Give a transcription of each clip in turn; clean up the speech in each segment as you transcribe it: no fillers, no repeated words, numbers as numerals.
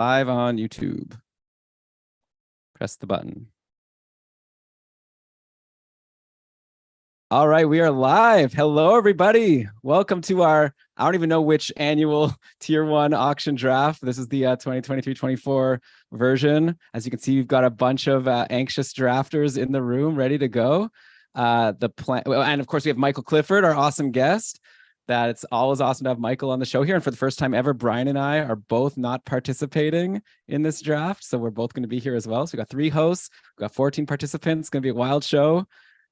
Live on YouTube. Press the button. All right, we are live. Hello, everybody. Welcome to our, I don't even know which annual Tier 1 auction draft. This is the 2023-24 version. As you can see, we've got a bunch of anxious drafters in the room ready to go. And of course, we have Michael Clifford, our awesome guest. It's always awesome to have Michael on the show here. And for the first time ever, Brian and I are both not participating in this draft. So we're both going to be here as well. So we got 3 hosts, we've got 14 participants. It's going to be a wild show.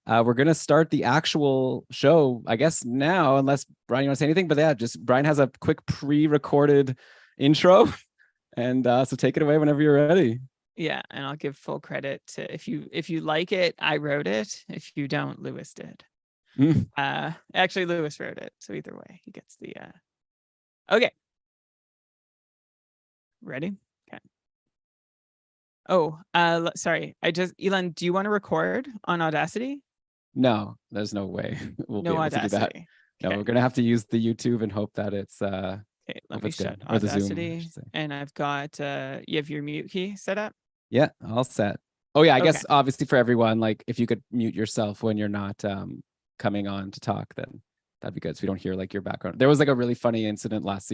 We're going to start the actual show, I guess, now, unless Brian, you want to say anything? But yeah, just Brian has a quick pre-recorded intro. And so take it away whenever you're ready. Yeah, and I'll give full credit to if you like it, I wrote it. If you don't, Lewis did. Actually, Lewis wrote it, so either way, he gets the. Okay. Ready? Okay. Oh, sorry. Elon, do you want to record on Audacity? No, there's no way we'll be able Audacity. to do that. Okay. No, we're gonna have to use the YouTube and hope that it's. Okay, let me shut or the Audacity, Zoom, and I've got. You have your mute key set up. Yeah, all set. Oh yeah, I guess Okay. obviously for everyone, like if you could mute yourself when you're not coming on to talk, then that'd be good. So we don't hear like your background. There was like a really funny incident last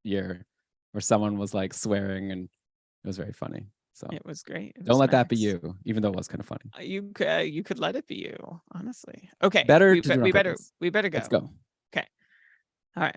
year where someone was like swearing, and it was very funny. So It was great. Don't let that be you, even though it was kind of funny. You could let it be you, honestly. Okay. Better. We better go. Let's go. Okay. All right.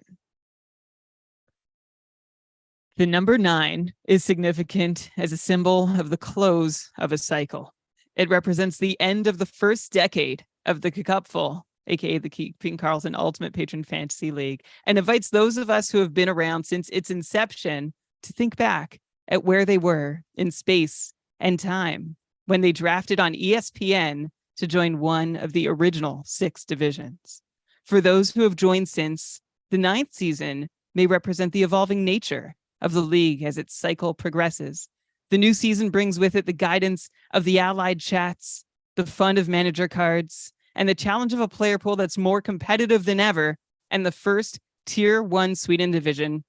The number 9 is significant as a symbol of the close of a cycle. It represents the end of the first decade of the KKUPFL, aka the Karlsson Ultimate Patron Fantasy League, and invites those of us who have been around since its inception to think back at where they were in space and time when they drafted on ESPN to join one of the original 6 divisions. For those who have joined since, the 9th season may represent the evolving nature of the league as its cycle progresses. The new season brings with it the guidance of the allied chats, the fun of manager cards, and the challenge of a player pool that's more competitive than ever, and the first Tier 1 Sweden division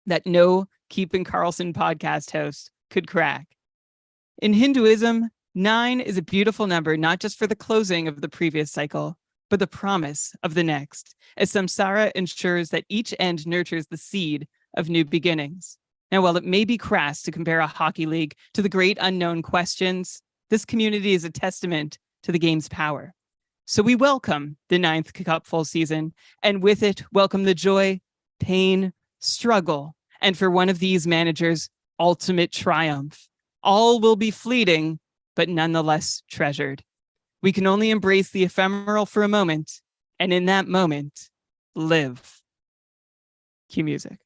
that no Keeping Karlsson podcast host could crack. In Hinduism, 9 is a beautiful number, not just for the closing of the previous cycle, but the promise of the next, as samsara ensures that each end nurtures the seed of new beginnings. Now, while it may be crass to compare a hockey league to the great unknown questions, this community is a testament to the game's power. So we welcome the 9th KKUPFL season, and with it, welcome the joy, pain, struggle, and for one of these managers, ultimate triumph. All will be fleeting, but nonetheless treasured. We can only embrace the ephemeral for a moment, and in that moment, live. Cue music.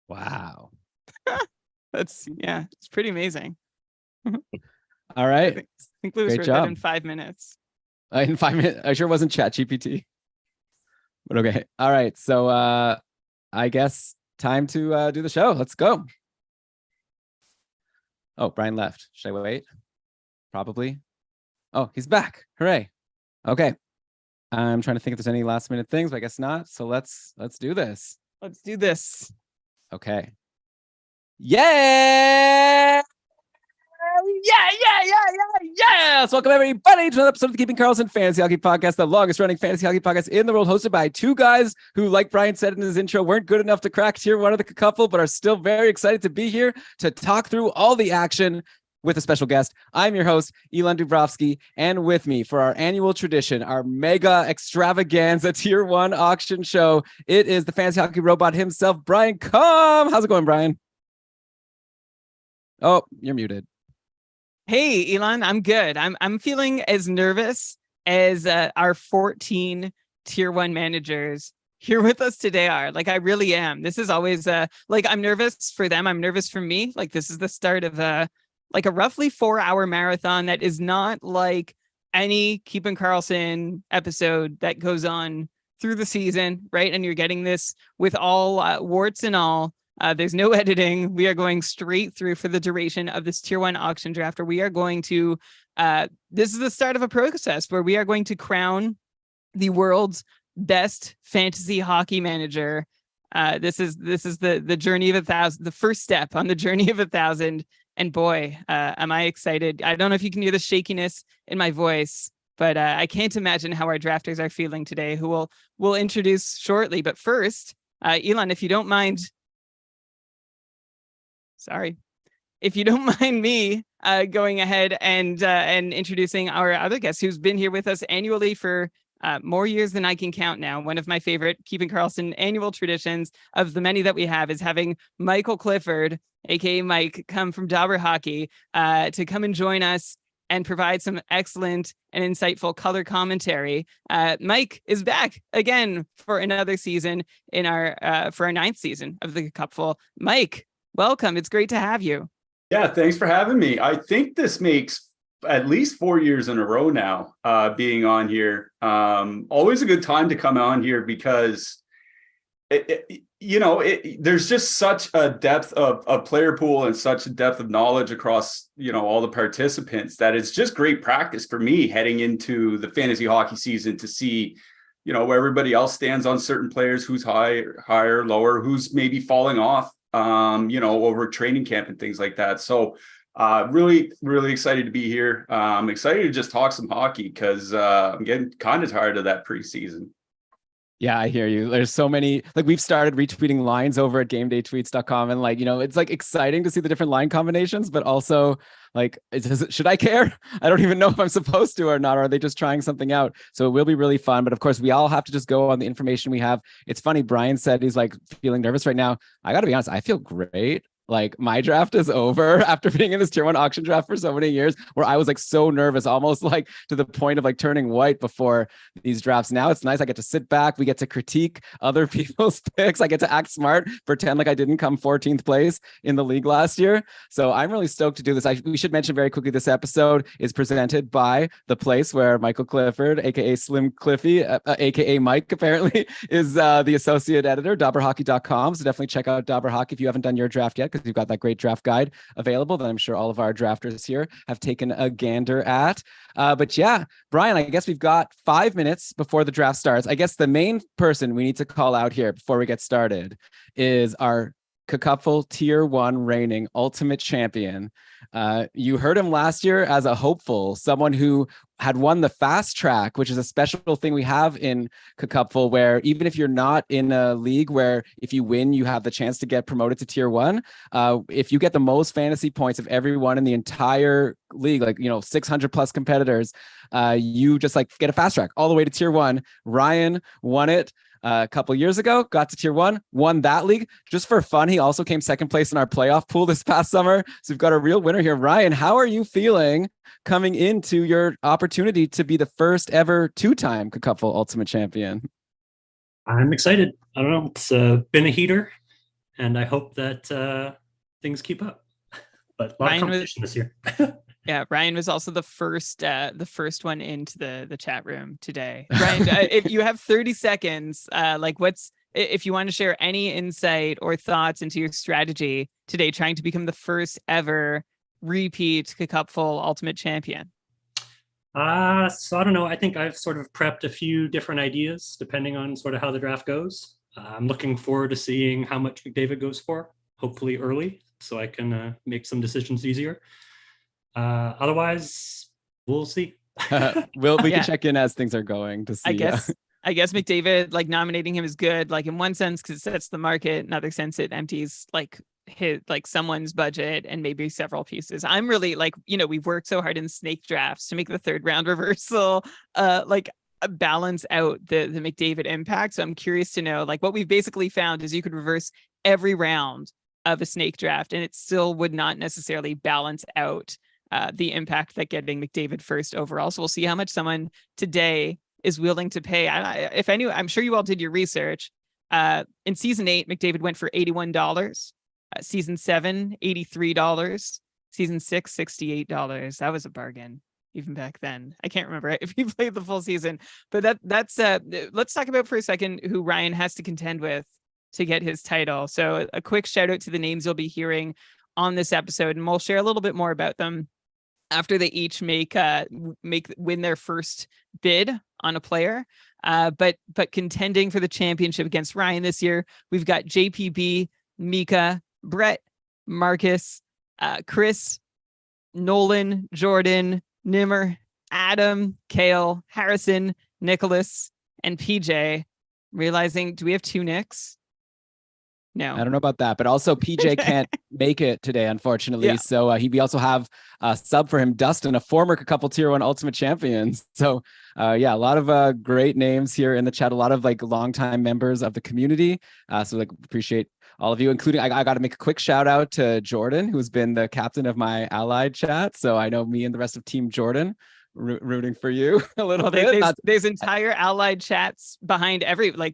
Wow. It's pretty amazing. All right. I think Lewis Great wrote job. that in 5 minutes. In 5 minutes. I sure wasn't ChatGPT. But okay. All right. So I guess time to do the show. Let's go. Oh, Brian left. Should I wait? Probably. Oh, he's back. Hooray. Okay. I'm trying to think if there's any last minute things, but I guess not. So let's do this. Let's do this. Okay. Yeah. Yes. Welcome everybody to another episode of the Keeping Karlsson Fantasy Hockey Podcast, the longest running fantasy hockey podcast in the world, hosted by 2 guys who, like Brian said in his intro, weren't good enough to crack Tier 1 of the KKUPFL, but are still very excited to be here to talk through all the action with a special guest. I'm your host, Elon Dubrovsky, and with me for our annual tradition, our mega extravaganza Tier 1 auction show, it is the fantasy hockey robot himself, Brian Come. How's it going, Brian? Oh, you're muted. Hey, Elon, I'm good. I'm feeling as nervous as our 14 Tier 1 managers here with us today are. Like, I really am. This is always I'm nervous for them. I'm nervous for me. Like, this is the start of a roughly 4-hour marathon that is not like any Keeping Karlsson episode that goes on through the season, right? And you're getting this with all warts and all. There's no editing. We are going straight through for the duration of this Tier 1 auction draft, where we are going to, this is the start of a process where we are going to crown the world's best fantasy hockey manager This is the journey of 1,000, the first step on the journey of 1,000. And boy, am I excited. I don't know if you can hear the shakiness in my voice, but I can't imagine how our drafters are feeling today, who we'll introduce shortly. But first, Elon, if you don't mind, if you don't mind me going ahead and introducing our other guest who's been here with us annually for more years than I can count now. One of my favorite Keeping Karlsson annual traditions of the many that we have is having Michael Clifford, aka Mike, come from Dobber Hockey to come and join us and provide some excellent and insightful color commentary. Mike is back again for another season in for our 9th season of the Cupful. Mike, welcome. It's great to have you. Yeah, thanks for having me. I think this makes at least 4 years in a row now being on here. Always a good time to come on here because there's just such a depth of player pool and such a depth of knowledge across all the participants that it's just great practice for me heading into the fantasy hockey season to see where everybody else stands on certain players, who's higher, lower, who's maybe falling off over training camp and things like that. So really, really excited to be here. I'm excited to just talk some hockey because I'm getting kind of tired of that preseason. Yeah, I hear you. There's so many, we've started retweeting lines over at gamedaytweets.com and it's exciting to see the different line combinations, but also should I care? I don't even know if I'm supposed to or not. Or are they just trying something out? So it will be really fun. But of course, we all have to just go on the information we have. It's funny. Brian said he's feeling nervous right now. I got to be honest. I feel great. My draft is over after being in this tier 1 auction draft for so many years where I was so nervous, almost to the point of turning white before these drafts. Now it's nice. I get to sit back. We get to critique other people's picks. I get to act smart, pretend like I didn't come 14th place in the league last year. So I'm really stoked to do this. We should mention very quickly, this episode is presented by the place where Michael Clifford, aka Slim Cliffy, aka Mike, apparently is the associate editor, dobberhockey.com. So definitely check out Dobber Hockey if you haven't done your draft yet, because you've got that great draft guide available that I'm sure all of our drafters here have taken a gander at. But yeah, Brian, I guess we've got 5 minutes before the draft starts. I guess the main person we need to call out here before we get started is our Cupful Tier 1 reigning ultimate champion. You heard him last year as a hopeful, someone who had won the fast track, which is a special thing we have in Cupful, where even if you're not in a league where if you win, you have the chance to get promoted to tier 1. If you get the most fantasy points of everyone in the entire league, 600 plus competitors, you just get a fast track all the way to tier 1. Ryan won it a couple years ago, got to tier 1, won that league. Just for fun, he also came second place in our playoff pool this past summer. So we've got a real winner here. Ryan, how are you feeling coming into your opportunity to be the first ever 2-time Cupful Ultimate Champion? I'm excited. I don't know. It's been a heater, and I hope that things keep up. But a lot of competition this year. Yeah, Ryan was also the first one into the chat room today. Ryan, if you have 30 seconds, if you want to share any insight or thoughts into your strategy today, trying to become the first ever repeat Cupful Ultimate Champion. So I don't know. I think I've sort of prepped a few different ideas depending on sort of how the draft goes. I'm looking forward to seeing how much McDavid goes for, hopefully early, so I can make some decisions easier. Otherwise, we'll see. We can check in as things are going to see. I guess McDavid, nominating him is good. In one sense, because it sets the market. In other sense, it empties someone's budget and maybe several pieces. I'm really we've worked so hard in snake drafts to make the 3rd round reversal balance out the McDavid impact. So I'm curious to know what we've basically found is you could reverse every round of a snake draft and it still would not necessarily balance out the impact that getting McDavid first overall. So we'll see how much someone today is willing to pay. I'm sure you all did your research. In season 8, McDavid went for $81. Season 7, $83. Season 6, $68. That was a bargain even back then. I can't remember if he played the full season, but that's let's talk about for a second who Ryan has to contend with to get his title. So a quick shout out to the names you'll be hearing on this episode, and we'll share a little bit more about them after they each win their first bid on a player. but contending for the championship against Ryan this year, we've got JPB, Mika, Brett, Marcus, Chris, Nolan, Jordan, Nimmer, Adam, Kale, Harrison, Nicholas, and PJ. Realizing, do we have 2 Nicks? No. I don't know about that, but also PJ can't make it today, unfortunately. Yeah. So we also have a sub for him, Dustin, a former couple tier 1 ultimate champions. So yeah, a lot of great names here in the chat, a lot of like longtime members of the community. So like appreciate all of you, including I got to make a quick shout out to Jordan, who's been the captain of my allied chat. So I know me and the rest of Team Jordan rooting for you a little bit. There's entire allied chats behind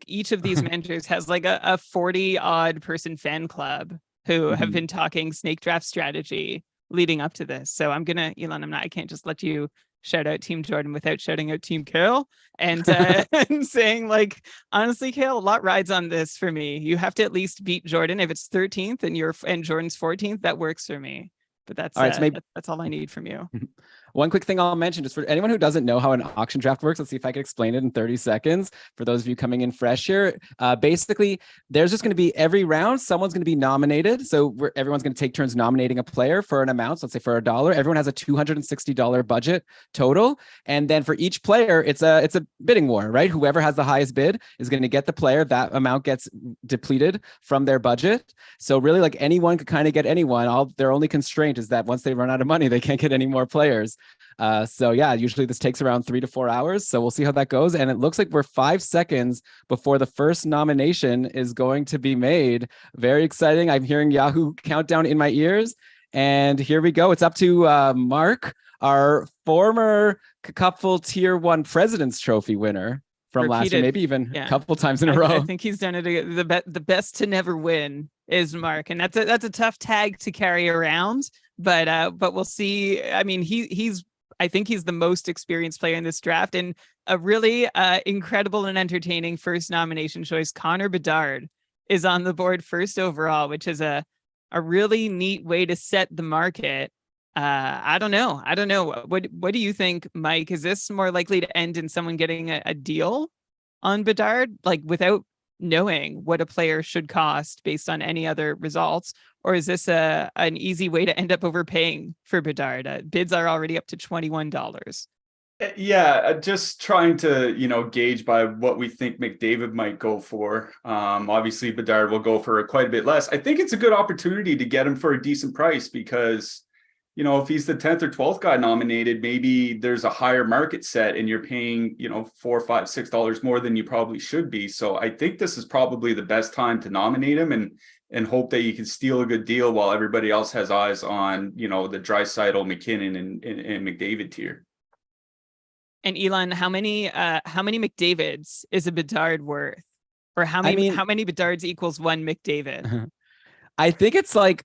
each of these mentors has like a 40 odd person fan club who have been talking snake draft strategy leading up to this. So I'm gonna, Elon, I can't just let you shout out Team Jordan without shouting out Team Kale and and saying like, honestly, Kale, a lot rides on this for me. You have to at least beat Jordan. If it's 13th and Jordan's 14th, that works for me. But that's all right, so that's all I need from you. One quick thing I'll mention, just for anyone who doesn't know how an auction draft works, let's see if I can explain it in 30 seconds. For those of you coming in fresh here, basically, there's just going to be every round, someone's going to be nominated. So everyone's going to take turns nominating a player for an amount. So let's say for $1, everyone has a $260 budget total. And then for each player, it's a bidding war, right? Whoever has the highest bid is going to get the player. That amount gets depleted from their budget. So really, like anyone could kind of get anyone. Their only constraint is that once they run out of money, they can't get any more players. So yeah, usually this takes around 3 to 4 hours. So we'll see how that goes. And it looks like we're 5 seconds before the first nomination is going to be made. Very exciting. I'm hearing Yahoo countdown in my ears. And here we go. It's up to Mark, our former KKUPFL Tier 1 President's Trophy winner from last year, maybe even a couple times in a row. I think he's done it. The best to never win is Mark. And that's a tough tag to carry around. But we'll see. I mean, I think he's the most experienced player in this draft, and a really incredible and entertaining first nomination choice. Connor Bedard is on the board first overall, which is a really neat way to set the market. I don't know. What do you think, Mike? Is this more likely to end in someone getting a deal on Bedard, like without knowing what a player should cost based on any other results? Or is this an easy way to end up overpaying for Bedard? Bids are already up to $21. Yeah, just trying to, gauge by what we think McDavid might go for. Obviously, Bedard will go for quite a bit less. I think it's a good opportunity to get him for a decent price because, if he's the 10th or 12th guy nominated, maybe there's a higher market set and you're paying, $4, $5, $6 more than you probably should be. So I think this is probably the best time to nominate him and hope that you can steal a good deal while everybody else has eyes on, the Draisaitl, McKinnon, and McDavid tier. And Elon, how many McDavids is a Bedard worth? Or how many Bedards equals one McDavid? I think it's like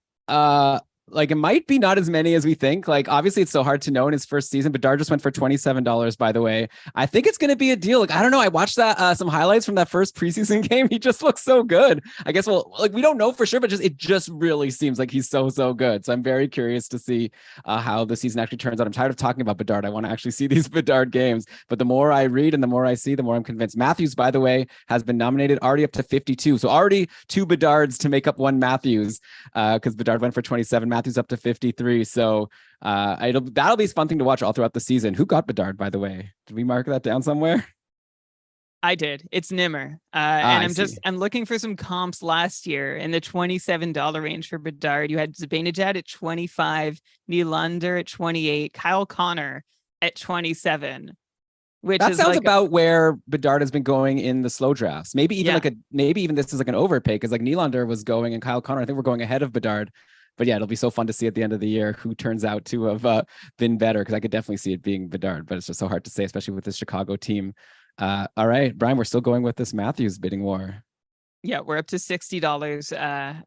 it might be not as many as we think. Like, obviously it's so hard to know in his first season. Bedard just went for $27, by the way. I think it's going to be a deal. Like, I don't know. I watched some highlights from that first preseason game. He just looks so good. I guess, we don't know for sure, but it just really seems like he's so good. So I'm very curious to see how the season actually turns out. I'm tired of talking about Bedard. I want to actually see these Bedard games, but the more I read and the more I see, the more I'm convinced. Matthews, by the way, has been nominated already up to 52. So already 2 Bedards to make up 1 Matthews, because Bedard went for 27. Matthews up to 53. So that'll be a fun thing to watch all throughout the season. Who got Bedard, by the way? Did we mark that down somewhere? I did. It's Nimmer. And I'm looking for some comps last year in the $27 range for Bedard. You had Zibanejad at 25, Nylander at 28, Kyle Connor at 27. That sounds about where Bedard has been going in the slow drafts. Maybe even this is like an overpay, because like Nylander was going and Kyle Connor, I think we're going ahead of Bedard. But yeah, it'll be so fun to see at the end of the year who turns out to have been better, because I could definitely see it being Bedard, but it's just so hard to say, especially with this Chicago team. All right, Brian, we're still going with this Matthews bidding war. Yeah, we're up to $60.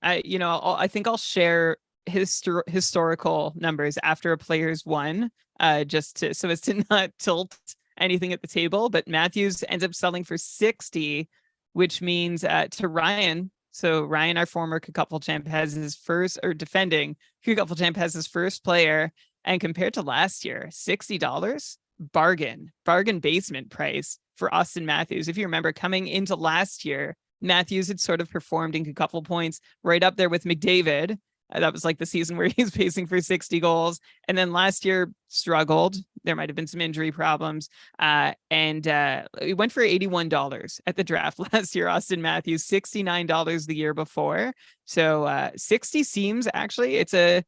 I think I'll share historical numbers after a player's won, so as to not tilt anything at the table. But Matthews ends up selling for $60, which means to Ryan. So Ryan, our former KKUPFL champ, has his first, or defending KKUPFL champ, has his first player. And compared to last year, $60, bargain basement price for Austin Matthews. If you remember, coming into last year, Matthews had sort of performed in couple points right up there with McDavid. That was like the season where he was pacing for 60 goals. And then last year struggled. There might have been some injury problems. And he went for $81 at the draft last year, Austin Matthews, $69 the year before. So 60 seems actually, it's a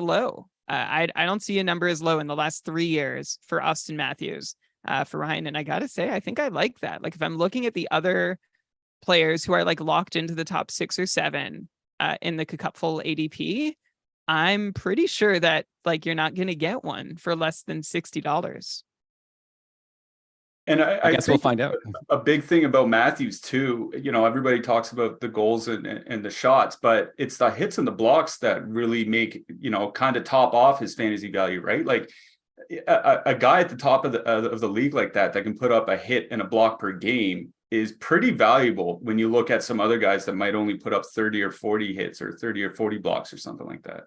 low. I don't see a number as low in the last 3 years for Austin Matthews for Ryan. And I got to say, I think I like that. Like if I'm looking at the other players who are like locked into the top 6 or 7 in the KKUPFL ADP, I'm pretty sure that like you're not going to get one for less than $60. And I guess we'll find out. A big thing about Matthews too, everybody talks about the goals and the shots, but it's the hits and the blocks that really make, kind of top off his fantasy value, right? Like a guy at the top of the league like that can put up a hit and a block per game is pretty valuable when you look at some other guys that might only put up 30 or 40 hits or 30 or 40 blocks or something like that.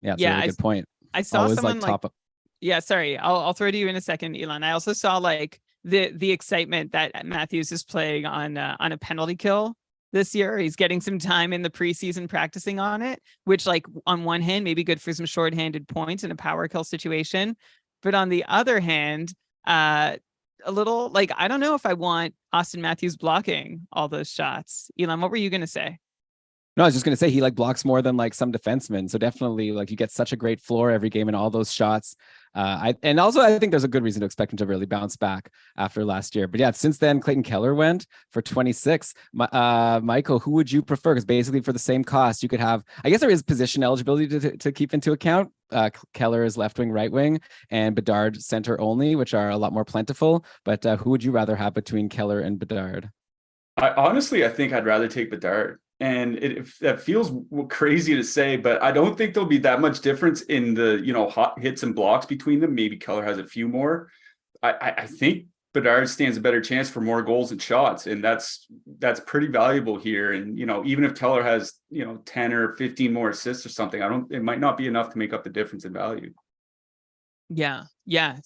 Yeah, it's a really good point. I saw always someone like top up. Yeah, sorry. I'll throw to you in a second, Elon. I also saw like the excitement that Matthews is playing on a penalty kill this year. He's getting some time in the preseason practicing on it, which like on one hand, maybe good for some shorthanded points in a power kill situation. But on the other hand, a little like, I don't know if I want Austin Matthews blocking all those shots. Elon, what were you going to say? No, I was just going to say he like blocks more than like some defensemen. So definitely like you get such a great floor every game and all those shots. I think there's a good reason to expect him to really bounce back after last year. But yeah, since then, Clayton Keller went for 26. Michael, who would you prefer? Because basically for the same cost, you could have, I guess there is position eligibility to keep into account. Keller is left wing, right wing, and Bedard center only, which are a lot more plentiful. But who would you rather have between Keller and Bedard? I think I'd rather take Bedard. And that feels crazy to say, but I don't think there'll be that much difference in the, hot hits and blocks between them. Maybe Keller has a few more. I think Bedard stands a better chance for more goals and shots. And that's pretty valuable here. And, even if Keller has, 10 or 15 more assists or something, it might not be enough to make up the difference in value. Yeah.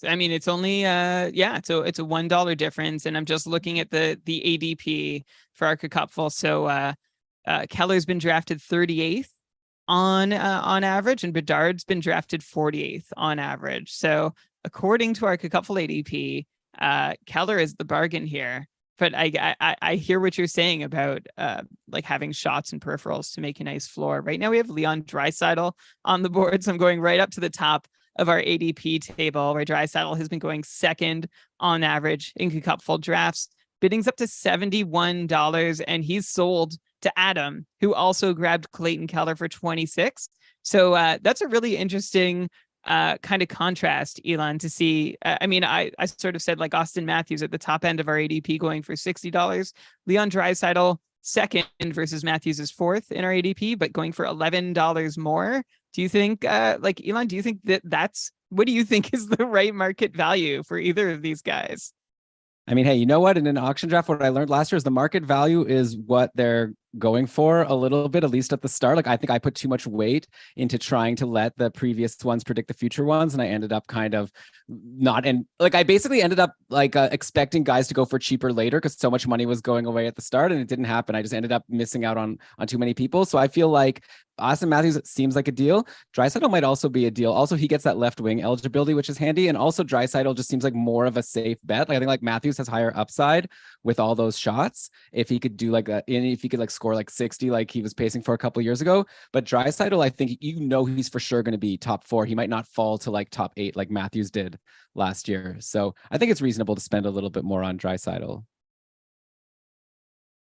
I mean, it's only it's a $1 difference. And I'm just looking at the ADP for our KKUPFL. So Keller's been drafted 38th on average, and Bedard's been drafted 48th on average. So according to our KKUPFL ADP, Keller is the bargain here. But I hear what you're saying about like having shots and peripherals to make a nice floor. Right now we have Leon Draisaitl on the board, so I'm going right up to the top of our ADP table, where Draisaitl has been going second on average in KKUPFL drafts. Bidding's up to $71, and he's sold to Adam, who also grabbed Clayton Keller for 26. So that's a really interesting kind of contrast, Elon, to see. I sort of said like Austin Matthews at the top end of our ADP going for $60. Leon Draisaitl second versus Matthews is fourth in our ADP, but going for $11 more. Do you think Elon, do you think what do you think is the right market value for either of these guys? I mean, hey, you know what? In an auction draft, what I learned last year is the market value is what they're going for a little bit, at least at the start. Like, I think I put too much weight into trying to let the previous ones predict the future ones. And I ended up kind of not, and like, I basically ended up like expecting guys to go for cheaper later because so much money was going away at the start and it didn't happen. I just ended up missing out on too many people. So I feel like Austin Matthews, it seems like a deal. Draisaitl might also be a deal. Also, he gets that left wing eligibility, which is handy. And also Draisaitl just seems like more of a safe bet. Like, I think like Matthews has higher upside with all those shots. If he could do like if he could like score like 60, like he was pacing for a couple of years ago. But Draisaitl, I think, he's for sure going to be top 4. He might not fall to like top 8 like Matthews did last year. So I think it's reasonable to spend a little bit more on Draisaitl.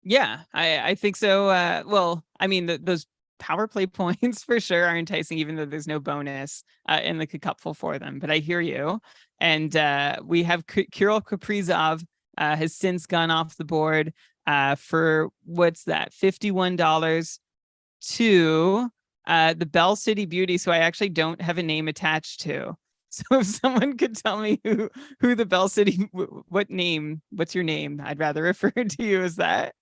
Yeah, I think so. Well, I mean, those power play points for sure are enticing, even though there's no bonus in the KKUPFL for them. But I hear you. And we have Kirill Kaprizov has since gone off the board for what's that, $51 to the Bell City Beauty. So I actually don't have a name attached to. So if someone could tell me who the Bell City, what's your name? I'd rather refer to you as that.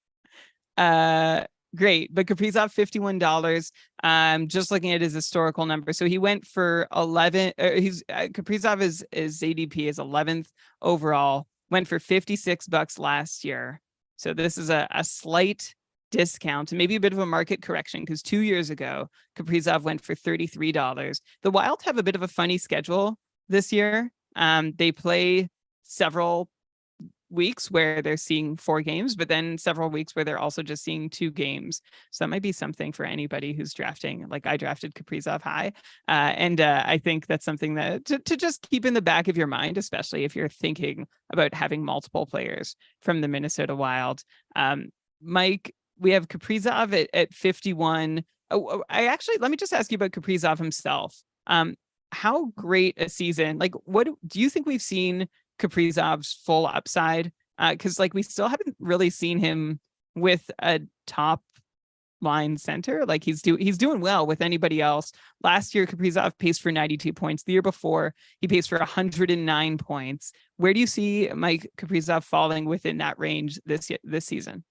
Great. But Kaprizov, $51. Just looking at his historical number. So he went for 11. Kaprizov is ADP is 11th overall went for $56 last year. So this is a slight discount and maybe a bit of a market correction, because 2 years ago, Kaprizov went for $33. The Wild have a bit of a funny schedule this year. They play several weeks where they're seeing 4 games, but then several weeks where they're also just seeing 2 games. So that might be something for anybody who's drafting. Like I drafted Kaprizov high. And I think that's something that to just keep in the back of your mind, especially if you're thinking about having multiple players from the Minnesota Wild. Mike, we have Kaprizov at 51. Let me just ask you about Kaprizov himself. How great a season, like what do you think we've seen Kaprizov's full upside? Because like we still haven't really seen him with a top line center. Like he's doing well with anybody else. Last year, Kaprizov paced for 92 points. The year before, he paced for 109 points. Where do you see Mike Kaprizov falling within that range this season?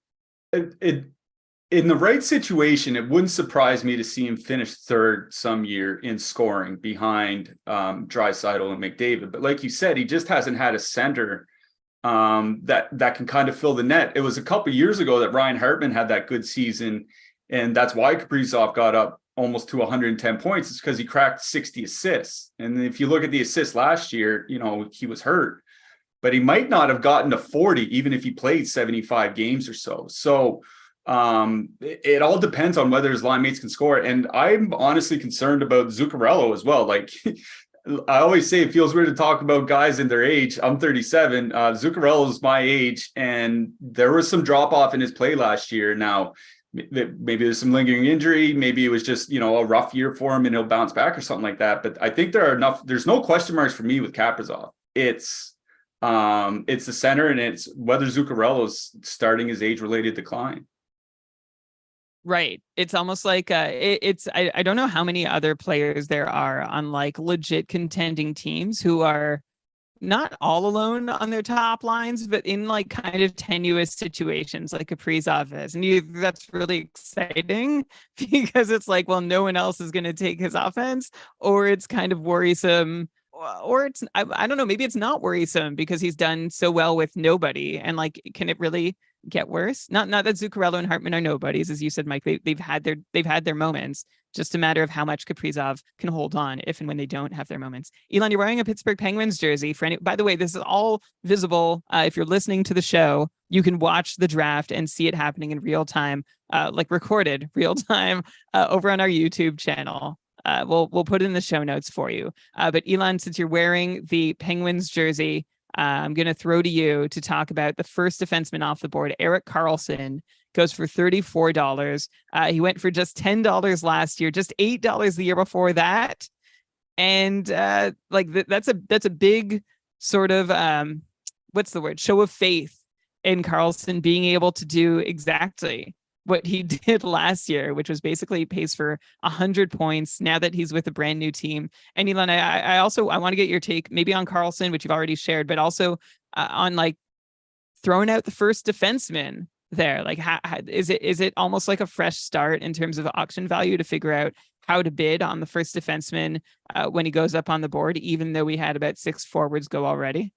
In the right situation, it wouldn't surprise me to see him finish third some year in scoring behind Draisaitl and McDavid. But like you said, he just hasn't had a center that can kind of fill the net. It was a couple of years ago that Ryan Hartman had that good season, and that's why Kaprizov got up almost to 110 points. It's because he cracked 60 assists. And if you look at the assists last year, he was hurt, but he might not have gotten to 40 even if he played 75 games or so. So it all depends on whether his line mates can score. And I'm honestly concerned about Zuccarello as well. Like I always say, it feels weird to talk about guys in their age. I'm 37. Zuccarello is my age, and there was some drop off in his play last year. Now, maybe there's some lingering injury. Maybe it was just, a rough year for him and he'll bounce back or something like that. But I think there's no question marks for me with Kaprizov. It's the center, and it's whether Zuccarello's starting his age-related decline. Right. It's almost like I don't know how many other players there are on like legit contending teams who are not all alone on their top lines, but in like kind of tenuous situations like Kaprizov is. And that's really exciting because it's like, well, no one else is going to take his offense, or it's kind of worrisome, or it's, I don't know, maybe it's not worrisome because he's done so well with nobody. And like, can it really get worse? Not that Zuccarello and Hartman are nobodies, as you said, Mike. They've had their moments. Just a matter of how much Kaprizov can hold on if and when they don't have their moments. Elon, you're wearing a Pittsburgh Penguins jersey. By the way, this is all visible. If you're listening to the show, you can watch the draft and see it happening in real time, like recorded real time, over on our YouTube channel. We'll put it in the show notes for you. But Elon, since you're wearing the Penguins jersey, I'm going to throw to you to talk about the first defenseman off the board. Erik Karlsson goes for $34. He went for just $10 last year, just $8 the year before that. And that's a big sort of, what's the word? Show of faith in Karlsson being able to do exactly what he did last year, which was basically pace for 100 points now that he's with a brand new team. And Elon, I want to get your take maybe on Karlsson, which you've already shared, but also on like throwing out the first defenseman there. Like, is it almost like a fresh start in terms of auction value to figure out how to bid on the first defenseman when he goes up on the board, even though we had about 6 forwards go already?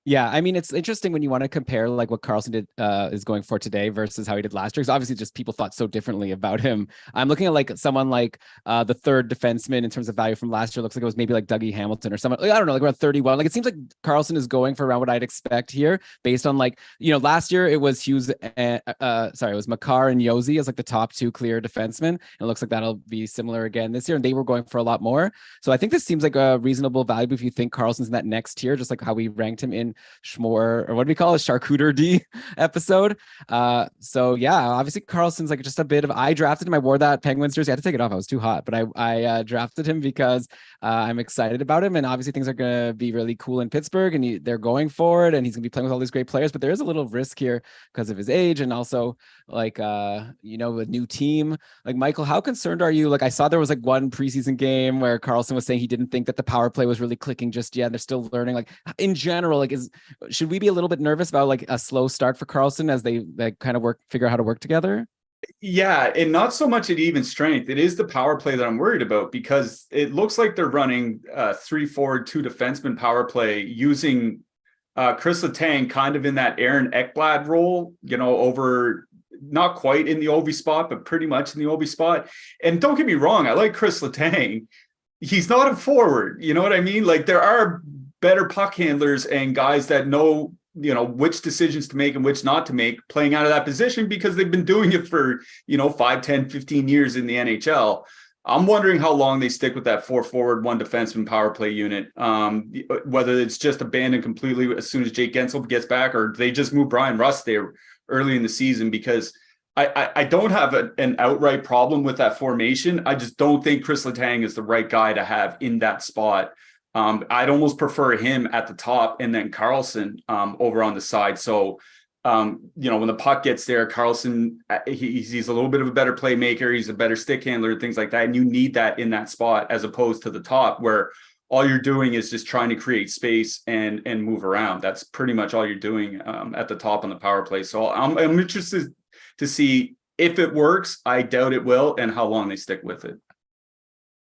Yeah, I mean, it's interesting when you want to compare like what Karlsson did is going for today versus how he did last year. Because obviously, just people thought so differently about him. I'm looking at like someone like the third defenseman in terms of value from last year. Looks like it was maybe like Dougie Hamilton or someone. Like, I don't know, like around 31. Like it seems like Karlsson is going for around what I'd expect here, based on like last year it was Hughes. It was Makar and Josi as like the top 2 clear defensemen. And it looks like that'll be similar again this year, and they were going for a lot more. So I think this seems like a reasonable value if you think Karlsson's in that next tier, just like how we ranked him in Schmore, or what do we call it, Charcuterie D episode. So yeah, obviously Karlsson's like just a bit of, I drafted him. I wore that Penguins jersey. I had to take it off. I was too hot, but I drafted him because I'm excited about him. And obviously things are going to be really cool in Pittsburgh, and they're going for it, and he's going to be playing with all these great players, but there is a little risk here because of his age. And also like, a new team. Like Michael, how concerned are you? Like I saw there was like one preseason game where Karlsson was saying he didn't think that the power play was really clicking just yet. They're still learning. Like in general, like should we be a little bit nervous about like a slow start for Karlsson as they kind of figure out how to work together? Yeah, and not so much at even strength. It is the power play that I'm worried about, because it looks like they're running 3 forward, 2 defenseman power play using Chris Letang kind of in that Aaron Ekblad role, over not quite in the Ovi spot, but pretty much in the Ovi spot. And don't get me wrong, I like Chris Letang. He's not a forward. You know what I mean? Like, there are better puck handlers and guys that know, which decisions to make and which not to make playing out of that position because they've been doing it for, 5, 10, 15 years in the NHL. I'm wondering how long they stick with that 4 forward, 1 defenseman power play unit. Whether it's just abandoned completely as soon as Jake Gensel gets back, or they just move Brian Rust there early in the season, because I don't have an outright problem with that formation. I just don't think Chris Letang is the right guy to have in that spot. I'd almost prefer him at the top and then Karlsson over on the side. So, when the puck gets there, Karlsson, he's a little bit of a better playmaker. He's a better stick handler, things like that. And you need that in that spot as opposed to the top where all you're doing is just trying to create space and move around. That's pretty much all you're doing at the top on the power play. So I'm interested to see if it works. I doubt it will, and how long they stick with it.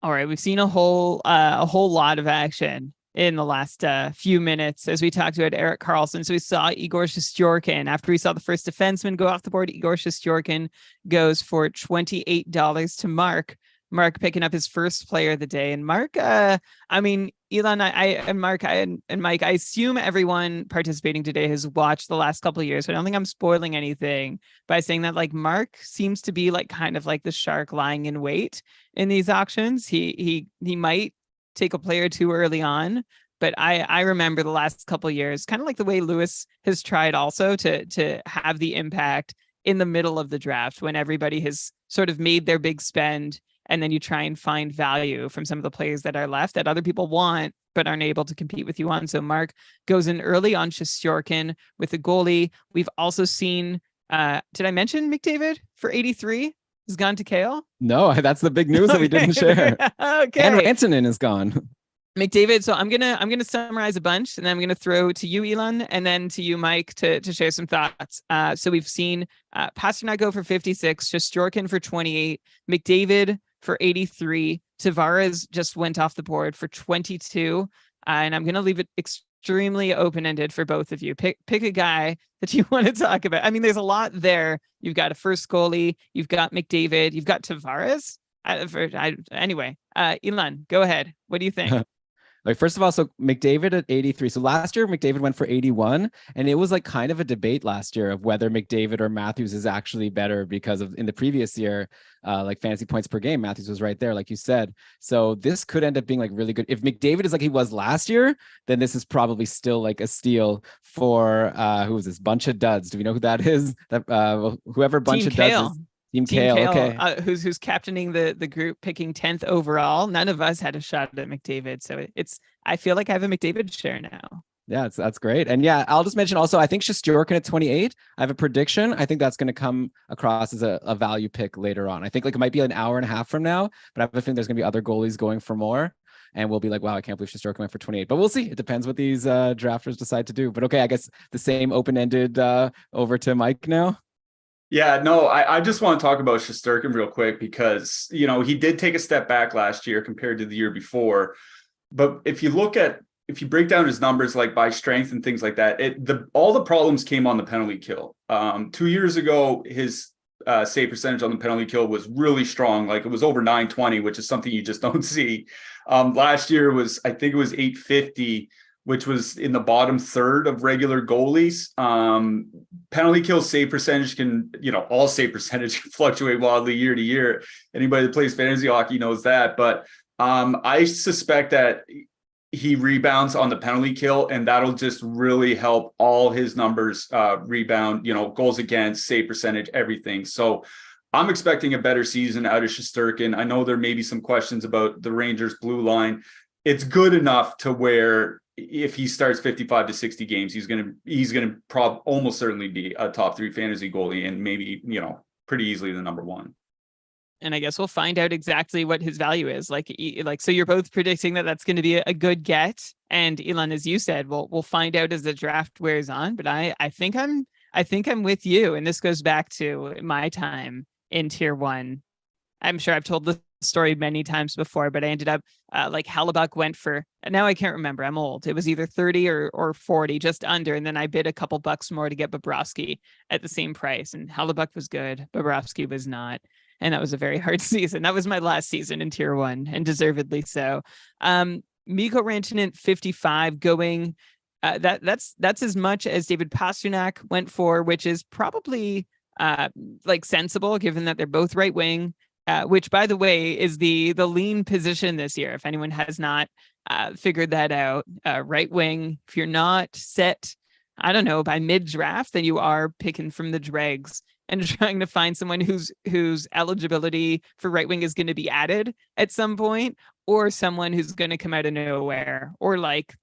All right, we've seen a whole lot of action in the last few minutes as we talked about Erik Karlsson. So we saw Igor Shesterkin. After we saw the first defenseman go off the board, Igor Shesterkin goes for $28 to Mark. Mark picking up his first player of the day. And Mark, Elon, and Mark, and Mike, I assume everyone participating today has watched the last couple of years. So I don't think I'm spoiling anything by saying that, like, Mark seems to be like kind of like the shark lying in wait in these auctions. He might take a player too early on, but I remember the last couple of years, kind of like the way Lewis has tried also to have the impact in the middle of the draft when everybody has sort of made their big spend. And then you try and find value from some of the players that are left that other people want, but aren't able to compete with you on. So Mark goes in early on Shesterkin with the goalie. We've also seen, did I mention McDavid for 83 has gone to Kale? No, that's the big news that we didn't share. Okay. And Rantanen is gone. McDavid. So I'm gonna summarize a bunch, and then I'm gonna throw to you, Elon, and then to you, Mike, to share some thoughts. So we've seen Pasternak go for 56, Shesterkin for 28, McDavid for 83. Tavares just went off the board for 22. And I'm going to leave it extremely open-ended for both of you. Pick a guy that you want to talk about. I mean, there's a lot there. You've got a first goalie. You've got McDavid. You've got Tavares. Anyway, Elon, go ahead. What do you think? Like, first of all, so McDavid at 83. So last year, McDavid went for 81. And it was like kind of a debate last year of whether McDavid or Matthews is actually better because of in the previous year, like fantasy points per game, Matthews was right there, like you said. So this could end up being like really good. If McDavid is like he was last year, then this is probably still like a steal for who is this? Bunch of Duds. Do we know who that is? That whoever Bunch Team of Kale. Duds is. Team Kale, okay. Who's captaining the group, picking 10th overall. None of us had a shot at McDavid, so I feel like I have a McDavid share now. Yeah, that's great. And yeah, I'll just mention also, I think Shesterkin at 28, I have a prediction. I think that's going to come across as a value pick later on. I think like it might be an hour and a half from now, but I have a feeling there's going to be other goalies going for more. And we'll be like, wow, I can't believe Shesterkin went for 28. But we'll see. It depends what these drafters decide to do. But okay, I guess the same open-ended over to Mike now. Yeah, no, I just want to talk about Shesterkin real quick because, he did take a step back last year compared to the year before. But if you break down his numbers, like by strength and things like that, all the problems came on the penalty kill. 2 years ago, his save percentage on the penalty kill was really strong. Like it was over 920, which is something you just don't see. Last year I think it was 850, which was in the bottom third of regular goalies. Penalty kill save percentage can, all save percentage can fluctuate wildly year to year. Anybody that plays fantasy hockey knows that. But I suspect that he rebounds on the penalty kill, and that'll just really help all his numbers rebound, goals against, save percentage, everything. So I'm expecting a better season out of Shesterkin. I know there may be some questions about the Rangers blue line. It's good enough to where if he starts 55 to 60 games, he's going to almost certainly be a top 3 fantasy goalie, and maybe, pretty easily the number 1. And I guess we'll find out exactly what his value is. Like, so you're both predicting that that's going to be a good get. And Elon, as you said, we'll find out as the draft wears on. But I think I'm with you. And this goes back to my time in tier 1. I'm sure I've told this story many times before, but I ended up like Hellebuck went for, now I can't remember, I'm old. It was either 30 or 40, just under. And then I bid a couple bucks more to get Bobrovsky at the same price. And Hellebuck was good. Bobrovsky was not. And that was a very hard season. That was my last season in Tier 1, and deservedly so. Mikko Rantanen 55 going. That's as much as David Pastrnak went for, which is probably like sensible given that they're both right wing. Which, by the way, is the lean position this year. If anyone has not figured that out, right wing. If you're not set, I don't know, by mid draft, then you are picking from the dregs and trying to find someone whose eligibility for right wing is going to be added at some point, or someone who's going to come out of nowhere, or like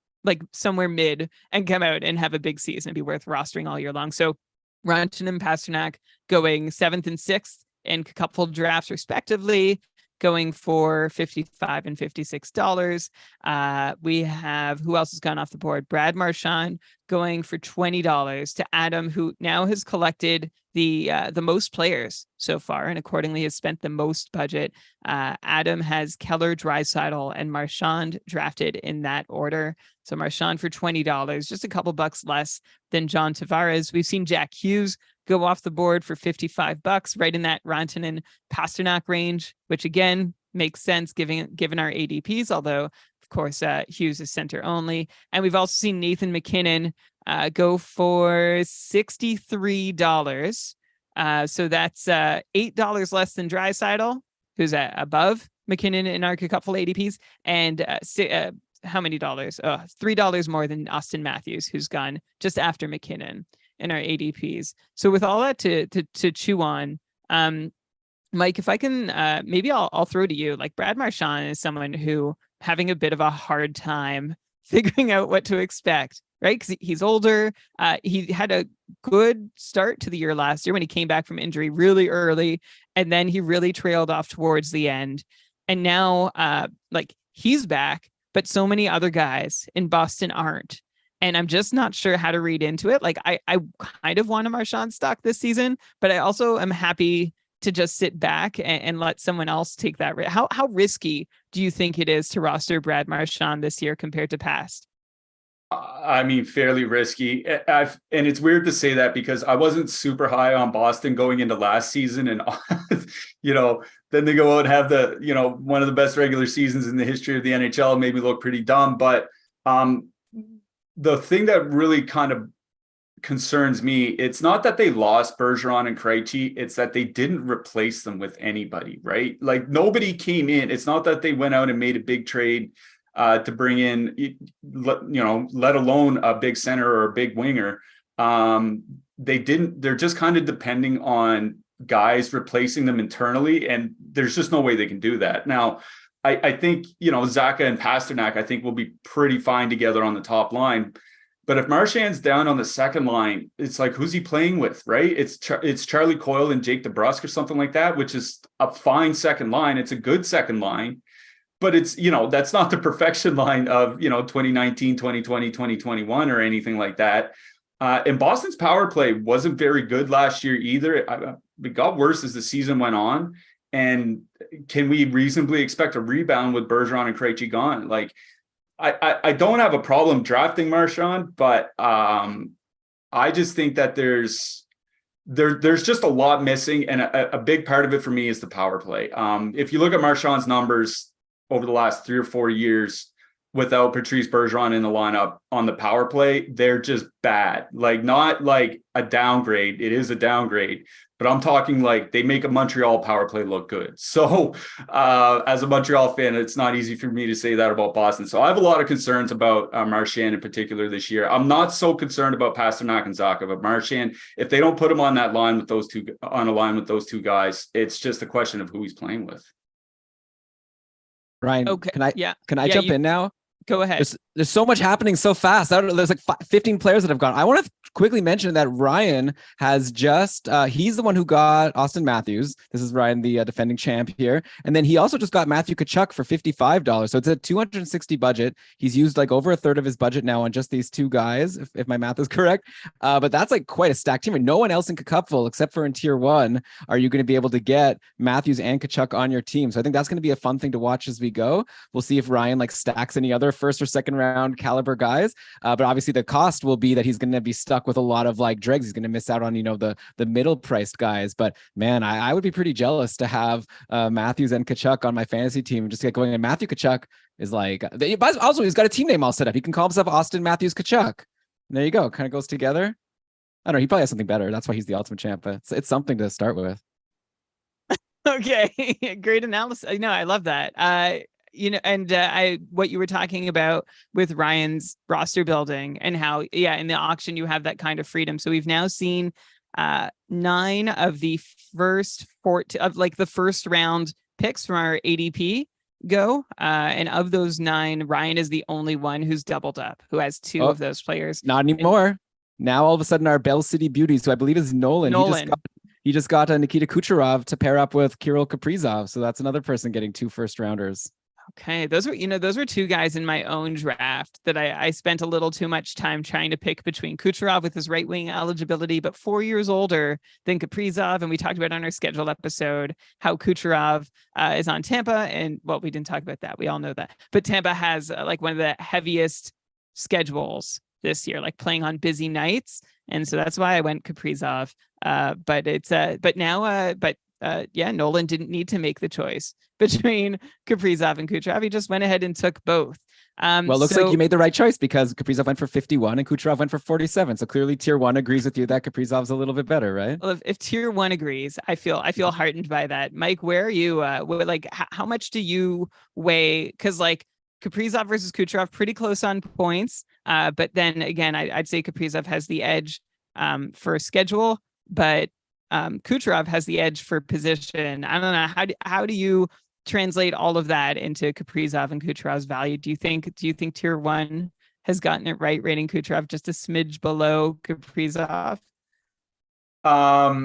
somewhere mid and come out and have a big season and be worth rostering all year long. So Rantanen and Pastrnak going 7th and 6th in KKUPFL drafts respectively, going for $55 and $56. We have, who else has gone off the board? Brad Marchand going for $20 to Adam, who now has collected the most players so far and accordingly has spent the most budget. Adam has Keller, Draisaitl, and Marchand drafted in that order. So Marchand for $20, just a couple bucks less than John Tavares. We've seen Jack Hughes go off the board for $55, right in that Rantanen Pastrnak range, which again makes sense given our ADPs, although of course Hughes is center only. And we've also seen Nathan MacKinnon go for $63. So that's $8 less than Draisaitl, who's above McKinnon in our KKUPFL ADPs, and how many dollars? $3 more than Austin Matthews, who's gone just after McKinnon in our ADPs. So with all that to chew on, Mike, if I can, maybe I'll throw to you. Like Brad Marchand is someone who having a bit of a hard time figuring out what to expect, right? Because he's older. He had a good start to the year last year when he came back from injury really early, and then he really trailed off towards the end. And now, like he's back, but so many other guys in Boston aren't. And I'm just not sure how to read into it. Like I kind of want a Marchand stock this season, but I also am happy to just sit back and let someone else take that risk. How risky do you think it is to roster Brad Marchand this year compared to past? I mean, fairly risky. And it's weird to say that because I wasn't super high on Boston going into last season. And, then they go out and have one of the best regular seasons in the history of the NHL, made me look pretty dumb. But the thing that really kind of concerns me, it's not that they lost Bergeron and Krejci, it's that they didn't replace them with anybody, right? Like nobody came in. It's not that they went out and made a big trade to bring in, let alone a big center or a big winger. They didn't. They're just kind of depending on guys replacing them internally, and there's just no way they can do that. Now, I think, Zacha and Pastrnak, I think will be pretty fine together on the top line. But if Marchand's down on the second line, it's like, who's he playing with, right? It's Charlie Coyle and Jake DeBrusk or something like that, which is a fine second line. It's a good second line, but it's, that's not the perfection line of, 2019, 2020, 2021 or anything like that. And Boston's power play wasn't very good last year either. It got worse as the season went on. And can we reasonably expect a rebound with Bergeron and Krejci gone? Like, I don't have a problem drafting Marchand, but I just think that there's just a lot missing, and a big part of it for me is the power play. If you look at Marchand's numbers over the last 3 or 4 years without Patrice Bergeron in the lineup on the power play, they're just bad. Like, not like a downgrade. It is a downgrade, but I'm talking like they make a Montreal power play look good. So as a Montreal fan, it's not easy for me to say that about Boston. So I have a lot of concerns about Marchand in particular this year. I'm not so concerned about Pastrnak and Zacha, but Marchand, if they don't put him on that line with those two, on a line with those two guys, it's just a question of who he's playing with. Ryan, okay. can I jump in now? Go ahead. There's so much happening so fast. There's like 15 players that have gone. I want to quickly mention that Ryan has just, he's the one who got Austin Matthews. This is Ryan, the defending champ here. And then he also just got Matthew Tkachuk for $55. So it's a $260 budget. He's used like over a third of his budget now on just these two guys, if my math is correct. But that's like quite a stacked team. And no one else in KKUPFL, except for in tier 1, are you going to be able to get Matthews and Tkachuk on your team. So I think that's going to be a fun thing to watch as we go. We'll see if Ryan like stacks any other first or second round caliber guys. But obviously the cost will be that he's going to be stuck with a lot of like dregs. He's going to miss out on, the middle priced guys. But man, I would be pretty jealous to have Matthews and Tkachuk on my fantasy team and just get going. And Matthew Tkachuk is like, also he's got a team name all set up. He can call himself Austin Matthews Tkachuk. And there you go. Kind of goes together. I don't know. He probably has something better. That's why he's the ultimate champ, but it's something to start with. Okay. Great analysis. No, I love that. What you were talking about with Ryan's roster building and how, in the auction, you have that kind of freedom. So we've now seen 9 of the first the first round picks from our ADP go. And of those 9, Ryan is the only one who's doubled up, who has 2 of those players. Not anymore. Now, all of a sudden, our Bell City Beauties, who I believe is Nolan. He just got Nikita Kucherov to pair up with Kirill Kaprizov. So that's another person getting 2 first rounders. Okay. Those were 2 guys in my own draft that I spent a little too much time trying to pick between. Kucherov with his right wing eligibility, but 4 years older than Kaprizov. And we talked about on our scheduled episode how Kucherov is on Tampa. And we didn't talk about that. We all know that. But Tampa has like one of the heaviest schedules this year, like playing on busy nights. And so that's why I went Kaprizov. Nolan didn't need to make the choice between Kaprizov and Kucherov. He just went ahead and took both. Looks like you made the right choice because Kaprizov went for 51 and Kucherov went for 47. So clearly tier 1 agrees with you that Kaprizov's a little bit better, right? Well, if tier 1 agrees, I feel heartened by that. Mike, where are you? How much do you weigh? Because like Kaprizov versus Kucherov, pretty close on points. But then again, I'd say Kaprizov has the edge for schedule, but Kucherov has the edge for position. I don't know. How do you translate all of that into Kaprizov and Kucherov's value? Do you think tier 1 has gotten it right, rating Kucherov just a smidge below Kaprizov? I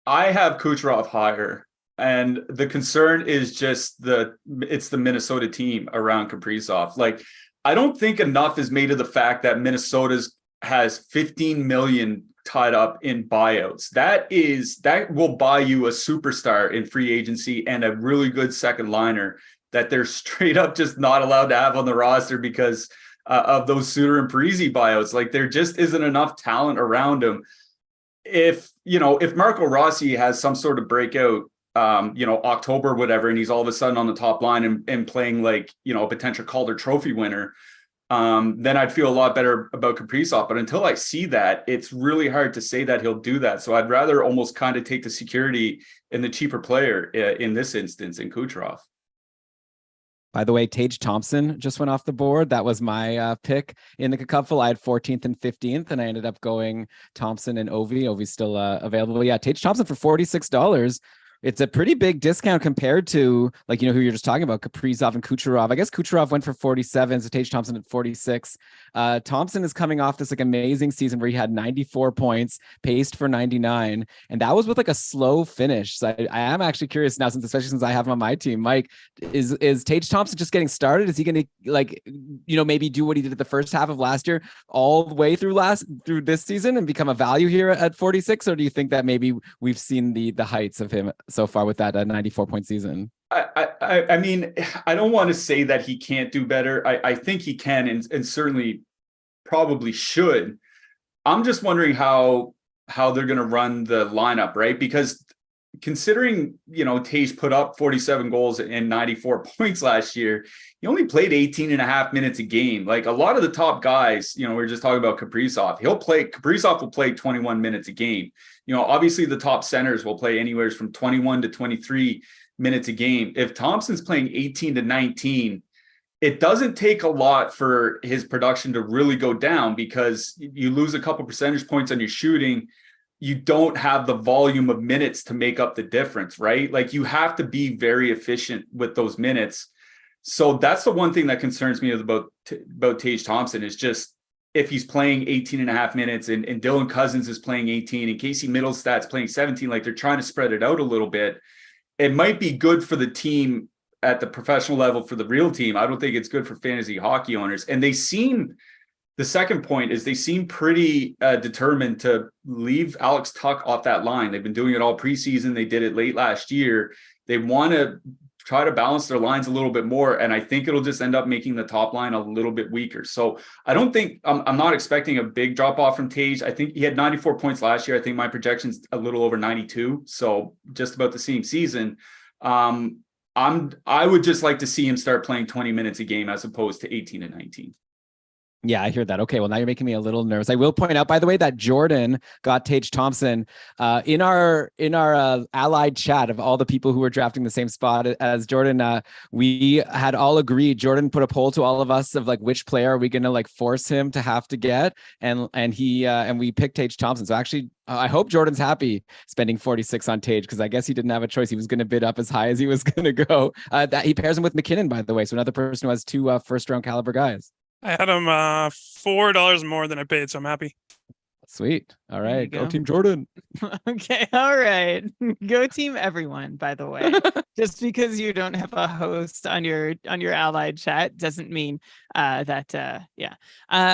have Kucherov higher, and the concern is just it's the Minnesota team around Kaprizov. Like, I don't think enough is made of the fact that Minnesota has 15 million tied up in buyouts. That will buy you a superstar in free agency and a really good second liner that they're straight up just not allowed to have on the roster because of those Suter and Parise buyouts. Like, there just isn't enough talent around him. If Marco Rossi has some sort of breakout, October, whatever, and he's all of a sudden on the top line and playing like, a potential Calder Trophy winner, then I'd feel a lot better about Kaprizov. But until I see that, it's really hard to say that he'll do that. So I'd rather almost kind of take the security in the cheaper player in this instance in Kucherov. By the way, Tage Thompson just went off the board. That was my pick in the KKUPFL. I had 14th and 15th, and I ended up going Thompson and Ovi. Ovi's still available. Yeah, Tage Thompson for $46. It's a pretty big discount compared to who you're just talking about, Kaprizov and Kucherov. I guess Kucherov went for 47, so Tage Thompson at 46. Thompson is coming off this amazing season where he had 94 points, paced for 99, and that was with a slow finish. So I am actually curious now, especially since I have him on my team. Mike, is Tage Thompson just getting started? Is he going to maybe do what he did at the first half of last year all the way through this season and become a value here at 46, or do you think that maybe we've seen the heights of him so far with that 94-point season? I mean, I don't want to say that he can't do better. I think he can and certainly probably should. I'm just wondering how they're going to run the lineup, right? Because considering, Tage put up 47 goals and 94 points last year, he only played 18 and a half minutes a game. Like, a lot of the top guys, we were just talking about Kaprizov. Kaprizov will play 21 minutes a game. Obviously the top centers will play anywhere from 21 to 23 minutes a game. If Thompson's playing 18 to 19, it doesn't take a lot for his production to really go down because you lose a couple percentage points on your shooting. You don't have the volume of minutes to make up the difference, right? Like, you have to be very efficient with those minutes. So that's the one thing that concerns me about Tage Thompson is just if he's playing 18 and a half minutes and Dylan Cousins is playing 18 and Casey Middlestad's playing 17, like they're trying to spread it out a little bit. It might be good for the team at the professional level for the real team. I don't think it's good for fantasy hockey owners. And they seem, the second point is they seem pretty determined to leave Alex Tuch off that line. They've been doing it all preseason. They did it late last year. They want to try to balance their lines a little bit more. And I think it'll just end up making the top line a little bit weaker. So I don't think, I'm not expecting a big drop off from Tage. I think he had 94 points last year. I think my projection's a little over 92. So just about the same season. I would just like to see him start playing 20 minutes a game as opposed to 18 and 19. Yeah, I hear that. Okay, well, now you're making me a little nervous. I will point out, by the way, that Jordan got Tage Thompson in our allied chat of all the people who were drafting the same spot as Jordan. We had all agreed. Jordan put a poll to all of us of like which player are we going to like force him to have to get, and we picked Tage Thompson. So actually, I hope Jordan's happy spending 46 on Tage because I guess he didn't have a choice. He was going to bid up as high as he was going to go. That he pairs him with McKinnon, by the way. So another person who has two first round caliber guys. I had him $4 more than I paid, so I'm happy. Sweet. All right. Go Team Jordan. Okay. All right. Go Team everyone, by the way. Just because you don't have a host on your allied chat doesn't mean that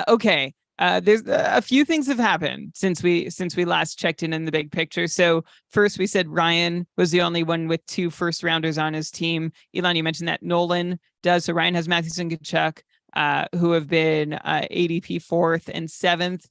okay. There's a few things have happened since we last checked in the big picture. So first we said Ryan was the only one with 2 first rounders on his team. Elon, you mentioned that Nolan does. So Ryan has Matheson, Tkachuk, who have been ADP 4th and 7th.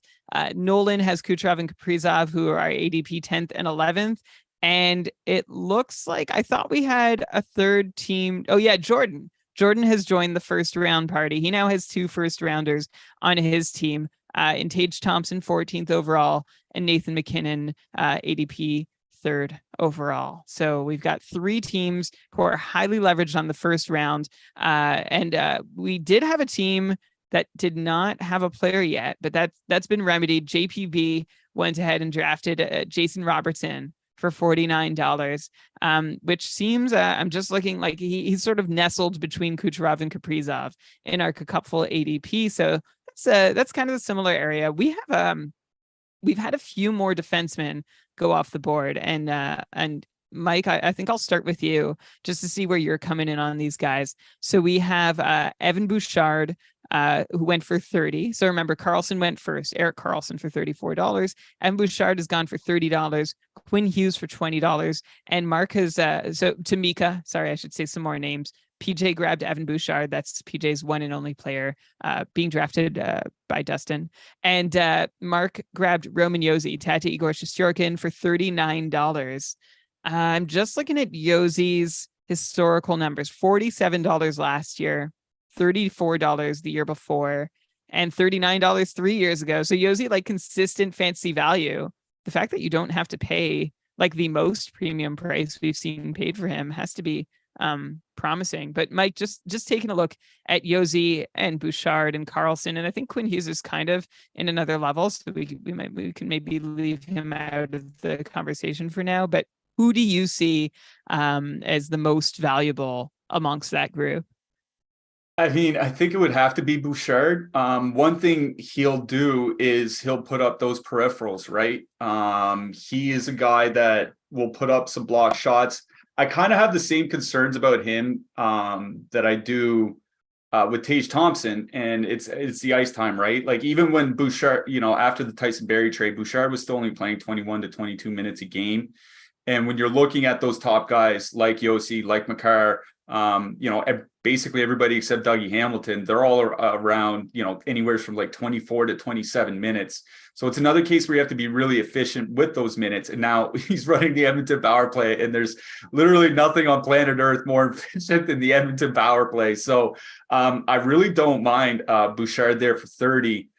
Nolan has Kucherov and Kaprizov, who are ADP 10th and 11th. And it looks like I thought we had a third team. Oh, yeah, Jordan. Jordan has joined the first round party. He now has 2 first rounders on his team, in Tage Thompson, 14th overall, and Nathan McKinnon, ADP 3rd overall. So we've got 3 teams who are highly leveraged on the first round. And we did have a team that did not have a player yet, but that's been remedied. JPB went ahead and drafted Jason Robertson for $49, which seems, I'm just looking like he's sort of nestled between Kucherov and Kaprizov in our KKUPFL ADP. So that's kind of a similar area. We've had a few more defensemen go off the board, and Mike, I think I'll start with you just to see where you're coming in on these guys. So we have Evan Bouchard, who went for 30. So remember, Karlsson went first. Erik Karlsson for $34. Evan Bouchard has gone for $30. Quinn Hughes for $20. And Mark has, so Tamika, sorry, I should say some more names. PJ grabbed Evan Bouchard. That's PJ's one and only player being drafted by Dustin. And Mark grabbed Roman Josi, Tata Igor Shesterkin for $39. I'm just looking at Yosi's historical numbers. $47 last year, $34 the year before, and $39 3 years ago. So Josi, like consistent fantasy value. The fact that you don't have to pay like the most premium price we've seen paid for him has to be promising. But Mike, just taking a look at Josi and Bouchard and Karlsson, and I think Quinn Hughes is kind of in another level, so we can maybe leave him out of the conversation for now. But who do you see as the most valuable amongst that group? I mean, I think it would have to be Bouchard. One thing he'll do is he'll put up those peripherals, right? He is a guy that will put up some block shots. I kind of have the same concerns about him that I do with Tage Thompson, and it's the ice time, right? Like even when Bouchard, after the Tyson Barrie trade, Bouchard was still only playing 21 to 22 minutes a game. And when you're looking at those top guys like Josi, like Makar, basically everybody except Dougie Hamilton, they're all around, anywhere from like 24 to 27 minutes. So it's another case where you have to be really efficient with those minutes. And now he's running the Edmonton power play, and there's literally nothing on planet Earth more efficient than the Edmonton power play. So I really don't mind Bouchard there for 30.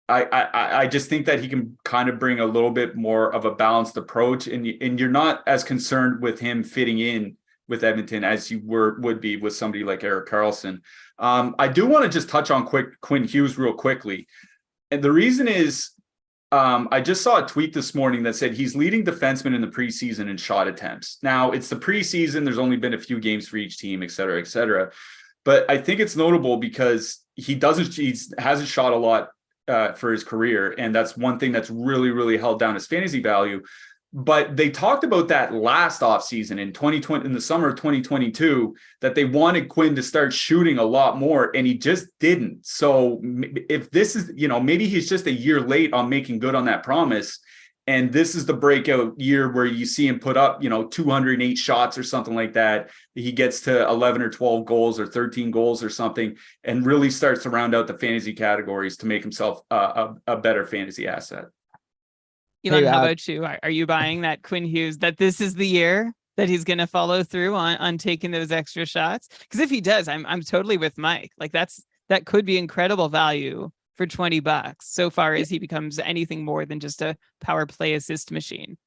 I just think that he can kind of bring a little bit more of a balanced approach, and you're not as concerned with him fitting in with Edmonton as you would be with somebody like Erik Karlsson. I do want to just touch on Quinn Hughes real quickly. And the reason is I just saw a tweet this morning that said he's leading defenseman in the preseason in shot attempts. Now, it's the preseason. There's only been a few games for each team, et cetera, et cetera. But I think it's notable because he hasn't shot a lot for his career. And that's one thing that's really, really held down his fantasy value. But they talked about that last offseason in 2020, in the summer of 2022, that they wanted Quinn to start shooting a lot more, and he just didn't. So if this is, maybe he's just a year late on making good on that promise. And this is the breakout year where you see him put up, 208 shots or something like that. He gets to 11 or 12 goals or 13 goals or something, and really starts to round out the fantasy categories to make himself a better fantasy asset. Elon, how about you? Are you buying that Quinn Hughes, that this is the year that he's going to follow through on taking those extra shots? Because if he does, I'm totally with Mike. Like that could be incredible value for $20 so far as he becomes anything more than just a power play assist machine.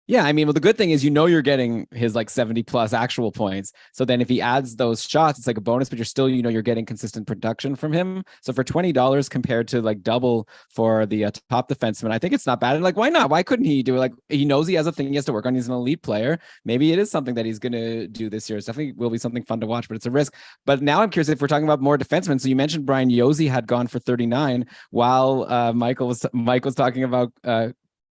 Yeah, I mean, well, the good thing is, you're getting his like 70 plus actual points. So then if he adds those shots, it's like a bonus, but you're still, you're getting consistent production from him. So for $20 compared to like double for the top defenseman, I think it's not bad. And like, why not? Why couldn't he do it? Like, he knows he has a thing he has to work on. He's an elite player. Maybe it is something that he's going to do this year. It definitely will be something fun to watch, but it's a risk. But now I'm curious if we're talking about more defensemen. So you mentioned Brian Yossi had gone for 39 while Mike was talking about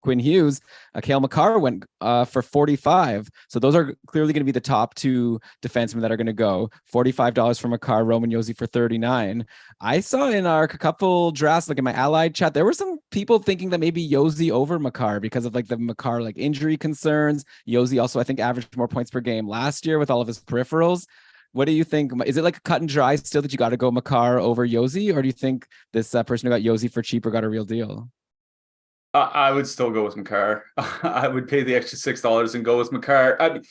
Quinn Hughes. Cale Makar went for 45. So those are clearly going to be the top two defensemen that are going to go. $45 for Makar, Roman Yossi for 39. I saw in our couple drafts, like in my allied chat, there were some people thinking that maybe Yossi over Makar because of like the Makar like injury concerns. Yossi also, I think, averaged more points per game last year with all of his peripherals. What do you think? Is it like cut and dry still that you got to go Makar over Yossi, or do you think this person who got Yossi for cheaper got a real deal? I would still go with Makar. I would pay the extra $6 and go with Makar.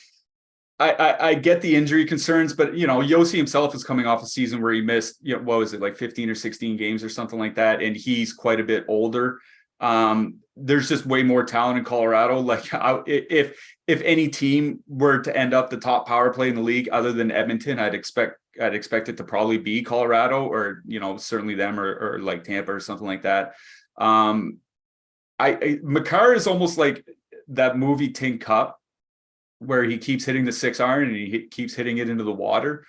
I get the injury concerns, but Yossi himself is coming off a season where he missed, what was it, like 15 or 16 games or something like that, and he's quite a bit older. There's just way more talent in Colorado. Like, if any team were to end up the top power play in the league other than Edmonton, I'd expect it to probably be Colorado, or certainly them, or like Tampa or something like that. Makar is almost like that movie Tin Cup, where he keeps hitting the 6-iron and he keeps hitting it into the water.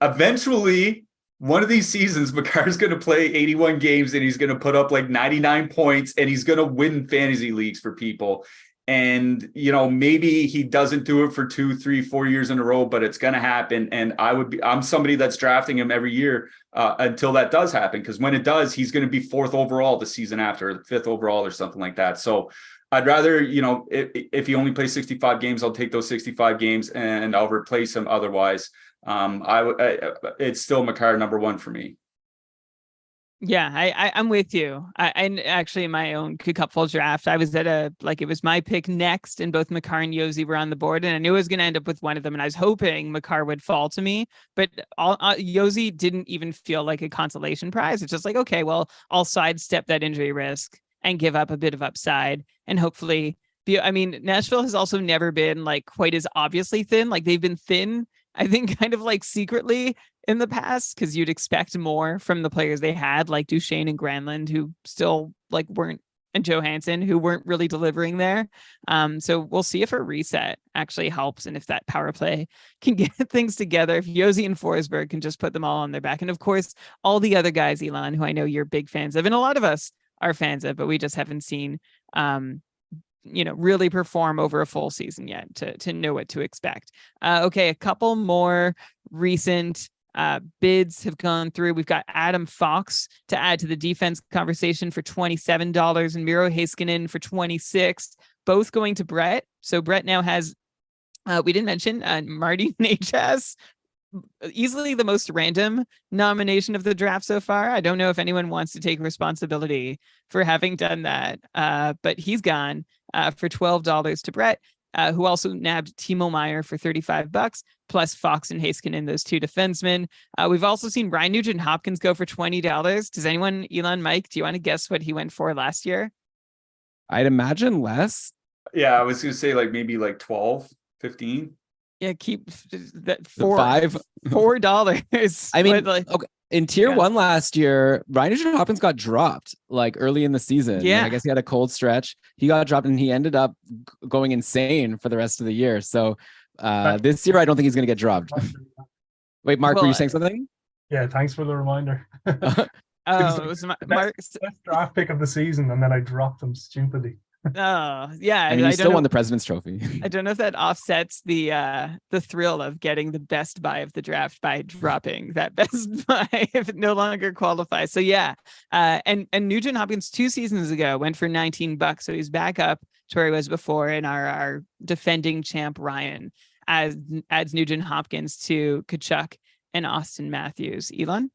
Eventually, one of these seasons, Makar is going to play 81 games and he's going to put up like 99 points and he's going to win fantasy leagues for people. And, maybe he doesn't do it for 2, 3, 4 years in a row, but it's going to happen. And I'm somebody that's drafting him every year until that does happen. Because when it does, he's going to be 4th overall the season after, 5th overall or something like that. So I'd rather, if he only plays 65 games, I'll take those 65 games and I'll replace him. Otherwise, it's still Makar number one for me. Yeah, I'm with you. I actually, in my own KKUPFL draft, I was at it was my pick next, and both Makar and Yossi were on the board, and I knew I was going to end up with one of them, and I was hoping Makar would fall to me, but Yossi didn't even feel like a consolation prize. It's just like, okay, well, I'll sidestep that injury risk and give up a bit of upside, and hopefully Nashville has also never been like quite as obviously thin. Like, they've been thin, I think, kind of like secretly in the past, because you'd expect more from the players they had, like Duchesne and Granlund, who still like weren't, and Johansson, who weren't really delivering there. So we'll see if a reset actually helps, and if that power play can get things together, if Yossi and Forsberg can just put them all on their back. And of course, all the other guys, Elon, who I know you're big fans of, and a lot of us are fans of, but we just haven't seen really perform over a full season yet to know what to expect. Okay, a couple more recent bids have gone through. We've got Adam Fox to add to the defense conversation for $27 and Miro Heiskanen for $26, both going to Brett. So Brett now has, we didn't mention, Marty Necas, easily the most random nomination of the draft so far. I don't know if anyone wants to take responsibility for having done that, but he's gone for $12 to Brett, who also nabbed Timo Meier for $35, plus Fox and Heiskanen, those two defensemen. We've also seen Ryan Nugent-Hopkins go for $20. Does anyone, Elon, Mike, do you want to guess what he went for last year? I'd imagine less. Yeah, I was going to say maybe 12, 15. Yeah, keep that $4. $5. I mean, okay. In tier Yeah. one last year, Ryan Nugent-Hopkins got dropped like early in the season. Yeah. Like, I guess he had a cold stretch. He got dropped and he ended up going insane for the rest of the year. So this year, I don't think he's going to get dropped. Wait, Mark, were you saying something? Yeah, thanks for the reminder. Oh, it was Mark's best draft pick of the season, and then I dropped him stupidly. Oh, yeah. I mean, he still won the President's Trophy. I don't know if that offsets the thrill of getting the best buy of the draft by dropping that best buy if it no longer qualifies. So yeah, and Nugent Hopkins 2 seasons ago went for $19, so he's back up to where he was before. And our defending champ Ryan adds Nugent Hopkins to Tkachuk and Austin Matthews. Elon?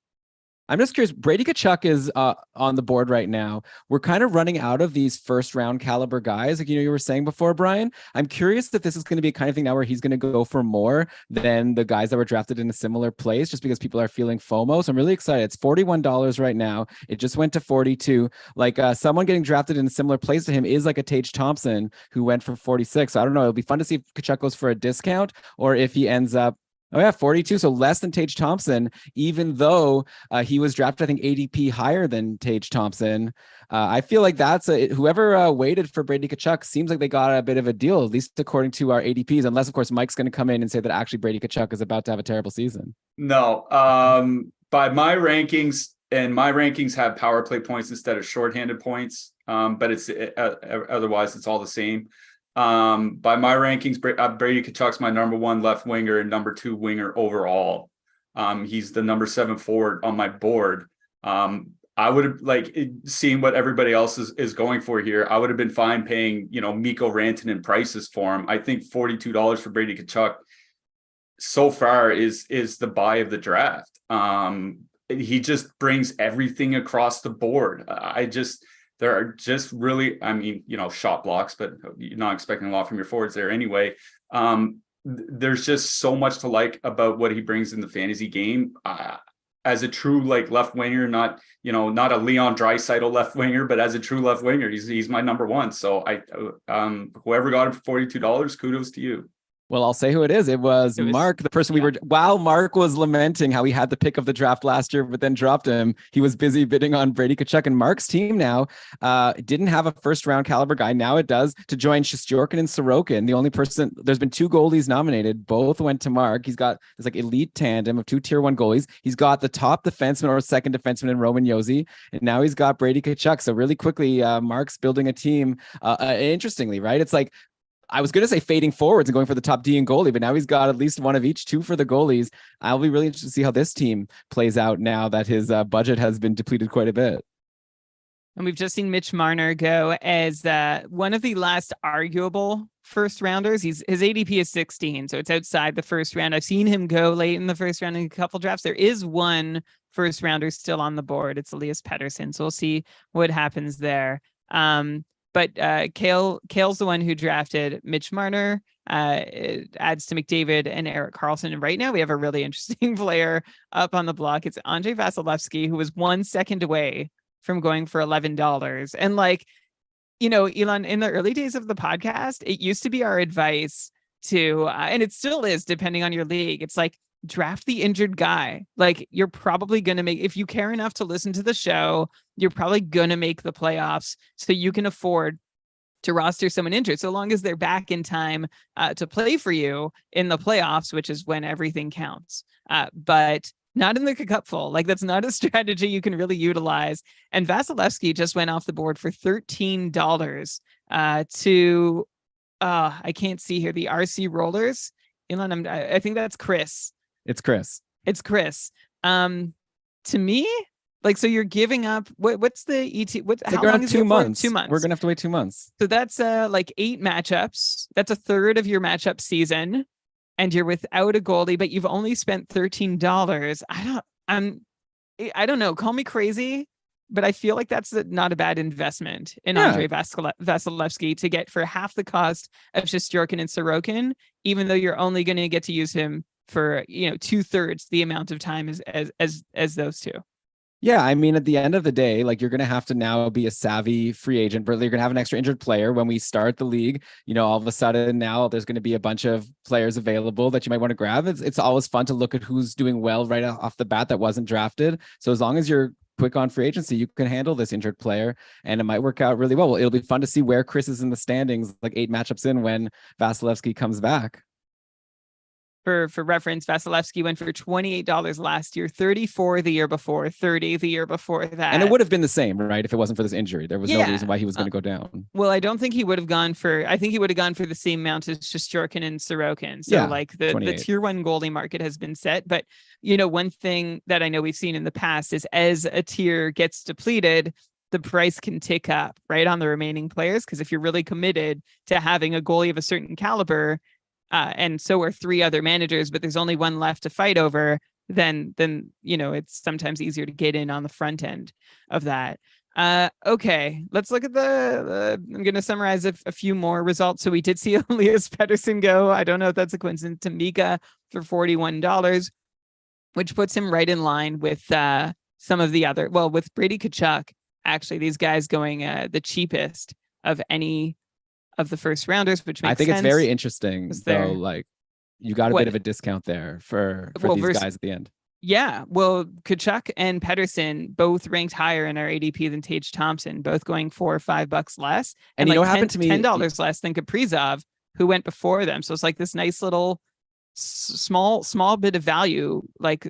I'm just curious. Brady Tkachuk is on the board right now. We're kind of running out of these first round caliber guys. Like, you were saying before, Brian. I'm curious if this is going to be a kind of thing now where he's going to go for more than the guys that were drafted in a similar place, just because people are feeling FOMO. So I'm really excited. It's $41 right now. It just went to 42. Like someone getting drafted in a similar place to him is like a Tage Thompson who went for 46. So I don't know. It'll be fun to see if Tkachuk goes for a discount or if he ends up 42. So less than Tage Thompson, even though he was drafted, I think, ADP higher than Tage Thompson. I feel like that's whoever waited for Brady Tkachuk seems like they got a bit of a deal, at least according to our ADPs, unless, of course, Mike's going to come in and say that actually Brady Tkachuk is about to have a terrible season. No, by my rankings, and my rankings have power play points instead of shorthanded points, but it's otherwise it's all the same. By my rankings, Brady Tkachuk's my number 1 left winger and number 2 winger overall. He's the number 7 forward on my board. I would have seeing what everybody else is going for here. I would have been fine paying, Mikko Rantanen prices for him. I think $42 for Brady Tkachuk so far is the buy of the draft. He just brings everything across the board. There are just really, shot blocks, but you're not expecting a lot from your forwards there anyway. There's just so much to like about what he brings in the fantasy game. As a true left winger, not a Leon Draisaitl left winger, but as a true left winger, he's my number 1. So whoever got him for $42, kudos to you. Well, I'll say who it is. It was Mark, the person while Mark was lamenting how he had the pick of the draft last year, but then dropped him. He was busy bidding on Brady Tkachuk, and Mark's team now didn't have a first round caliber guy. Now it does, to join Shesterkin and Sorokin. The only person, there's been 2 goalies nominated. Both went to Mark. He's got this elite tandem of 2 tier 1 goalies. He's got the top defenseman or second defenseman in Roman Josi. And now he's got Brady Tkachuk. So really quickly, Mark's building a team. Interestingly, right? It's like, I was going to say fading forwards and going for the top D and goalie, but now he's got at least one of each, 2 for the goalies. I'll be really interested to see how this team plays out now that his budget has been depleted quite a bit. And we've just seen Mitch Marner go as one of the last arguable first rounders. His ADP is 16, so it's outside the first round. I've seen him go late in the first round in a couple drafts. There is one first rounder still on the board. It's Elias Pettersson, so we'll see what happens there. But Kale's the one who drafted Mitch Marner. It adds to McDavid and Erik Karlsson. And right now we have a really interesting player up on the block. It's Andrei Vasilevskiy, who was 1 second away from going for $11. And Elon, in the early days of the podcast, it used to be our advice to, and it still is, depending on your league. It's like, draft the injured guy. You're probably going to if you care enough to listen to the show, you're probably going to make the playoffs, so you can afford to roster someone injured, so long as they're back in time to play for you in the playoffs, which is when everything counts. But not in the KKUPFL. That's not a strategy you can really utilize. And Vasilevskiy just went off the board for $13 to, I can't see here, the RC Rollers. Elon, I think that's Chris. It's Chris. To me, so you're giving up what's the ET? How long is 2 months? 2 months. We're gonna have to wait 2 months. So that's 8 matchups. That's a third of your matchup season, and you're without a goalie, but you've only spent $13. I don't know. Call me crazy, but I feel like that's not a bad investment in Andrei Vasilevskiy to get for half the cost of Shesterkin and Sorokin, even though you're only going to get to use him for 2/3 the amount of time as those 2. Yeah, I mean, at the end of the day, like you're going to have to now be a savvy free agent, but you're going to have an extra injured player when we start the league. All of a sudden now there's going to be a bunch of players available that you might want to grab. It's always fun to look at who's doing well right off the bat that wasn't drafted. So as long as you're quick on free agency, you can handle this injured player and it might work out really well. It'll be fun to see where Chris is in the standings, like 8 matchups in when Vasilevsky comes back. For reference, Vasilevsky went for $28 last year, 34 the year before, 30 the year before that. And it would have been the same, right? If it wasn't for this injury, there was no reason why he was going to go down. Well, I don't think he would have gone for, I think he would have gone for the same amount as Shesterkin and Sorokin. So like the tier 1 goalie market has been set. But, one thing that I know we've seen in the past is as a tier gets depleted, the price can tick up right on the remaining players. Because if you're really committed to having a goalie of a certain caliber, and so are 3 other managers, but there's only one left to fight over, then it's sometimes easier to get in on the front end of that. Okay, let's look at I'm going to summarize a few more results. So we did see Elias Pettersson go. I don't know if that's a coincidence. To Mika for $41, which puts him right in line with some of the other, with Brady Tkachuk, actually, these guys going the cheapest of any of the first rounders, which makes I think sense. It's very interesting though. Like you got a bit of a discount there for these guys at the end. Yeah, well, Tkachuk and Pettersson both ranked higher in our ADP than Tage Thompson, both going $4 or $5 less, and like what happened to me? $10 less than Kaprizov, who went before them. So it's like this nice little small bit of value, like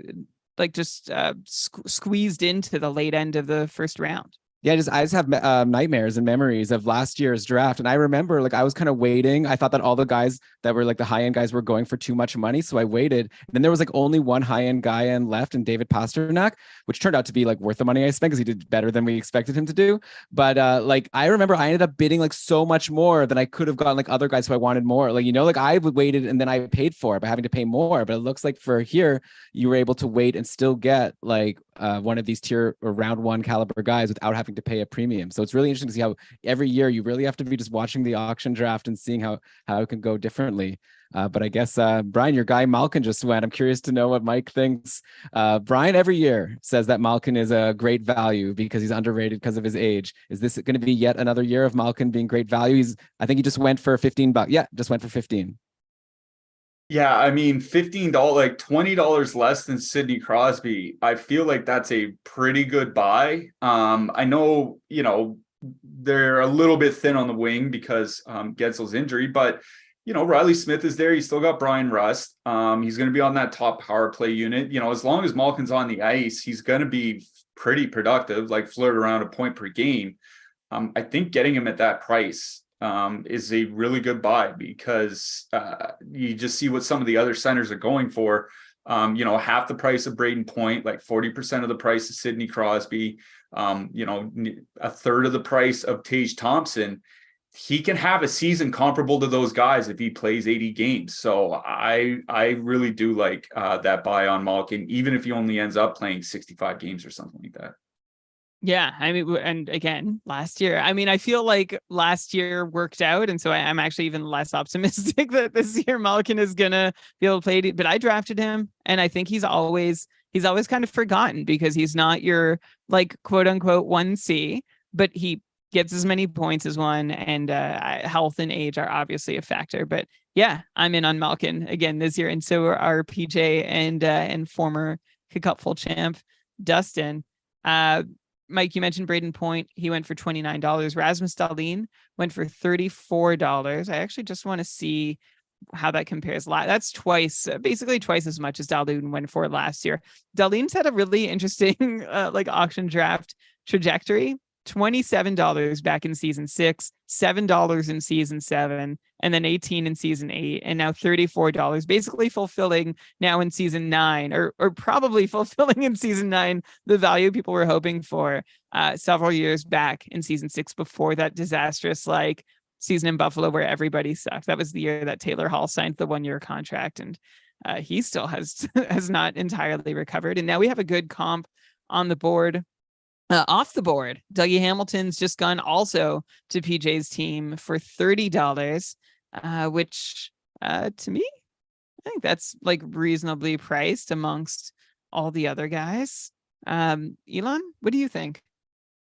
just squeezed into the late end of the first round. Yeah, I just have nightmares and memories of last year's draft. And I remember I was kind of waiting. I thought that all the guys that were the high end guys were going for too much money. So I waited. And then there was only one high end guy in left, and David Pasternak, which turned out to be worth the money I spent because he did better than we expected him to do. But I remember I ended up bidding so much more than I could have gotten other guys who I wanted more. I waited and then I paid for it by having to pay more. But it looks like for here, you were able to wait and still get one of these tier or round 1 caliber guys without having to pay a premium. So it's really interesting to see how every year you really have to be just watching the auction draft and seeing how it can go differently. But I guess, Brian, your guy Malkin just went. I'm curious to know what Mike thinks. Brian every year says that Malkin is a great value because he's underrated because of his age. Is this going to be yet another year of Malkin being great value? I think he just went for $15. Yeah, just went for 15. Yeah, I mean, $15, $20 less than Sidney Crosby. I feel like that's a pretty good buy. I know, they're a little bit thin on the wing because Getzel's injury, but Riley Smith is there. He's still got Brian Rust. He's going to be on that top power play unit. As long as Malkin's on the ice, he's going to be pretty productive, flirt around a point per game. I think getting him at that price is a really good buy because you just see what some of the other centers are going for. Half the price of Braden Point, 40% of the price of Sidney Crosby, a third of the price of Tage Thompson. He can have a season comparable to those guys if he plays 80 games. So I really do like that buy on Malkin, even if he only ends up playing 65 games or something like that. Yeah, I mean, and again, last year, I feel like last year worked out. And so I'm actually even less optimistic that this year Malkin is going to be able to play it. But I drafted him, and I think he's always kind of forgotten because he's not your quote unquote 1C, but he gets as many points as one, and health and age are obviously a factor. But yeah, I'm in on Malkin again this year. And so are PJ and former KKUPFL champ Dustin. Mike, you mentioned Braden Point. He went for $29. Rasmus Dahlin went for $34. I actually just want to see how that compares. That's basically twice as much as Dahlin went for last year. Dahlin's had a really interesting auction draft trajectory. $27 back in season 6, $7 in season 7, and then $18 in season 8, and now $34, basically fulfilling now in season 9, or probably fulfilling in season 9 the value people were hoping for several years back in season 6 before that disastrous season in Buffalo where everybody sucked. That was the year that Taylor Hall signed the 1-year contract, and he still has not entirely recovered. And now we have a good comp on the board. Off the board, Dougie Hamilton's just gone also to PJ's team for $30, which to me, I think that's reasonably priced amongst all the other guys. Elon, what do you think?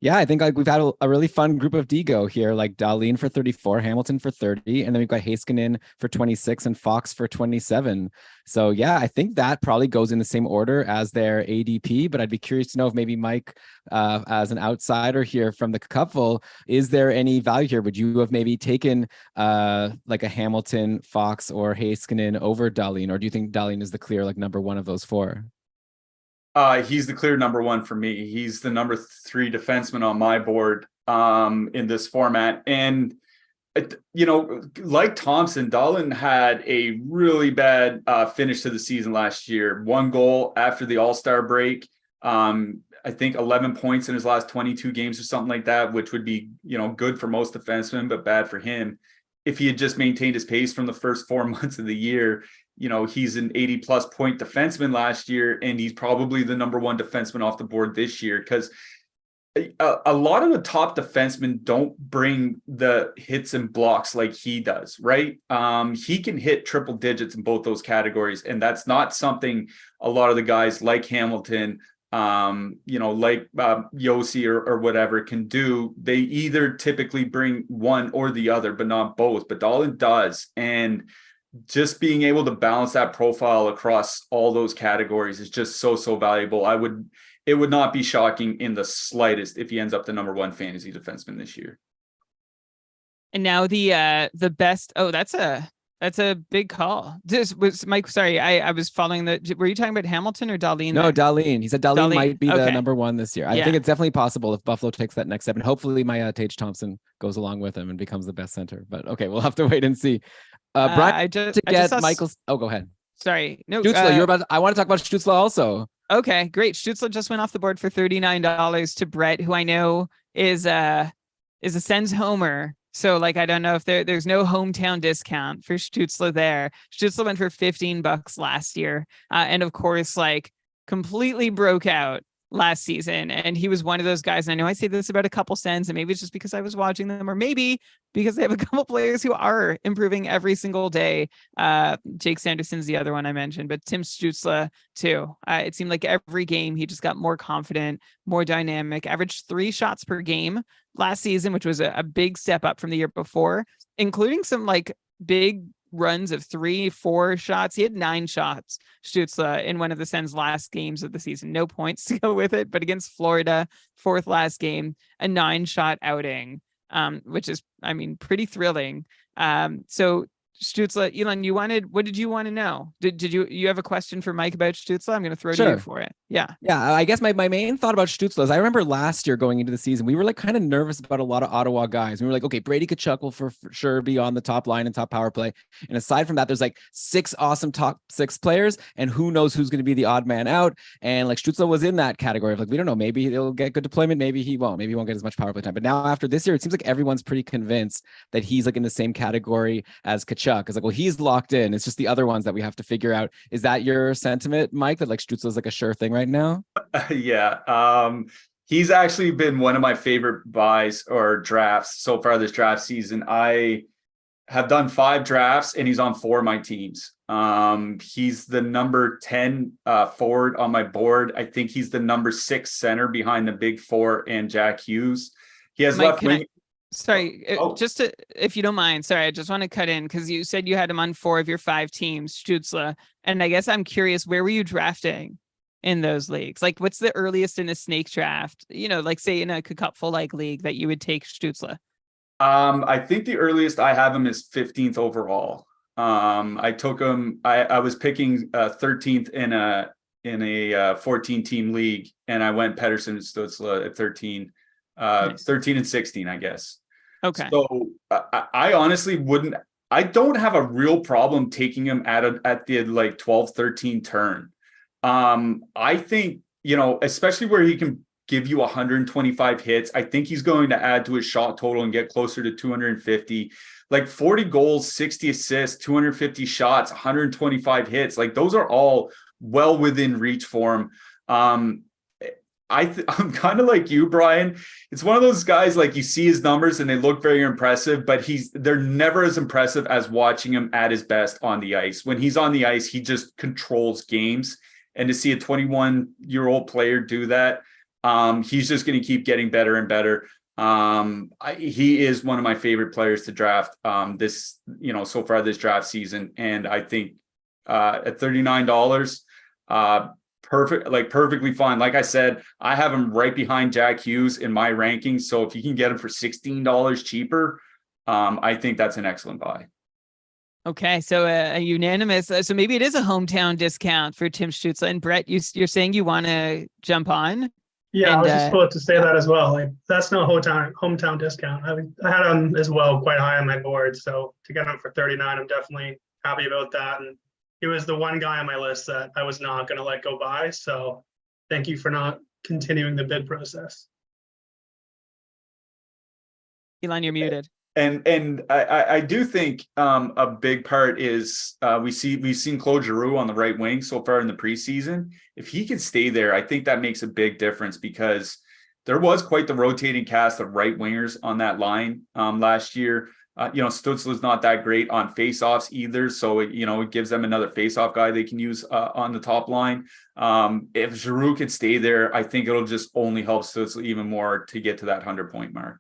Yeah, I think like we've had a really fun group of Digo here, like Dahlin for 34, Hamilton for 30, and then we've got Heiskanen for 26 and Fox for 27. So yeah, I think that probably goes in the same order as their ADP, but I'd be curious to know if maybe Mike, as an outsider here from the cupful, is there any value here? Would you have maybe taken like a Hamilton, Fox, or Heiskanen over Dahlin, or do you think Dahlin is the clear like number one of those four? He's the clear number one for me. He's the number 3 defenseman on my board in this format. And, like Thompson, Dahlin had a really bad finish to the season last year. 1 goal after the All-Star break. I think 11 points in his last 22 games or something like that, which would be, good for most defensemen, but bad for him. If he had just maintained his pace from the first 4 months of the year, he's an 80+ point defenseman last year, and he's probably the number 1 defenseman off the board this year, because a lot of the top defensemen don't bring the hits and blocks like he does, right? He can hit triple digits in both those categories, and that's not something a lot of the guys like Hamilton, like Yossi or whatever can do. They either typically bring one or the other, but not both. But Dahlin does, and just being able to balance that profile across all those categories is just so valuable. It would not be shocking in the slightest if he ends up the number 1 fantasy defenseman this year. And now the best. Oh, that's a big call. This was Mike. Sorry, I was following were you talking about Hamilton or Dahlin? No, Dahlin. He said Dahlin might be the number 1 this year. I think it's definitely possible if Buffalo takes that next step, and hopefully my Tage Thompson goes along with him and becomes the best center. But okay, we'll have to wait and see. Brian, Michael's. Oh, go ahead. Sorry, no. Stützle, I want to talk about Stützle also. Okay, great. Stützle just went off the board for $39 to Brett, who I know is a Sens homer. So like, I don't know if there's no hometown discount for Stützle there. Stützle went for $15 last year. And of course, like completely broke out last season. And he was one of those guys. And I know I say this about a couple Sens, and maybe it's just because I was watching them, or maybe because they have a couple players who are improving every single day. Jake Sanderson's the other one I mentioned, but Tim Stützle too. It seemed like every game he just got more confident, more dynamic, averaged 3 shots per game last season, which was a big step up from the year before, including some like big runs of 3-4 shots. He had 9 shots, Stützle, in one of the Sens' last games of the season. No points to go with it, but against Florida, 4th last game, a 9-shot outing, which is, pretty thrilling. So Stützle, Elon, what did you want to know? Did you have a question for Mike about Stützle? I'm going to throw to you for it. Yeah. I guess my main thought about Stützle is I remember last year going into the season, we were like kind of nervous about a lot of Ottawa guys. We were like, okay, Brady Tkachuk will for sure be on the top line and top power play. And aside from that, there's like 6 awesome top 6 players, and who knows who's going to be the odd man out. And like Stützle was in that category of like, we don't know, maybe he'll get good deployment, maybe he won't get as much power play time. But now after this year, it seems like everyone's pretty convinced that he's like in the same category as Tkachuk. It's like, well, he's locked in. It's just the other ones that we have to figure out. Is that your sentiment, Mike, that like Stützle is like a sure thing right now? Yeah. He's actually been one of my favorite buys or drafts so far this draft season. I have done 5 drafts and he's on 4 of my teams. He's the number 10 forward on my board. I think he's the number 6 center behind the big 4 and Jack Hughes. He has Mike, left wing. Just to, if you don't mind, sorry, I just want to cut in because you said you had him on 4 of your 5 teams, Stützle. And I guess I'm curious, where were you drafting in those leagues? Like, what's the earliest in a snake draft, like say in a cupful like league that you would take Stützle? I think the earliest I have him is 15th overall. I took him, I was picking 13th in a 14 team league, and I went Pedersen and Stützle at 13, nice. 13 and 16, I guess. Okay. So I honestly wouldn't. I don't have a real problem taking him at the like 12, 13 turn. I think, especially where he can give you 125 hits. I think he's going to add to his shot total and get closer to 250, like 40 goals, 60 assists, 250 shots, 125 hits. Like those are all well within reach for him. I'm kind of like you, Brian. It's one of those guys, like you see his numbers and they look very impressive, but they're never as impressive as watching him at his best on the ice. When he's on the ice, he just controls games. And to see a 21-year-old player do that, he's just going to keep getting better and better. He is one of my favorite players to draft this, so far this draft season. And I think at $39, perfectly fine. Like I said, I have him right behind Jack Hughes in my rankings. So if you can get him for $16 cheaper, I think that's an excellent buy. Okay, so a unanimous. So maybe it is a hometown discount for Tim Stützle. And Brett, you're saying you want to jump on? Yeah, I was just about to say that as well. Like, that's no hometown discount. I had him as well quite high on my board. So to get him for 39, I'm definitely happy about that. And he was the one guy on my list that I was not going to let go by. So thank you for not continuing the bid process. Elon, you're muted. And I do think a big part is we've seen Claude Giroux on the right wing so far in the preseason. If he can stay there, I think that makes a big difference, because there was quite the rotating cast of right wingers on that line last year. Stützle is not that great on faceoffs either, so it gives them another faceoff guy they can use on the top line. If Giroux can stay there, I think it'll just only help Stützle even more to get to that 100-point mark.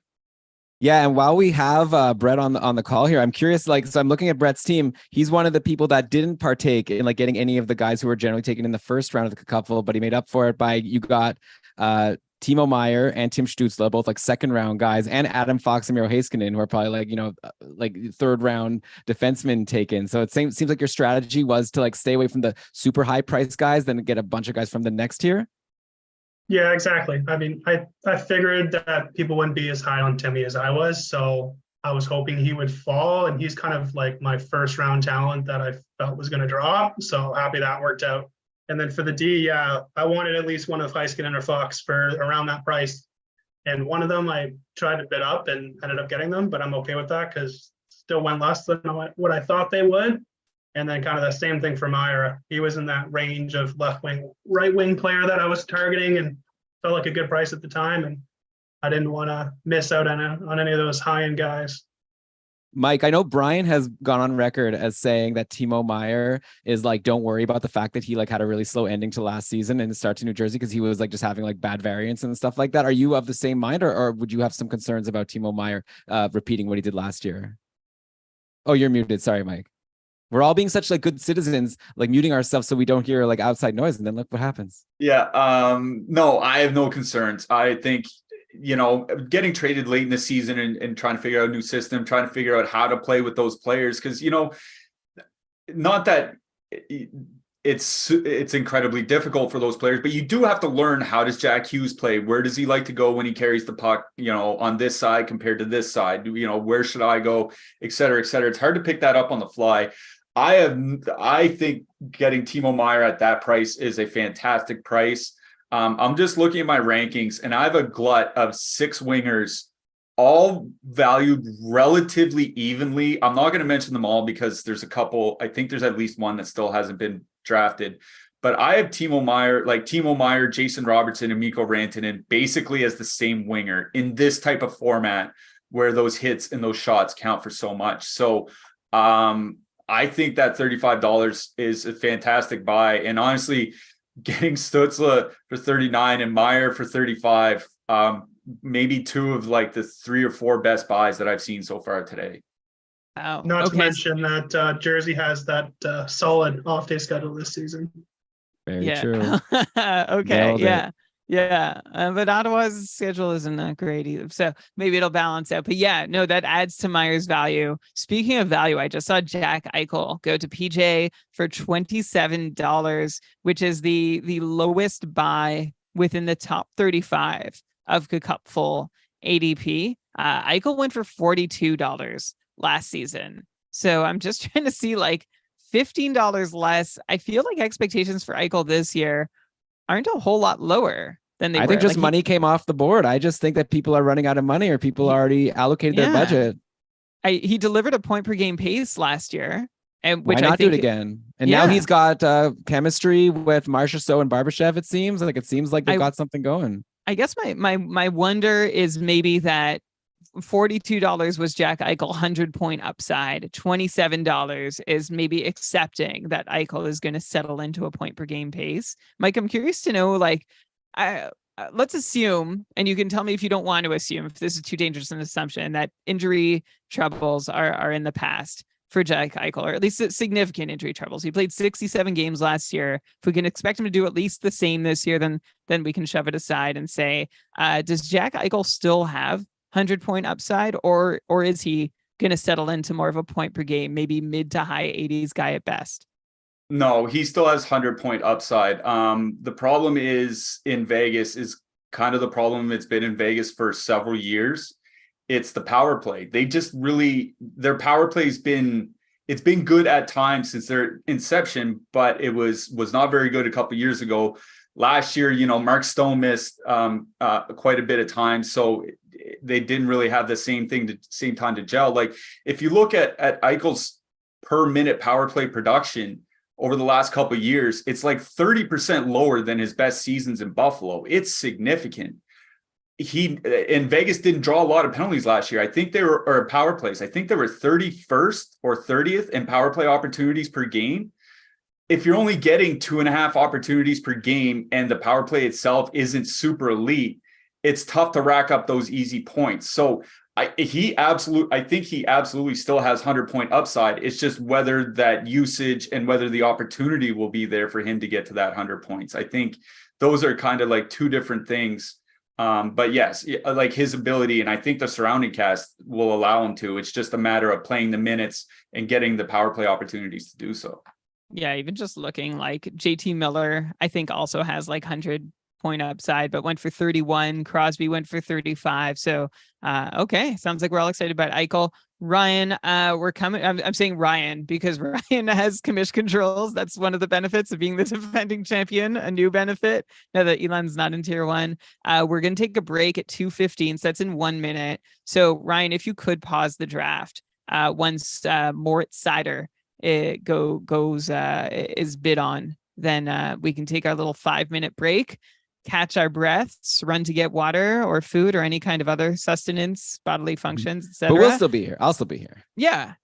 Yeah, and while we have Brett on the call here, I'm curious. So I'm looking at Brett's team. He's one of the people that didn't partake in getting any of the guys who were generally taken in the first round of the Cupful, but he made up for it by you got Timo Meier and Tim Stützle, both second round guys, and Adam Fox and Miro Heiskanen, who are probably third round defensemen taken. So it seems like your strategy was to stay away from the super high price guys, then get a bunch of guys from the next tier. Yeah, exactly. I mean, I figured that people wouldn't be as high on Timmy as I was, so I was hoping he would fall, and he's kind of my first round talent that I felt was going to drop. So happy that worked out. And then for the D, yeah, I wanted at least one of Heiskanen or Fox for around that price. And one of them I tried to bid up and ended up getting them, but I'm okay with that because still went less than what I thought they would. And then kind of the same thing for Meier. He was in that range of left wing, right wing player that I was targeting and felt like a good price at the time. And I didn't want to miss out on any of those high end guys. Mike, I know Brian has gone on record as saying that Timo Meier is don't worry about the fact that he had a really slow ending to last season and start to New Jersey because he was just having bad variance and stuff like that. Are you of the same mind, or would you have some concerns about Timo Meier repeating what he did last year? Oh, you're muted. Sorry, Mike. We're all being such good citizens, muting ourselves so we don't hear outside noise, and then look what happens. Yeah. No, I have no concerns. I think, getting traded late in the season and trying to figure out a new system, trying to figure out how to play with those players. Cause not that it's incredibly difficult for those players, but you do have to learn, how does Jack Hughes play? Where does he like to go when he carries the puck, on this side compared to this side? Where should I go, et cetera, et cetera. It's hard to pick that up on the fly. I think getting Timo Meier at that price is a fantastic price. I'm just looking at my rankings, and I have a glut of 6 wingers, all valued relatively evenly. I'm not going to mention them all because there's a couple. I think there's at least one that still hasn't been drafted. But I have Timo Meier, Jason Robertson, and Mikko Rantanen basically as the same winger in this type of format where those hits and those shots count for so much. So I think that $35 is a fantastic buy. And honestly, getting Stützle for 39 and Meier for 35, maybe 2 of the 3 or 4 best buys that I've seen so far today. Wow. Not to mention that Jersey has that solid off-day schedule this season. Very true. Okay. Yeah. Yeah. But Ottawa's schedule isn't that great either. So maybe it'll balance out. But yeah, no, that adds to Meier's value. Speaking of value, I just saw Jack Eichel go to PJ for $27, which is the lowest buy within the top 35 of the Cupful ADP. Eichel went for $42 last season. So I'm just trying to see $15 less. I feel like expectations for Eichel this year aren't a whole lot lower than they were. I think just money came off the board. I just think that people are running out of money, or people already allocated their budget. He delivered a point per game pace last year, and which why not I think, do it again? And now he's got chemistry with Marchessault and Barbashev. It seems like they've got something going. I guess my wonder is maybe that $42 was Jack Eichel 100-point upside. $27 is maybe accepting that Eichel is going to settle into a point per game pace. Mike, I'm curious to know, like, let's assume, and you can tell me if you don't want to assume, if this is too dangerous an assumption, that injury troubles are in the past for Jack Eichel, or at least significant injury troubles. He played 67 games last year. If we can expect him to do at least the same this year, then we can shove it aside and say, does Jack Eichel still have 100-point upside, or is he going to settle into more of a point per game, maybe mid to high 80s guy at best? No, he still has 100-point upside. The problem is in Vegas is kind of the problem it's been in Vegas for several years. It's the power play. They just really, their power play's been good at times since their inception, but it was not very good a couple of years ago. Last year, Mark Stone missed quite a bit of time, so they didn't really have the same time to gel. Like, if you look at Eichel's per minute power play production over the last couple of years, it's like 30% lower than his best seasons in Buffalo. It's significant. Vegas didn't draw a lot of penalties last year. I think they were, or power plays. I think they were 31st or 30th in power play opportunities per game. If you're only getting 2.5 opportunities per game and the power play itself isn't super elite, it's tough to rack up those easy points. So I think he absolutely still has 100-point upside. It's just whether that usage and whether the opportunity will be there for him to get to that 100 points. I think those are kind of like two different things. But yes, like his ability, and I think the surrounding cast will allow him to. It's just a matter of playing the minutes and getting the power play opportunities to do so. Yeah, even just looking, like JT Miller, I think also has like 100-point upside, but went for 31. Crosby went for 35. So, okay. Sounds like we're all excited about Eichel. Ryan, I'm saying Ryan because Ryan has commish controls. That's one of the benefits of being the defending champion, a new benefit now that Elon's not in tier 1. We're going to take a break at 2:15. So that's in 1 minute. So Ryan, if you could pause the draft once Moritz Seider is bid on, then we can take our little 5-minute break, catch our breaths, run to get water or food or any kind of other sustenance, bodily functions, etc. But we'll still be here. I'll still be here. Yeah.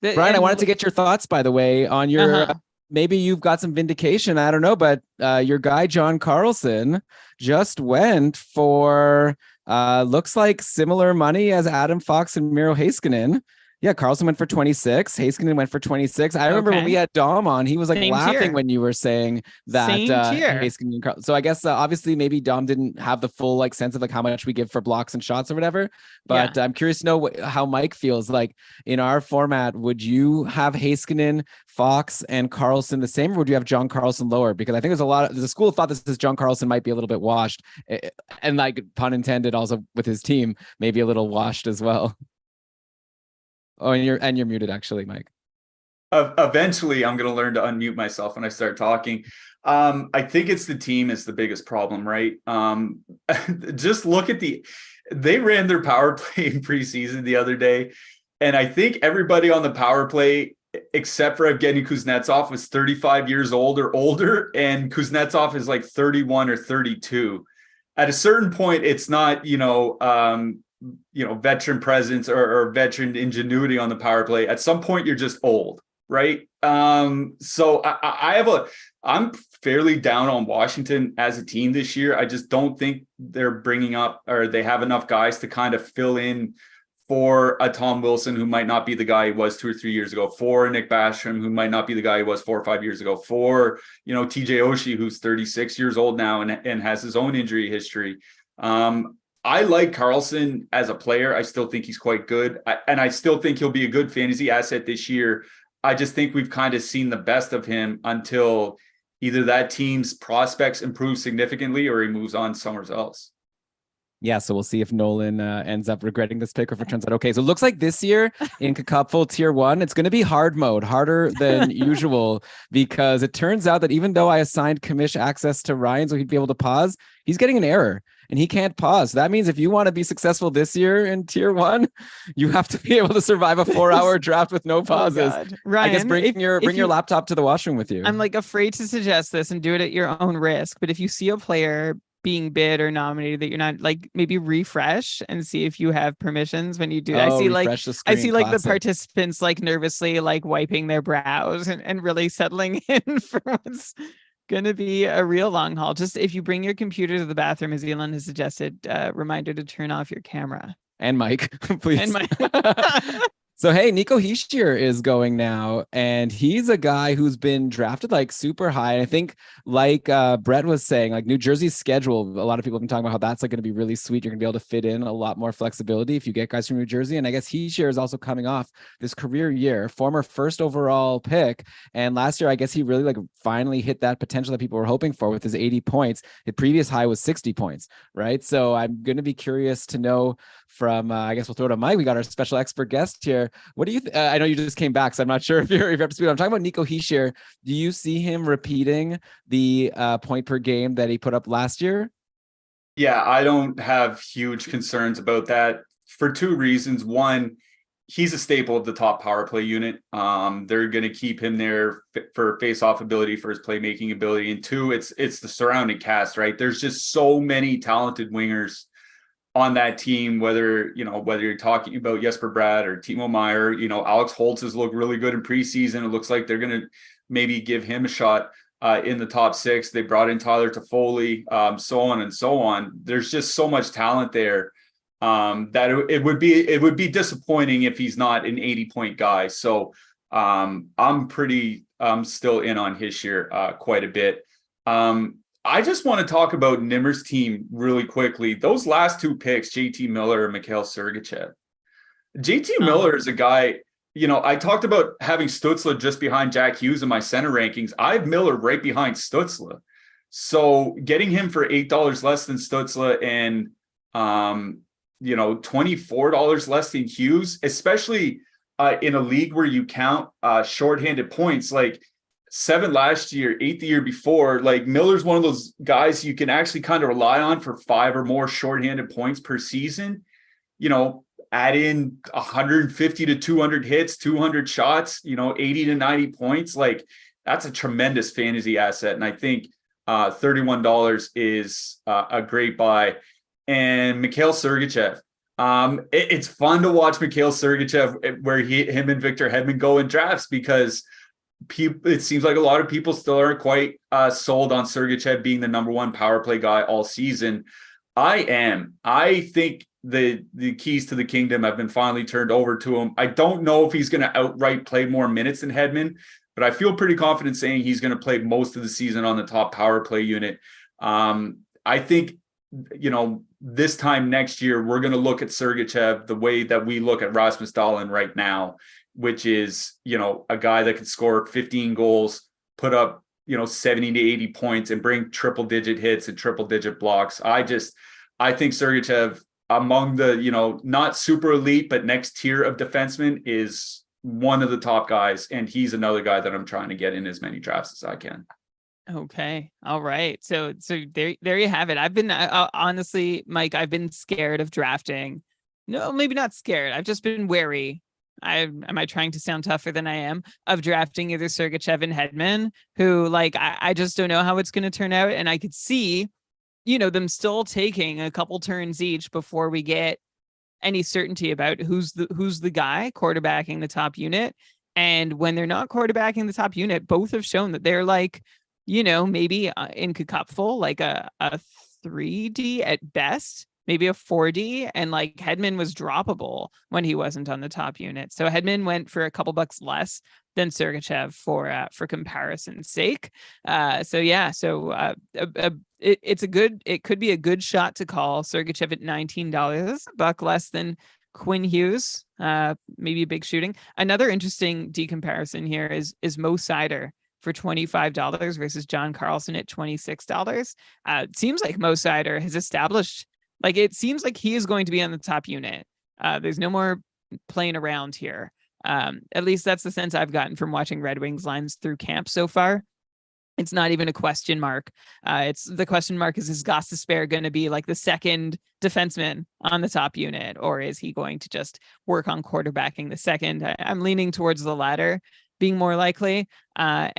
Brian, I wanted to get your thoughts, by the way, on your maybe you've got some vindication. I don't know, but your guy John Karlsson just went for looks like similar money as Adam Fox and Miro Heiskanen. Yeah, Karlsson went for 26. Heiskanen went for 26. I remember when we had Dom on, he was like laughing when you were saying that Heiskanen and Karlsson. So I guess obviously maybe Dom didn't have the full like sense of like how much we give for blocks and shots or whatever. But I'm curious to know how Mike feels. Like in our format, would you have Heiskanen, Fox, and Karlsson the same, or would you have John Karlsson lower? Because I think there's a school of thought that says John Karlsson might be a little bit washed, and like pun intended, also with his team, maybe a little washed as well. Oh, and you're muted actually, Mike. Eventually, I'm going to learn to unmute myself when I start talking. I think it's the team is the biggest problem, right? Just look at they ran their power play in preseason the other day, and I think everybody on the power play except for Evgeny Kuznetsov was 35 years old or older, and Kuznetsov is like 31 or 32. At a certain point, it's not, veteran presence or veteran ingenuity on the power play. At some point, you're just old, right? So I'm fairly down on Washington as a team this year. I just don't think they're bringing up, or they have enough guys to kind of fill in for a Tom Wilson, who might not be the guy he was 2 or 3 years ago, for Nick Backstrom, who might not be the guy he was 4 or 5 years ago, for, TJ Oshie, who's 36 years old now and has his own injury history. I like Karlsson as a player. I still think he's quite good. And I still think he'll be a good fantasy asset this year. I just think we've kind of seen the best of him until either that team's prospects improve significantly or he moves on somewhere else. Yeah, so we'll see if Nolan ends up regretting this pick or if it turns out okay. So it looks like this year in KKUPFL Tier 1, it's going to be hard mode, harder than usual, because it turns out that even though I assigned commish access to Ryan so he'd be able to pause, he's getting an error and he can't pause. So that means if you want to be successful this year in Tier 1, you have to be able to survive a 4-hour draft with no pauses. Oh, Ryan, I guess bring your laptop to the washroom with you. I'm like afraid to suggest this and do it at your own risk, but if you see a player being bid or nominated that you're not, like, maybe refresh and see if you have permissions when you do. Oh, refresh the I screen. see like the Classic. participants like nervously like wiping their brows and really settling in for what's going to be a real long haul. Just if you bring your computer to the bathroom, as Elon has suggested, reminder to turn off your camera. And Mike, please. And my So, hey, Nico Hischier is going now, and he's a guy who's been drafted like super high. And I think, like Brett was saying, like New Jersey's schedule, a lot of people have been talking about how that's like going to be really sweet. You're going to be able to fit in a lot more flexibility if you get guys from New Jersey. And I guess Hischier is also coming off this career year, former first overall pick. And last year, I guess he really like finally hit that potential that people were hoping for with his 80 points. The previous high was 60 points, right? So I'm going to be curious to know from, I guess we'll throw it to Mike. We got our special expert guest here. What do you I know you just came back, so I'm not sure if you're up to speed. I'm talking about Nico Hischier. Do you see him repeating the point per game that he put up last year? Yeah, I don't have huge concerns about that for two reasons. One, he's a staple of the top power play unit. They're going to keep him there for face-off ability, for his playmaking ability. And two, it's the surrounding cast, right? There's just so many talented wingers on that team, whether you're talking about Jesper Bratt or Timo Meier, Alex Holtz has looked really good in preseason. It looks like they're going to maybe give him a shot in the top 6. They brought in Tyler Toffoli, so on and so on. There's just so much talent there that it would be disappointing if he's not an 80-point guy. So I'm still in on Hischier quite a bit. I just want to talk about Nimmer's team really quickly. Those last 2 picks, JT Miller and Mikhail Sergachev. JT Miller is a guy, I talked about having Stützle just behind Jack Hughes in my center rankings. I have Miller right behind Stützle. So getting him for $8 less than Stützle and, $24 less than Hughes, especially in a league where you count shorthanded points, like 7 last year, 8 the year before. Like Miller's one of those guys you can actually kind of rely on for 5 or more shorthanded points per season. Add in 150 to 200 hits, 200 shots, 80 to 90 points. Like that's a tremendous fantasy asset. And I think $31 is a great buy. And Mikhail Sergachev. It's fun to watch Mikhail Sergachev where him and Victor Hedman go in drafts, because it seems like a lot of people still aren't quite sold on Sergachev being the number 1 power play guy all season. I am. I think the keys to the kingdom have been finally turned over to him. I don't know if he's going to outright play more minutes than Hedman, but I feel pretty confident saying he's going to play most of the season on the top power play unit. I think, this time next year, we're going to look at Sergachev the way that we look at Rasmus Dahlin right now, which is, a guy that can score 15 goals, put up, 70 to 80 points and bring triple digit hits and triple digit blocks. I think Sergachev, among the, not super elite, but next tier of defensemen, is one of the top guys. And he's another guy that I'm trying to get in as many drafts as I can. Okay. All right. So there you have it. I've been honestly, Mike, I've been scared of drafting. No, maybe not scared. I've just been wary. Am I trying to sound tougher than I am, of drafting either Sergachev and Hedman, who I just don't know how it's going to turn out. And I could see, them still taking a couple turns each before we get any certainty about who's the guy quarterbacking the top unit. And when they're not quarterbacking the top unit, both have shown that they're maybe in KKUPFL, like a 3D at best, maybe a 4D, and Hedman was droppable when he wasn't on the top unit. So Hedman went for a couple bucks less than Sergachev for comparison's sake. It could be a good shot to call Sergachev at $19, a buck less than Quinn Hughes, maybe a big shooting. Another interesting decomparison here is Mo Seider for $25 versus John Karlsson at $26. It seems like Mo Seider has established, it seems like he is going to be on the top unit. There's no more playing around here. At least that's the sense I've gotten from watching Red Wings lines through camp so far. It's not even a question mark. It's the question mark is Gostisbehere going to be the second defenseman on the top unit, or is he going to just work on quarterbacking the second? I'm leaning towards the latter being more likely. How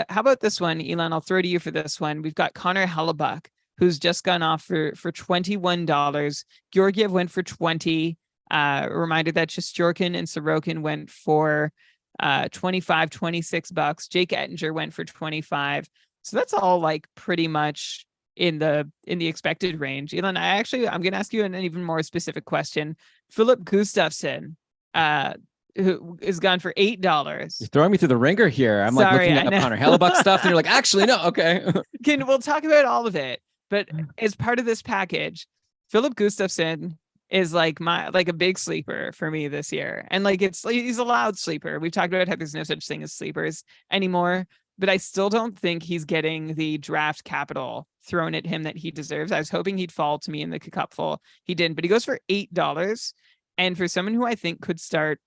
about this one, Elon? I'll throw to you for this one. We've got Connor Hellebuck who's just gone off for $21. Georgiev went for 20. Reminder that Shesterkin and Sorokin went for 25, $26. Jake Ettinger went for 25. So that's all like pretty much in the expected range. Elon, I'm going to ask you an even more specific question. Philip Gustafsson, who is gone for $8. You're throwing me through the ringer here. I'm Sorry, like looking at Connor Hellebuck stuff, and you're like, actually, no, okay. We'll talk about all of it, but as part of this package, Philip Gustafsson is like a big sleeper for me this year, and like he's a loud sleeper. We've talked about how there's no such thing as sleepers anymore, but I still don't think he's getting the draft capital thrown at him that he deserves. I was hoping he'd fall to me in the Cupful. He didn't, but he goes for $8, and for someone who I think could start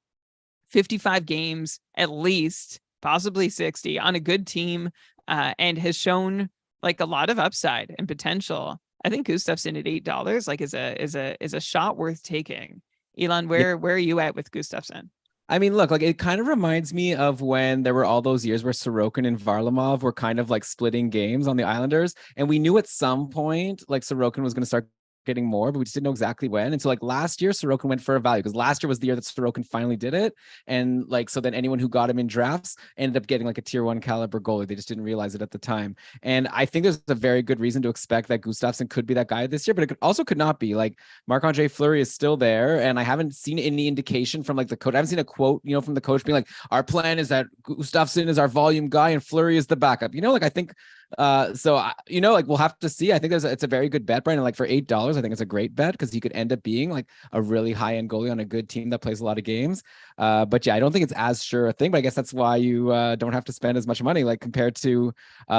55 games at least, possibly 60 on a good team, and has shown like a lot of upside and potential. I think Gustafsson at $8 like is a shot worth taking. Elon, where are you at with Gustafsson? I mean, look, like it kind of reminds me of when there were all those years where Sorokin and Varlamov were kind of like splitting games on the Islanders, and we knew at some point like Sorokin was going to start getting more, but we just didn't know exactly when. And so like last year, Sorokin went for a value because last year was the year that Sorokin finally did it. And like, so then anyone who got him in drafts ended up getting like a tier 1 caliber goalie. They just didn't realize it at the time. And I think there's a very good reason to expect that Gustafsson could be that guy this year, but it could not be. Like Marc-Andre Fleury is still there. And I haven't seen any indication from like the coach. I haven't seen a quote, from the coach being like, our plan is that Gustafsson is our volume guy and Fleury is the backup. Like I think we'll have to see. I think it's a very good bet, Brian. And like for $8, I think it's a great bet because he could end up being like a really high end goalie on a good team that plays a lot of games. But yeah, I don't think it's as sure a thing, but I guess that's why you don't have to spend as much money, like compared to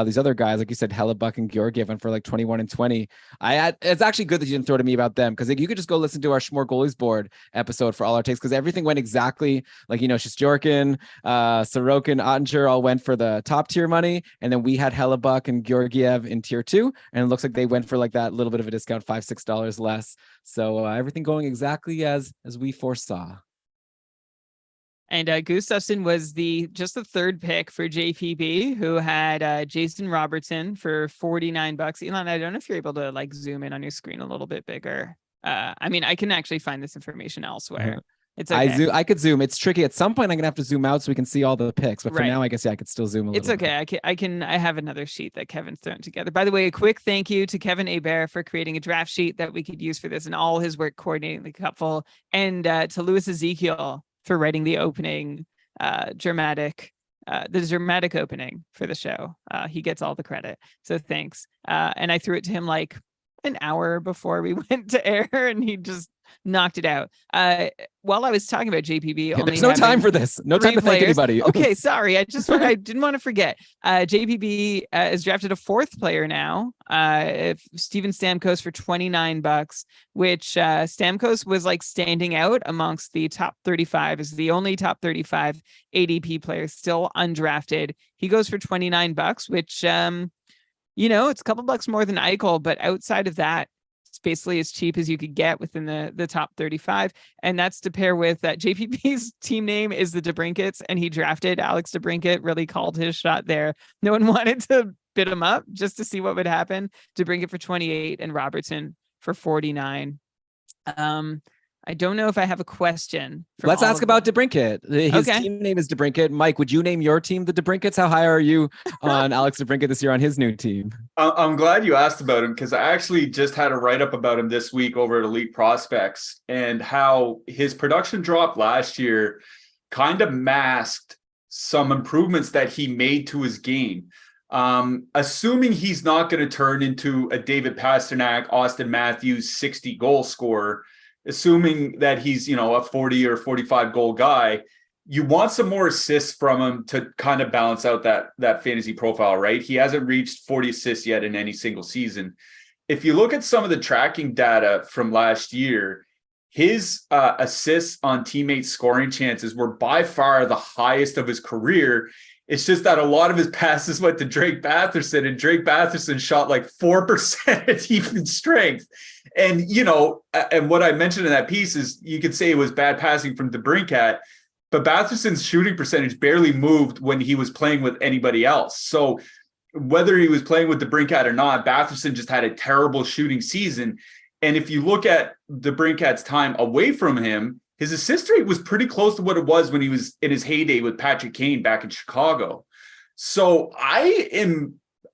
these other guys, like you said, Hellebuck and Georgiev went for like 21 and 20. It's actually good that you didn't throw to me about them because like, you could just go listen to our Schmore Goalies board episode for all our takes because everything went exactly like, Shesterkin, Sorokin, Ottinger all went for the top tier money. And then we had Hellebuck and Georgiev in tier 2. And it looks like they went for like that little bit of a discount, $5-6 less. So everything going exactly as we foresaw. And Gustafsson was just the third pick for JPB, who had Jason Robertson for $49. Elon, I don't know if you're able to like zoom in on your screen a little bit bigger. I mean, I can actually find this information elsewhere. It's okay. I could zoom. It's tricky. At some point, I'm gonna have to zoom out so we can see all the picks. But for now, I guess I could still zoom a little. It's okay. bit. I have another sheet that Kevin's thrown together. By the way, a quick thank you to Kevin Hebert for creating a draft sheet that we could use for this and all his work coordinating the Cupful, and to Louis Ezekiel for writing the opening, dramatic opening for the show. He gets all the credit. So thanks. And I threw it to him like an hour before we went to air, and he just knocked it out. While I was talking about JPB, there's no time for this. No time to thank anybody. Okay, sorry. I didn't want to forget. JPB has drafted a fourth player now. Steven Stamkos for $29, which Stamkos was like standing out amongst the top 35 as the only top 35 ADP player still undrafted. He goes for $29, which it's a couple bucks more than Eichel, but outside of that, it's basically as cheap as you could get within the top 35. And that's to pair with that JPP's team name is the DeBrinkets, and he drafted Alex DeBrincat, really called his shot there. No one wanted to bid him up just to see what would happen. DeBrincat for 28 and Robertson for 49. I don't know if I have a question. Let's ask about DeBrincat. His team name is DeBrincat. Mike, would you name your team the DeBrinkets? How high are you on Alex DeBrincat this year on his new team? I'm glad you asked about him because I actually just had a write-up about him this week over at Elite Prospects and how his production drop last year kind of masked some improvements that he made to his game. Assuming he's not going to turn into a David Pastrnak, Austin Matthews 60 goal scorer, assuming that he's, a 40 or 45 goal guy, you want some more assists from him to kind of balance out that fantasy profile, right? He hasn't reached 40 assists yet in any single season. If you look at some of the tracking data from last year, his assists on teammates' scoring chances were by far the highest of his career. It's just that a lot of his passes went to Drake Batherson, and Drake Batherson shot like 4% at even strength. And, and what I mentioned in that piece is you could say it was bad passing from DeBrincat, but Batherson's shooting percentage barely moved when he was playing with anybody else. So whether he was playing with DeBrincat or not, Batherson just had a terrible shooting season. And if you look at DeBrincat's time away from him, his assist rate was pretty close to what it was when he was in his heyday with Patrick Kane back in Chicago. So I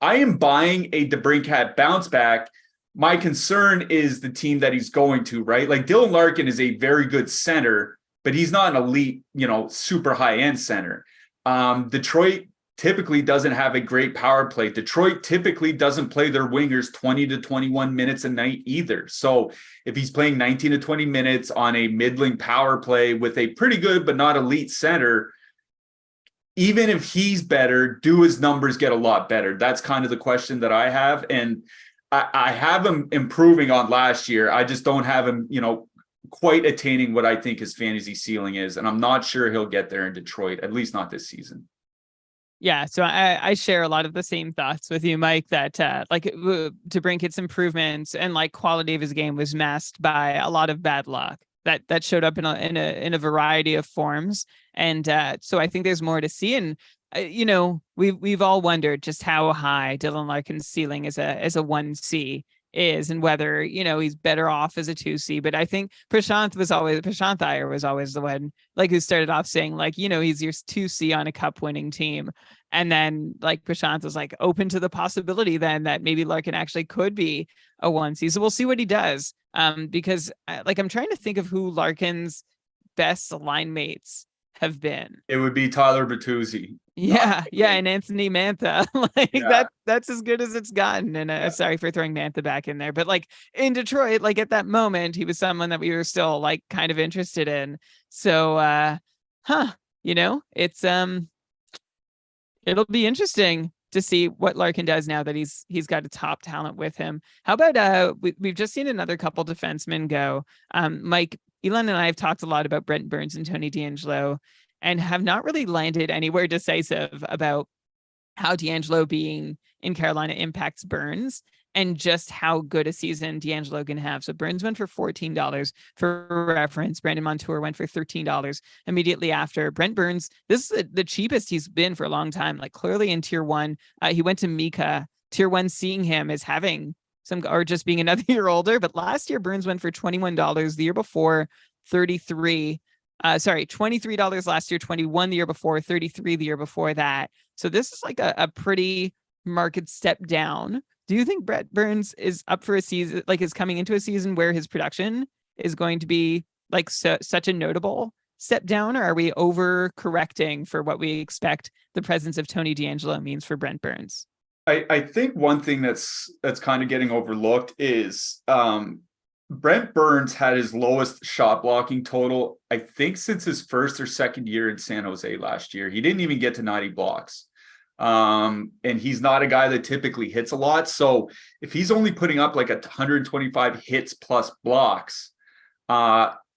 am buying a DeBrincat bounce back. My concern is the team that he's going to, right? Like Dylan Larkin is a very good center, but he's not an elite, super high end center. Detroit typically doesn't have a great power play. Detroit typically doesn't play their wingers 20 to 21 minutes a night either. So if he's playing 19 to 20 minutes on a middling power play with a pretty good but not elite center, even if he's better, do his numbers get a lot better? That's kind of the question that I have. And I have him improving on last year. I just don't have him, quite attaining what I think his fantasy ceiling is. And I'm not sure he'll get there in Detroit, at least not this season. Yeah, so I share a lot of the same thoughts with you, Mike, that DeBrincat's improvements and like quality of his game was masked by a lot of bad luck that showed up in a variety of forms. And so I think there's more to see. And we've all wondered just how high Dylan Larkin's ceiling as a 1C is, and whether he's better off as a 2C. But I think Prashant Iyer was always the one who started off saying he's your 2C on a cup winning team, and then Prashant was open to the possibility then that maybe Larkin actually could be a 1C. So we'll see what he does, because I'm trying to think of who Larkin's best line mates have been. It would be Tyler Bertuzzi. Yeah, and Anthony Mantha. That's as good as it's gotten. And sorry for throwing Mantha back in there, but in Detroit, at that moment, he was someone that we were still kind of interested in. So it's it'll be interesting to see what Larkin does now that he's got a top talent with him. How about we've just seen another couple defensemen go. Mike, Elon and I have talked a lot about Brent Burns and Tony DeAngelo, and have not really landed anywhere decisive about how DeAngelo being in Carolina impacts Burns and just how good a season DeAngelo can have. So Burns went for $14 for reference. Brandon Montour went for $13 immediately after. Brent Burns, this is the cheapest he's been for a long time, clearly in tier one. He went to Mika. Tier one seeing him as having or just being another year older. But last year, Burns went for $21. The year before, $33 last year, 21 the year before, 33 the year before that. So this is a pretty marked step down. Do you think Brent Burns is up for a season, is coming into a season where his production is going to be such a notable step down, or are we overcorrecting for what we expect the presence of Tony DeAngelo means for Brent Burns? I think one thing that's kind of getting overlooked is Brent Burns had his lowest shot blocking total, I think, since his first or second year in San Jose last year. He didn't even get to 90 blocks. And he's not a guy that typically hits a lot. So if he's only putting up 125 hits plus blocks,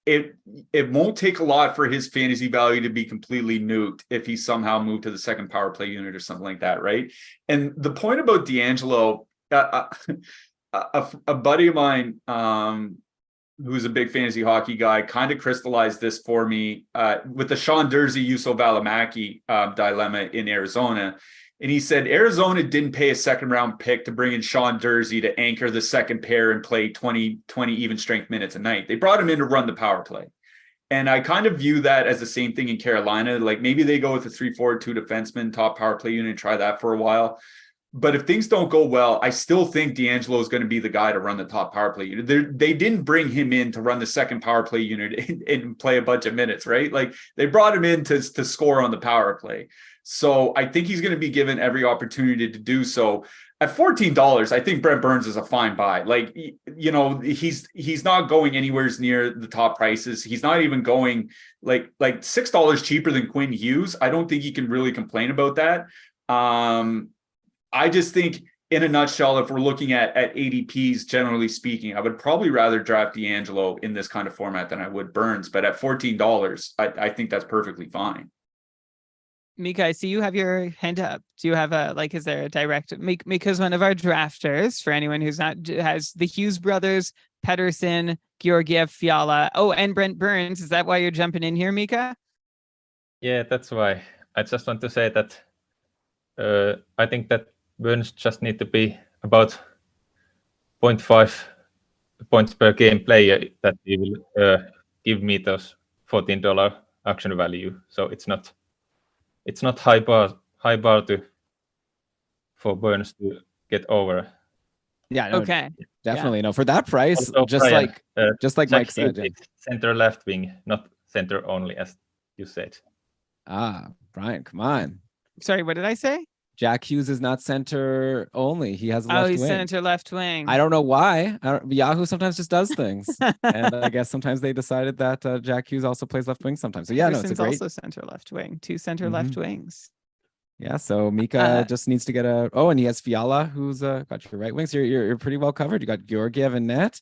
it won't take a lot for his fantasy value to be completely nuked if he somehow moved to the second power play unit or something like that, right? And the point about DeAngelo, a buddy of mine who's a big fantasy hockey guy kind of crystallized this for me with the Sean Durzi, Juuso Välimäki dilemma in Arizona. And he said Arizona didn't pay a second round pick to bring in Sean Durzi to anchor the second pair and play 20 even strength minutes a night. They brought him in to run the power play. And I kind of view that as the same thing in Carolina. Maybe they go with a 3-4-2 defenseman, top power play unit, and try that for a while. But if things don't go well, I still think DeAngelo is going to be the guy to run the top power play unit. They didn't bring him in to run the second power play unit and play a bunch of minutes, right? They brought him in to score on the power play. So I think he's going to be given every opportunity to do so. At $14, I think Brent Burns is a fine buy. He's not going anywhere near the top prices. He's not even going $6 cheaper than Quinn Hughes. I don't think you can really complain about that. I just think, in a nutshell, if we're looking at ADPs, generally speaking, I would probably rather draft DeAngelo in this kind of format than I would Burns. But at $14, I think that's perfectly fine. Mika, I see you have your hand up. Do you have is there a direct? Mika's one of our drafters. For anyone who's not, has the Hughes brothers, Pettersson, Georgiev, Fiala. Oh, and Brent Burns. Is that why you're jumping in here, Mika? Yeah, that's why. I just want to say that I think that Burns just need to be about 0.5 points per game player that he will give me those $14 auction value. So it's not high bar for Burns to get over. Yeah, no, Okay. definitely. No, for that price, Also, just Brian, like Jack Mike said. Hughes is center left wing, not center only, as you said. Brian, come on. Sorry, what did I say? Jack Hughes is not center only. He has a left he's wing. center left wing. I don't know why. Yahoo sometimes just does things, and I guess sometimes they decided that Jack Hughes also plays left wing sometimes. So yeah, no, it's a great. Also center left wing. Two center left wings. Yeah, so Mika just needs to get a. Oh, and he has Fiala, who's got your right wings. You're pretty well covered. You got Georgiev and net.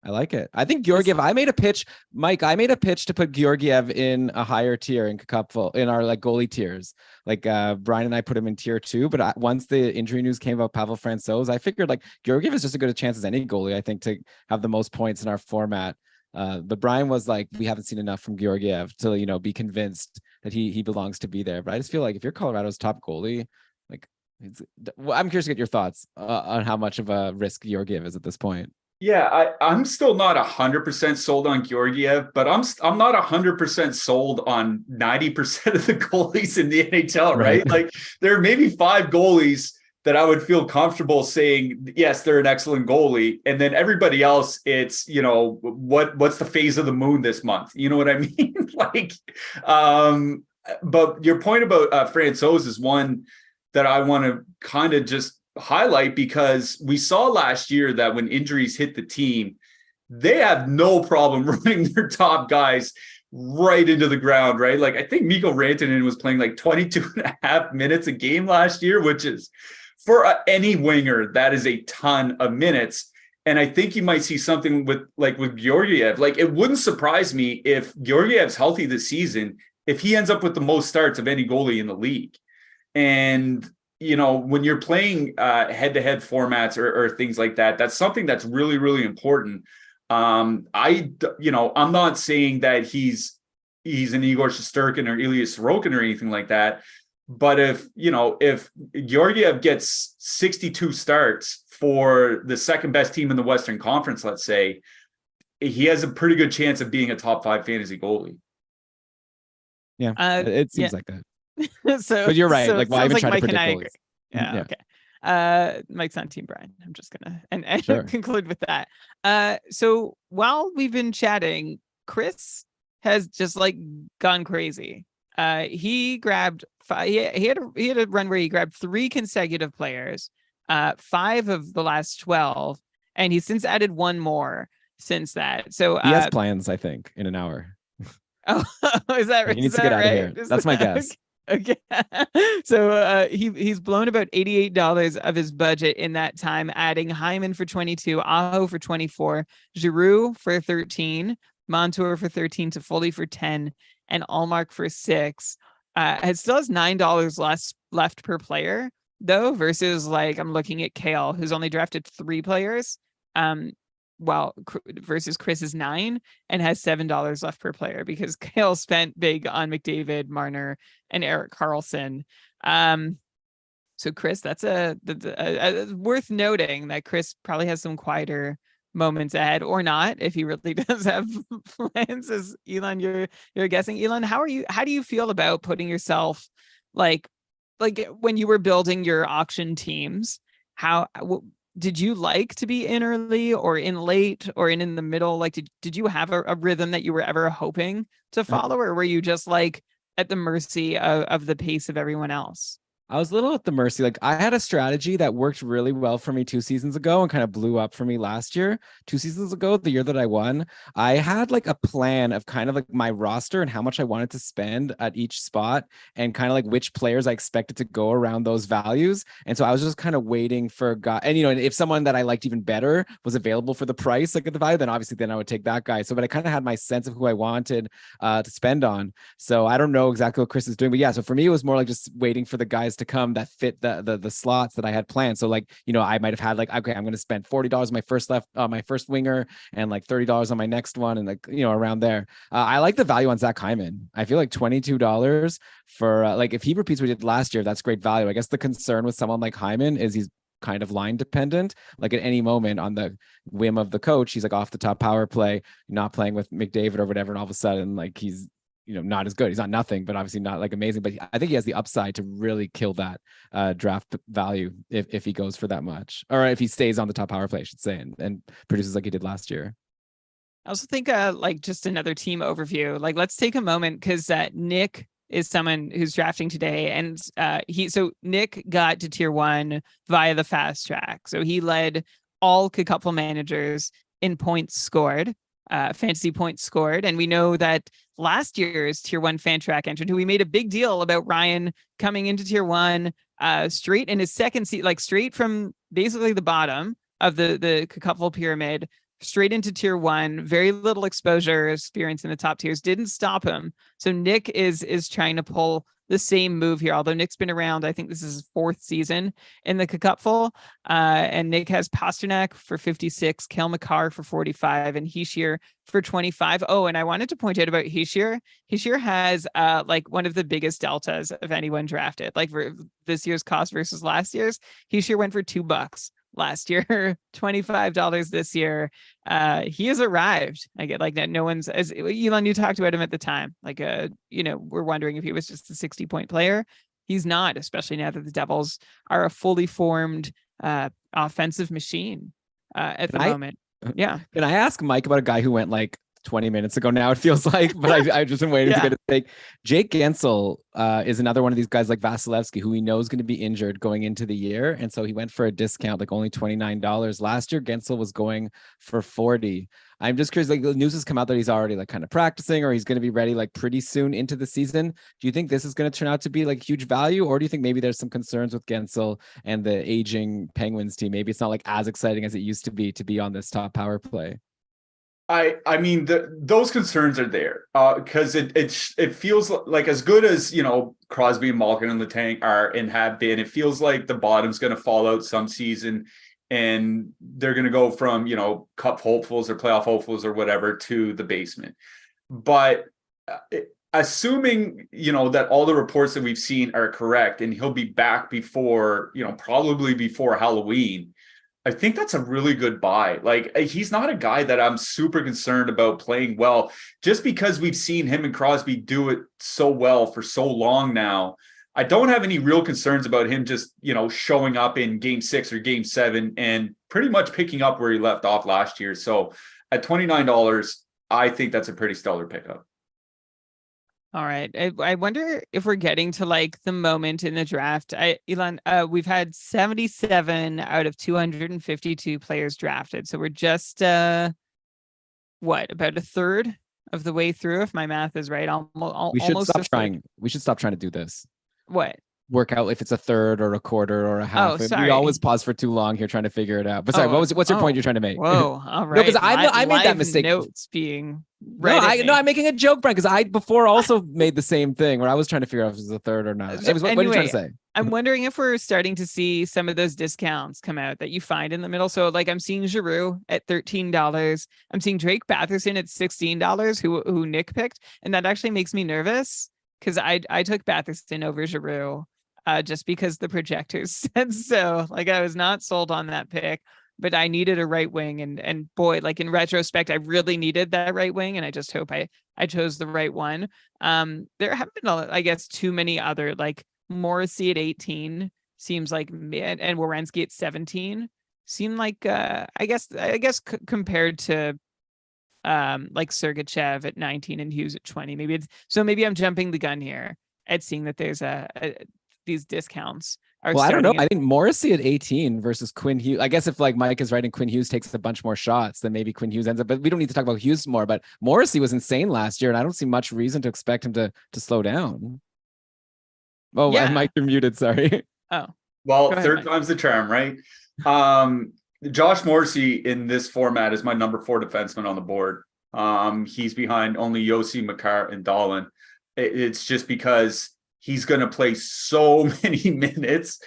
I like it. I think Georgiev. I made a pitch, Mike. I made a pitch to put Georgiev in a higher tier in KKUPFL in our like goalie tiers. Like Brian and I put him in tier 2, but once the injury news came about Pavel Francouz, I figured like Georgiev is just as good a chance as any goalie. I think to have the most points in our format. But Brian was like, we haven't seen enough from Georgiev to be convinced that he belongs to be there. But I just feel like if you're Colorado's top goalie, like I'm curious to get your thoughts on how much of a risk Georgiev is at this point. Yeah, I'm still not 100% sold on Georgiev, but I'm not 100% sold on 90% of the goalies in the NHL, right? Like there are maybe 5 goalies that I would feel comfortable saying, yes, they're an excellent goalie. And then everybody else, it's, what's the phase of the moon this month? You know what I mean? But your point about Francouz is one that I want to kind of just highlight, because we saw last year that when injuries hit the team, they have no problem running their top guys right into the ground, right? Like I think Mikko Rantanen was playing like 22 and a half minutes a game last year, which is for any winger, that is a ton of minutes. And I think you might see something with Georgiev. Like it wouldn't surprise me if Georgiev's healthy this season, if he ends up with the most starts of any goalie in the league. And when you're playing head-to-head formats or things like that, that's something that's really, really important. I'm not saying that he's an Igor Shesterkin or Ilya Sorokin or anything like that. But if Georgiev gets 62 starts for the second best team in the Western Conference, let's say, he has a pretty good chance of being a top 5 fantasy goalie. Yeah, it seems like that. But you're right. Like, why even try to predict goalies? Yeah, okay. Mike's on Team Brian. I'm just gonna and conclude with that. So while we've been chatting, Chris has just gone crazy. He grabbed 5. He had a run where he grabbed 3 consecutive players, 5 of the last 12, and he's since added 1 more since that. So he has plans, I think, in an hour. Oh, is that right? He needs to get out of here. That's my guess. Okay. So he's blown about $88 of his budget in that time, adding Hyman for 22, Aho for 24, Giroux for 13, Montour for 13, Toffoli for 10, and Allmark for 6. It still has $9 left per player, though, versus I'm looking at Kale, who's only drafted 3 players. Versus Chris is 9 and has $7 left per player, because Kale spent big on McDavid, Marner, and Erik Karlsson. So Chris, that's worth noting that Chris probably has some quieter moments ahead, or not, if he really does have plans. As Elon, you're guessing. Elon, how do you feel about putting yourself like when you were building your auction teams? Did you like to be in early or in late or in the middle? Did you have a rhythm that you were ever hoping to follow, or were you just at the mercy of the pace of everyone else? I was a little at the mercy. I had a strategy that worked really well for me 2 seasons ago and kind of blew up for me last year. 2 seasons ago, the year that I won, I had a plan of kind of my roster and how much I wanted to spend at each spot, and kind of which players I expected to go around those values. And so I was just kind of waiting for a guy. And, and if someone that I liked even better was available for the price, at the value, then obviously I would take that guy. So, but I kind of had my sense of who I wanted to spend on. So I don't know exactly what Chris is doing, but yeah, so for me, it was more just waiting for the guys to to come that fit the slots that I had planned. So like, I might have had like, okay, I'm going to spend $40 on my first winger and like $30 on my next one. And like, around there. I like the value on Zach Hyman. I feel like $22 for like, if he repeats what he did last year, that's great value. I guess the concern with someone like Hyman is he's kind of line dependent. Like at any moment on the whim of the coach, he's like off the top power play, not playing with McDavid or whatever. And all of a sudden, like he's, not as good. He's not nothing, but obviously not like amazing. But I think he has the upside to really kill that draft value if he goes for that much, or if he stays on the top power play, I should say, and produces like he did last year. I also think like just another team overview. Like let's take a moment because Nick is someone who's drafting today, and Nick got to tier 1 via the fast track. So he led all KKUPFL managers in points scored. Fantasy points scored, and we know that last year's tier 1 fan track entrant, who we made a big deal about Ryan coming into tier 1 straight in his second seat, like straight from basically the bottom of the KKUPFL pyramid straight into tier 1, very little exposure experience in the top tiers, didn't stop him. So Nick is trying to pull the same move here, although Nick's been around, I think this is his 4th season in the KKUPFL. And Nick has Pasternak for 56, Kel McCarr for 45, and Hischier for 25. Oh, and I wanted to point out about Hischier. Hischier has like one of the biggest deltas of anyone drafted. Like for this year's cost versus last year's, Hischier went for $2 last year, $25 this year. He has arrived. I get like that. No one's, as Elon, you talked about him at the time. Like, we're wondering if he was just a 60-point player. He's not, especially now that the Devils are a fully formed offensive machine at the moment. Yeah. Can I ask Mike about a guy who went like 20 minutes ago now, it feels like, but I've just been waiting to get a take. Jake Gensel is another one of these guys like Vasilevsky, who we know is going to be injured going into the year. And so he went for a discount, like only $29. Last year, Gensel was going for 40. I'm just curious, like the news has come out that he's already like kind of practicing, or he's going to be ready like pretty soon into the season. Do you think this is going to turn out to be like huge value? Or do you think maybe there's some concerns with Gensel and the aging Penguins team? Maybe it's not like as exciting as it used to be on this top power play. I mean, those concerns are there because it feels like, as good as Crosby and Malkin and Letang are and have been, it feels like the bottom's going to fall out some season, and they're going to go from cup hopefuls or playoff hopefuls or whatever to the basement. But assuming that all the reports that we've seen are correct, and he'll be back before probably before Halloween, I think that's a really good buy. Like, he's not a guy that I'm super concerned about playing well, just because we've seen him and Crosby do it so well for so long now. I don't have any real concerns about him just, showing up in game 6 or game 7 and pretty much picking up where he left off last year. So at $29, I think that's a pretty stellar pickup. All right. I wonder if we're getting to like the moment in the draft. Elon, we've had 77 out of 252 players drafted. So we're just, about a third of the way through, if my math is right. We should stop trying. We should stop trying to do this. What? Work out if it's a third or a quarter or a half. Oh, sorry. We always pause for too long here trying to figure it out. But sorry, what's your point you're trying to make? Whoa, all right. No, because I made that mistake. Notes being right. No, I'm making a joke, Brian, because I before also made the same thing where I was trying to figure out if it was a third or not. What are you trying to say? I'm wondering if we're starting to see some of those discounts come out that you find in the middle. So like I'm seeing Giroux at $13. I'm seeing Drake Batherson at $16, who Nick picked. And that actually makes me nervous because I took Batherson over Giroux. Just because the projectors said so. Like I was not sold on that pick, but I needed a right wing, and boy, like in retrospect, I really needed that right wing, and I just hope I chose the right one. There haven't been, I guess, too many other, like Morrissey at 18 seems like, and Werenski at 17 seem like I guess compared to like Sergachev at 19 and Hughes at 20. Maybe I'm jumping the gun here at seeing that there's these discounts are. Well, I don't know. I think Morrissey at 18 versus Quinn Hughes. I guess if like Mike is right and Quinn Hughes takes a bunch more shots, then maybe Quinn Hughes ends up. But we don't need to talk about Hughes more. But Morrissey was insane last year, and I don't see much reason to expect him to slow down. Oh, yeah. Mike, you're muted. Sorry. Oh, well, third time's the charm, right? Josh Morrissey in this format is my number 4 defenseman on the board. He's behind only Yossi, Makar, and Dahlin. It's just because He's going to play so many minutes.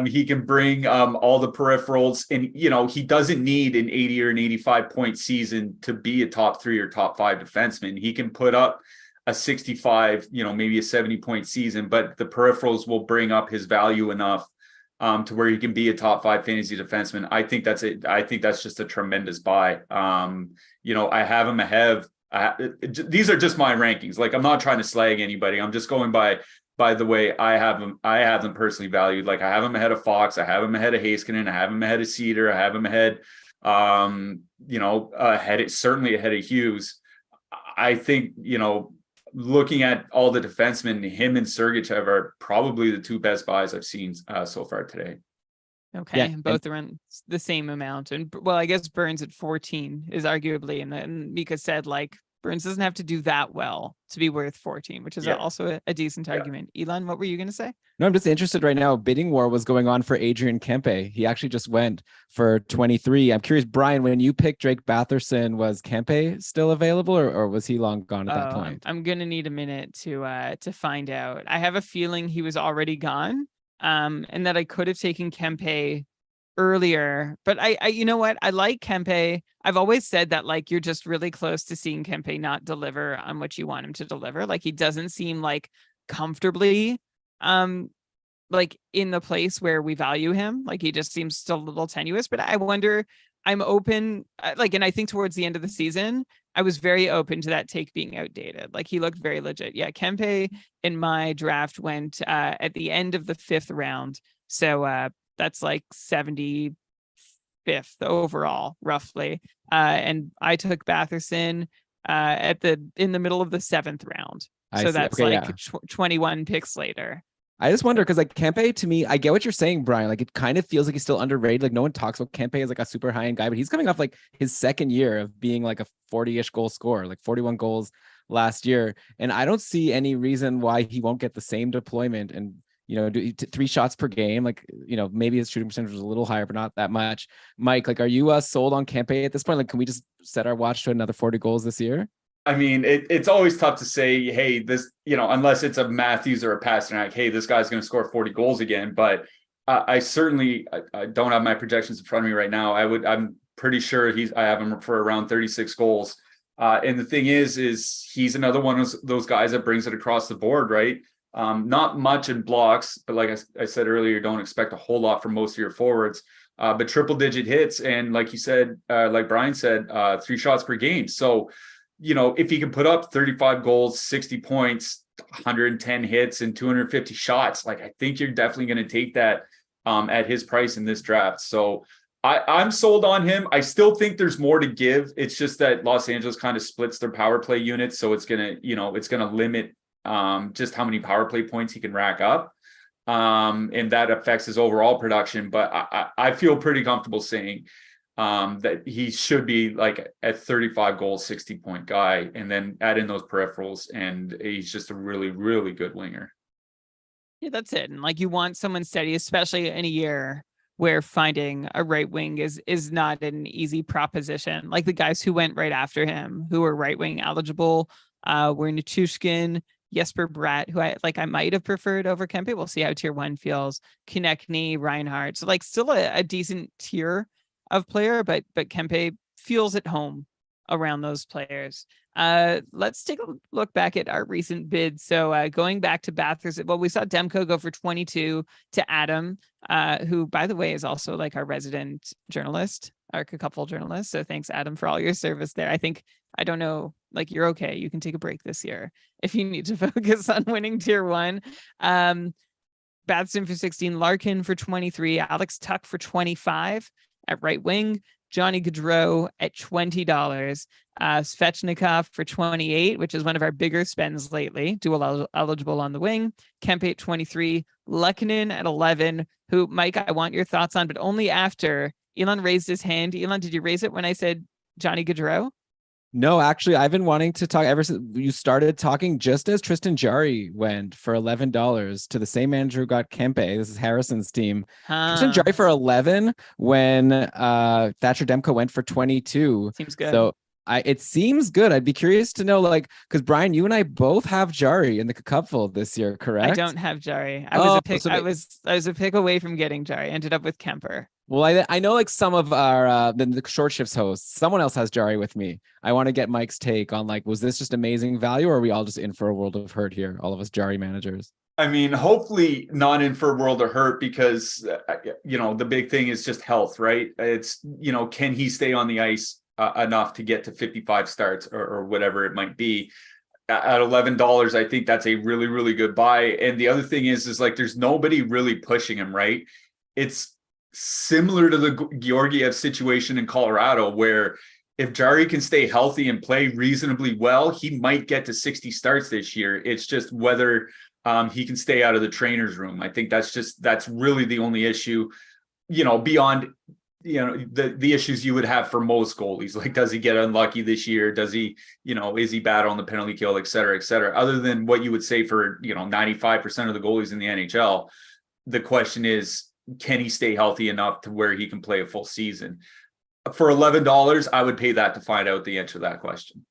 He can bring all the peripherals, and he doesn't need an 80 or an 85 point season to be a top 3 or top 5 defenseman. He can put up a 65, maybe a 70 point season, but the peripherals will bring up his value enough to where he can be a top 5 fantasy defenseman. I think that's it. I think that's just a tremendous buy. I have him ahead. These are just my rankings. Like, I'm not trying to slag anybody. I'm just going by the way I have them personally valued. Like, I have him ahead of Fox. I have him ahead of Heiskanen. I have him ahead of Cedar. I have him ahead, certainly ahead of Hughes. I think, looking at all the defensemen, him and Sergachev are probably the 2 best buys I've seen so far today. Okay, yeah, both are in the same amount. And well, I guess Burns at 14 is arguably, and Mika said, like, Burns doesn't have to do that well to be worth 14, which is also a decent argument. Elon, what were you going to say? No, I'm just interested right now. Bidding war was going on for Adrian Kempe. He actually just went for 23. I'm curious, Brian, when you picked Drake Batherson, was Kempe still available or was he long gone at that point? I'm going to need a minute to find out. I have a feeling he was already gone, and that I could have taken Kempe earlier, but I you know what, I like Kempe. I've always said that, like, you're just really close to seeing Kempe not deliver on what you want him to deliver. Like, he doesn't seem like comfortably like in the place where we value him. Like, he just seems still a little tenuous, but I wonder, I'm open, and I think towards the end of the season I was very open to that take being outdated. Like, he looked very legit. Yeah, Kempe in my draft went at the end of the 5th round, so that's like 75th overall, roughly. And I took Batherson in the middle of the 7th round. So that's 21 picks later. I just wonder, because like Kempe, to me, I get what you're saying, Brian. Like, it kind of feels like he's still underrated. Like, no one talks about Kempe as like a super high end guy, but he's coming off like his 2nd year of being like a 40-ish goal scorer, like 41 goals last year. And I don't see any reason why he won't get the same deployment and do 3 shots per game. Like, maybe his shooting percentage was a little higher, but not that much. Mike, like, are you sold on Kempe at this point? Like, can we just set our watch to another 40 goals this year? I mean, it's always tough to say, hey, this, unless it's a Matthews or a Pasternak, hey, this guy's going to score 40 goals again. But I certainly I don't have my projections in front of me right now. I'm pretty sure I have him for around 36 goals. And the thing is he's another one of those guys that brings it across the board, right? Not much in blocks, but like I said earlier, don't expect a whole lot from most of your forwards. But triple digit hits, and like you said, like Brian said, 3 shots per game. So, if he can put up 35 goals, 60 points, 110 hits, and 250 shots, like, I think you're definitely going to take that at his price in this draft. So I'm sold on him. I still think there's more to give. It's just that Los Angeles kind of splits their power play units, so it's gonna limit just how many power play points he can rack up. And that affects his overall production. But I feel pretty comfortable saying that he should be like a 35 goal, 60 point guy, and then add in those peripherals, and he's just a really, really good winger. Yeah, that's it. And like, you want someone steady, especially in a year where finding a right wing is not an easy proposition. Like, the guys who went right after him, who were right wing eligible, were Nichushkin, Jesper Bratt, who I might have preferred over Kempe. We'll see how tier 1 feels. Konechny, Reinhardt. So, like, still a decent tier of player, but Kempe feels at home around those players. Let's take a look back at our recent bids. So going back to Batherson, well, we saw Demko go for 22 to Adam, who, by the way, is also like our resident journalist, our KKUPFL journalist. So thanks, Adam, for all your service there. I don't know, like, you're okay. You can take a break this year if you need to focus on winning tier 1. Batherson for 16, Larkin for 23, Alex Tuck for 25 at right wing, Johnny Gaudreau at $20, Svechnikov for 28, which is one of our bigger spends lately, dual eligible on the wing, Kempe at 23, Lehkonen at 11, who, Mike, I want your thoughts on, but only after Elon raised his hand. Elon, did you raise it when I said Johnny Gaudreau? No, actually, I've been wanting to talk ever since you started talking, just as Tristan Jarry went for $11 to the same manager who got Kempe. This is Harrison's team. Tristan Jarry for 11 when Thatcher Demko went for 22. Seems good. So It seems good. I'd be curious to know, like, because Brian, you and I both have Jari in the cupful this year, correct? I don't have Jari. I was a pick. So I was a pick away from getting Jari. Ended up with Kemper. Well, I know like some of our the short shifts hosts, someone else has Jari with me. I want to get Mike's take on, like, was this just amazing value, or are we all just in for a world of hurt here, all of us Jari managers? I mean, hopefully not in for a world of hurt, because, the big thing is just health, right? It's, can he stay on the ice enough to get to 55 starts or whatever it might be? At $11, I think that's a really, really good buy. And the other thing is like, there's nobody really pushing him, right? It's similar to the Georgiev situation in Colorado, where if Jari can stay healthy and play reasonably well, he might get to 60 starts this year. It's just whether he can stay out of the trainer's room. I think that's really the only issue, beyond, the issues you would have for most goalies. Like, does he get unlucky this year? Does he, is he bad on the penalty kill, et cetera, et cetera? Other than what you would say for, 95% of the goalies in the NHL, the question is, can he stay healthy enough to where he can play a full season? For $11, I would pay that to find out the answer to that question.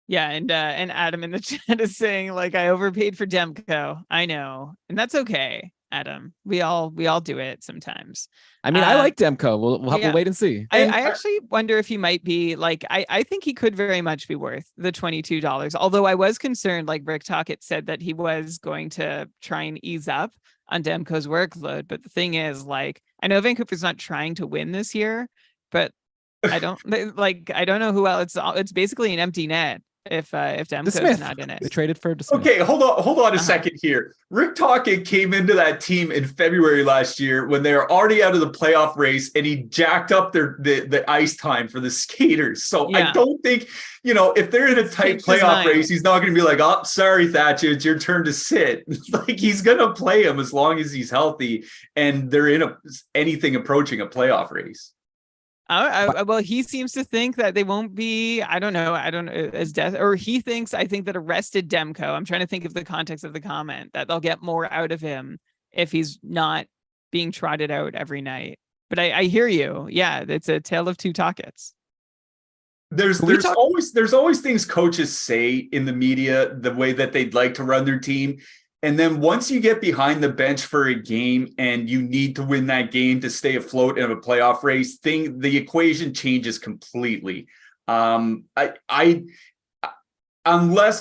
Yeah, and Adam in the chat is saying, like, I overpaid for Demko. I know, and that's okay, Adam. We all do it sometimes. I mean, I like Demko. We'll have to wait and see. I actually wonder if he might be like, I think he could very much be worth the $22. Although I was concerned, like Rick Tocchet said, that he was going to try and ease up on Demko's workload. But the thing is, like, I know Vancouver's not trying to win this year, but I don't know who else. It's basically an empty net if Demko's not in it. They traded for DeSmith. Okay, hold on a second here. Rick Tocchet came into that team in February last year when they were already out of the playoff race, and he jacked up the ice time for the skaters. So I don't think, if they're in a tight playoff race, he's not going to be like, oh, sorry, Thatcher, it's your turn to sit. Like, he's going to play him as long as he's healthy and they're in anything approaching a playoff race. Well, he seems to think that they won't be, I don't know, as death, or he thinks, I think that arrested Demko. I'm trying to think of the context of the comment, that they'll get more out of him if he's not being trotted out every night. But I hear you. Yeah, it's a tale of two Tocchets. There's always things coaches say in the media, the way that they'd like to run their team. And then once you get behind the bench for a game and you need to win that game to stay afloat in a playoff race, the equation changes completely. Unless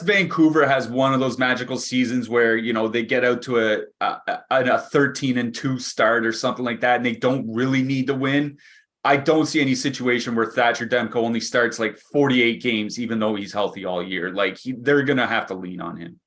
Vancouver has one of those magical seasons where, they get out to a 13-2 start or something like that, and they don't really need to win, I don't see any situation where Thatcher Demko only starts like 48 games, even though he's healthy all year. Like, they're going to have to lean on him.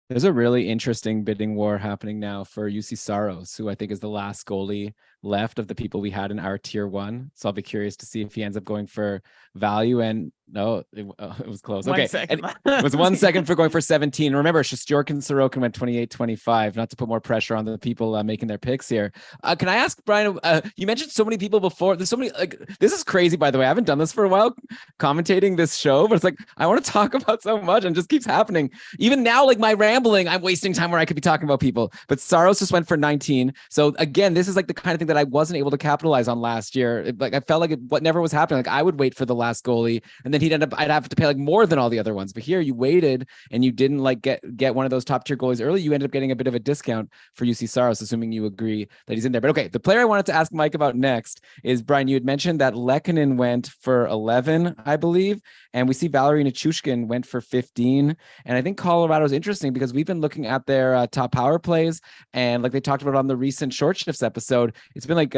There's a really interesting bidding war happening now for UC Saros, who I think is the last goalie left of the people we had in our tier one. So I'll be curious to see if he ends up going for value. And no, it was close. Okay. It was 1 second for going for 17. Remember, Shesterkin and Sorokin went 28-25, not to put more pressure on the people making their picks here. Can I ask, Brian, you mentioned so many people before. There's so many, like, this is crazy, by the way. I haven't done this for a while, commentating this show, but it's like, I want to talk about so much and just keeps happening. Even now, like, my rambling, I'm wasting time where I could be talking about people. But Saros just went for 19. So again, this is like the kind of thing that I wasn't able to capitalize on last year. I felt like what never was happening. Like, I would wait for the last goalie, and then I'd have to pay like more than all the other ones. But here you waited and you didn't like get one of those top tier goalies early. You ended up getting a bit of a discount for UC Saros, assuming you agree that he's in there. But okay, the player I wanted to ask Mike about next is, Brian, you had mentioned that Lehkonen went for 11, I believe. And we see Valerie Nichushkin went for 15. And I think Colorado is interesting because we've been looking at their top power plays. And like they talked about on the recent Short Shifts episode, it's been like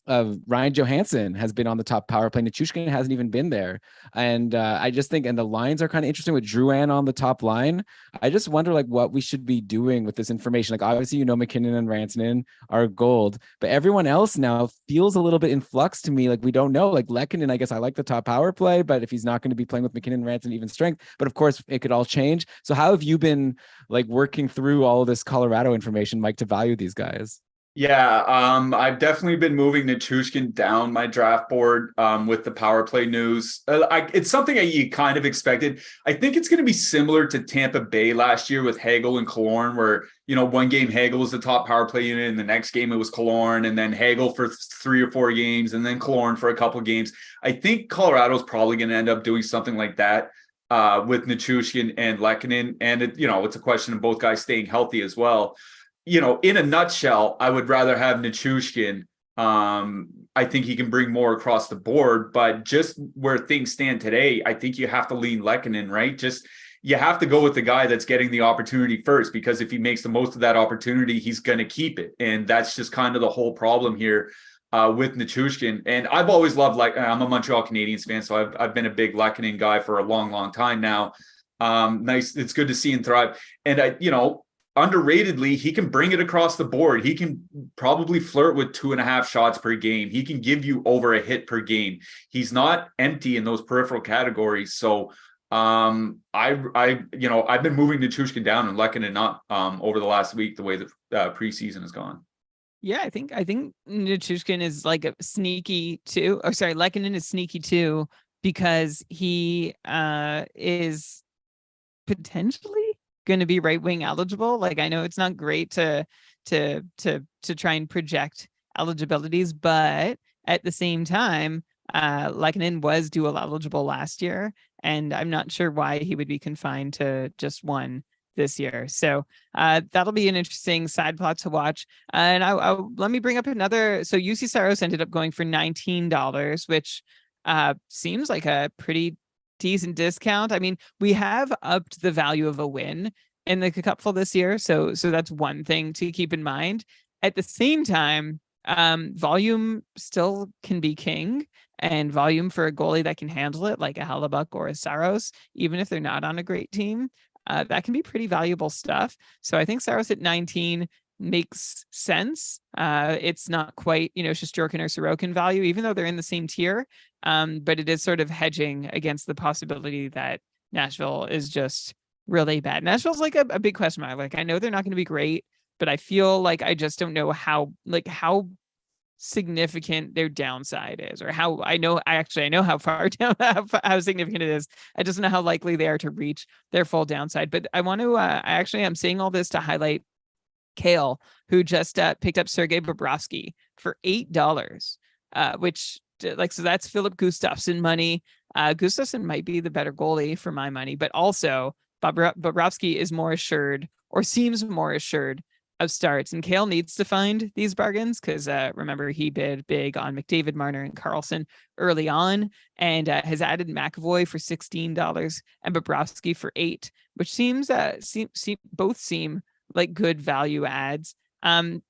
Ryan Johansson has been on the top power play. Nichushkin hasn't even been there. And I just think, and the lines are kind of interesting with Drouin on the top line. I just wonder like what we should be doing with this information. Like, obviously, McKinnon and Rantanen are gold, but everyone else now feels a little bit in flux to me. Like, we don't know, like Lehkonen, I guess I like the top power play, but if he's not going to be playing with McKinnon and Rantanen, even strength, but of course it could all change. So how have you been like working through all of this Colorado information, Mike, to value these guys? Yeah, I've definitely been moving Nichushkin down my draft board with the power play news. It's something that you kind of expected. I think it's going to be similar to Tampa Bay last year with Hagel and Killorn, where, one game Hagel was the top power play unit, and the next game it was Killorn, and then Hagel for 3 or 4 games, and then Killorn for a couple games. I think Colorado's probably going to end up doing something like that with Nichushkin and Lehkonen, and it's a question of both guys staying healthy as well. In a nutshell, I would rather have Nichushkin. I think he can bring more across the board, but just where things stand today, I think you have to lean Lehkonen, right? Just you have to go with the guy that's getting the opportunity first, because if he makes the most of that opportunity, he's going to keep it. And that's just kind of the whole problem here with Nichushkin. And I've always loved, I'm a Montreal Canadiens fan, so I've been a big Lehkonen guy for a long, long time now. Nice. It's good to see him thrive. And underratedly, he can bring it across the board. He can probably flirt with 2.5 shots per game. He can give you over a hit per game. He's not empty in those peripheral categories. So I've been moving Nichushkin down and Lehkonen up over the last week, the way the preseason has gone. Yeah, I think Nichushkin is like a sneaky too. Or sorry, Lehkonen is sneaky too, because he is potentially going to be right wing eligible. Like, I know it's not great to try and project eligibilities, but at the same time, Lehkonen was dual eligible last year, and I'm not sure why he would be confined to just one this year. So that'll be an interesting side plot to watch. And I let me bring up another. So UC Saros ended up going for $19, which seems like a pretty decent discount. I mean, we have upped the value of a win in the KKUPFL this year, so that's one thing to keep in mind. At the same time, volume still can be king, and volume for a goalie that can handle it, like a Hellebuyck or a Saros, even if they're not on a great team, that can be pretty valuable stuff. So I think Saros at 19 makes sense. It's not quite, Shesterkin or Sorokin value, even though they're in the same tier. But it is sort of hedging against the possibility that Nashville is just really bad. Nashville's like a big question mark. Like, I know they're not going to be great, but I feel like I just don't know how significant their downside is, or I know how far down, how significant it is. I just don't know how likely they are to reach their full downside. But I want to, I'm saying all this to highlight Kale, who just picked up Sergei Bobrovsky for $8, which so that's Philip Gustafsson money. Gustafsson might be the better goalie for my money, but also Bobrovsky is more assured, or seems more assured, of starts. And Kale needs to find these bargains, because remember, he bid big on McDavid, Marner, and Karlsson early on, and has added McAvoy for $16 and Bobrovsky for $8, which both seem like good value adds. Mike,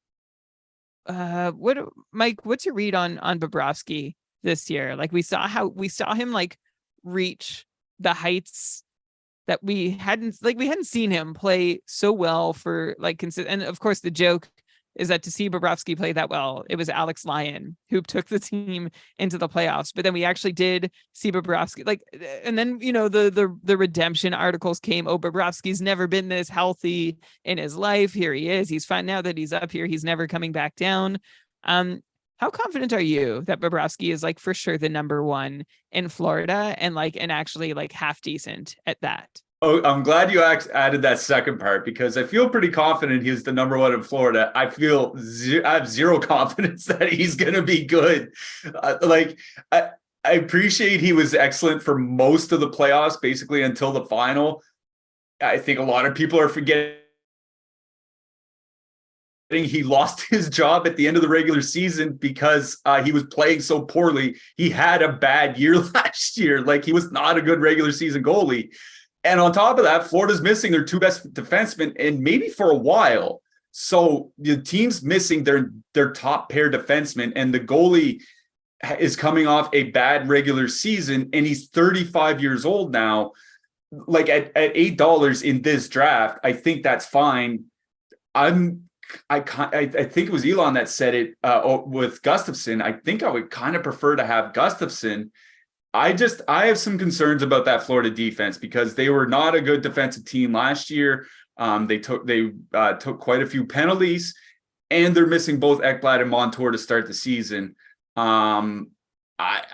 what's your read on Bobrovsky this year? Like, we saw him like reach the heights that we hadn't seen him play so well for and of course the joke is that to see Bobrovsky play that well, it was Alex Lyon who took the team into the playoffs. But then we actually did see Bobrovsky, and then the redemption articles came. Oh, Bobrovsky's never been this healthy in his life. Here he is. He's fine now that he's up here. He's never coming back down. How confident are you that Bobrovsky is for sure the number one in Florida, and actually half decent at that? Oh, I'm glad you added that second part, because I feel pretty confident he's the number one in Florida. I have zero confidence that he's going to be good. I appreciate he was excellent for most of the playoffs, basically until the final. I think a lot of people are forgetting he lost his job at the end of the regular season because he was playing so poorly. He had a bad year last year. He was not a good regular season goalie. And on top of that, Florida's missing their two best defensemen, and maybe for a while. So the team's missing their top pair defensemen, and the goalie is coming off a bad regular season, and he's 35 years old now. At $8 in this draft, I think that's fine. I think it was Elon that said it with Gustafsson. I think I would kind of prefer to have Gustafsson. I have some concerns about that Florida defense, because they were not a good defensive team last year. They took quite a few penalties, and they're missing both Ekblad and Montour to start the season. I'm not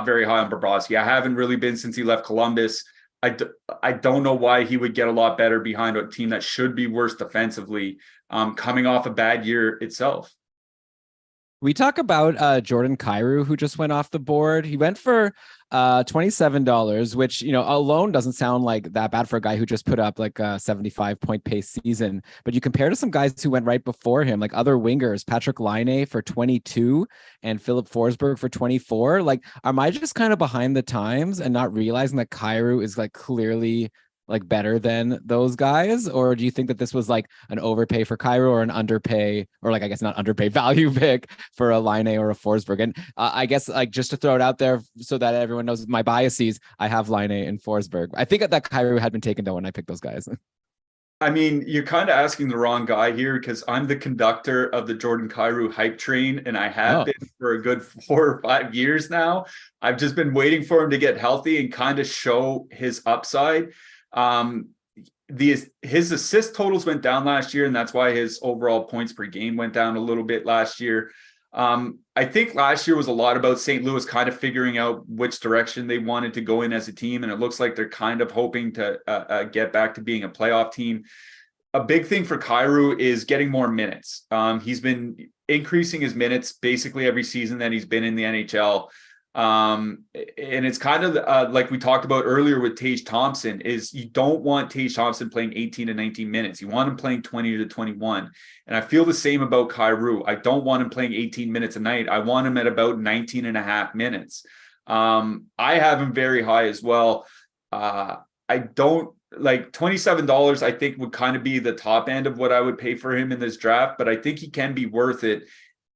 very high on Bobrovsky. I haven't really been since he left Columbus. I don't know why he would get a lot better behind a team that should be worse defensively, coming off a bad year itself. We talk about Jordan Kyrou, who just went off the board. He went for $27, which, alone doesn't sound like that bad for a guy who just put up like a 75-point pace season. But you compare to some guys who went right before him, like other wingers, Patrick Laine for 22 and Philip Forsberg for 24. Like, am I just kind of behind the times and not realizing that Kyrou is like clearly like better than those guys? Or do you think that this was like an overpay for Kyrou or an underpay, or like, I guess not underpay, value pick for a Laine or a Forsberg? And I guess like just to throw it out there so that everyone knows my biases, I have Laine and Forsberg. I think that Kyrou had been taken though when I picked those guys. I mean, you're kind of asking the wrong guy here, because I'm the conductor of the Jordan Kyrou hype train, and I have been for a good 4 or 5 years now. I've just been waiting for him to get healthy and kind of show his upside. His assist totals went down last year, and that's why his overall points per game went down a little bit last year. I think last year was a lot about St. Louis kind of figuring out which direction they wanted to go in as a team, and it looks like they're kind of hoping to get back to being a playoff team. A big thing for Kyrou is getting more minutes. He's been increasing his minutes basically every season that he's been in the NHL. And it's kind of like we talked about earlier with Tage Thompson, is you don't want Tage Thompson playing 18 to 19 minutes. You want him playing 20 to 21. And I feel the same about Kyrou. I don't want him playing 18 minutes a night. I want him at about 19 and a half minutes. I have him very high as well. I don't like $27, I think would kind of be the top end of what I would pay for him in this draft, but I think he can be worth it.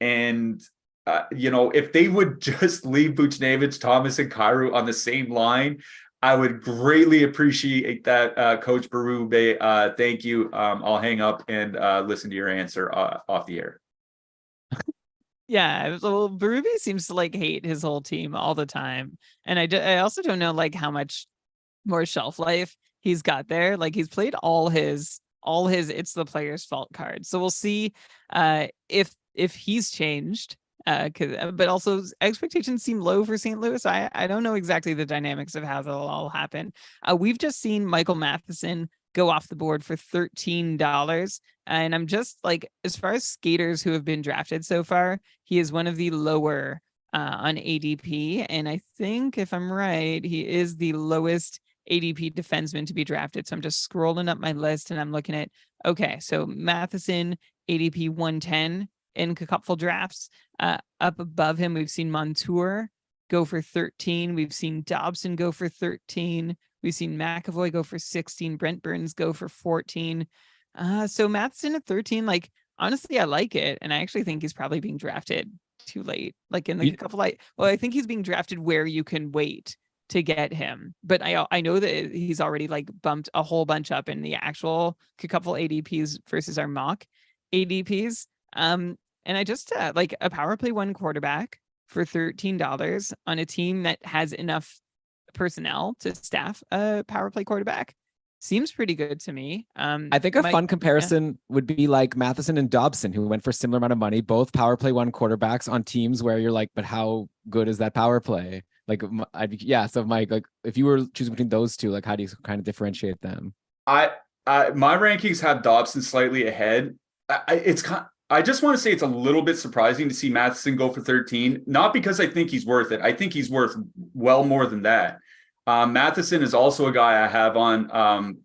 And if they would just leave Buchnevich, Thomas, and Kyrou on the same line, I would greatly appreciate that, Coach Berube. Thank you. I'll hang up and listen to your answer off the air. Yeah, well, Berube seems to like hate his whole team all the time, and I also don't know like how much more shelf life he's got there. Like he's played all his it's the player's fault cards, so we'll see if he's changed. But also expectations seem low for St. Louis. I don't know exactly the dynamics of how that'll all happen. We've just seen Michael Matheson go off the board for $13. And I'm just like, as far as skaters who have been drafted so far, he is one of the lower on ADP. And I think if I'm right, he is the lowest ADP defenseman to be drafted. So I'm just scrolling up my list and I'm looking at, okay, so Matheson, ADP 110 in KKUPFL drafts. Up above him, we've seen Montour go for 13. We've seen Dobson go for 13. We've seen McAvoy go for 16. Brent Burns go for 14. So Matheson at 13, like, honestly, I like it. And I actually think he's probably being drafted too late. Like in the KKUPFL, I think he's being drafted where you can wait to get him. But I know that he's already like bumped a whole bunch up in the actual KKUPFL ADPs versus our mock ADPs. And I just like a power play 1 quarterback for $13 on a team that has enough personnel to staff a power play quarterback seems pretty good to me. I think a fun comparison would be like Matheson and Dobson, who went for a similar amount of money, both power play 1 quarterbacks on teams where you're like, but how good is that power play? Like, so Mike, like if you were choosing between those two, like how do you kind of differentiate them? My rankings have Dobson slightly ahead. I just want to say it's a little bit surprising to see Matheson go for 13, not because I think he's worth it. I think he's worth well more than that. Matheson is also a guy I have on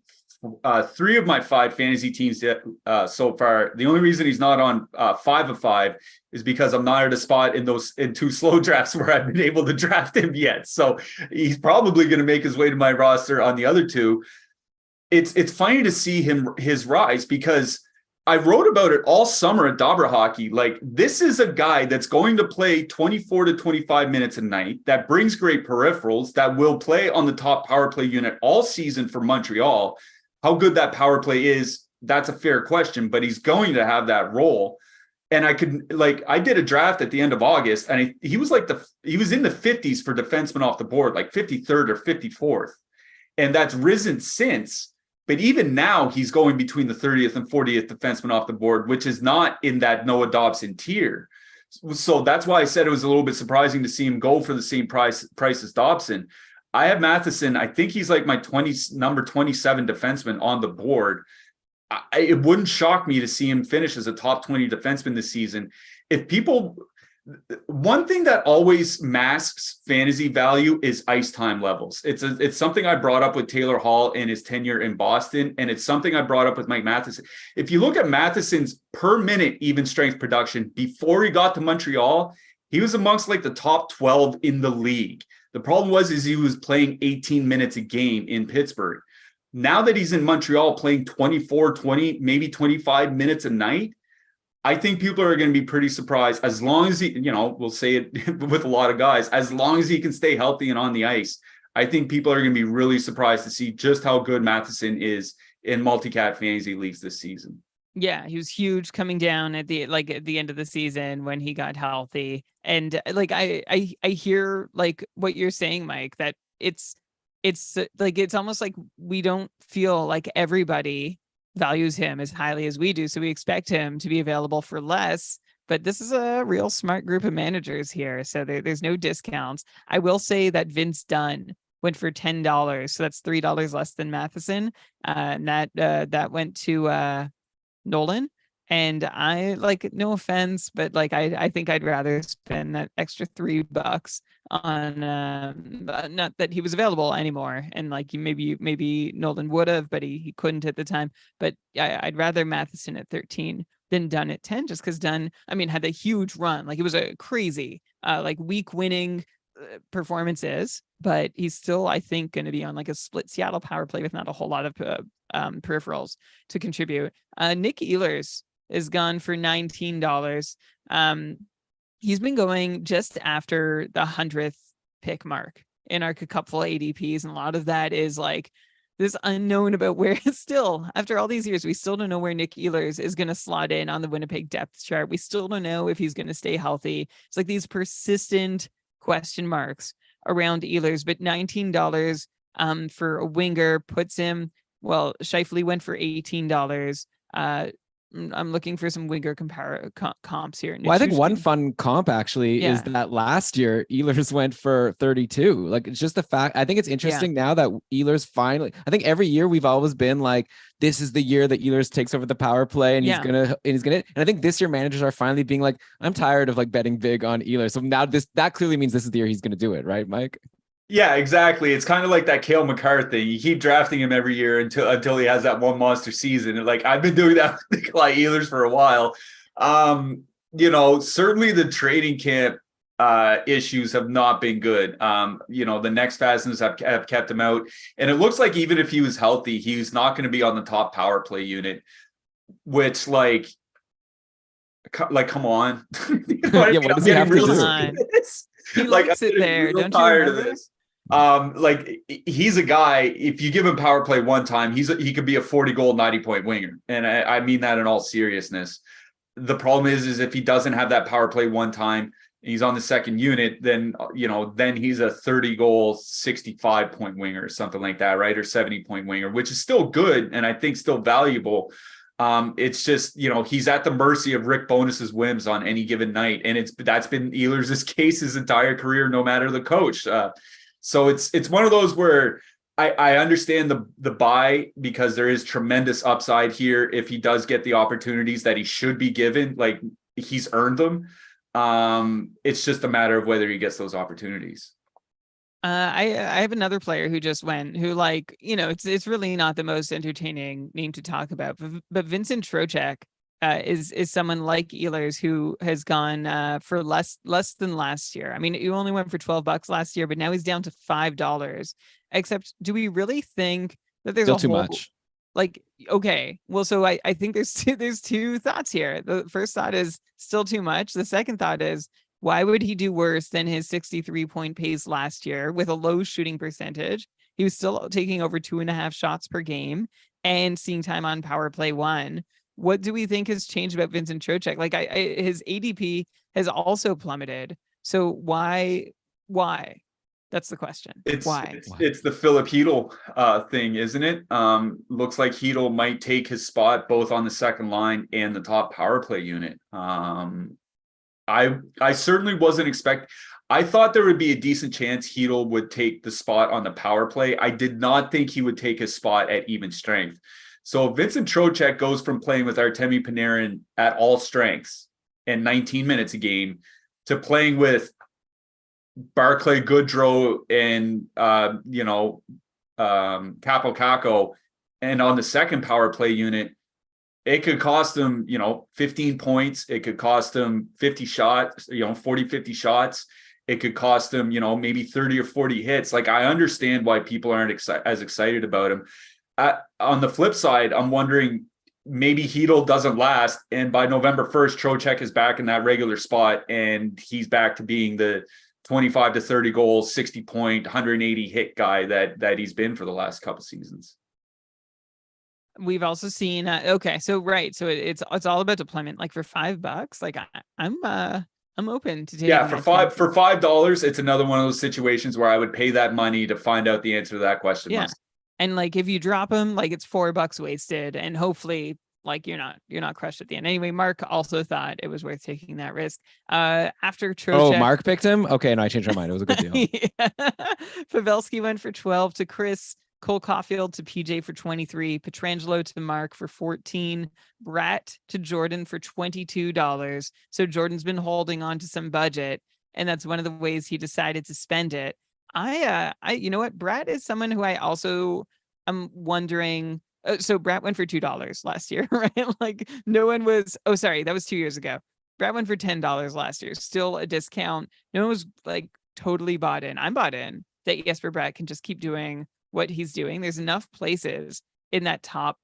3 of my 5 fantasy teams so far. The only reason he's not on 5 of 5 is because I'm not at a spot in 2 slow drafts where I've been able to draft him yet. So he's probably going to make his way to my roster on the other 2. It's funny to see his rise, because I wrote about it all summer at Dobber Hockey. Like, this is a guy that's going to play 24 to 25 minutes a night, that brings great peripherals, that will play on the top power play unit all season for Montreal. How good that power play is, that's a fair question, but he's going to have that role. And I did a draft at the end of August, and he was in the 50s for defenseman off the board, like 53rd or 54th. And that's risen since. But even now, he's going between the 30th and 40th defenseman off the board, which is not in that Noah Dobson tier. So that's why I said it was a little bit surprising to see him go for the same price as Dobson. I have Matheson. I think he's like my number 27 defenseman on the board. It wouldn't shock me to see him finish as a top 20 defenseman this season. One thing that always masks fantasy value is ice time levels. It's something I brought up with Taylor Hall in his tenure in Boston, and it's something I brought up with Mike Matheson. If you look at Matheson's per minute even strength production before he got to Montreal, he was amongst like the top 12 in the league. The problem is he was playing 18 minutes a game in Pittsburgh. Now that he's in Montreal playing 24, 20, maybe 25 minutes a night, I think people are going to be pretty surprised as long as he, we'll say it with a lot of guys, as long as he can stay healthy and on the ice. I think people are going to be really surprised to see just how good Matheson is in multi-cat fantasy leagues this season. Yeah, he was huge coming down at the end of the season when he got healthy. And like I hear like what you're saying, Mike, that it's like it's almost like we don't feel like everybody values him as highly as we do, so we expect him to be available for less. But this is a real smart group of managers here, so there's no discounts. I will say that Vince Dunn went for $10, so that's $3 less than Matheson, and that went to Nolan. And I, like, no offense, but like I think I'd rather spend that extra $3 on not that he was available anymore, and like maybe Nolan would have, but he couldn't at the time. But I'd rather Matheson at 13 than Dunn at 10, just because Dunn, I mean, had a huge run. Like, it was a crazy like week winning performances, but he's still, I think, going to be on like a split Seattle power play with not a whole lot of peripherals to contribute. Nick Ehlers is gone for $19. He's been going just after the 100th pick mark in our KKUPFL ADPs, and a lot of that is like this unknown about where still, after all these years, we still don't know where Nick Ehlers is going to slot in on the Winnipeg depth chart. We still don't know if he's going to stay healthy. It's like these persistent question marks around Ehlers, but $19 for a winger puts him, well, Scheifele went for $18. I'm looking for some winger comps here. Well, I think one fun comp actually is that last year Ehlers went for 32. Like, it's just the fact. I think it's interesting now that Ehlers finally. I think every year we've always been like, this is the year that Ehlers takes over the power play, and he's gonna. And I think this year managers are finally being like, I'm tired of like betting big on Ehlers. So now that clearly means this is the year he's gonna do it, right, Mike? Yeah, exactly. It's kind of like that Cale Makar thing. You keep drafting him every year until he has that one monster season. And like, I've been doing that with Nikolai Ehlers for a while. Certainly the trading camp issues have not been good. The next spasms have kept him out. And it looks like even if he was healthy, he's not going to be on the top power play unit, which like come on. What does he have to do? He likes it there. Don't you remember this? He's a guy, if you give him power play one time, he could be a 40-goal, 90-point winger. And I mean that in all seriousness. The problem is if he doesn't have that power play one time, he's on the second unit, then he's a 30-goal, 65-point winger or something like that, right? Or 70-point winger, which is still good and I think still valuable. It's just, he's at the mercy of Rick Bonus's whims on any given night. And that's been Ehlers' case his entire career, no matter the coach. So it's one of those where I understand the buy, because there is tremendous upside here if he does get the opportunities that he should be given. Like, he's earned them. It's just a matter of whether he gets those opportunities. I have another player who just went, who, like, it's really not the most entertaining name to talk about, but Vincent Trocheck is someone like Ehlers who has gone for less than last year. I mean, he only went for $12 last year, but now he's down to $5. Except, do we really think that there's still too much? Like, okay, well, so I think there's two thoughts here. The first thought is still too much. The second thought is, why would he do worse than his 63-point pace last year with a low shooting percentage? He was still taking over 2.5 shots per game and seeing time on power play 1. What do we think has changed about Vincent Trocheck? Like, his ADP has also plummeted. So why? That's the question. It's Why? it's the Philip Hedl thing, isn't it? Looks like Hedl might take his spot both on the second line and the top power play unit. I certainly wasn't expecting. I thought there would be a decent chance Hedl would take the spot on the power play. I did not think he would take his spot at even strength. So Vincent Trocheck goes from playing with Artemi Panarin at all strengths and 19 minutes a game to playing with Barclay Goodrow and Capo Caco, and on the second power play unit, it could cost them 15 points. It could cost them 50 shots, 40, 50 shots. It could cost them maybe 30 or 40 hits. Like, I understand why people aren't as excited about him. On the flip side, I'm wondering, maybe Hedl doesn't last, and by November 1st, Trocheck is back in that regular spot, and he's back to being the 25 to 30 goals, 60 point, 180 hit guy that he's been for the last couple seasons. We've also seen so it's all about deployment. Like, for $5, like I'm open to taking. Yeah, for $5, it's another one of those situations where I would pay that money to find out the answer to that question. Yeah, and like, if you drop them, like, it's $4 wasted, and hopefully, like, you're not crushed at the end. Anyway, Mark also thought it was worth taking that risk. After Trocheck. Oh, Mark picked him? Okay, no, I changed my mind. It was a good deal. Yeah. Pavelski went for 12 to Chris, Cole Caulfield to PJ for 23, Pietrangelo to Mark for 14, Bratt to Jordan for $22. So Jordan's been holding on to some budget, and that's one of the ways he decided to spend it. I you know what? Bratt is someone who I also am wondering. So Bratt went for $2 last year, right? Like, no one was. Oh, sorry, that was 2 years ago. Bratt went for $10 last year. Still a discount. No one was like totally bought in. I'm bought in that Jesper Bratt can just keep doing what he's doing. There's enough places in that top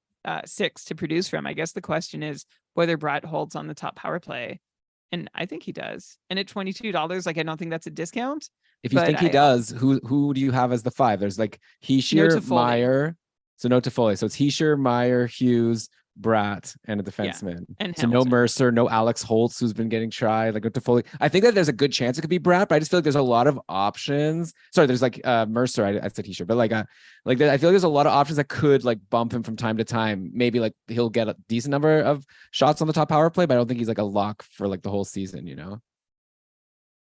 6 to produce from. I guess the question is whether Bratt holds on the top power play, and I think he does. And at $22, like, I don't think that's a discount. If you think he does, who do you have as the 5? There's like Hischier, Meyer. So no Toffoli. So it's Hischier, Meyer, Hughes, Bratt, and a defenseman. Yeah. And so no Mercer, no Alex Holtz, who's been getting tried. Like, Toffoli. I think that there's a good chance it could be Bratt, but I just feel like there's a lot of options. Sorry, there's like Mercer. I said Hischier, but I feel like there's a lot of options that could like bump him from time to time. Maybe like he'll get a decent number of shots on the top power play, but I don't think he's like a lock for like the whole season.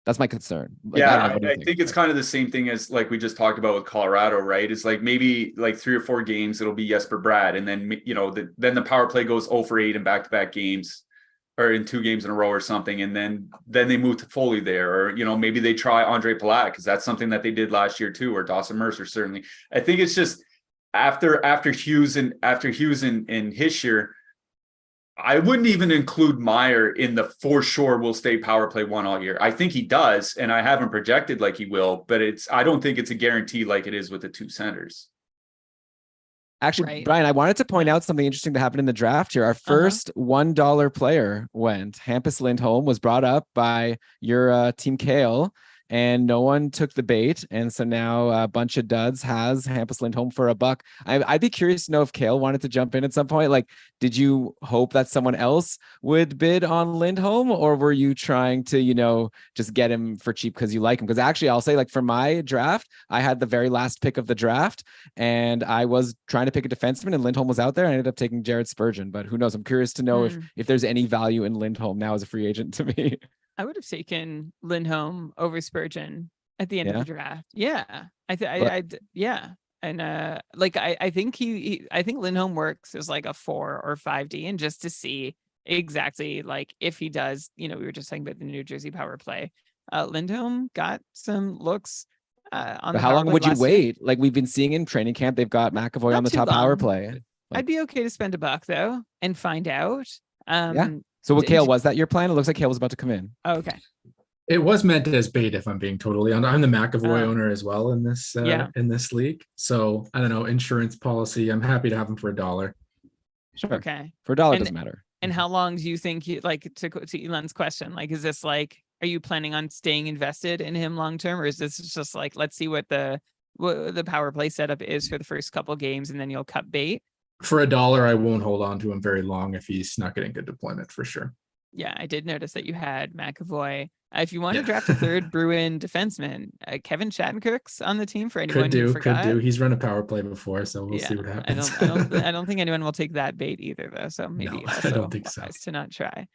That's my concern. Like, I think it's kind of the same thing as like we just talked about with Colorado, right? It's like maybe like 3 or 4 games, it'll be Jesper Bratt. And then, then the power play goes 0 for 8 in back-to-back games, or in 2 games in a row or something. And then they move to Foley there, or, maybe they try Andre Palat, because that's something that they did last year too, or Dawson Mercer, certainly. I think it's just after Hughes and Hischier, I wouldn't even include Meyer in the for sure will stay power play 1 all year. I think he does, and I haven't projected like he will, but I don't think it's a guarantee like it is with the 2 centers. Actually, right. Brian, I wanted to point out something interesting that happened in the draft here. Our first $1 player went. Hampus Lindholm was brought up by your team Kale, and no one took the bait. And so now a bunch of duds has Hampus Lindholm for $1. I'd be curious to know if Kale wanted to jump in at some point. Like, did you hope that someone else would bid on Lindholm, or were you trying to, just get him for cheap because you like him? Because actually, I'll say, like, for my draft, I had the very last pick of the draft, and I was trying to pick a defenseman, and Lindholm was out there. I ended up taking Jared Spurgeon, but who knows? I'm curious to know if there's any value in Lindholm now as a free agent to me. I would have taken Lindholm over Spurgeon at the end of the draft. Yeah, yeah. And I think I think Lindholm works as like a 4 or 5D, and just to see exactly like if he does, we were just talking about the New Jersey power play. Lindholm got some looks on. But how long would you wait? Like, we've been seeing in training camp, they've got McAvoy on the top power play. I'd be okay to spend $1 though and find out. So what, Kale, was that your plan? It looks like Kale was about to come in. Oh, okay. It was meant as bait, if I'm being totally honest. I'm the McAvoy owner as well in this in this league. So I don't know, insurance policy. I'm happy to have him for $1. Sure. Okay. For $1 doesn't matter. And how long do you think to Elon's question? Like, is this like, are you planning on staying invested in him long term, or is this just like, let's see what the power play setup is for the first couple games, and then you'll cut bait? For $1, I won't hold on to him very long if he's not getting good deployment, for sure. Yeah, I did notice that you had McAvoy. If you want to draft a third Bruin defenseman, Kevin Shattenkirk's on the team for anyone who forgot. Could do. He's run a power play before, so we'll see what happens. I don't think anyone will take that bait either, though. So maybe I don't think so. To not try.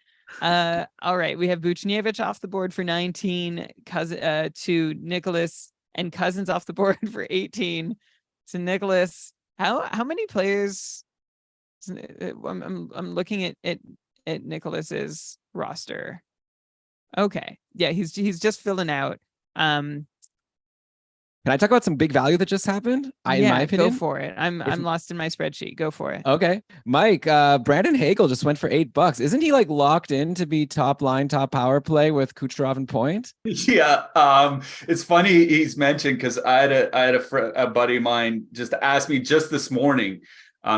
All right, we have Buchnevich off the board for 19, to Nicholas, and Cousins off the board for 18. So Nicholas, how many players? I'm looking at Nicholas's roster. Okay, yeah, he's just filling out. Can I talk about some big value that just happened? In my opinion, go for it. I'm lost in my spreadsheet. Go for it. Okay, Mike. Brandon Hagel just went for $8. Isn't he like locked in to be top line, top power play with Kucherov and Point? Yeah, it's funny he's mentioned because I had a buddy of mine just ask me just this morning.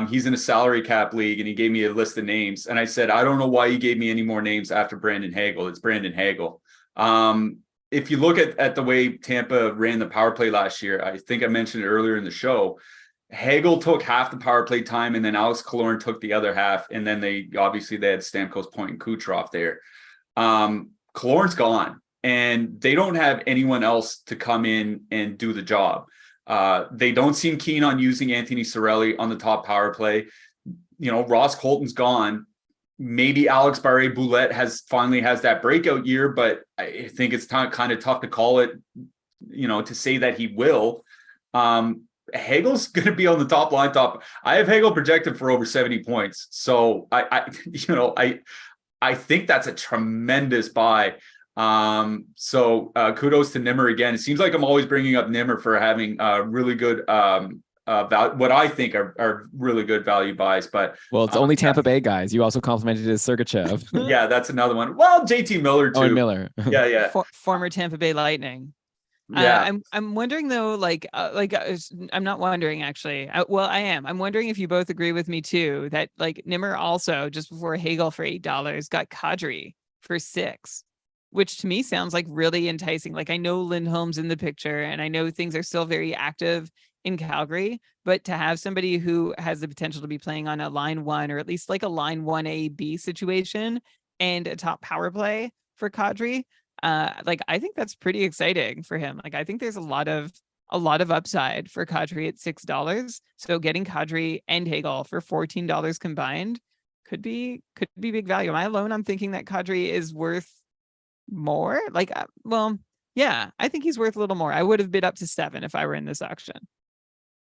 He's in a salary cap league and he gave me a list of names. And I said, I don't know why you gave me any more names after Brandon Hagel. It's Brandon Hagel. If you look at the way Tampa ran the power play last year, I think I mentioned it earlier in the show, Hagel took half the power play time and then Alex Killorn took the other half. And then they had Stamkos, Point, and Kucherov there. Killorn's gone and they don't have anyone else to come in and do the job. They don't seem keen on using Anthony Cirelli on the top power play. Ross Colton's gone. Maybe Alex Barré-Boulet finally has that breakout year, but I think it's kind of tough to call it, to say that he will. Hagel's going to be on the top line. I have Hagel projected for over 70 points. So I think that's a tremendous buy. So kudos to Nimmer again. It seems like I'm always bringing up Nimmer for having really good what I think are really good value buys, but it's only Tampa Bay guys. You also complimented his Sergachev. Yeah, that's another one. Well, JT Miller too. Oh, and Miller. Yeah. Former Tampa Bay Lightning. Yeah. I'm wondering though, I'm not wondering actually. I am. I'm wondering if you both agree with me too that Nimmer also just before Hagel for $8 got Kadri for $6. Which to me sounds like really enticing. I know Lindholm's in the picture and I know things are still very active in Calgary, but to have somebody who has the potential to be playing on a line one or at least a line 1A-B situation and a top power play for Kadri, I think that's pretty exciting for him. I think there's a lot of upside for Kadri at $6. So getting Kadri and Hagel for $14 combined could be big value. Am I alone? I'm thinking that Kadri is worth more. Yeah, I think he's worth a little more. I would have bid up to 7 if I were in this auction.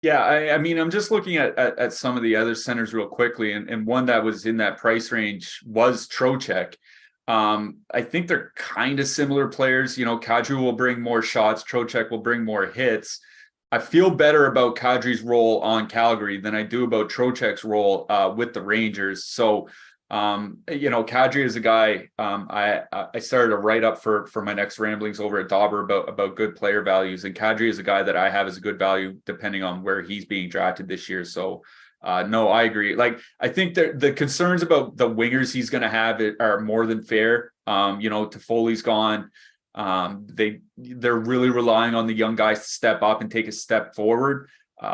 Yeah, I mean, I'm just looking at some of the other centers real quickly, and one that was in that price range was Trocheck. I think they're kind of similar players. Kadri will bring more shots, Trocheck will bring more hits. I feel better about Kadri's role on Calgary than I do about Trocheck's role with the Rangers. So Kadri is a guy I started a write up for my next ramblings over at Dauber about good player values, and Kadri is a guy that I have as a good value depending on where he's being drafted this year. So no, I agree. I think that the concerns about the wingers he's going to have are more than fair. Toffoli's gone. They're really relying on the young guys to step up and take a step forward.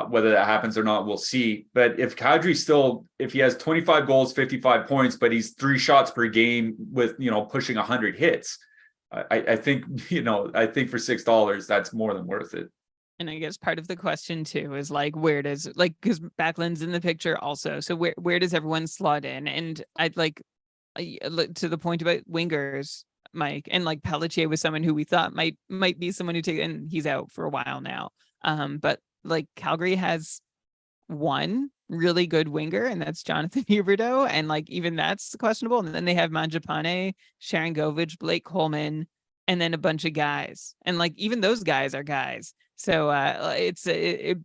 Whether that happens or not, we'll see. But if Kadri if he has 25 goals, 55 points, but he's 3 shots per game with, pushing 100 hits, I think for $6, that's more than worth it. And I guess part of the question too is where does because Backlund's in the picture also. So where does everyone slot in? And I'd to the point about wingers, Mike, and Pelletier was someone who we thought might be someone who and he's out for a while now. But Calgary has one really good winger, and that's Jonathan Huberdeau, and even that's questionable. And then they have Mangiapane, Sharangovich, Blake Coleman, and then a bunch of guys, and even those guys are guys. So I think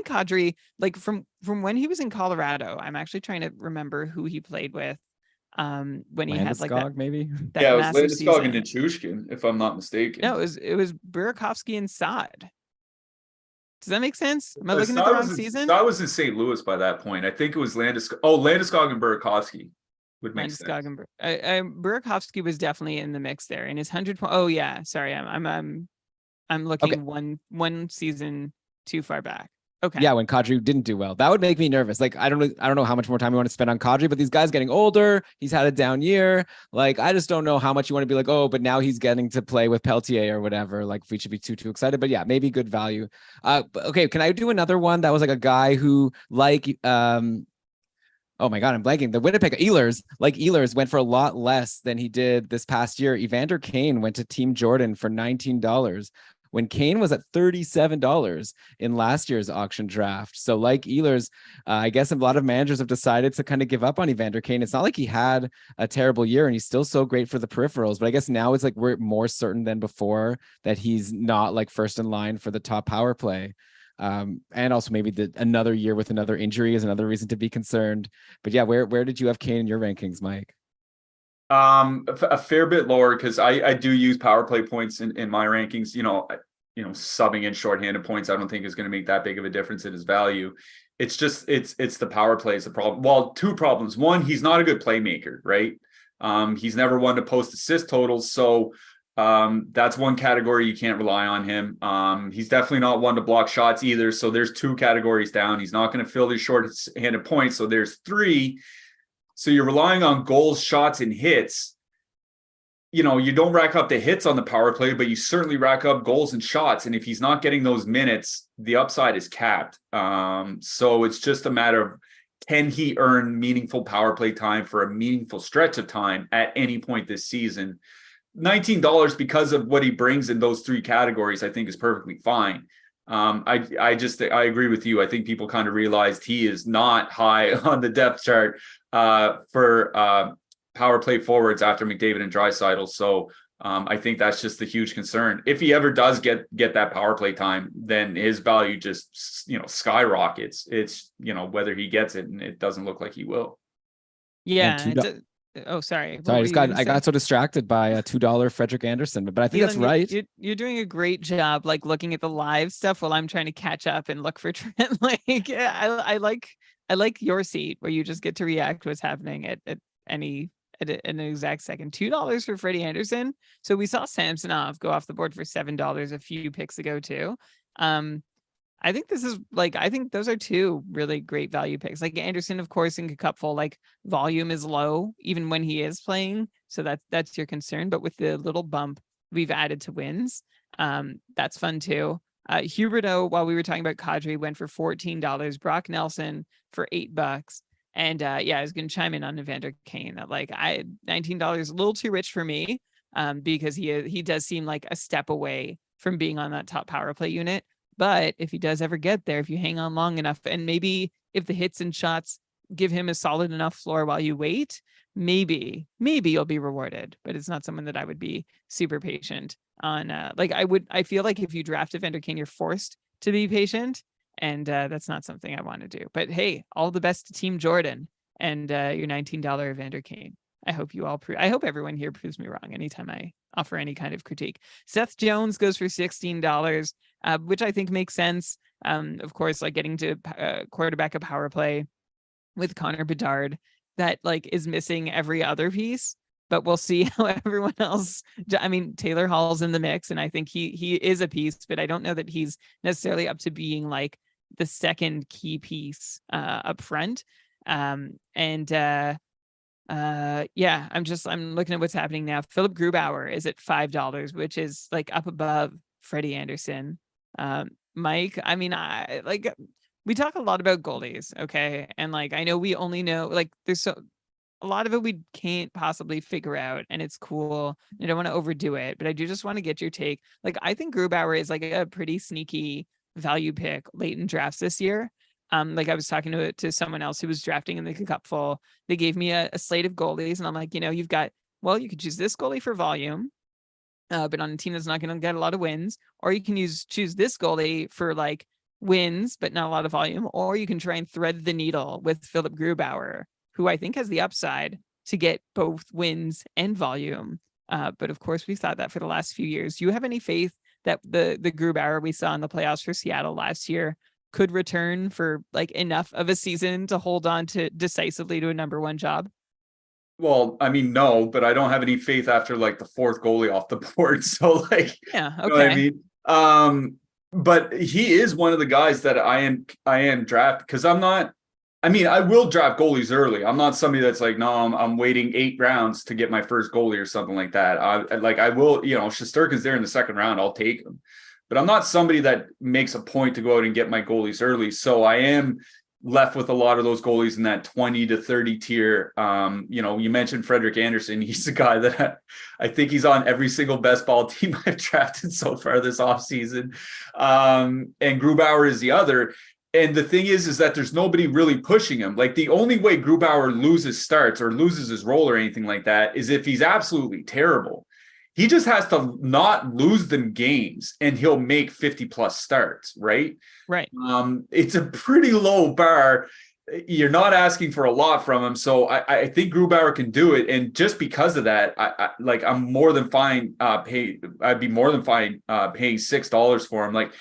Kadri, from when he was in Colorado, I'm actually trying to remember who he played with. When he had that, maybe that it was Landeskog and Nichushkin, if I'm not mistaken. No, it was Burakovsky and Saad. Does that make sense? Am I looking at the wrong season? I was in St. Louis by that point. I think it was Landeskog. Oh, Landeskog and Burakovsky would make sense. Burakovsky was definitely in the mix there. In his 100. Oh yeah, sorry, I'm looking one season too far back. Okay. Yeah, when Kadri didn't do well, that would make me nervous. Like, I don't know how much more time you want to spend on Kadri, but these guys getting older. He's had a down year. Like, I just don't know how much you want to be like, oh, but now he's getting to play with Peltier or whatever. Like, we should be too excited. But yeah, maybe good value. Okay, can I do another one that was like a guy who oh my God, I'm blanking. The Winnipeg Ehlers went for a lot less than he did this past year. Evander Kane went to Team Jordan for $19 when Kane was at $37 in last year's auction draft. So like Ehlers, I guess a lot of managers have decided to kind of give up on Evander Kane. It's not like he had a terrible year and he's still so great for the peripherals, but I guess now it's like we're more certain than before that he's not like first in line for the top power play. And also maybe another year with another injury is another reason to be concerned. But yeah, where did you have Kane in your rankings, Mike? A fair bit lower because I do use power play points in my rankings. Subbing in shorthanded points, I don't think is going to make that big of a difference in his value. It's just it's the power play is the problem. Well, two problems. One, he's not a good playmaker, right? He's never one to post assist totals, so that's one category you can't rely on him. He's definitely not one to block shots either. So there's two categories down. He's not going to fill these short-handed points. So there's three. So you're relying on goals, shots, and hits. You don't rack up the hits on the power play, but you certainly rack up goals and shots. And if he's not getting those minutes, the upside is capped. So it's just a matter of, can he earn meaningful power play time for a meaningful stretch of time at any point this season? $19 because of what he brings in those three categories, I think is perfectly fine. I agree with you. I think people kind of realized he is not high on the depth chart for power play forwards after McDavid and Draisaitl. So I think that's just a huge concern. If he ever does get that power play time, then his value just skyrockets. It's whether he gets it, and it doesn't look like he will. Yeah. Oh, sorry. I got so distracted by a $2 Frederick Anderson, but I think that's right. You're doing a great job, like looking at the live stuff while I'm trying to catch up and look for Trent. I like your seat where you just get to react to what's happening at an exact second. $2 for Freddie Anderson. So we saw Samsonov go off the board for $7 a few picks ago too. I think those are two really great value picks. Like Anderson, of course, in KKUPFL, like volume is low even when he is playing. So that's your concern. But with the little bump we've added to wins, that's fun too. Huberdeau, while we were talking about Kadri, went for $14. Brock Nelson for $8. And I was going to chime in on Evander Kane that $19 is a little too rich for me because he does seem like a step away from being on that top power play unit. But if he does ever get there, if you hang on long enough, and maybe if the hits and shots give him a solid enough floor while you wait, maybe you'll be rewarded. But it's not someone that I would be super patient on. I feel like if you draft Evander Kane, you're forced to be patient. And that's not something I want to do. But hey, all the best to Team Jordan and your $19 Evander Kane. I hope I hope everyone here proves me wrong anytime I offer any kind of critique. Seth Jones goes for $16, which I think makes sense. Of course, like getting to quarterback a power play with Connor Bedard that is missing every other piece. But we'll see how everyone else. I mean, Taylor Hall's in the mix, and I think he is a piece, but I don't know that he's necessarily up to being like the second key piece up front. I'm looking at what's happening now. Philip Grubauer is at $5, which is up above Freddie Anderson. Mike, I mean, we talk a lot about goalies, okay? And I know we only know there's a lot of it we can't possibly figure out, and it's cool. I don't want to overdo it, but I do just want to get your take. I think Grubauer is a pretty sneaky value pick late in drafts this year. I was talking to someone else who was drafting in the KKUPFL. They gave me a slate of goalies, and I'm like, you've got, you could choose this goalie for volume, but on a team that's not going to get a lot of wins, or you can choose this goalie for wins, but not a lot of volume, or you can try and thread the needle with Philip Grubauer, who I think has the upside to get both wins and volume. But of course, we've thought that for the last few years. Do you have any faith that the Grubauer we saw in the playoffs for Seattle last year could return for enough of a season to hold on to decisively to a number one job? Well, I mean, no, but I don't have any faith after the fourth goalie off the board. So yeah, okay. You know what I mean? but he is one of the guys that I am draft because I'm not. I mean, I will draft goalies early. I'm not somebody that's like, no, I'm waiting 8 rounds to get my first goalie or something like that. I will, Shesterkin's there in the second round. I'll take him, but I'm not somebody that makes a point to go out and get my goalies early. So I am left with a lot of those goalies in that 20 to 30 tier. You mentioned Frederick Anderson. He's a guy that I think he's on every single best ball team I've drafted so far this offseason. And Grubauer is the other. And the thing is that there's nobody really pushing him. Like the only way Grubauer loses starts or loses his role or anything like that is if he's absolutely terrible. He just has to not lose them games and he'll make 50 plus starts, right? Right. It's a pretty low bar. You're not asking for a lot from him. So I think Grubauer can do it. And just because of that, I'm more than fine I'd be more than fine paying $6 for him. Like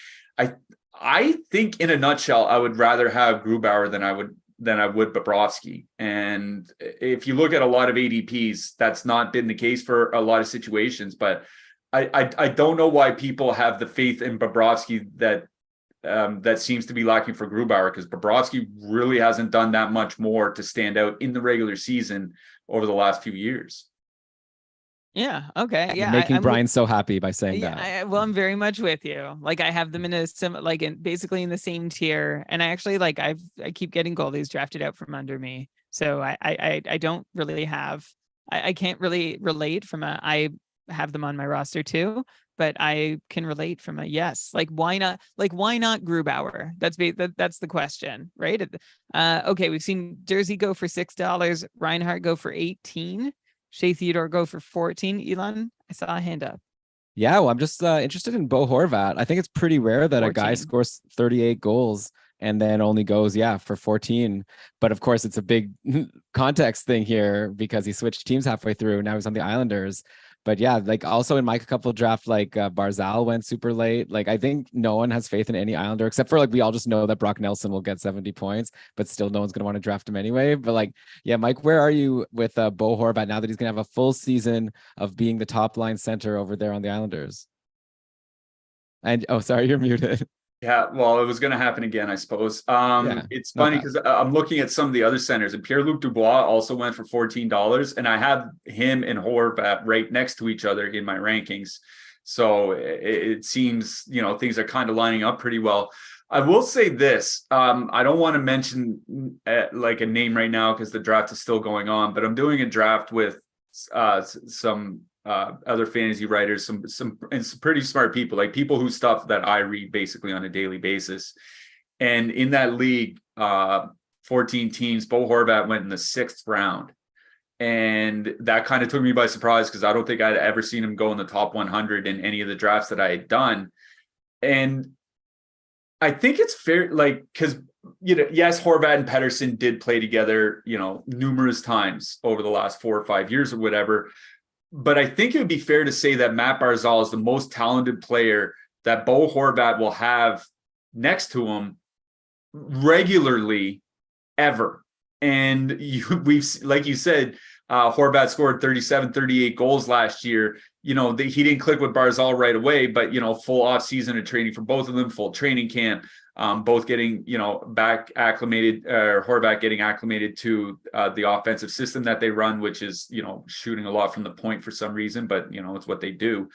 I think in a nutshell, I would rather have Grubauer than I would Bobrovsky. And if you look at a lot of ADPs, that's not been the case for a lot of situations. But I don't know why people have the faith in Bobrovsky that seems to be lacking for Grubauer, because Bobrovsky really hasn't done that much more to stand out in the regular season over the last few years. Yeah. Okay. Yeah. You're making Brian so happy by saying that. I'm very much with you. Like I have them in a basically in the same tier, and I actually I keep getting goalies drafted out from under me. So I don't really have. I can't really relate from I have them on my roster too, but I can relate from a yes. Like why not? Like why not Grubauer? That's the question, right? Okay, we've seen Jersey go for $6, Reinhardt go for 18. Shea Theodore go for 14. Elon, I saw a hand up. Yeah, well, I'm just interested in Bo Horvat. I think it's pretty rare that 14. a guy scores 38 goals and then only goes, for 14. But of course, it's a big context thing here because he switched teams halfway through. Now he's on the Islanders. But yeah, also in my couple draft, Barzal went super late. I think no one has faith in any Islander except for we all just know that Brock Nelson will get 70 points, but still no one's going to want to draft him anyway. But Mike, where are you with Bo Horvat now that he's going to have a full season of being the top line center over there on the Islanders? And sorry, you're muted. Yeah, well, it was going to happen again, I suppose. It's funny because I'm looking at some of the other centers, and Pierre-Luc Dubois also went for $14, and I have him and Horvat right next to each other in my rankings. So it seems, things are kind of lining up pretty well. I will say this. I don't want to mention a name right now because the draft is still going on, but I'm doing a draft with some other fantasy writers, some pretty smart people, people whose stuff that I read basically on a daily basis. And in that league, 14 teams, Bo Horvat went in the 6th round. And that kind of took me by surprise because I don't think I'd ever seen him go in the top 100 in any of the drafts that I had done. And I think it's fair, because, yes, Horvat and Pettersson did play together, numerous times over the last 4 or 5 years or whatever. But I think it would be fair to say that Matt Barzal is the most talented player that Bo Horvat will have next to him regularly ever. And we've, like you said, Horvat scored 37, 38 goals last year. He didn't click with Barzal right away, but, full off season of training for both of them, full training camp. Both getting, back acclimated, Horvat getting acclimated to the offensive system that they run, which is, shooting a lot from the point for some reason, but, it's what they do.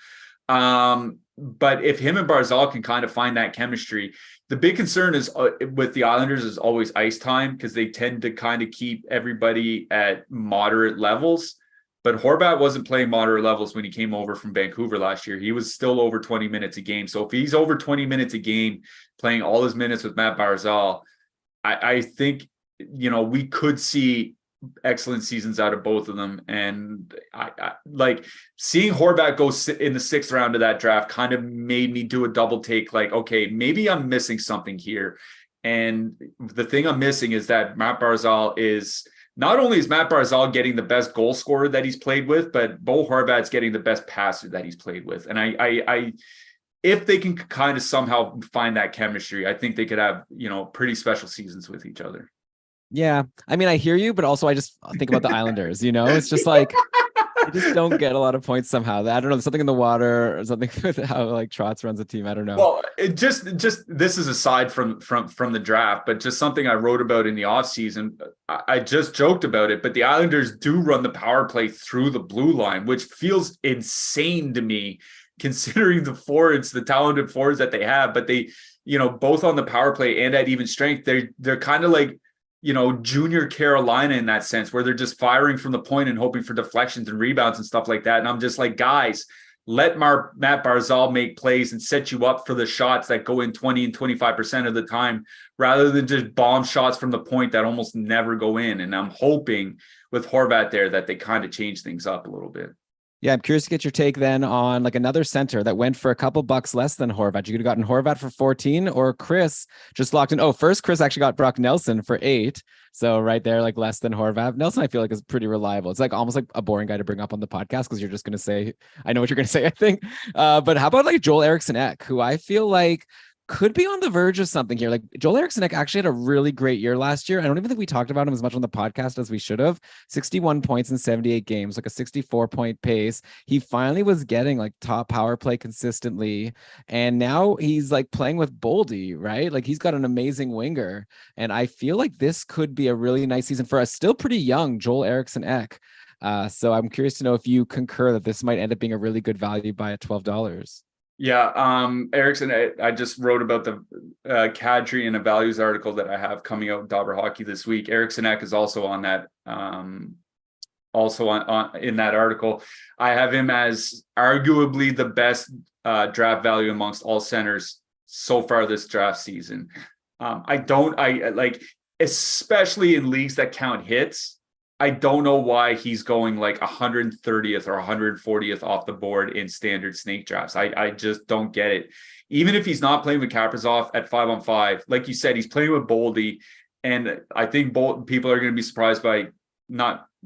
But if him and Barzal can kind of find that chemistry, the big concern is with the Islanders is always ice time because they tend to kind of keep everybody at moderate levels. But Horvat wasn't playing moderate levels when he came over from Vancouver last year. He was still over 20 minutes a game. So if he's over 20 minutes a game, playing all his minutes with Matt Barzal, I think, we could see excellent seasons out of both of them. And I seeing Horvat go in the 6th round of that draft kind of made me do a double take. Okay, maybe I'm missing something here. And the thing I'm missing is that Matt Barzal is... Not only is Matt Barzal getting the best goal scorer that he's played with, but Bo Horvat's getting the best passer that he's played with. And I if they can kind of somehow find that chemistry, I think they could have, pretty special seasons with each other. Yeah. I mean, I hear you, but also I just think about the Islanders, it's just I just don't get a lot of points somehow. I don't know, there's something in the water or something with how like Trotz runs a team. I don't know. Well, it just this is aside from the draft, but just something I wrote about in the offseason. I just joked about it, but the Islanders do run the power play through the blue line, which feels insane to me, considering the talented forwards that they have. But they, both on the power play and at even strength, they're kind of like, junior Carolina in that sense, where they're just firing from the point and hoping for deflections and rebounds and stuff like that. And I'm just like, guys, let Matt Barzal make plays and set you up for the shots that go in 20 and 25% of the time, rather than just bomb shots from the point that almost never go in. And I'm hoping with Horvat there that they kind of change things up a little bit. Yeah, I'm curious to get your take then on like another center that went for a couple bucks less than Horvat. You could have gotten Horvat for 14, or Chris just locked in. Oh, first Chris actually got Brock Nelson for 8. So right there, like less than Horvat. Nelson, I feel like is pretty reliable. It's like almost like a boring guy to bring up on the podcast because you're just going to say, I know what you're going to say, I think. But how about like Joel Eriksson-Ek, who I feel like could be on the verge of something here. Like Joel Eriksson-Ek actually had a really great year last year. I don't even think we talked about him as much on the podcast as we should have. 61 points in 78 games, like a 64-point pace. He finally was getting like top power play consistently. And now he's like playing with Boldy, right? Like he's got an amazing winger. And I feel like this could be a really nice season for a still pretty young Joel Eriksson-Ek. So I'm curious to know if you concur that this might end up being a really good value buy at $12. Yeah, Eriksson, I just wrote about the Kadri and a values article that I have coming out in Dobber Hockey this week. Eriksson-Ek is also on that, in that article. I have him as arguably the best draft value amongst all centers so far this draft season. Especially in leagues that count hits, I don't know why he's going like 130th or 140th off the board in standard snake drafts. I just don't get it. Even if he's not playing with Kaprizov at 5-on-5, like you said, he's playing with Boldy. And I think people are going to be surprised by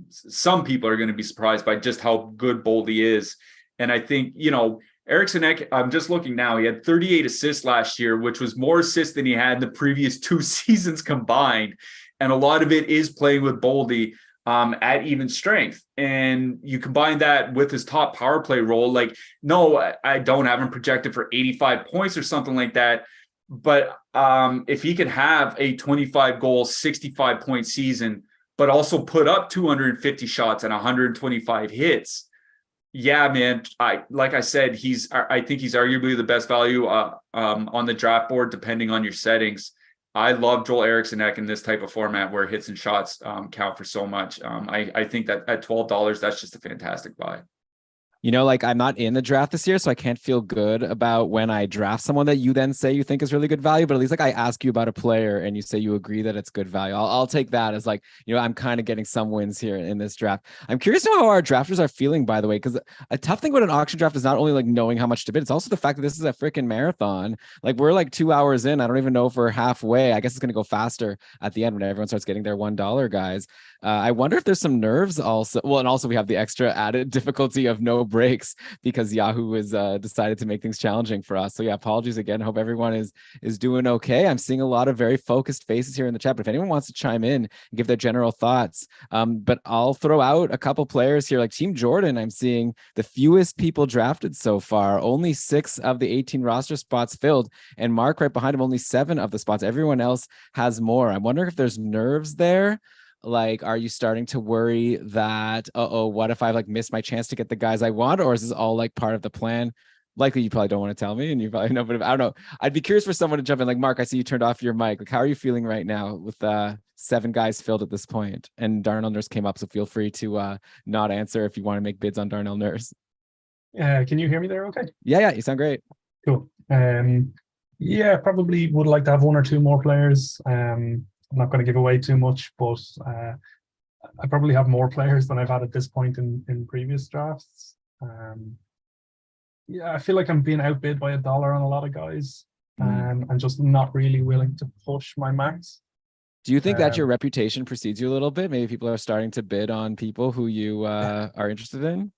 some people are going to be surprised by just how good Boldy is. And I think, Eriksson-Ek, I'm just looking now, he had 38 assists last year, which was more assists than he had in the previous 2 seasons combined. And a lot of it is playing with Boldy at even strength. And you combine that with his top power play role. Like, no, I don't have him projected for 85 points or something like that. But if he could have a 25 goal, 65 point season, but also put up 250 shots and 125 hits. Yeah, man. I said, I think he's arguably the best value on the draft board, depending on your settings. I love Joel Eriksson-Ek in this type of format where hits and shots count for so much. I think that at $12, that's just a fantastic buy. Like I'm not in the draft this year, so I can't feel good about when I draft someone that you then say you think is really good value. But at least like I ask you about a player and you say you agree that it's good value. I'll take that as like, I'm kind of getting some wins here in this draft. I'm curious to know how our drafters are feeling, by the way, because a tough thing about an auction draft is not only like knowing how much to bid, it's also the fact that this is a freaking marathon. Like we're like 2 hours in. I don't even know if we're halfway. I guess it's going to go faster at the end when everyone starts getting their $1 guys. I wonder if there's some nerves also. Well, and also we have the extra added difficulty of no breaks because Yahoo has decided to make things challenging for us. So yeah, apologies again. Hope everyone is doing okay. I'm seeing a lot of very focused faces here in the chat, but if anyone wants to chime in and give their general thoughts, but I'll throw out a couple players here, like Team Jordan. I'm seeing the fewest people drafted so far, only 6 of the 18 roster spots filled, and Mark right behind him, only 7 of the spots. Everyone else has more. I'm wondering if there's nerves there. Like, are you starting to worry that, what if I like miss my chance to get the guys I want? Or is this all like part of the plan? Likely you probably don't want to tell me and you probably know, but I don't know. I'd be curious for someone to jump in. Like, Mark, I see you turned off your mic. Like, how are you feeling right now with 7 guys filled at this point? And Darnell Nurse came up, so feel free to not answer if you want to make bids on Darnell Nurse. Can you hear me there okay? Yeah, you sound great. Cool. Yeah, probably would like to have 1 or 2 more players. I'm not going to give away too much, but I probably have more players than I've had at this point in previous drafts. Yeah, I feel like I'm being outbid by $1 on a lot of guys, and I'm just not really willing to push my max. Do you think that your reputation precedes you a little bit? Maybe people are starting to bid on people who you are interested in?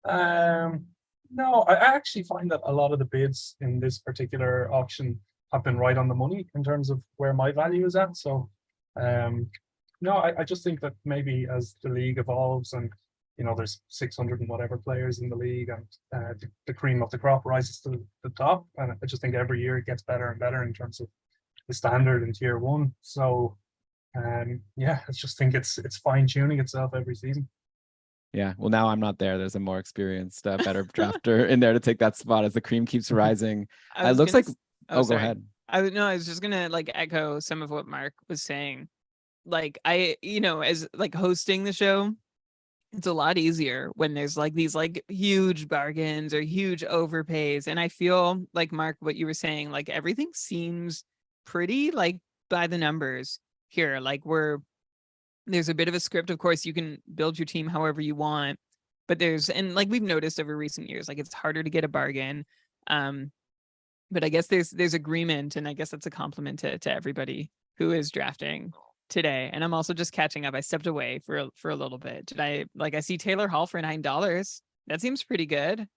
No, I actually find that a lot of the bids in this particular auction have been right on the money in terms of where my value is at. So, no, I just think that maybe as the league evolves and there's 600 and whatever players in the league, and the cream of the crop rises to the top. And I just think every year it gets better and better in terms of the standard in tier one. So I just think it's fine tuning itself every season. Yeah, well, now I'm not there. There's a more experienced, better drafter in there to take that spot as the cream keeps rising. It looks like. Go ahead. I was just gonna echo some of what Mark was saying. As hosting the show, it's a lot easier when there's these huge bargains or huge overpays. And I feel like, Mark, what you were saying, everything seems pretty by the numbers here. There's a bit of a script. Of course, you can build your team however you want, but we've noticed over recent years, it's harder to get a bargain. But I guess there's agreement, and I guess that's a compliment to everybody who is drafting today. And I'm also just catching up. I stepped away for a little bit. Did I see Taylor Hall for $9? That seems pretty good.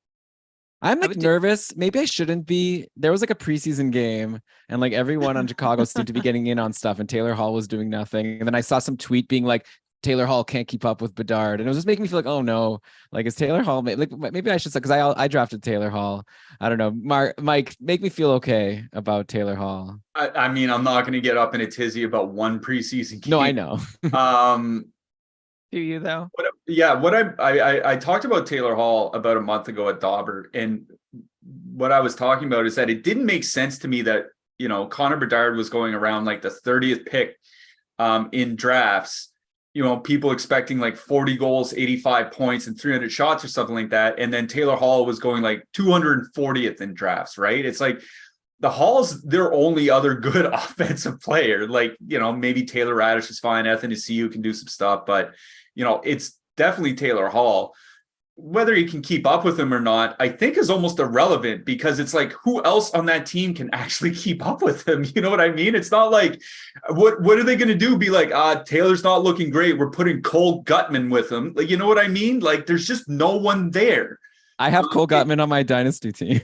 I'm nervous. Maybe I shouldn't be. There was a preseason game, and everyone on Chicago seemed to be getting in on stuff, and Taylor Hall was doing nothing. And then I saw some tweet being Taylor Hall can't keep up with Bedard, and it was just making me feel oh no, is Taylor Hall maybe I should say, because I drafted Taylor Hall. I don't know. Mike, make me feel okay about Taylor Hall. I mean, I'm not going to get up in a tizzy about one preseason game. No, I know. Do you though? I talked about Taylor Hall about a month ago at Dauber, and what I was talking about is that it didn't make sense to me that Connor Bedard was going around the 30th pick in drafts. People expecting 40 goals, 85 points, and 300 shots or something like that, and then Taylor Hall was going 240th in drafts. Right? It's the Hall's their only other good offensive player. Maybe Taylor Radish is fine. Anthony Ciu can do some stuff, but it's definitely Taylor Hall. Whether he can keep up with him or not, I think is almost irrelevant, because it's who else on that team can actually keep up with him? You know what I mean? It's not what are they going to do? Be Taylor's not looking great, we're putting Cole Gutman with him. You know what I mean? There's just no one there. I have Cole Gutman on my dynasty team.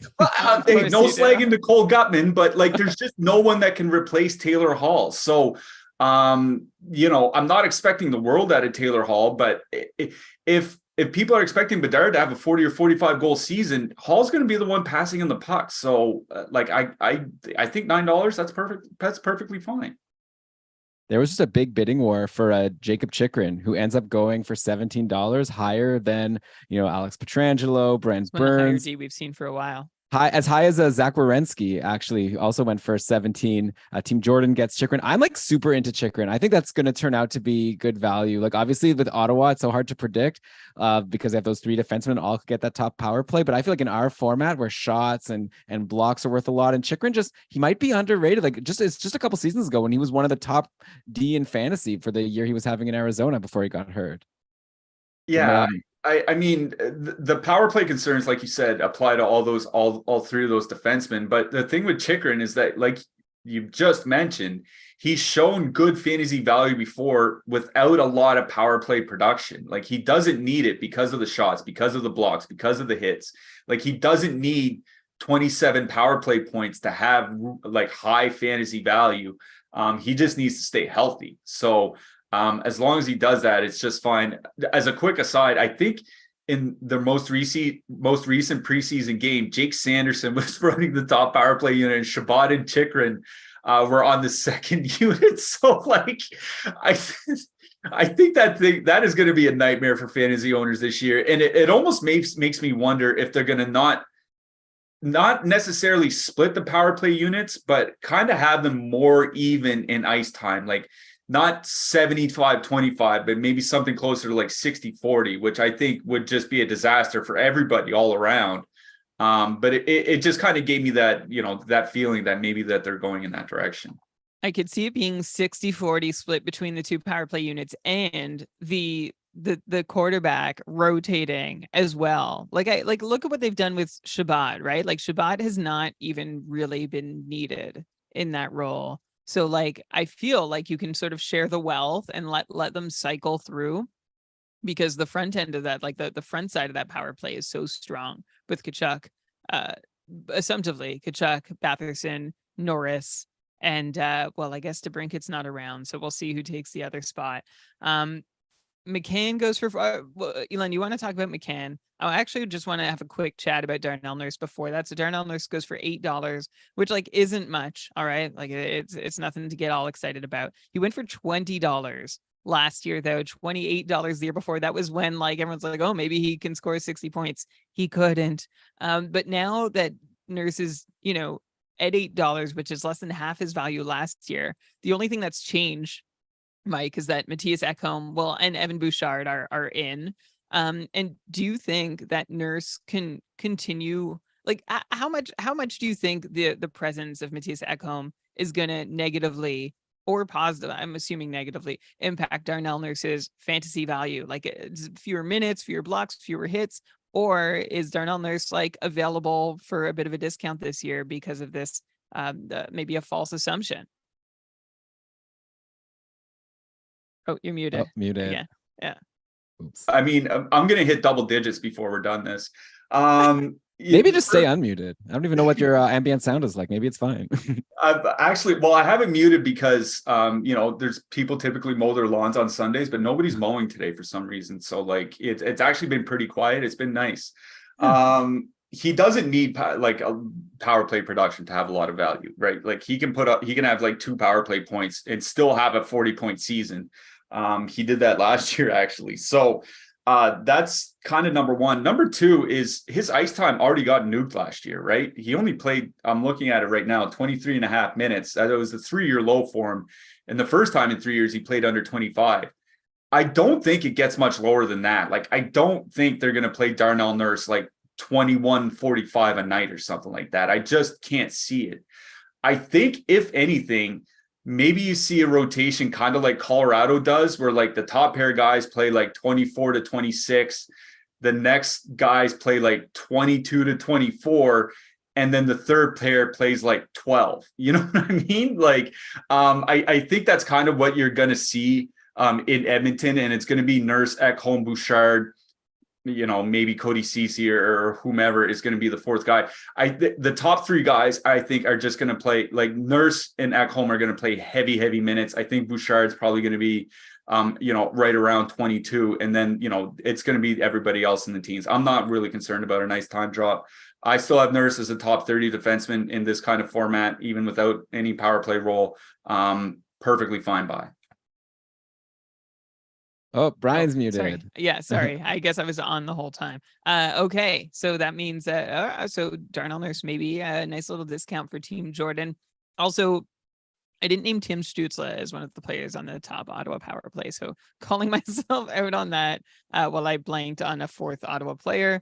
Hey, no slagging to Cole Gutman, but there's just no one that can replace Taylor Hall. So, I'm not expecting the world out of Taylor Hall, but if people are expecting Bedard to have a 40 or 45 goal season, Hall's going to be the one passing in the puck. So, I think $9, that's perfect. That's perfectly fine. There was just a big bidding war for Jacob Chychrun, who ends up going for $17, higher than Alex Pietrangelo, Brent Burns. We've seen for a while. As high as Zach Werenski actually also went for 17. Team Jordan gets Chychrun. I'm super into Chychrun. I think that's going to turn out to be good value. Obviously with Ottawa, it's so hard to predict because they have those three defensemen all get that top power play. But I feel in our format where shots and blocks are worth a lot, and Chychrun he might be underrated. It's just a couple seasons ago when he was one of the top D in fantasy for the year he was having in Arizona before he got hurt. Yeah. I mean, the power play concerns, like you said, apply to all three of those defensemen. But the thing with Chychrun is that, you just mentioned, he's shown good fantasy value before without a lot of power play production. He doesn't need it because of the shots, because of the blocks, because of the hits. He doesn't need 27 power play points to have high fantasy value. He just needs to stay healthy. So as long as he does that, it's just fine. As a quick aside, I think in the most recent preseason game, Jake Sanderson was running the top power play unit, and Shabbat and Chychrun were on the second unit. So I think that is going to be a nightmare for fantasy owners this year. And it almost makes me wonder if they're going to not necessarily split the power play units, but kind of have them more even in ice time. Not 75-25, but maybe something closer to 60-40, which I think would just be a disaster for everybody all around. But it just kind of gave me that, that feeling that maybe that they're going in that direction. I could see it being 60-40 split between the two power play units and the quarterback rotating as well. Look at what they've done with Shabbat, right? Shabbat has not even really been needed in that role. So I feel you can sort of share the wealth and let them cycle through, because the front end of that, the front side of that power play is so strong with Tkachuk, assumptively Tkachuk, Batherson, Norris, and I guess DeBrincat's not around, so we'll see who takes the other spot. McCann goes for Elon, you want to talk about McCann? I actually just want to have a quick chat about Darnell Nurse before that. So Darnell Nurse goes for $8, which like isn't much. All right. Like it's nothing to get all excited about. He went for $20 last year, though, $28 the year before. That was when like everyone's like, oh, maybe he can score 60 points. He couldn't. But now that Nurse is, at $8, which is less than half his value last year, the only thing that's changed, Mike, is that Matthias Ekholm, and Evan Bouchard are in. And do you think that Nurse can continue? Like, how much do you think the presence of Matthias Ekholm is going to negatively or positive, I'm assuming negatively, impact Darnell Nurse's fantasy value? Like fewer minutes, fewer blocks, fewer hits, or is Darnell Nurse like available for a bit of a discount this year because of this maybe a false assumption? Oh, you're muted. Oh, muted. Yeah. Yeah. Oops. I mean, I'm going to hit double digits before we're done this. Maybe just stay unmuted. I don't even know what your ambient sound is like. Maybe it's fine. I have it muted because, there's people typically mow their lawns on Sundays, but nobody's mowing today for some reason. So like it's actually been pretty quiet. It's been nice. He doesn't need like a power play production to have a lot of value, right? Like he can have like 2 power play points and still have a 40-point season. He did that last year, actually. So that's kind of number one. Number two is his ice time already got nuked last year, right? He only played, I'm looking at it right now, 23 and a half minutes. That was the 3-year low for him. And the first time in 3 years, he played under 25. I don't think it gets much lower than that. Like, I don't think they're going to play Darnell Nurse like 21-45 a night or something like that. I just can't see it. I think if anything, maybe you see a rotation kind of like Colorado does, where like the top pair guys play like 24 to 26. The next guys play like 22 to 24. And then the third player plays like 12. You know what I mean? Like, I think that's kind of what you're going to see in Edmonton. And it's going to be Nurse, Ekholm, Bouchard, maybe Cody Ceci or whomever is going to be the fourth guy. The top 3 guys, I think, are just going to play, like Nurse and Ekholm are going to play heavy minutes. I think Bouchard's probably going to be, right around 22. And then, it's going to be everybody else in the teams. I'm not really concerned about a nice time drop. I still have Nurse as a top 30 defenseman in this kind of format, even without any power play role. Perfectly fine by. Oh, Brian's muted. Sorry. Yeah, sorry. I guess I was on the whole time. Okay, so that means that so Darnell Nurse maybe a nice little discount for Team Jordan. Also, I didn't name Tim Stützle as one of the players on the top Ottawa power play, so calling myself out on that while I blanked on a fourth Ottawa player.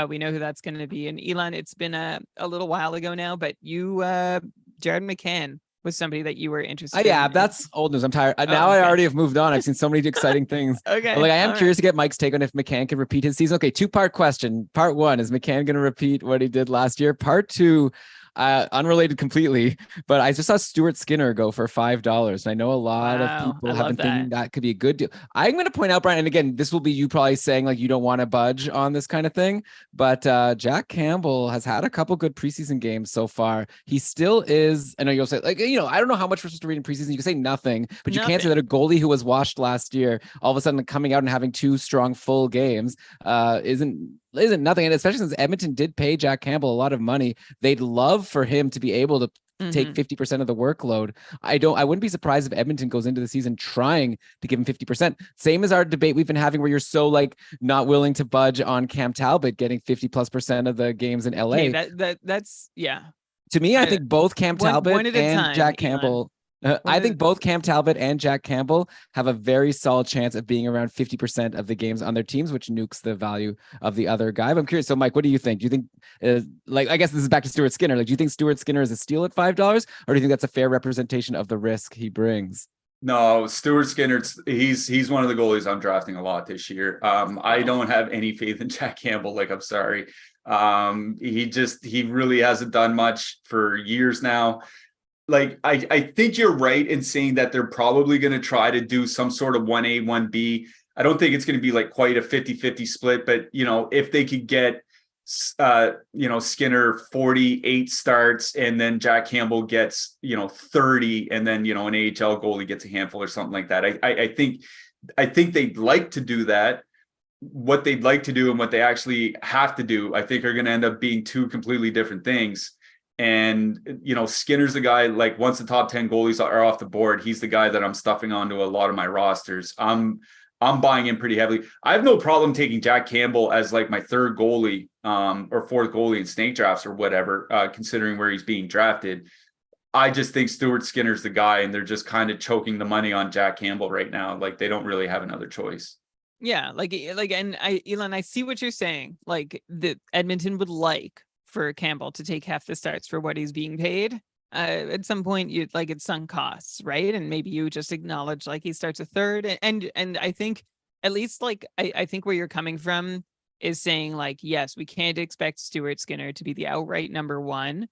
We know who that's going to be. And Elon, it's been a little while ago now, but you, Jared McCann, was somebody that you were interested in. That's old news. I'm tired. Now I already have moved on. I've seen so many exciting things. Okay. But I am curious to get Mike's take on if McCann can repeat his season. Okay, 2-part question. Part 1, is McCann going to repeat what he did last year? Part 2, unrelated completely, but I just saw Stuart Skinner go for $5. And I know a lot of people have been thinking that could be a good deal. I'm going to point out, Brian, and again, this will be you probably saying like you don't want to budge on this kind of thing, but Jack Campbell has had a couple good preseason games so far. He still is, I know you'll say like, I don't know how much we're supposed to read in preseason. You can say nothing, but you can't say that a goalie who was washed last year, all of a sudden coming out and having 2 strong full games isn't nothing. And especially since Edmonton did pay Jack Campbell a lot of money, they'd love for him to be able to take 50% of the workload. I wouldn't be surprised if Edmonton goes into the season trying to give him 50%. Same as our debate we've been having where you're so like not willing to budge on Cam Talbot getting 50+% of the games in LA. Okay, that's yeah. To me, I think both Cam Talbot and Jack Campbell. I think both Cam Talbot and Jack Campbell have a very solid chance of being around 50% of the games on their teams, which nukes the value of the other guy. But I'm curious. So, Mike, what do you think? Do you think, I guess this is back to Stuart Skinner. Like, do you think Stuart Skinner is a steal at $5, or do you think that's a fair representation of the risk he brings? No, Stuart Skinner, he's one of the goalies I'm drafting a lot this year. I don't have any faith in Jack Campbell. Like, I'm sorry. He really hasn't done much for years now. Like, I think you're right in saying that they're probably going to try to do some sort of 1A, 1B. I don't think it's going to be like quite a 50-50 split, but, if they could get, Skinner 48 starts and then Jack Campbell gets, 30 and then, an AHL goalie gets a handful or something like that. I think I think they'd like to do that. What they'd like to do and what they actually have to do, I think, are going to end up being two completely different things. And, you know, Skinner's the guy, like, once the top 10 goalies are off the board, he's the guy that I'm stuffing onto a lot of my rosters. I'm buying in pretty heavily. I have no problem taking Jack Campbell as like my third goalie or fourth goalie in snake drafts or whatever, considering where he's being drafted. I just think Stuart Skinner's the guy, and they're just kind of choking the money on Jack Campbell right now. Like, they don't really have another choice. Yeah, and Elon, I see what you're saying. Like, the Edmonton would like for Campbell to take half the starts for what he's being paid. At some point, you'd like, it's sunk costs, right? And maybe you just acknowledge like he starts a third. And I think, at least, like, I think where you're coming from is saying, like, yes, we can't expect Stuart Skinner to be the outright number one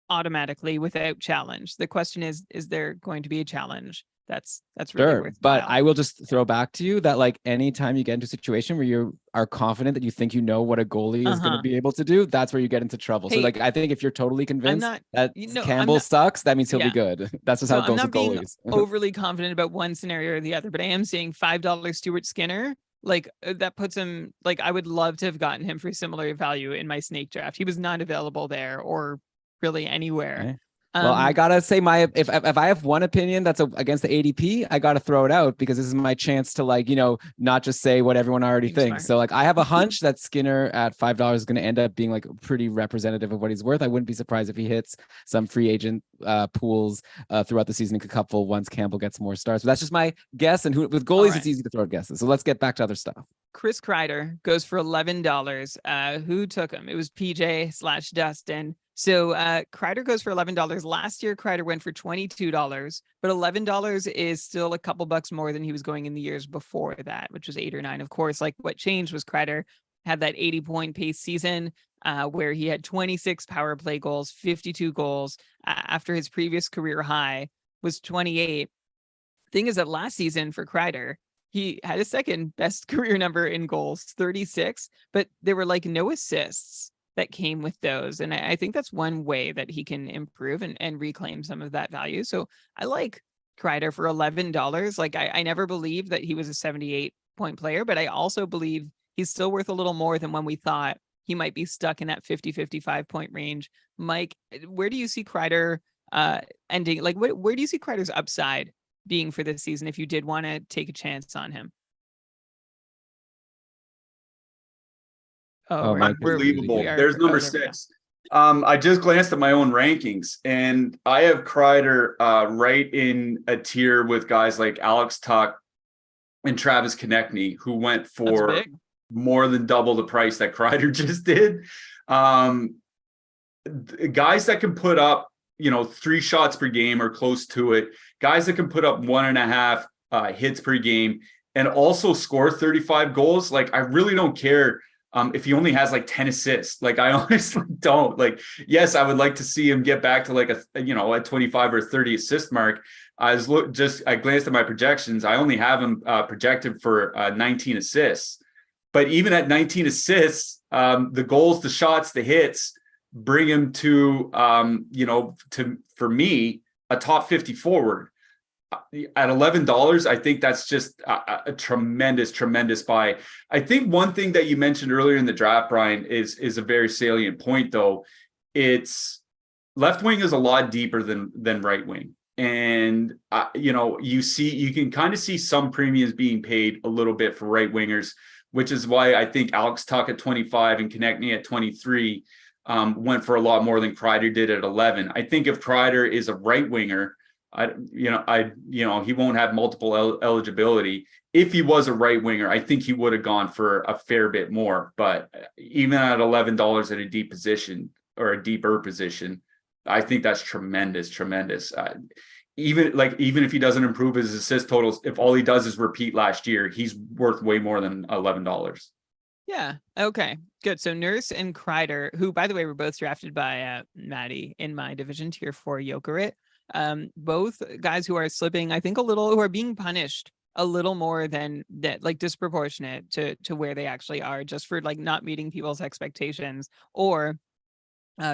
automatically without challenge. The question is there going to be a challenge that's really Sure, worthwhile? but I will just throw back to you that, like, anytime you get into a situation where you are confident that you think you know what a goalie is going to be able to do, that's where you get into trouble. So, Hey, like, I think if you're totally convinced that I'm Campbell not- sucks, that means he'll yeah. be good. That's just So how it I'm goes not with being goalies. overly confident about one scenario or the other, but I am saying $5 Stuart Skinner, like, that puts him, like, I would love to have gotten him for similar value in my snake draft. He was not available there or really anywhere. Okay. Well, I gotta say, if I have one opinion that's against the ADP, I gotta throw it out, because this is my chance to, like, you know, not just say what everyone already thinks. So, like, I have a hunch that Skinner at $5 is going to end up being like pretty representative of what he's worth. I wouldn't be surprised if he hits some free agent pools throughout the season in Cupful once Campbell gets more starts. But that's just my guess. And with goalies, it's easy to throw guesses. So let's get back to other stuff. Chris Kreider goes for $11. Who took him? It was PJ/Dustin. So Kreider goes for $11. Last year, Kreider went for $22, but $11 is still a couple bucks more than he was going in the years before that, which was 8 or 9. Of course, like, what changed was Kreider had that 80-point pace season where he had 26 power play goals, 52 goals after his previous career high was 28. Thing is that last season for Kreider, he had his second best career number in goals, 36, but there were like no assists that came with those. And I think that's one way that he can improve and reclaim some of that value. So I like Kreider for $11. Like, I never believed that he was a 78-point player, but I also believe he's still worth a little more than when we thought he might be stuck in that 50-55 point range. Mike, where do you see Kreider ending? Like, where do you see Kreider's upside being for this season if you did want to take a chance on him? Unbelievable. There's number 6. I just glanced at my own rankings, and I have Kreider right in a tier with guys like Alex Tuck and Travis Konechny, who went for more than double the price that Kreider just did. Guys that can put up, you know, 3 shots per game or close to it, guys that can put up 1.5 hits per game and also score 35 goals. Like, I really don't care if he only has like 10 assists. Like, I honestly don't. Like, yes, I would like to see him get back to like a 25 or 30 assist mark. I glanced at my projections. I only have him projected for 19 assists. But even at 19 assists, the goals, the shots, the hits bring him to for me, a top 50 forward. At $11, I think that's just a tremendous buy. I think one thing that you mentioned earlier in the draft, Brian, is a very salient point, though. It's left wing is a lot deeper than right wing. And, you can kind of see some premiums being paid a little bit for right wingers, which is why I think Alex Tuck at 25 and Konechny at 23 went for a lot more than Kreider did at 11. I think if Kreider is a right winger, he won't have multiple eligibility. If he was a right winger, I think he would have gone for a fair bit more. But even at $11 at a deep position or a deeper position, I think that's tremendous. Even if he doesn't improve his assist totals, if all he does is repeat last year, he's worth way more than $11. Yeah. Okay. Good. So Nurse and Kreider, who, by the way, were both drafted by Maddie in my division tier 4 Jokerit. Both guys who are slipping, I think, who are being punished a little more than that, like disproportionate to where they actually are, just for like not meeting people's expectations or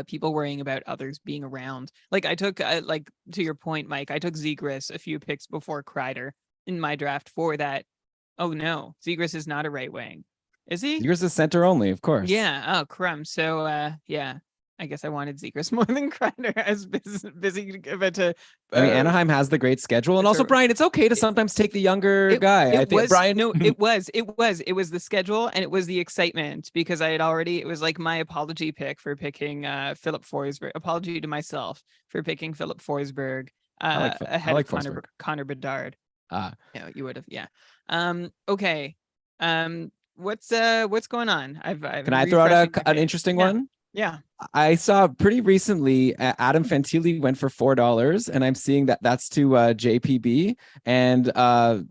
people worrying about others being around. Like, I took, like, to your point, Mike, I took Zegras a few picks before Kreider. in my draft for that. Oh no, Zegras is not a right wing, is he? Zegras is center only, of course. Yeah. Oh, crumb. So yeah, I guess I wanted Zegras more than Kreider. I was busy about to. I mean, Anaheim has the great schedule, and also Brian, it's okay to sometimes take the younger guy. I think Brian. No, it was the schedule, and it was the excitement, because I had already. It was like my apology pick for picking Philip Forsberg. Apology to myself for picking Philip Forsberg ahead of Connor Bedard. Yeah, you would have. Yeah. Okay. What's going on? Can I throw out an interesting one? Yeah. I saw pretty recently Adam Fantilli went for $4, and I'm seeing that's to JPB. And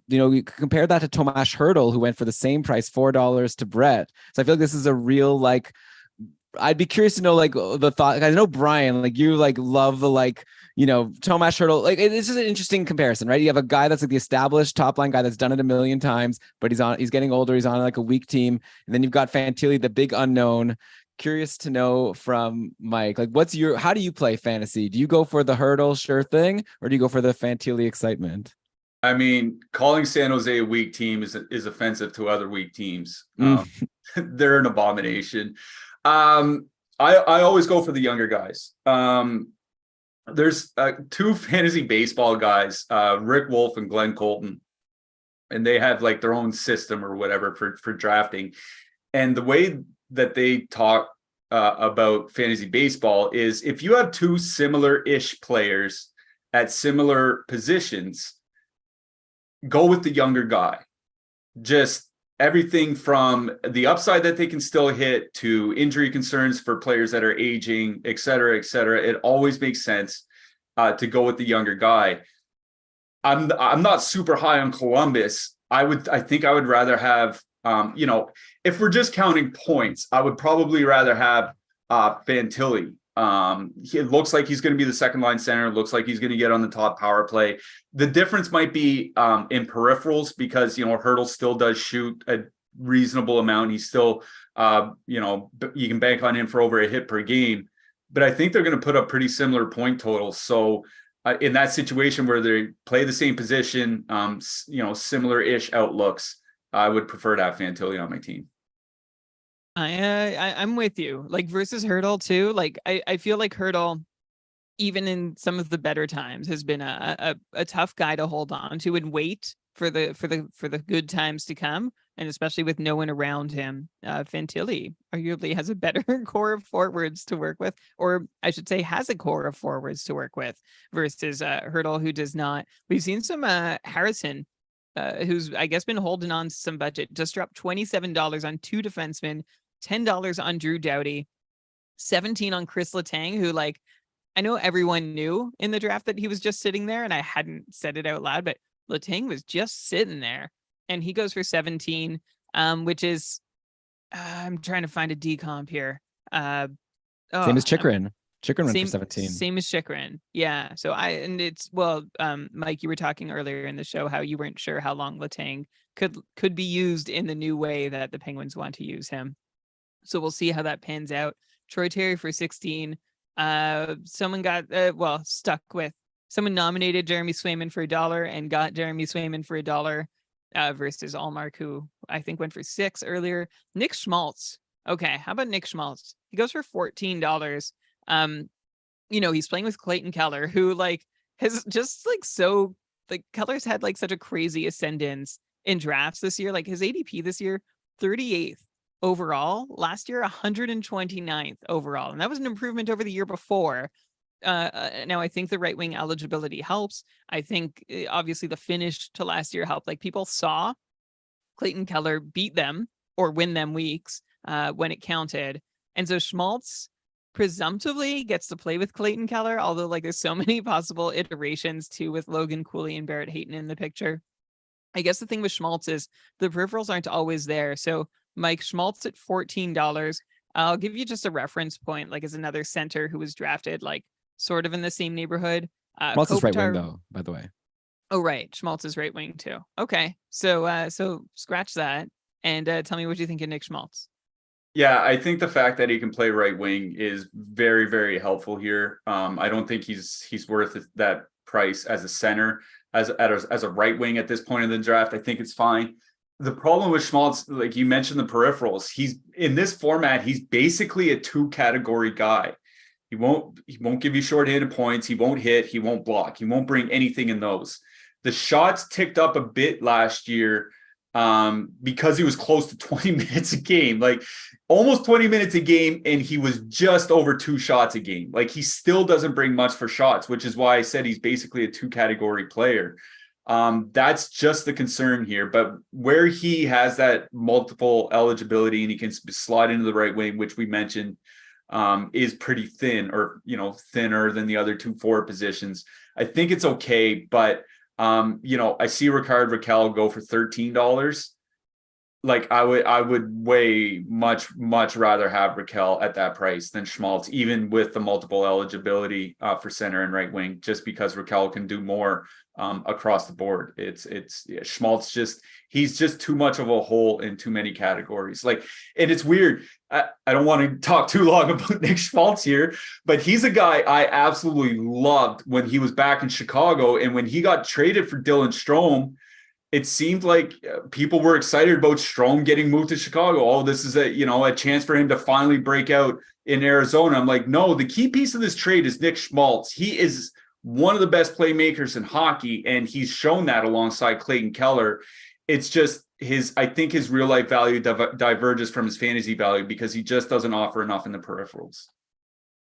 you compare that to Tomas Hertl, who went for the same price, $4 to Brett. So I feel like this is a real, like, I'd be curious to know, like, the thought. I know Brian, like, you like love the, like, Tomas Hertl. Like, it's just an interesting comparison, right? You have a guy that's like the established top line guy that's done it a million times, but he's getting older. He's on like a weak team. And then you've got Fantilli, the big unknown. Curious to know from Mike, like, how do you play fantasy? Do you go for the Hertl sure thing, or do you go for the Fantilli excitement? I mean, calling San Jose a weak team is offensive to other weak teams. They're an abomination. I always go for the younger guys. There's two fantasy baseball guys, Rick Wolf and Glenn Colton, and they have like their own system or whatever for drafting. And the way that they talk about fantasy baseball is, if you have two similar-ish players at similar positions, go with the younger guy. Just everything from the upside that they can still hit to injury concerns for players that are aging, et cetera, et cetera. It always makes sense to go with the younger guy. I'm not super high on Columbus. I think I would rather have, if we're just counting points, I would probably rather have Fantilli. It looks like he's going to be the second line center. It looks like he's going to get on the top power play. The difference might be in peripherals, because, Hertl still does shoot a reasonable amount. He's still, you can bank on him for over a hit per game. But I think they're going to put up pretty similar point totals. So in that situation where they play the same position, similar-ish outlooks, I would prefer to have Fantilli on my team. I'm with you. Like, versus Hertl too. Like, I feel like Hertl, even in some of the better times, has been a tough guy to hold on to and wait for the good times to come. And especially with no one around him, Fantilli arguably has a better core of forwards to work with, or I should say has a core of forwards to work with, versus Hertl, who does not. We've seen some Harrison, who's, I guess, been holding on to some budget, just dropped $27 on two defensemen, $10 on Drew Doughty, $17 on Chris Letang, who, like, I know everyone knew in the draft that he was just sitting there, and I hadn't said it out loud, but Letang was just sitting there, and he goes for 17, which is, I'm trying to find a decomp here. Same as Chychrun. Chychrun went for 17. Same as Chychrun. Yeah. So Mike, you were talking earlier in the show how you weren't sure how long Letang could be used in the new way that the Penguins want to use him. So we'll see how that pans out. Troy Terry for 16. Someone got someone nominated Jeremy Swayman for $1 and got Jeremy Swayman for $1 versus Allmark, who I think went for $6 earlier. Nick Schmaltz. Okay, how about Nick Schmaltz? He goes for $14. He's playing with Clayton Keller, who, like, has just, like, so, like, Keller's had, like, such a crazy ascendance in drafts this year. Like, his ADP this year, 38th overall. Last year, 129th overall, and that was an improvement over the year before. Now, I think the right wing eligibility helps. I think obviously the finish to last year helped. Like, people saw Clayton Keller beat them or win them weeks when it counted, and so Schmaltz presumptively gets to play with Clayton Keller, although, like, there's so many possible iterations too, with Logan Cooley and Barrett Hayton in the picture. I guess the thing with Schmaltz is the peripherals aren't always there. So Mike, Schmaltz at $14. I'll give you just a reference point, like, as another center who was drafted, like, sort of in the same neighborhood. Schmaltz is right wing, though, by the way. Oh, right. Schmaltz is right wing too. Okay. So scratch that and tell me what you think of Nick Schmaltz. Yeah, I think the fact that he can play right wing is very, very helpful here. I don't think he's worth that price as a center. as a right wing at this point in the draft. I think it's fine. The problem with Schmaltz, like you mentioned, the peripherals. He's in this format. He's basically a 2-category guy. He won't give you shorthanded points. He won't hit. He won't block. He won't bring anything in those. The shots ticked up a bit last year because he was close to 20 minutes a game, like almost 20 minutes a game, and he was just over 2 shots a game. Like he still doesn't bring much for shots, which is why I said he's basically a 2-category player. That's just the concern here. But where he has that multiple eligibility and he can slide into the right wing, which we mentioned, is pretty thin, or thinner than the other 2 forward positions. I think it's okay, but I see Rickard Rakell go for $13. Like I would way much rather have Rakell at that price than Schmaltz, even with the multiple eligibility for center and right wing, just because Rakell can do more across the board. Schmaltz he's just too much of a hole in too many categories. Like, and it's weird. I don't want to talk too long about Nick Schmaltz here, but he's a guy I absolutely loved when he was back in Chicago. And when he got traded for Dylan Strome, it seemed like people were excited about Strome getting moved to Chicago. Oh, this is a chance for him to finally break out in Arizona. I'm like, no, the key piece of this trade is Nick Schmaltz. He is one of the best playmakers in hockey, and he's shown that alongside Clayton Keller. It's just I think his real life value diverges from his fantasy value because he just doesn't offer enough in the peripherals.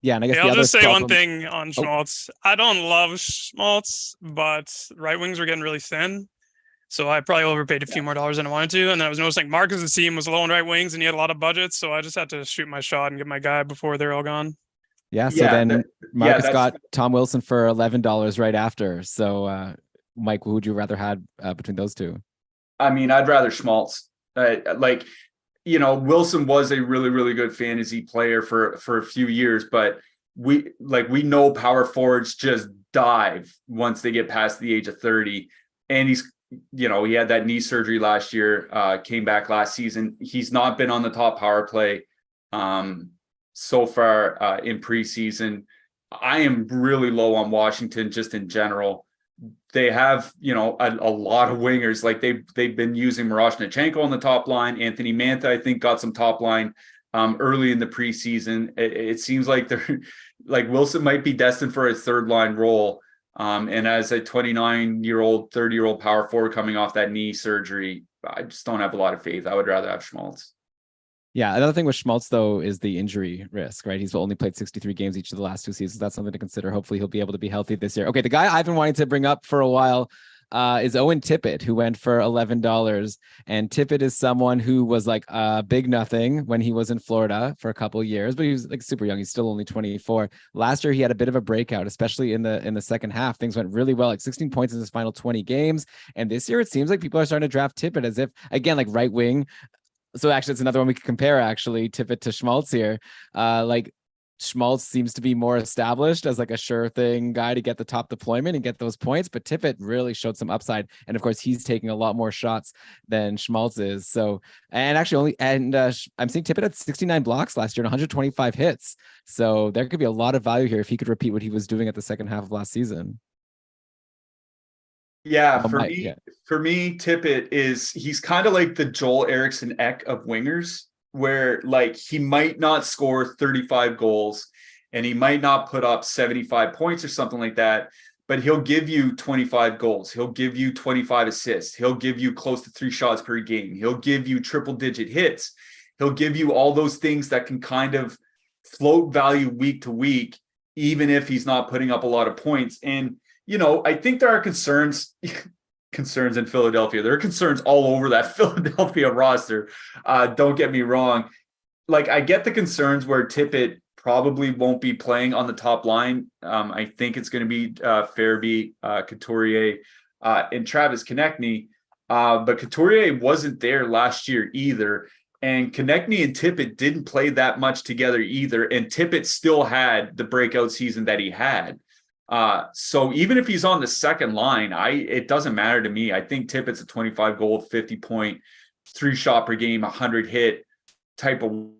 Yeah, and I guess I'll just say one thing on Schmaltz. I don't love Schmaltz, but right wings were getting really thin. So I probably overpaid a few more dollars than I wanted to. And then I was noticing Marcus' team was low on right wings and he had a lot of budgets. So I just had to shoot my shot and get my guy before they're all gone. Yeah. So then Marcus got Tom Wilson for $11 right after. So Mike, who would you rather have between those two? I mean, I'd rather Schmaltz. Wilson was a really, really good fantasy player for a few years, but we know power forwards just dive once they get past the age of 30. And he had that knee surgery last year, came back last season. He's not been on the top power play so far in preseason. I am really low on Washington just in general. They have, a lot of wingers. Like they've been using Miroshnichenko on the top line. Anthony Mantha, I think, got some top line early in the preseason. It seems like they're like Wilson might be destined for a 3rd line role. And as a 29-year-old, 30-year-old power forward coming off that knee surgery, I just don't have a lot of faith. I would rather have Schmaltz. Yeah, another thing with Schmaltz, though, is the injury risk, right? He's only played 63 games each of the last 2 seasons. That's something to consider. Hopefully, he'll be able to be healthy this year. Okay, the guy I've been wanting to bring up for a while is Owen Tippett, who went for $11. And Tippett is someone who was like big nothing when he was in Florida for a couple of years, but he was like super young. He's still only 24. Last year, he had a bit of a breakout, especially in the second half. Things went really well, like 16 points in his final 20 games. And this year, it seems like people are starting to draft Tippett as if, again, like right wing. So actually, it's another one we could compare, actually, Tippett to Schmaltz here. Schmaltz seems to be more established as like a sure thing guy to get the top deployment and get those points, but Tippett really showed some upside. And of course, he's taking a lot more shots than Schmaltz is. So, and actually I'm seeing Tippett at 69 blocks last year and 125 hits. So there could be a lot of value here if he could repeat what he was doing at the second half of last season. Yeah, for me, Tippett he's kind of like the Joel Eriksson Ek of wingers, where like he might not score 35 goals and he might not put up 75 points or something like that, but he'll give you 25 goals. He'll give you 25 assists. He'll give you close to 3 shots per game. He'll give you triple-digit hits. He'll give you all those things that can kind of float value week to week, even if he's not putting up a lot of points. And I think there are concerns in Philadelphia. There are concerns all over that Philadelphia roster. Don't get me wrong. Like, I get the concerns where Tippett probably won't be playing on the top line. I think it's going to be Farabee, Couturier, and Travis Konechny. But Couturier wasn't there last year either. And Konechny and Tippett didn't play that much together either. And Tippett still had the breakout season that he had. So even if he's on the second line, it doesn't matter to me. I think Tippett's a 25 goal, 50 point, 3 shot per game, 100 hit type of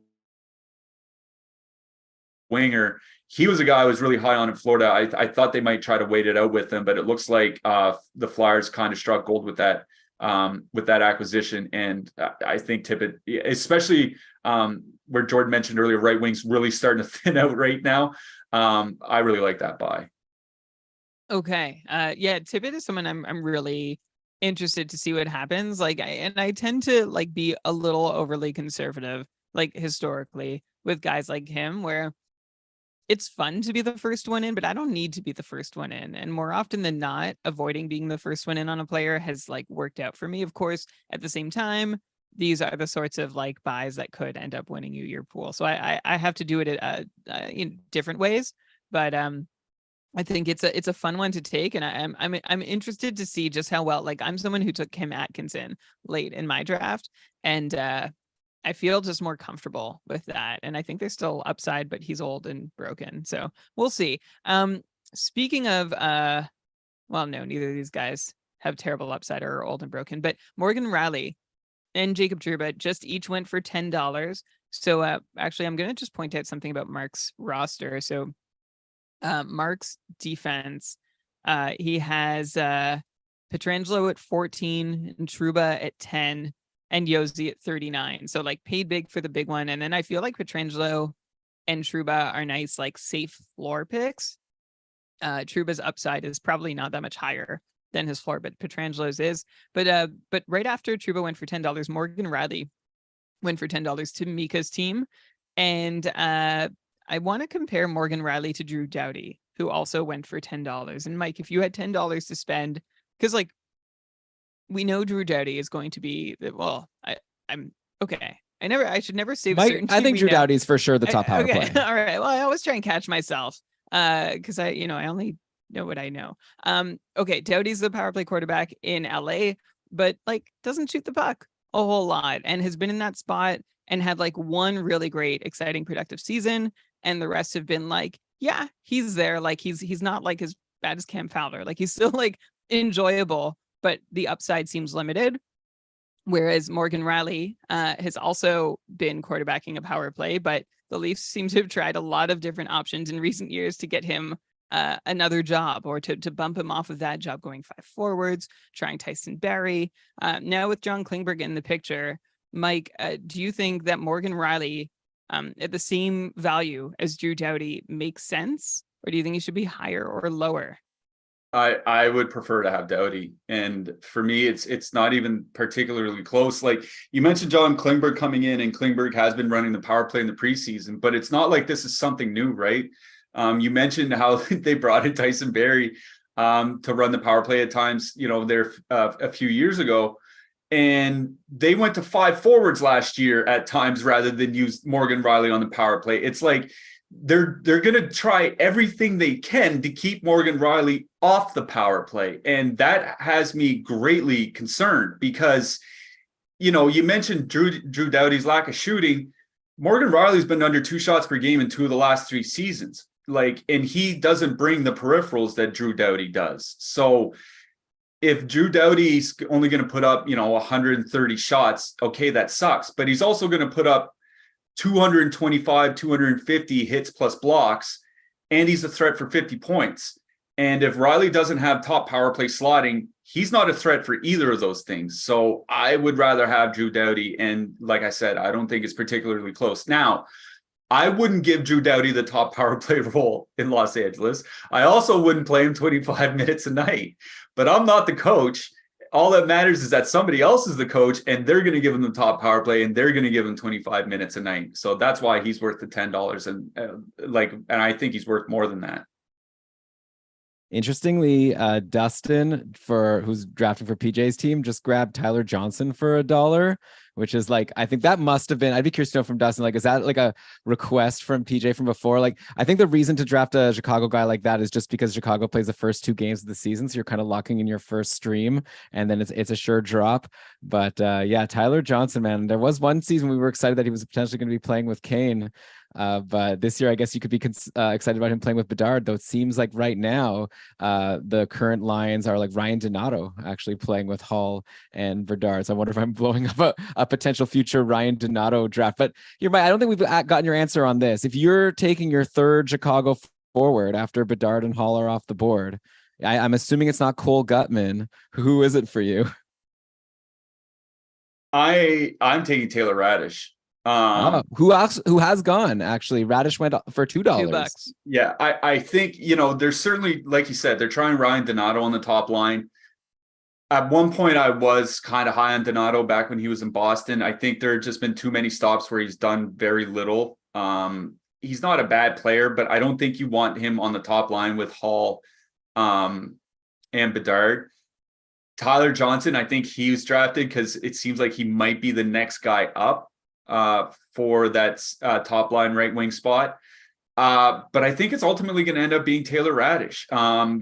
winger. he was a guy I was really high on in Florida. I thought they might try to wait it out with him, but it looks like the Flyers kind of struck gold with that acquisition. And I think Tippett, especially where Jordan mentioned earlier, right wing's really starting to thin out right now. I really like that buy. Okay. Yeah, Tippett is someone I'm really interested to see what happens. Like, I tend to like be a little overly conservative, like historically, with guys like him, where it's fun to be the first one in, but I don't need to be the first one in. And more often than not, avoiding being the first one in on a player has like worked out for me. Of course, at the same time, these are the sorts of like buys that could end up winning you your pool. So I have to do it in different ways, but I think it's a fun one to take, and I'm interested to see just how well. Like, I'm someone who took Kim Atkinson late in my draft, and I feel just more comfortable with that. And I think there's still upside, but he's old and broken. So we'll see. Speaking of, well, no, neither of these guys have terrible upside or are old and broken, but Morgan Rielly and Jacob Trouba just each went for $10. So actually, I'm going to just point out something about Mark's roster. So Mark's defense, he has Pietrangelo at 14 and Trouba at 10. And Josi at 39. So like paid big for the big one. And then I feel like Pietrangelo and Trouba are nice, like safe floor picks. Truba's upside is probably not that much higher than his floor, but Pietrangelo's is. But right after Trouba went for $10, Morgan Rielly went for $10 to Mika's team. And I want to compare Morgan Rielly to Drew Doughty, who also went for $10. And Mike, if you had $10 to spend, because like, we know Drew Doughty is going to be well. I'm okay. I should never say Mike, I think Drew Doughty is for sure the top power play. All right. Well, I always try and catch myself because I only know what I know. Okay, Doughty's the power play quarterback in LA, but like doesn't shoot the puck a whole lot and has been in that spot and had like one really great, exciting, productive season, and the rest have been like, yeah, he's there. Like he's not like as bad as Cam Fowler. Like he's still like enjoyable, but the upside seems limited. Whereas Morgan Rielly has also been quarterbacking a power play, but the Leafs seem to have tried a lot of different options in recent years to get him another job or to bump him off of that job, going 5 forwards, trying Tyson Barrie. Now with John Klingberg in the picture, Mike, do you think that Morgan Rielly at the same value as Drew Doughty makes sense? Or do you think he should be higher or lower? I would prefer to have Doughty, and for me, it's not even particularly close. Like you mentioned, John Klingberg coming in, and Klingberg has been running the power play in the preseason, but it's not like this is something new, right? You mentioned how they brought in Tyson Barrie to run the power play at times, there a few years ago, and they went to 5 forwards last year at times rather than use Morgan Rielly on the power play. It's like they're going to try everything they can to keep Morgan Rielly off the power play. And that has me greatly concerned because, you mentioned Drew Doughty's lack of shooting. Morgan Rielly's been under 2 shots per game in 2 of the last 3 seasons. And he doesn't bring the peripherals that Drew Doughty does. So if Drew Doughty's only going to put up, 130 shots, okay, that sucks. But he's also going to put up 225, 250 hits plus blocks, and he's a threat for 50 points. And if Rielly doesn't have top power play slotting, he's not a threat for either of those things. So I would rather have Drew Doughty. And like I said, I don't think it's particularly close. Now, I wouldn't give Drew Doughty the top power play role in Los Angeles. I also wouldn't play him 25 minutes a night, but I'm not the coach. All that matters is that somebody else is the coach and they're going to give him the top power play and they're going to give him 25 minutes a night. So that's why he's worth the $10. And I think he's worth more than that. Interestingly, Dustin, who's drafting for PJ's team, just grabbed Tyler Johnson for $1, which is like, I think that must have been, I'd be curious to know from Dustin, like, is that like a request from PJ from before? Like, I think the reason to draft a Chicago guy like that is just because Chicago plays the first 2 games of the season. So you're kind of locking in your first stream and then it's a sure drop. But yeah, Tyler Johnson, man, there was one season we were excited that he was potentially going to be playing with Kane. But this year, I guess you could be excited about him playing with Bedard, though it seems like right now, the current lines are like Ryan Donato actually playing with Hall and Bedard. So I wonder if I'm blowing up a potential future Ryan Donato draft. But you're right. I don't think we've gotten your answer on this. If you're taking your third Chicago forward after Bedard and Hall are off the board, I'm assuming it's not Cole Gutman. Who is it for you? I'm taking Taylor Radish. Who has gone actually? Radish went for $2. Yeah, I think, there's certainly, like you said, they're trying Ryan Donato on the top line. At one point, I was kind of high on Donato back when he was in Boston. I think there have just been too many stops where he's done very little. He's not a bad player, but I don't think you want him on the top line with Hall and Bedard. Tyler Johnson, I think he was drafted because it seems like he might be the next guy up for that top line right wing spot. But I think it's ultimately going to end up being Taylor Radish.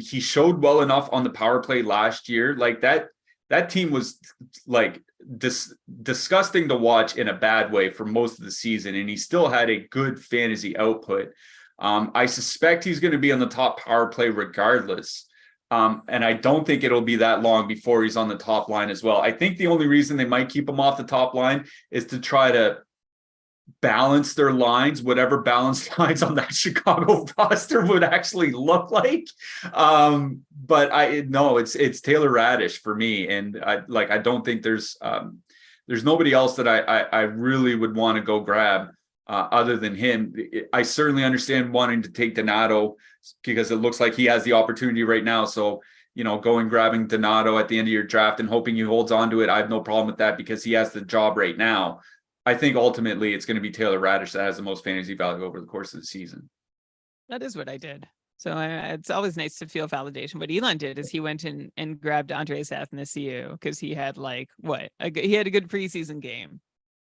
He showed well enough on the power play last year. Like that team was like disgusting to watch in a bad way for most of the season, and he still had a good fantasy output. I suspect he's going to be on the top power play regardless. And I don't think it'll be that long before he's on the top line as well. I think the only reason they might keep him off the top line is to try to balance their lines, whatever balanced lines on that Chicago roster would actually look like. But it's Taylor Radish for me. And I don't think there's nobody else that I really would want to go grab other than him. I certainly understand wanting to take Donato because it looks like he has the opportunity right now. So, going grabbing Donato at the end of your draft and hoping he holds on to it, I have no problem with that because he has the job right now. I think ultimately it's going to be Taylor Radish that has the most fantasy value over the course of the season. That is what I did. So it's always nice to feel validation. What Elon did is he went in and grabbed Andres Athanasiou because he had he had a good preseason game.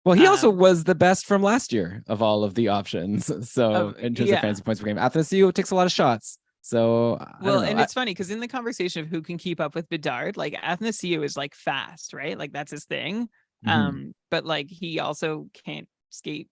Well, he also was the best from last year of all of the options. So in terms of fantasy points per game, Athanasiou takes a lot of shots. So it's funny because in the conversation of who can keep up with Bedard, like Athanasiou is like fast, right? Like that's his thing. Mm-hmm. But like he also can't skate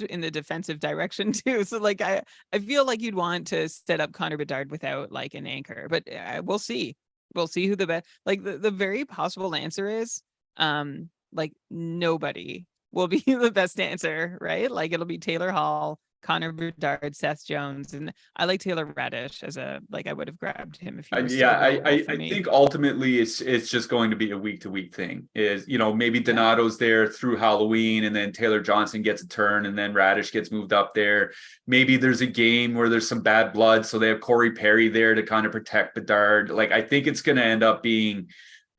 in the defensive direction too. So like I feel like you'd want to set up Connor Bedard without like an anchor, but we'll see. We'll see who the best. Like the very possible answer is like nobody will be the best answer, right? Like it'll be Taylor Hall, Connor Bedard, Seth Jones, and I like Taylor Radish as I would have grabbed him if he was I think ultimately it's just going to be a week to week thing. Is maybe Donato's there through Halloween, and then Taylor Johnson gets a turn, and then Radish gets moved up there. Maybe there's a game where there's some bad blood, so they have Corey Perry there to kind of protect Bedard. Like I think it's going to end up being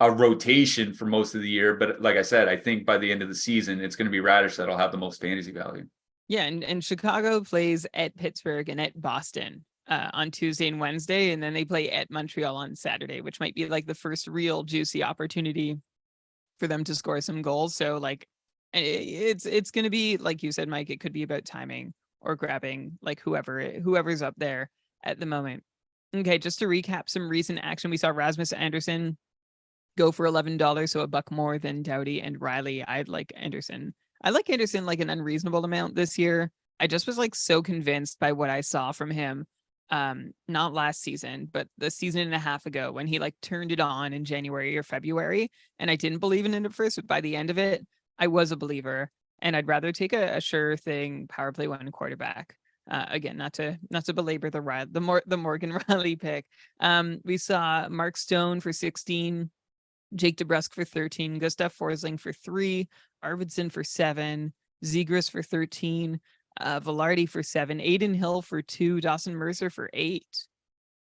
a rotation for most of the year, but like I said, I think by the end of the season, it's going to be Radish that'll have the most fantasy value. Yeah, and Chicago plays at Pittsburgh and at Boston on Tuesday and Wednesday, and then they play at Montreal on Saturday, which might be like the first real juicy opportunity for them to score some goals. So like, it's going to be like you said, Mike. It could be about timing or grabbing like whoever's up there at the moment. Okay, just to recap some recent action, we saw Rasmus Anderson go for $11, so $1 more than Doughty and Riley. I'd like Anderson. I like Anderson like an unreasonable amount this year. I just was like so convinced by what I saw from him, not last season, but the season and a half ago when he like turned it on in January or February, and I didn't believe in it at first, but by the end of it, I was a believer, and I'd rather take a sure thing power play one quarterback. Again, not to belabor the Morgan Riley pick. We saw Mark Stone for 16. Jake DeBrusk for 13, Gustav Forsling for 3, Arvidsson for 7, Zegras for 13, Velarde for 7, Aiden Hill for 2, Dawson Mercer for 8,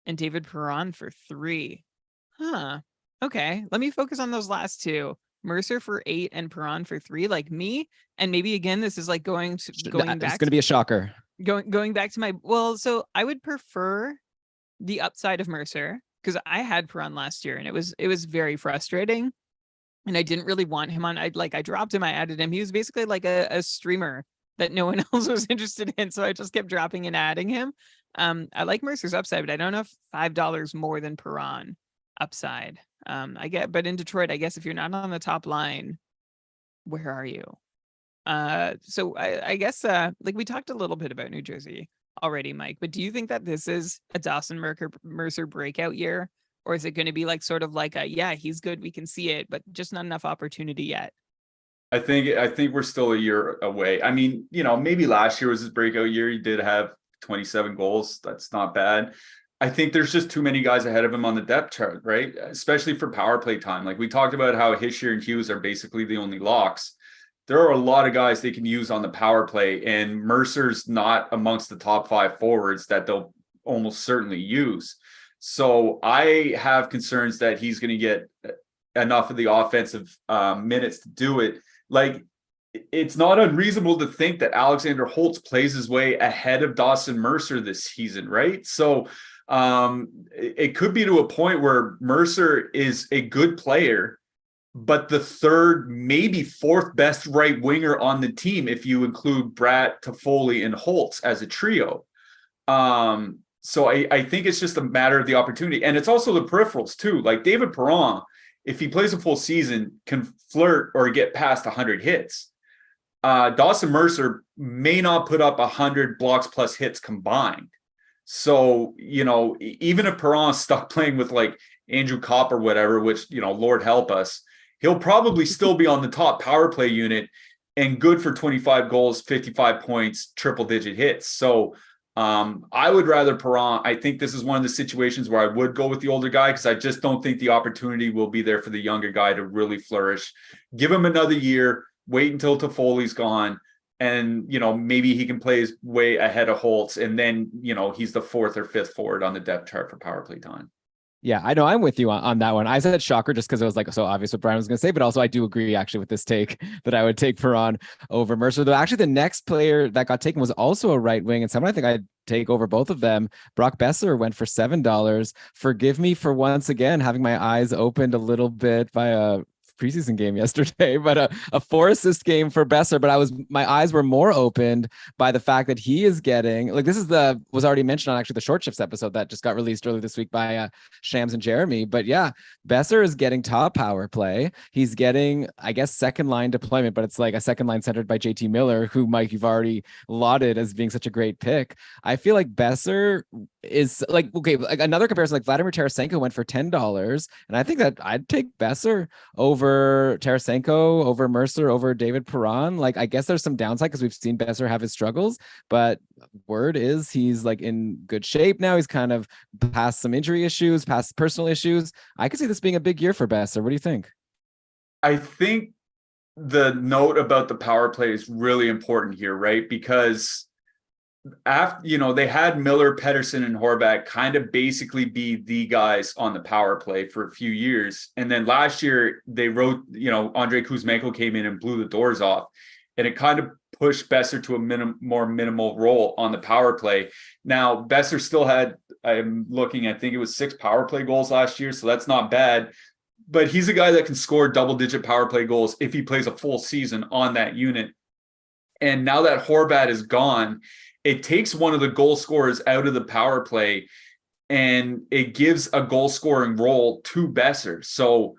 and David Perron for 3. Okay, let me focus on those last two. Mercer for 8 and Perron for 3, like me. And maybe again, this is like going back. It's going to be a shocker. Going back to so I would prefer the upside of Mercer, because I had Perron last year and it was very frustrating, and I didn't really want him on. I dropped him, I added him. He was basically like a streamer that no one else was interested in, so I just kept dropping and adding him. I like Mercer's upside, but I don't know if $5 more than Perron upside. But in Detroit, I guess if you're not on the top line, where are you? So I guess like we talked a little bit about New Jersey already, Mike, but do you think that this is a Dawson Mercer breakout year? Or is it going to be like sort of like yeah, he's good, we can see it, but just not enough opportunity yet? I think we're still a year away. I mean, maybe last year was his breakout year. He did have 27 goals. That's not bad. I think there's just too many guys ahead of him on the depth chart, right? Especially for power play time. Like we talked about how Hischier and Hughes are basically the only locks. There are a lot of guys they can use on the power play, and Mercer's not amongst the top 5 forwards that they'll almost certainly use. So I have concerns that he's going to get enough of the offensive minutes to do it. Like, it's not unreasonable to think that Alexander Holtz plays his way ahead of Dawson Mercer this season, right? So it could be to a point where Mercer is a good player, but the third, maybe fourth best right winger on the team if you include Bratt, Toffoli, and Holtz as a trio. So I think it's just a matter of the opportunity. And it's also the peripherals too. Like David Perron, if he plays a full season, can flirt or get past 100 hits. Dawson Mercer may not put up 100 blocks plus hits combined. So, even if Perron's stuck playing with like Andrew Kopp or whatever, which, Lord help us, he'll probably still be on the top power play unit and good for 25 goals, 55 points, triple digit hits. So I would rather Perron. I think this is one of the situations where I would go with the older guy because I just don't think the opportunity will be there for the younger guy to really flourish. Give him another year, wait until Toffoli's gone, and maybe he can play his way ahead of Holtz, and then he's the 4th or 5th forward on the depth chart for power play time. Yeah, I know I'm with you on that one. I said shocker just because it was like so obvious what Brian was going to say, but also I do agree actually with this take that I would take Perron over Mercer. Though actually the next player that got taken was also a right wing, and someone I think I'd take over both of them. Brock Besser went for $7. Forgive me for once again having my eyes opened a little bit by a preseason game yesterday, but a 4-assist game for Besser. But my eyes were more opened by the fact that he is getting, like, this is was already mentioned on actually the Short Shifts episode that just got released earlier this week by Shams and Jeremy. But yeah, Besser is getting top power play. He's getting, I guess, second line deployment, but it's like a second line centered by JT Miller, who, Mike, you've already lauded as being such a great pick. I feel like Besser is like, okay, like another comparison, like Vladimir Tarasenko went for $10, and I think that I'd take Besser over Tarasenko, over Mercer, over David Perron. Like, I guess there's some downside because we've seen Besser have his struggles, but word is he's like in good shape now. He's kind of past some injury issues, past personal issues. I could see this being a big year for Besser. What do you think? I think the note about the power play is really important here, right? Because after, they had Miller, Pettersson, and Horvat kind of basically be the guys on the power play for a few years. And then last year they wrote, Andrei Kuzmenko came in and blew the doors off, and it kind of pushed Besser to a more minimal role on the power play. Now, Besser still had, I'm looking, I think it was 6 power play goals last year. So that's not bad, but he's a guy that can score double-digit power play goals if he plays a full season on that unit. And now that Horvat is gone, it takes one of the goal scorers out of the power play, and it gives a goal scoring role to Besser. So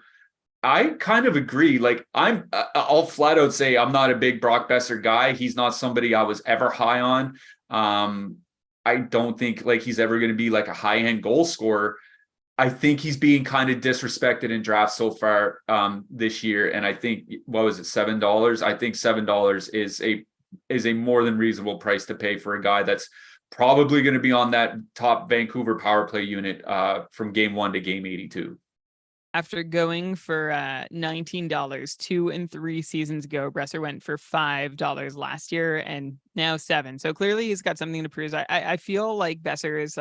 I kind of agree. Like, I'll flat out say I'm not a big Brock Besser guy. He's not somebody I was ever high on. I don't think like he's ever going to be like a high end goal scorer. I think he's being kind of disrespected in drafts so far this year. And I think, what was it, $7? I think $7 is a more than reasonable price to pay for a guy that's probably going to be on that top Vancouver power play unit from game 1 to game 82. After going for $19 2 and 3 seasons ago, Besser went for $5 last year and now $7. So clearly he's got something to prove. I feel like Besser is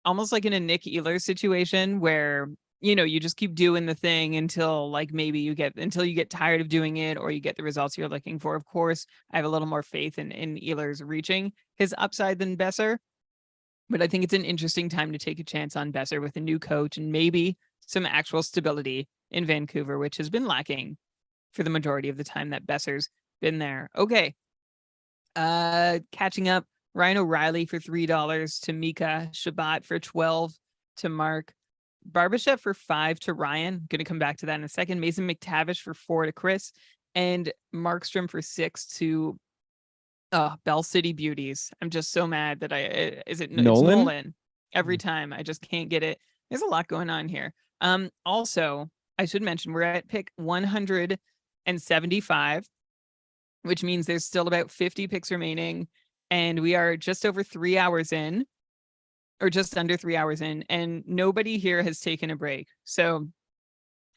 almost like in a Nick Ehlers situation where, you just keep doing the thing until like maybe you get tired of doing it or you get the results you're looking for. Of course, I have a little more faith in Ehlers reaching his upside than Besser, but I think it's an interesting time to take a chance on Besser with a new coach and maybe some actual stability in Vancouver, which has been lacking for the majority of the time that Besser's been there. Okay. Catching up, Ryan O'Reilly for $3 to Mika, Shabbat for $12 to Mark, Barbashev for $5 to Ryan. Going to come back to that in a second. Mason McTavish for $4 to Chris, and Markstrom for 6 to Bell City Beauties. I'm just so mad that it's Nolan every time. I just can't get it. There's a lot going on here. Also, I should mention we're at pick 175, which means there's still about 50 picks remaining, and we are just over 3 hours in, or just under 3 hours in, and nobody here has taken a break. So,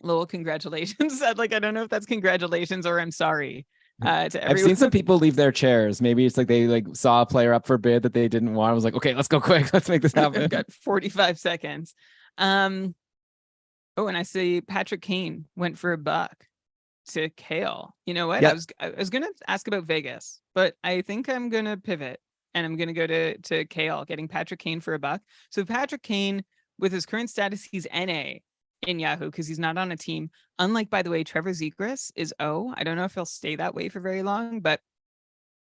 little congratulations. I don't know if that's congratulations or I'm sorry. To everyone. I've seen some people leave their chairs. Maybe it's like they saw a player up for bid that they didn't want. I was like, okay, let's go quick. Let's make this happen. I've got 45 seconds. And I see Patrick Kane went for $1 to Kale. You know what? Yeah. I was gonna ask about Vegas, but I think I'm gonna pivot and I'm gonna go to Kale, getting Patrick Kane for $1. So Patrick Kane, with his current status, he's NA in Yahoo because he's not on a team. Unlike, by the way, Trevor Zegras is O. I don't know if he'll stay that way for very long, but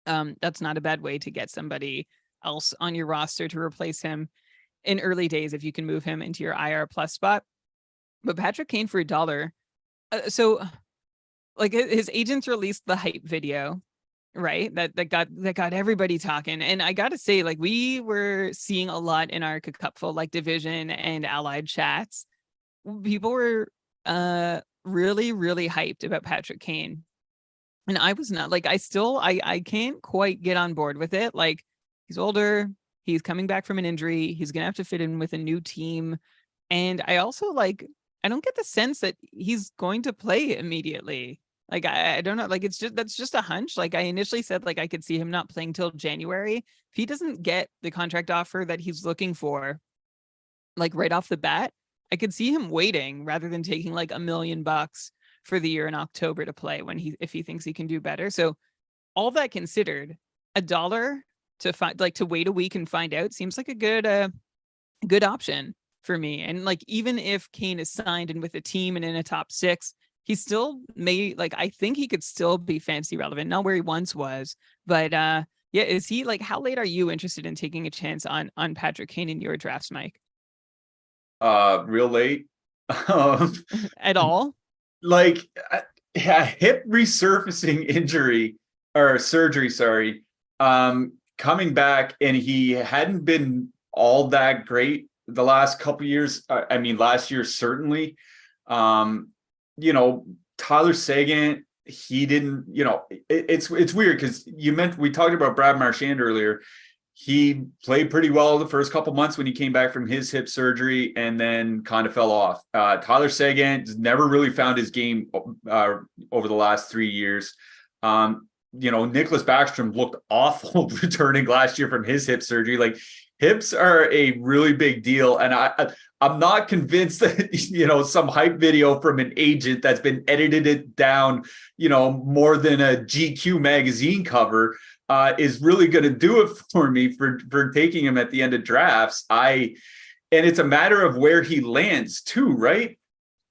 that's not a bad way to get somebody else on your roster to replace him in early days if you can move him into your IR plus spot. But Patrick Kane for $1. So his agents released the hype video, right? That got everybody talking. And I gotta say, we were seeing a lot in our KKUPFL division and allied chats. People were really, really hyped about Patrick Kane. And I was not. I can't quite get on board with it. He's older, he's coming back from an injury, he's gonna have to fit in with a new team. And I also I don't get the sense that he's going to play immediately. I don't know. That's just a hunch. I initially said I could see him not playing till January. If he doesn't get the contract offer that he's looking for, right off the bat, I could see him waiting rather than taking $1 million for the year in October to play if he thinks he can do better. So all that considered, $1 to wait a week and find out seems like a good option for me. And even if Kane is signed and with a team and in a top 6, he still may I think he could still be fantasy relevant, not where he once was. But is he how late are you interested in taking a chance on Patrick Kane in your drafts, Mike? Real late. At all? Hip resurfacing injury or surgery, sorry. Coming back, and he hadn't been all that great the last couple of years. I mean, last year certainly. Tyler Seguin, he didn't. It's weird because we talked about Brad Marchand earlier. He played pretty well the first couple months when he came back from his hip surgery, and then kind of fell off. Tyler Seguin never really found his game over the last 3 years. Nicholas Backstrom looked awful returning last year from his hip surgery. Hips are a really big deal, and I'm not convinced that some hype video from an agent that's been edited it down more than a GQ magazine cover is really going to do it for me for taking him at the end of drafts. And it's a matter of where he lands too, right?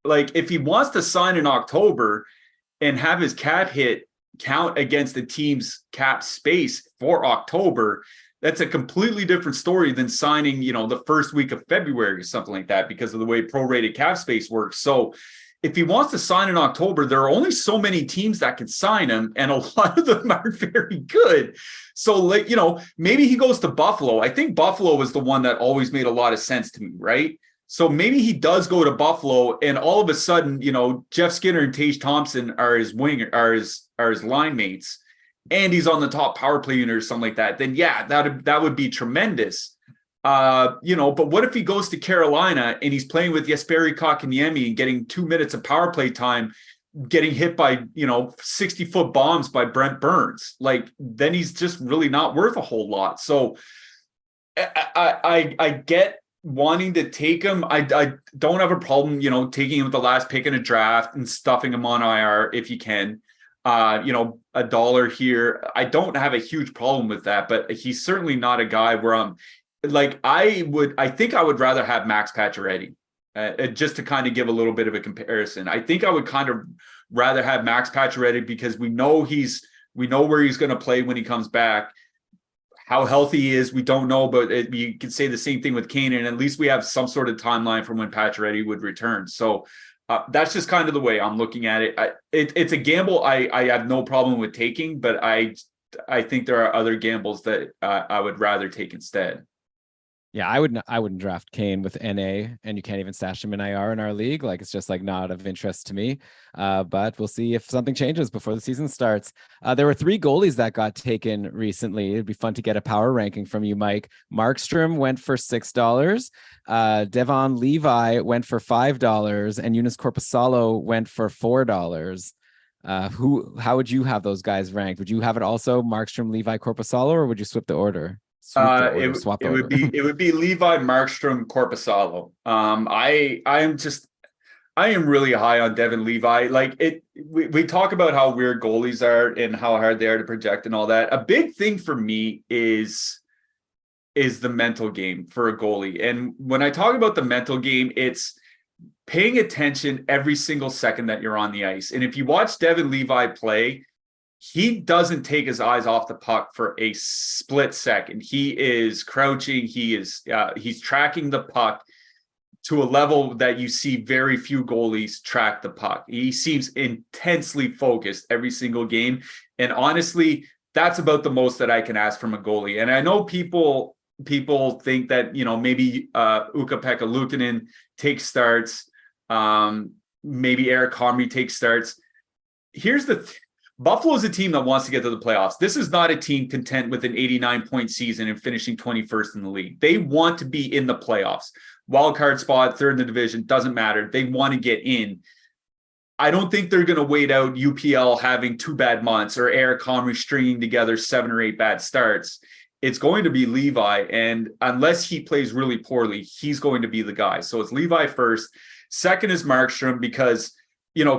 If he wants to sign in October and have his cap hit count against the team's cap space for October, that's a completely different story than signing, the first week of February or something like that, because of the way prorated cap space works. So if he wants to sign in October, there are only so many teams that can sign him, and a lot of them aren't very good. So, maybe he goes to Buffalo. I think Buffalo is the one that always made a lot of sense to me, right? So maybe he does go to Buffalo, and all of a sudden, Jeff Skinner and Tage Thompson are his line mates, and he's on the top power play unit or something like that. Then that would be tremendous. But what if he goes to Carolina and he's playing with Jesperi Kotkaniemi and getting 2 minutes of power play time, getting hit by 60-foot bombs by Brent Burns? Then he's just really not worth a whole lot. So I get wanting to take him. I don't have a problem, taking him with the last pick in a draft and stuffing him on IR if you can. $1 here, I don't have a huge problem with that, but he's certainly not a guy where I'm I think I would rather have Max Pacioretty, just to kind of give a little bit of a comparison. I think I would kind of rather have Max Pacioretty because we know where he's going to play when he comes back. How healthy he is, we don't know, but you can say the same thing with Kane, and at least we have some sort of timeline from when Pacioretty would return. So That's just kind of the way I'm looking at it. It's a gamble I have no problem with taking, but I think there are other gambles that I would rather take instead. Yeah, I wouldn't draft Kane with NA, and you can't even stash him in IR in our league. Like, it's just like not of interest to me. But we'll see if something changes before the season starts. There were 3 goalies that got taken recently. It'd be fun to get a power ranking from you, Mike. Markstrom went for $6. Devon Levi went for $5, and Eunice Corpusalo went for $4. How would you have those guys ranked? Would you have it also Markstrom, Levi, Corpusalo, or would you swap the order? It would be Levi, Markstrom, Corpusalo. I am really high on Devon Levi. Like we talk about how weird goalies are and how hard they are to project and all that. A big thing for me is the mental game for a goalie. And when I talk about the mental game, it's paying attention every single second that you're on the ice. And if you watch Devon Levi play, he doesn't take his eyes off the puck for a split second. He is crouching. He's tracking the puck to a level that you see very few goalies track the puck. He seems intensely focused every single game. And honestly, that's about the most that I can ask from a goalie. And I know people think that, maybe Ukko-Pekka Luukkonen takes starts. Maybe Eric Comrie takes starts. Here's the Buffalo is a team that wants to get to the playoffs. This is not a team content with an 89-point season and finishing 21st in the league. They want to be in the playoffs. Wild card spot, third in the division, doesn't matter. They want to get in. I don't think they're going to wait out UPL having 2 bad months or Eric Comrie stringing together 7 or 8 bad starts. It's going to be Levi, and unless he plays really poorly, he's going to be the guy. So it's Levi first. Second is Markstrom, because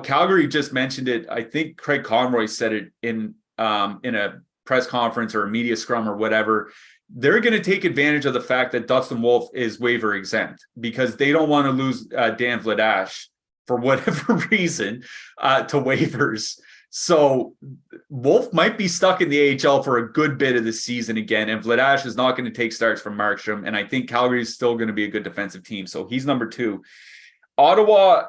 Calgary just mentioned it. I think Craig Conroy said it in a press conference or a media scrum or whatever. They're going to take advantage of the fact that Dustin Wolf is waiver exempt because they don't want to lose Dan Vladash for whatever reason to waivers. So Wolf might be stuck in the AHL for a good bit of the season again, and Vladash is not going to take starts from Markstrom. And I think Calgary is still going to be a good defensive team. So he's number 2. Ottawa.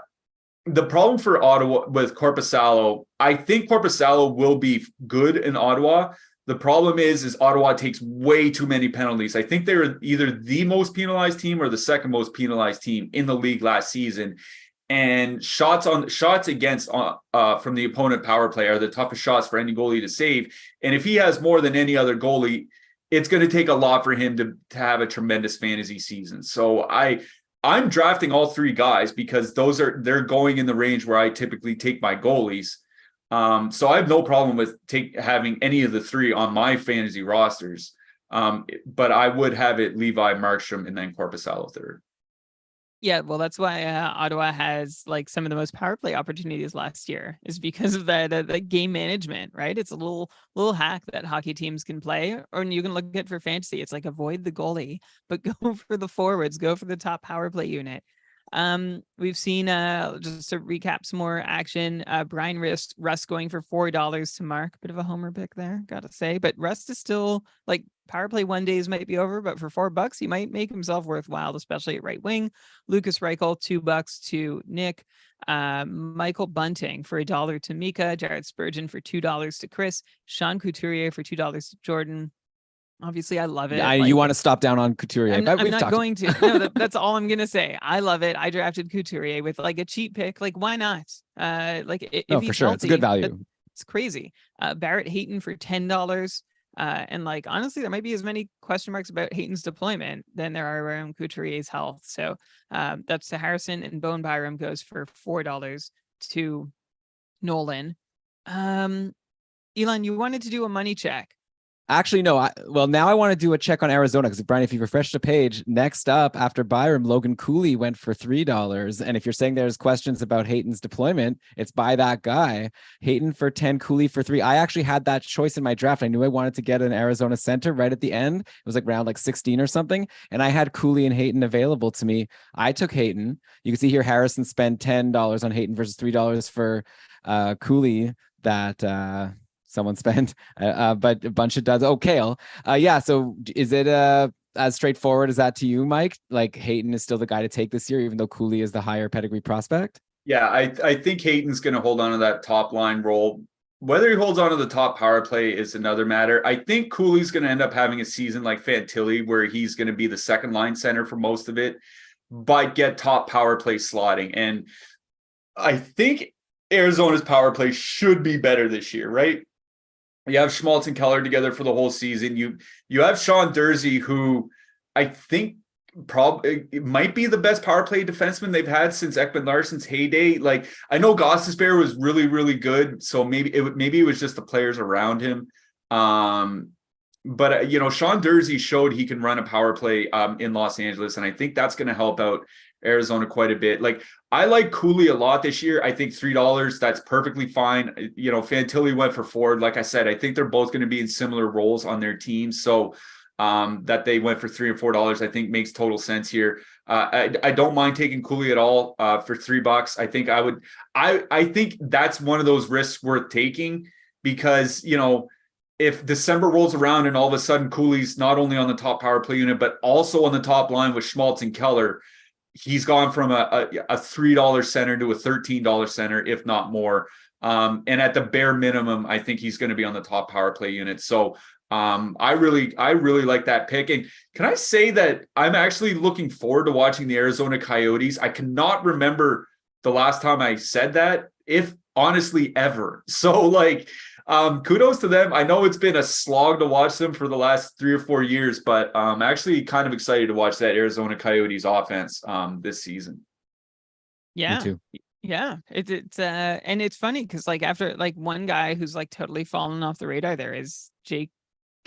The problem for Ottawa with Korpisalo, I think Korpisalo will be good in Ottawa. The problem is Ottawa takes way too many penalties. I think they were either the most penalized team or the second most penalized team in the league last season. And shots against from the opponent power play are the toughest shots for any goalie to save. And if he has more than any other goalie, it's going to take a lot for him to have a tremendous fantasy season. So I'm drafting all 3 guys because they're going in the range where I typically take my goalies. So I have no problem with having any of the 3 on my fantasy rosters. But I would have it Levi, Markstrom, and then Korpisalo third. Yeah, well, that's why Ottawa has like some of the most power play opportunities last year, is because of the game management, right? It's a little hack that hockey teams can play, or you can look at for fantasy. It's like avoid the goalie, but go for the forwards, go for the top power play unit. We've seen just to recap some more action. Brian Rust going for $4 to Mark. Bit of a homer pick there, gotta say. But Rust is still like power play 1 days might be over, but for $4, he might make himself worthwhile, especially at right wing. Lucas Reichel, $2 to Nick. Michael Bunting for $1 to Mika. Jared Spurgeon for $2 to Chris. Sean Couturier for $2 to Jordan. Obviously, I love it. You want to stop down on Couturier. I'm not going to. No, that's all I'm going to say. I love it. I drafted Couturier with like a cheap pick. Like, why not? If for sure. It's a good value. It's crazy. Barrett Hayton for $10. And like, honestly, there might be as many question marks about Hayton's deployment than there are around Couturier's health. So that's to Harrison, and Bone Byram goes for $4 to Nolan. Elon, you wanted to do a money check. Actually, no. Now I want to do a check on Arizona because, Brian, if you refresh the page, next up after Byram, Logan Cooley went for $3. And if you're saying there's questions about Hayton's deployment, it's by that guy. Hayton for 10, Cooley for 3. I actually had that choice in my draft. I knew I wanted to get an Arizona center right at the end. It was like round 16 or something. And I had Cooley and Hayton available to me. I took Hayton. You can see here Harrison spent $10 on Hayton versus $3 for Cooley. That someone spent, but a bunch of duds. Oh, Kale. Yeah. So is it as straightforward as that to you, Mike? Like Hayton is still the guy to take this year, even though Cooley is the higher pedigree prospect? Yeah, I think Hayton's going to hold on to that top line role. Whether he holds on to the top power play is another matter. I think Cooley's going to end up having a season like Fantilli, where he's going to be the second line center for most of it, but get top power play slotting. And I think Arizona's power play should be better this year, right? You have Schmaltz and Keller together for the whole season. You have Sean Durzi, who I think probably it might be the best power play defenseman they've had since Ekman Larsson's heyday. Like, I know Gostisbehere was really, really good, so maybe it was just the players around him. But Sean Durzi showed he can run a power play in Los Angeles, and I think that's going to help out Arizona quite a bit. Like, I like Cooley a lot this year. I think $3, that's perfectly fine. Fantilli went for $4. Like I said, I think they're both going to be in similar roles on their teams. So that they went for $3 and $4, I think makes total sense here. I don't mind taking Cooley at all for $3. I think I think that's one of those risks worth taking, because, if December rolls around and all of a sudden Cooley's not only on the top power play unit, but also on the top line with Schmaltz and Keller, he's gone from a $3 center to a $13 center, if not more. And at the bare minimum, I think he's going to be on the top power play unit. So I really like that pick. And can I say that I'm actually looking forward to watching the Arizona Coyotes? I cannot remember the last time I said that, if honestly ever. So kudos to them. I know it's been a slog to watch them for the last 3 or 4 years, but I'm actually kind of excited to watch that Arizona Coyotes offense this season. Yeah. Me too. Yeah. It's and it's funny because after one guy who's totally fallen off the radar there is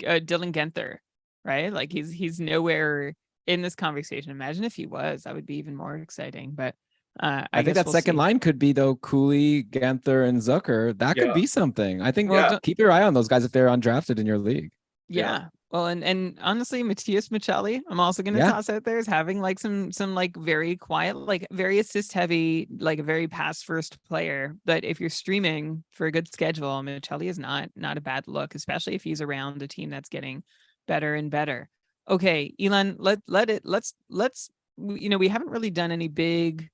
Dylan Genther, right? He's nowhere in this conversation. Imagine if he was. That would be even more exciting. But I think that second line could be, though, Cooley, Ganther, and Zucker. That could be something. I think keep your eye on those guys if they're undrafted in your league. Yeah. Well, and honestly, Matthias Michelli, I'm also going to toss out there, is having some very quiet, very assist heavy, a very pass first player. But if you're streaming for a good schedule, Michelli is not a bad look, especially if he's around a team that's getting better and better. Okay, Elon, let's we haven't really done any big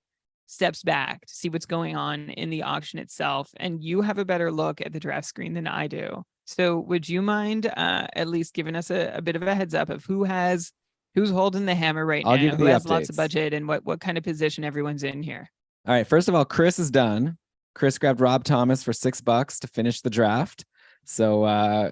steps back to see what's going on in the auction itself, and you have a better look at the draft screen than I do. So would you mind at least giving us a bit of a heads up of who's holding the hammer right now, who has lots of budget, and what kind of position everyone's in here? All right, first of all, Chris is done. Chris grabbed Rob Thomas for $6 to finish the draft. So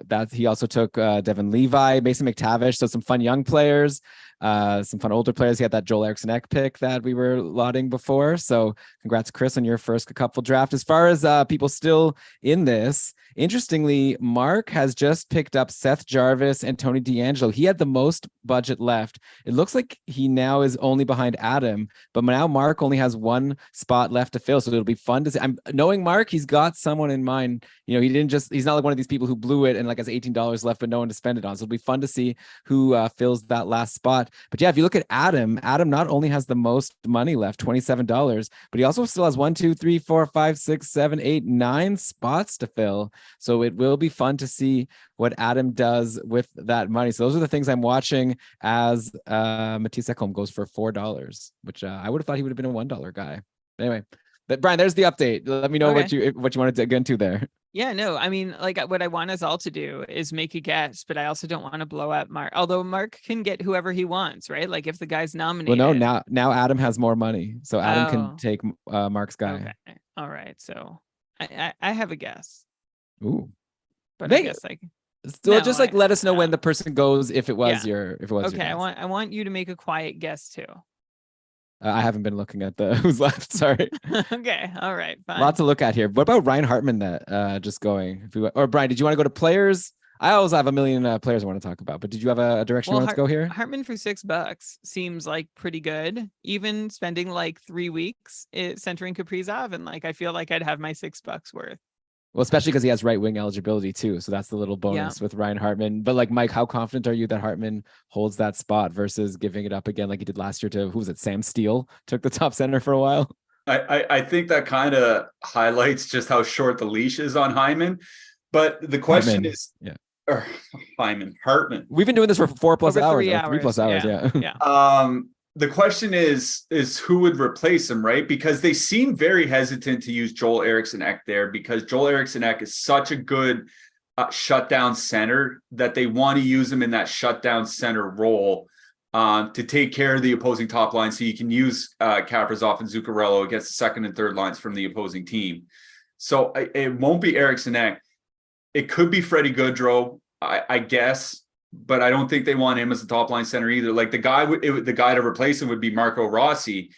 that he also took Devin Levi, Mason McTavish, so some fun young players, some fun older players. He had that Joel Eriksson-Ek pick that we were lauding before. So congrats, Chris, on your first couple draft. As far as people still in this, interestingly, Mark has just picked up Seth Jarvis and Tony DeAngelo. He had the most budget left. It looks like he now is only behind Adam, but now Mark only has one spot left to fill. So it'll be fun to see. I'm knowing Mark, he's got someone in mind. He's not like one of these people who blew it and has $18 left, but no one to spend it on. So it'll be fun to see who fills that last spot. But yeah, if you look at Adam not only has the most money left, $27, but he also still has 1, 2, 3, 4, 5, 6, 7, 8, 9 spots to fill. So it will be fun to see what Adam does with that money. So those are the things I'm watching as Matisse Ekholm goes for $4, which I would have thought he would have been a $1 guy. Anyway, but Brian, there's the update. Let me know what you wanted to get into there. Yeah, no, I mean, what I want us all to do is make a guess, but I also don't want to blow up Mark. Although Mark can get whoever he wants, right? If the guy's nominated. Well, no, now Adam has more money, so Adam can take Mark's guy. Okay. All right, so I have a guess. Ooh, but I guess let us know when the person goes if it was your Okay, I want you to make a quiet guess too. I haven't been looking at the who's left. Sorry. Okay. All right. Fine. Lots to look at here. What about Ryan Hartman that just going? Or Brian, did you want to go to players? I always have a million players I want to talk about, but did you have a direction you want to go here? Hartman for $6 seems pretty good. Even spending 3 weeks centering Kaprizov, and I feel like I'd have my $6 worth. Well, especially because he has right wing eligibility too, so that's the little bonus with Ryan Hartman. But Mike, how confident are you that Hartman holds that spot versus giving it up again like he did last year to, who was it? Sam Steele took the top center for a while. I think that kind of highlights just how short the leash is on Hyman. But the question is, Hartman. We've been doing this for 4+ hours, 3+ hours. Yeah. the question is who would replace him, right? Because they seem very hesitant to use Joel Eriksson-Ek there, because Joel Eriksson-Ek is such a good shutdown center that they want to use him in that shutdown center role to take care of the opposing top line, so you can use Kaprizov and Zuccarello against the second and third lines from the opposing team. So it won't be Eriksson-Ek. It could be Freddie Gaudreau, I guess, but I don't think they want him as a top line center either. Like the guy to replace him would be Marco Rossi.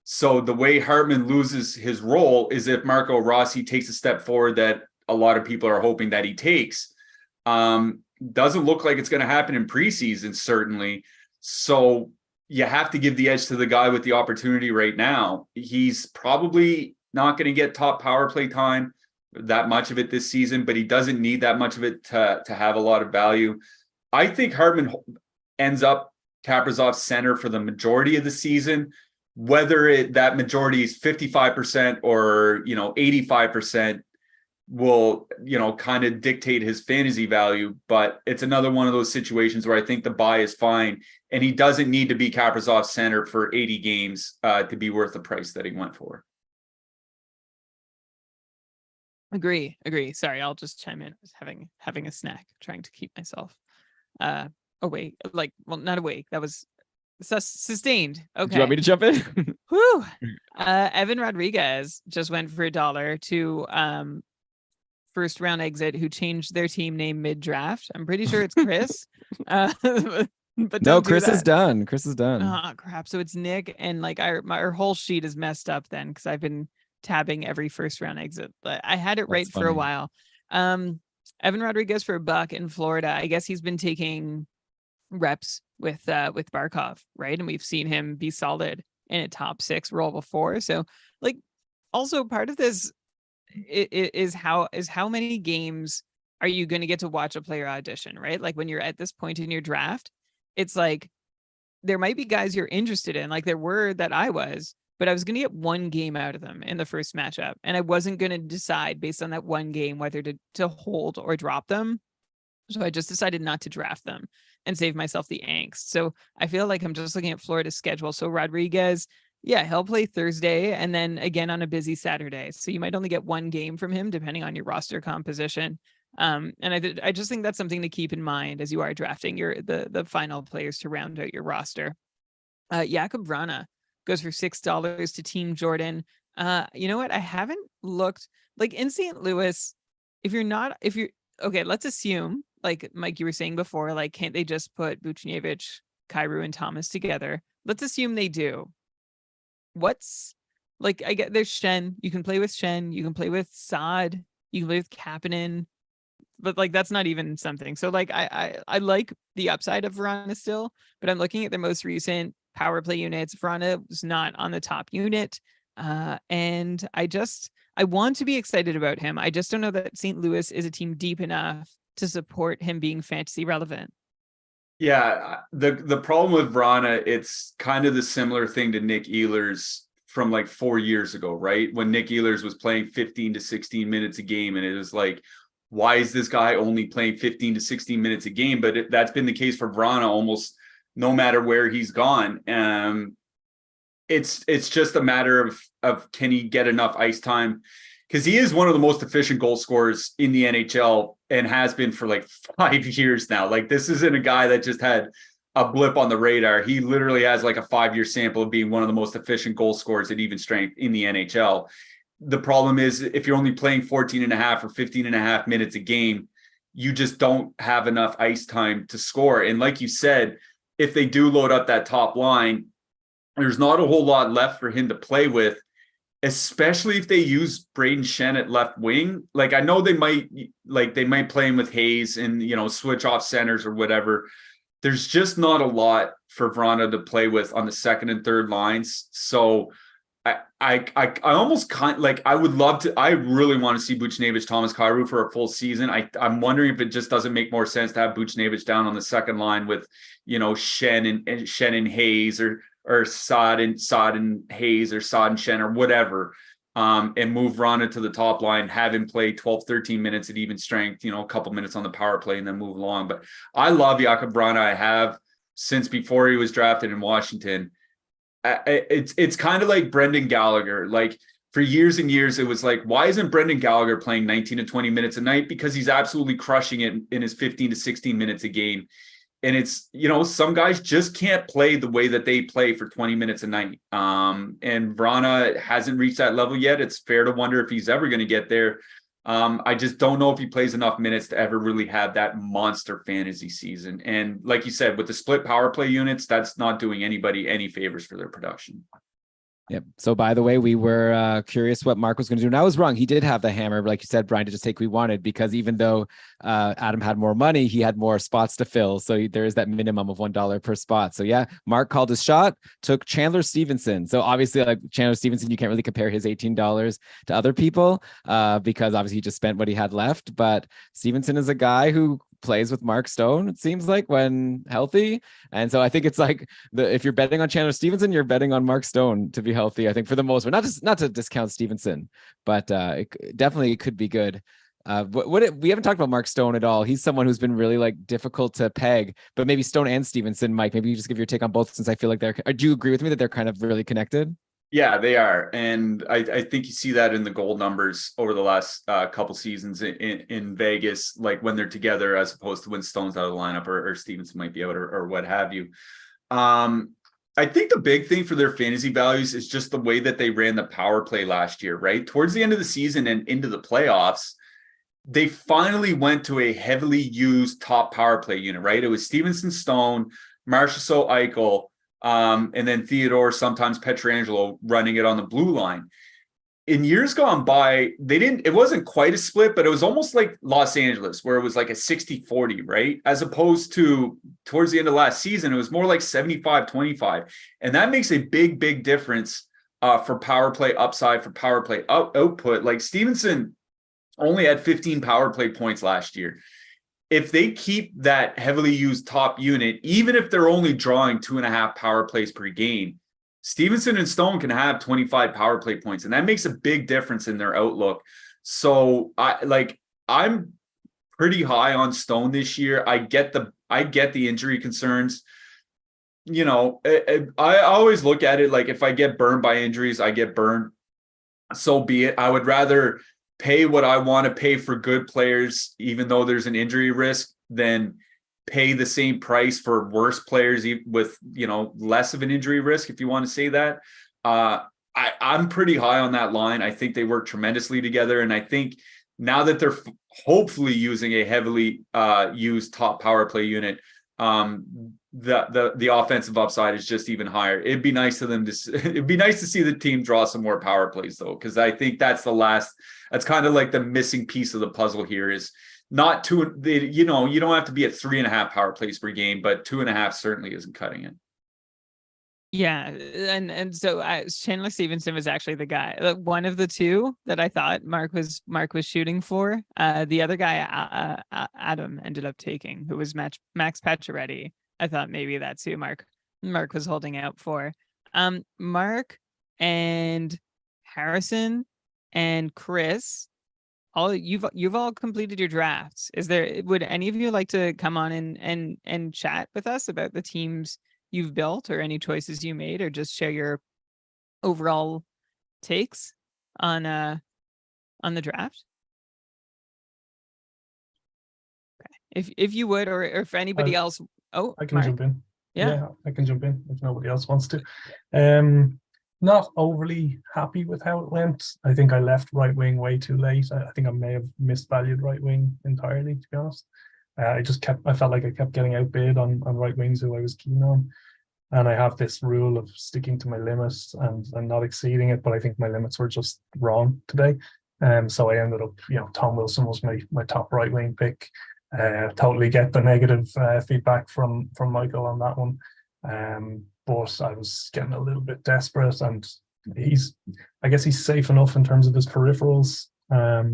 So the way Hartman loses his role is if Marco Rossi takes a step forward that a lot of people are hoping that he takes. Doesn't look like it's going to happen in preseason, certainly. So you have to give the edge to the guy with the opportunity right now. He's probably not going to get top power play time, that much of it this season, but he doesn't need that much of it to have a lot of value. I think Hartman ends up Kaprizov's center for the majority of the season. Whether that majority is 55% or 85% will kind of dictate his fantasy value. But it's another one of those situations where I think the buy is fine, and he doesn't need to be Kaprizov's center for 80 games to be worth the price that he went for. Agree. Sorry, I'll just chime in. I was having a snack, trying to keep myself awake. Not awake. That was sustained. Okay. Do you want me to jump in? Whew. Evan Rodriguez just went for $1 to first round exit who changed their team name mid-draft. I'm pretty sure it's Chris. But no, Chris is done. Chris is done. Oh crap. So it's Nick, and our whole sheet is messed up then, because I've been tabbing every first round exit. But I had it right for a while. Evan Rodriguez for $1 in Florida. I guess he's been taking reps with Barkov, right? And we've seen him be solid in a top 6 role before. So also part of this is how many games are you going to get to watch a player audition, right? Like when you're at this point in your draft, it's like there might be guys you're interested in, like there were that I was, but I was going to get one game out of them in the first matchup, and I wasn't going to decide based on that one game whether to hold or drop them. So I just decided not to draft them and save myself the angst. So I feel like I'm just looking at Florida's schedule. So Rodriguez, yeah, he'll play Thursday and then again on a busy Saturday. So you might only get one game from him depending on your roster composition. And I just think that's something to keep in mind as you are drafting the final players to round out your roster. Jakub Vrana goes for $6 to Team Jordan. You know what? I haven't looked like in St. Louis. Okay, let's assume, like Mike, you were saying before, like, can't they just put Buchnevich, Kyrou, and Thomas together? Let's assume they do. I get there's Shen. You can play with Shen. You can play with Saad. You can play with Kapanen. But that's not even something. So I like the upside of Vrana still, but I'm looking at their most recent power play units. Vrana was not on the top unit. And I want to be excited about him. I just don't know that St. Louis is a team deep enough to support him being fantasy relevant. Yeah, the problem with Vrana, it's kind of the similar thing to Nick Ehlers from 4 years ago, right? When Nick Ehlers was playing 15 to 16 minutes a game, and it was like, why is this guy only playing 15 to 16 minutes a game? But that's been the case for Vrana almost no matter where he's gone. It's just a matter of can he get enough ice time? Because he is one of the most efficient goal scorers in the NHL and has been for 5 years now. This isn't a guy that just had a blip on the radar. He literally has a 5-year sample of being one of the most efficient goal scorers at even strength in the NHL. The problem is if you're only playing 14 and a half or 15 and a half minutes a game, you just don't have enough ice time to score. And like you said, if they do load up that top line, there's not a whole lot left for him to play with, especially if they use Braden Shen at left wing. I know they might play him with Hayes and, switch off centers or whatever. There's just not a lot for Vrana to play with on the second and third lines. So I almost I would love to. I really want to see Buchnevich, Thomas, Kyrou for a full season. I'm wondering if it just doesn't make more sense to have Buchnevich down on the second line with Shen and Hayes or Saad and Hayes or Saad and Shen or whatever, and move Vrana to the top line, have him play 12, 13 minutes at even strength, a couple minutes on the power play and then move along. But I love Jakub Vrana. I have since before he was drafted in Washington. it's kind of like Brendan Gallagher. Like for years and years, it was like, why isn't Brendan Gallagher playing 19 to 20 minutes a night? Because he's absolutely crushing it in his 15 to 16 minutes a game. And it's, some guys just can't play the way that they play for 20 minutes a night. And Vrana hasn't reached that level yet. It's fair to wonder if he's ever going to get there. I just don't know if he plays enough minutes to ever really have that monster fantasy season. And like you said, with the split power play units, that's not doing anybody any favors for their production. Yep. So by the way, we were curious what Mark was going to do. And I was wrong. He did have the hammer, like you said, Brian, to just take what we wanted, because even though Adam had more money, he had more spots to fill. So there is that minimum of $1 per spot. So yeah, Mark called his shot, took Chandler Stevenson. So obviously, like Chandler Stevenson, you can't really compare his $18 to other people because obviously he just spent what he had left. But Stevenson is a guy who plays with Mark Stone, it seems like, when healthy. And so I think it's like if you're betting on Chandler Stevenson, you're betting on Mark Stone to be healthy, I think, for the most part. Not to discount Stevenson, but it definitely could be good. We haven't talked about Mark Stone at all. He's someone who's been really like difficult to peg, but maybe Stone and Stevenson, Mike, maybe you just give your take on both, since I feel like do you agree with me that they're kind of really connected? Yeah, they are. And I think you see that in the goal numbers over the last couple seasons in Vegas, like when they're together, as opposed to when Stone's out of the lineup or Stevenson might be out or what have you. I think the big thing for their fantasy values is just the way that they ran the power play last year, right? Towards the end of the season and into the playoffs, they finally went to a heavily used top power play unit, right? It was Stevenson, Stone, Marchessault, Eichel, and then Theodore, sometimes Pietrangelo running it on the blue line. In years gone by, it wasn't quite a split, but it was almost like Los Angeles, where it was like a 60-40, right? As opposed to towards the end of last season, it was more like 75-25. And that makes a big, big difference for power play upside, for power play output. Like Stevenson only had 15 power play points last year. If they keep that heavily used top unit, even if they're only drawing 2.5 power plays per game, Stevenson and Stone can have 25 power play points, and that makes a big difference in their outlook. So I'm pretty high on Stone this year. I get the injury concerns. I always look at it like, if I get burned by injuries, I get burned. So be it. I would rather pay what I want to pay for good players, even though there's an injury risk, than pay the same price for worse players with, less of an injury risk, if you want to say that. I'm pretty high on that line. I think they work tremendously together. And I think now that they're hopefully using a heavily used top power play unit, the offensive upside is just even higher. It'd be nice to see the team draw some more power plays, though, because I think that's kind of like the missing piece of the puzzle here. Is not two, you don't have to be at 3.5 power plays per game, but 2.5 certainly isn't cutting it. Yeah, and so Chandler Stevenson was actually the guy, one of the two that I thought Mark was shooting for. The other guy, Adam ended up taking, who was Max Pacioretty. I thought maybe that's who Mark was holding out for. Mark and Harrison and Chris, you've all completed your drafts. Would any of you like to come on and chat with us about the teams you've built, or any choices you made, or just share your overall takes on the draft? Okay. If you would, or if anybody else. Oh, I can Mark. jump in. Yeah, I can jump in if nobody else wants to. Not overly happy with how it went. I think I left right wing way too late. I think I may have misvalued right wing entirely, to be honest. I felt like I kept getting outbid on right wings who I was keen on. And I have this rule of sticking to my limits and not exceeding it, but I think my limits were just wrong today. So I ended up, Tom Wilson was my top right wing pick. Totally get the negative feedback from Michael on that one. But I was getting a little bit desperate, and I guess he's safe enough in terms of his peripherals. But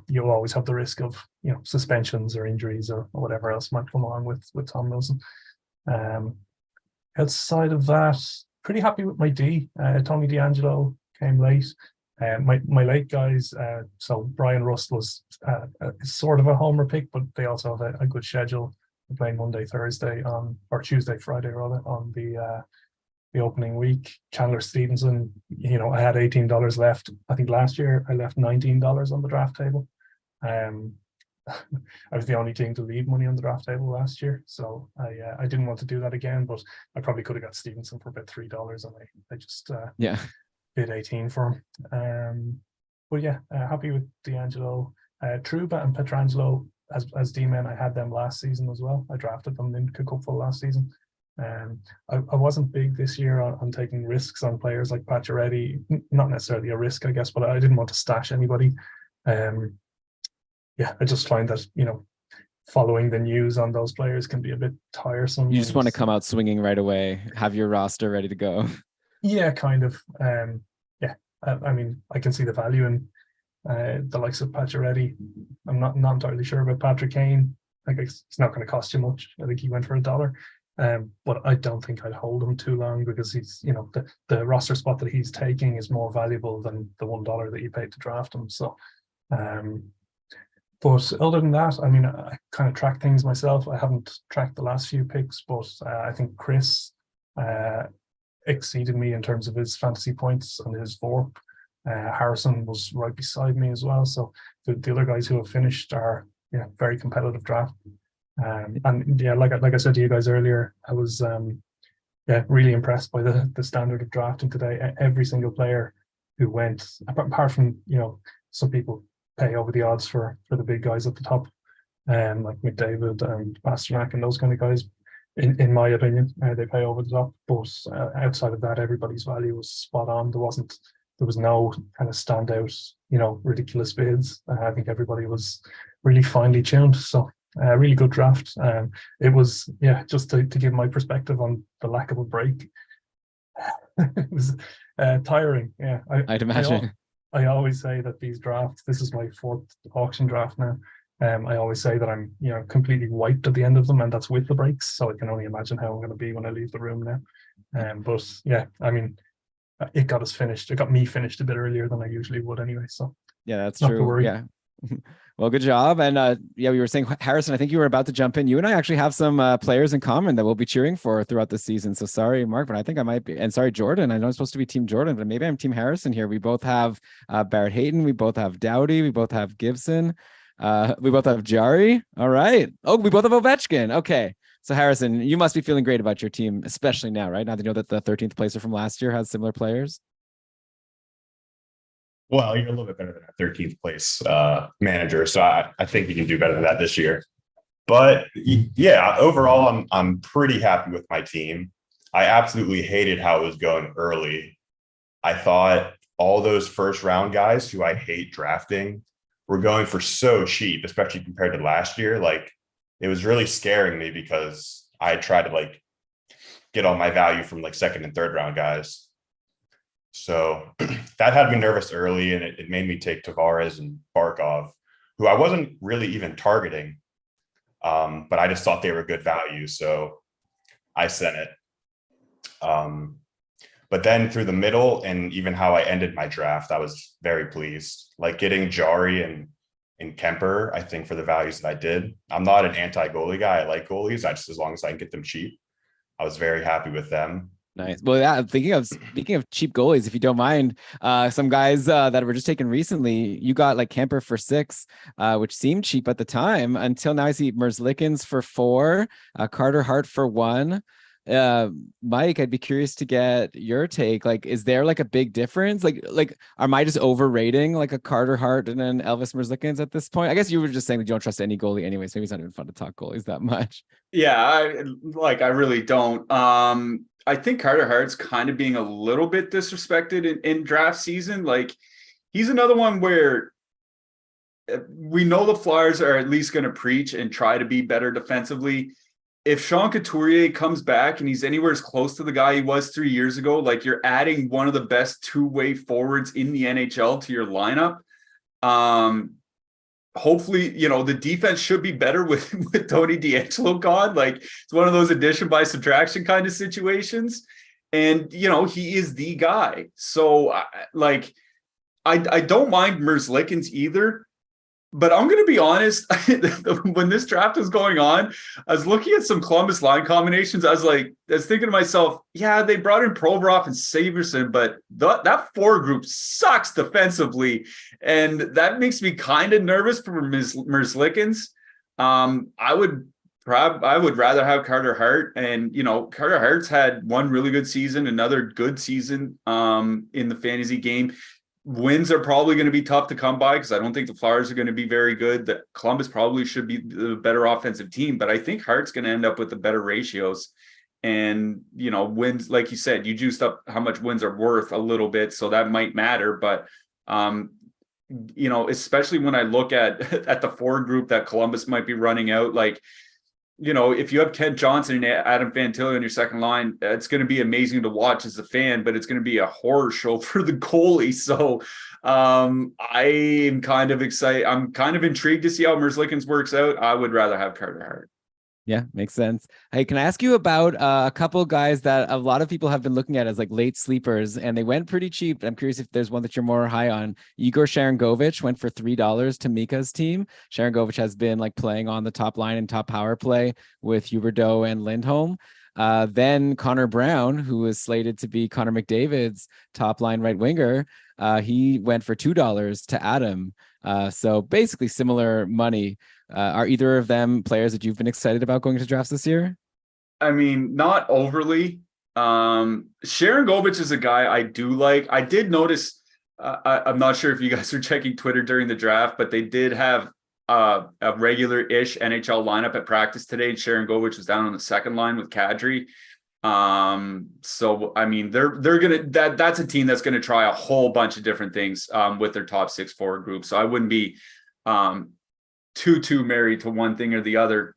you'll always have the risk of suspensions or injuries or whatever else might come along with Tom Wilson. Outside of that, pretty happy with my D. Tony D'Angelo came late. My late guys, so Brian Rust was sort of a homer pick, but they also have a good schedule. They're playing Monday, Thursday or Tuesday, Friday rather, on the the opening week. Chandler Stevenson, I had $18 left. I think last year I left $19 on the draft table. I was the only team to leave money on the draft table last year, so I didn't want to do that again. But I probably could have got Stevenson for about $3, and I just bid 18 for him. But yeah, happy with D'Angelo, Trouba, and Pietrangelo as D-men. I had them last season as well. I drafted them in KKUPFL last season. I wasn't big this year on taking risks on players like Pacioretty. Not necessarily a risk, I guess, but I didn't want to stash anybody. I just find that following the news on those players can be a bit tiresome. You just want to come out swinging right away, have your roster ready to go. Yeah, kind of. I mean, I can see the value in the likes of Pacioretty. I'm not entirely sure about Patrick Kane. I guess it's not going to cost you much. I think he went for $1. But I don't think I'd hold him too long, because he's, the roster spot that he's taking is more valuable than the $1 that you paid to draft him. So, but other than that, I mean, I kind of track things myself. I haven't tracked the last few picks, but I think Chris exceeded me in terms of his fantasy points and his VORP. Harrison was right beside me as well. So the other guys who have finished are very competitive draft. And like I said to you guys earlier, I was really impressed by the standard of drafting today. Every single player who went, apart from some people pay over the odds for the big guys at the top, like McDavid and Pasternak and those kind of guys. In my opinion, they pay over the top. But outside of that, everybody's value was spot on. There was no kind of standout, ridiculous bids. I think everybody was really finely tuned. So really good draft. It was, just to give my perspective on the lack of a break. It was tiring. Yeah, I'd imagine. I always say that these drafts, this is my 4th auction draft now. I always say that I'm, completely wiped at the end of them, and that's with the breaks. So I can only imagine how I'm going to be when I leave the room now. But yeah, I mean, it got us finished. It got me finished a bit earlier than I usually would anyway. So yeah, that's true. Yeah. Well, good job. And we were saying, Harrison, I think you were about to jump in. You and I actually have some players in common that we'll be cheering for throughout the season. So sorry, Mark, but I think I might be. And sorry, Jordan. I know I'm supposed to be Team Jordan, but maybe I'm Team Harrison here. We both have Barrett Hayton. We both have Doughty. We both have Gibson. We both have Jari. All right. Oh, we both have Ovechkin. Okay. So Harrison, you must be feeling great about your team, especially now, right? Now that you know that the 13th placer from last year has similar players. Well, you're a little bit better than a 13th place manager, so I think you can do better than that this year. But yeah, overall, I'm pretty happy with my team. I absolutely hated how it was going early. I thought all those first round guys who I hate drafting were going for so cheap, especially compared to last year. Like, it was really scaring me because I tried to get all my value from second and third round guys. So that had me nervous early, and it made me take Tavares and Barkov, who I wasn't really even targeting, but I just thought they were good value. So I sent it. But then through the middle and even how I ended my draft, I was very pleased. Getting Jari and Kemper, I think, for the values that I did. I'm not an anti-goalie guy. I like goalies. As long as I can get them cheap, I was very happy with them. Nice. Well, yeah, speaking of cheap goalies, if you don't mind, some guys that were just taken recently, you got Kemper for $6, which seemed cheap at the time, until now I see Merzlikins for $4, Carter Hart for $1. Mike, I'd be curious to get your take. Is there a big difference? Am I just overrating a Carter Hart and then Elvis Merzlikins at this point? I guess you were just saying that you don't trust any goalie anyway, so maybe it's not even fun to talk goalies that much. Yeah, I really don't. I think Carter Hart's kind of being a little bit disrespected in draft season. He's another one where we know the Flyers are at least going to preach and try to be better defensively. If Sean Couturier comes back and he's anywhere as close to the guy he was 3 years ago, you're adding one of the best two-way forwards in the NHL to your lineup. Hopefully, the defense should be better with Tony DeAngelo gone. It's one of those addition by subtraction kind of situations. And, he is the guy. So I don't mind Merzlikins either. But I'm going to be honest, when this draft was going on, I was looking at some Columbus line combinations. I was thinking to myself, yeah, they brought in Provorov and Severson, but that forward group sucks defensively. And that makes me kind of nervous for Merzlikins. I would rather have Carter Hart. And, Carter Hart's had one really good season, another good season in the fantasy game. Wins are probably going to be tough to come by because I don't think the Flyers are going to be very good. That Columbus probably should be the better offensive team, but I think Hart's going to end up with the better ratios. And, wins, like you said, you juiced up how much wins are worth a little bit, so that might matter. But, especially when I look at the forward group that Columbus might be running out, if you have Kent Johnson and Adam Fantilli on your second line, it's going to be amazing to watch as a fan, but it's going to be a horror show for the goalie. So I am kind of excited. I'm kind of intrigued to see how Merzlikins works out. I would rather have Carter Hart. Yeah, makes sense. Hey, can I ask you about a couple guys that a lot of people have been looking at as like late sleepers, and they went pretty cheap. I'm curious if there's one that you're more high on. Igor Sharangovich went for $3 to Mika's team. Sharangovich has been like playing on the top line and top power play with Huberdeau and Lindholm. Then Connor Brown, who is slated to be Connor McDavid's top line right winger, he went for $2 to Adam. So basically similar money. Are either of them players that you've been excited about going to drafts this year? I mean, not overly. Sharangovich is a guy I do like. I did notice, I'm not sure if you guys are checking Twitter during the draft, but they did have a regular-ish NHL lineup at practice today. Sharangovich was down on the second line with Kadri. So I mean, they're gonna that's a team that's gonna try a whole bunch of different things with their top 6 forward group. So I wouldn't be too married to one thing or the other.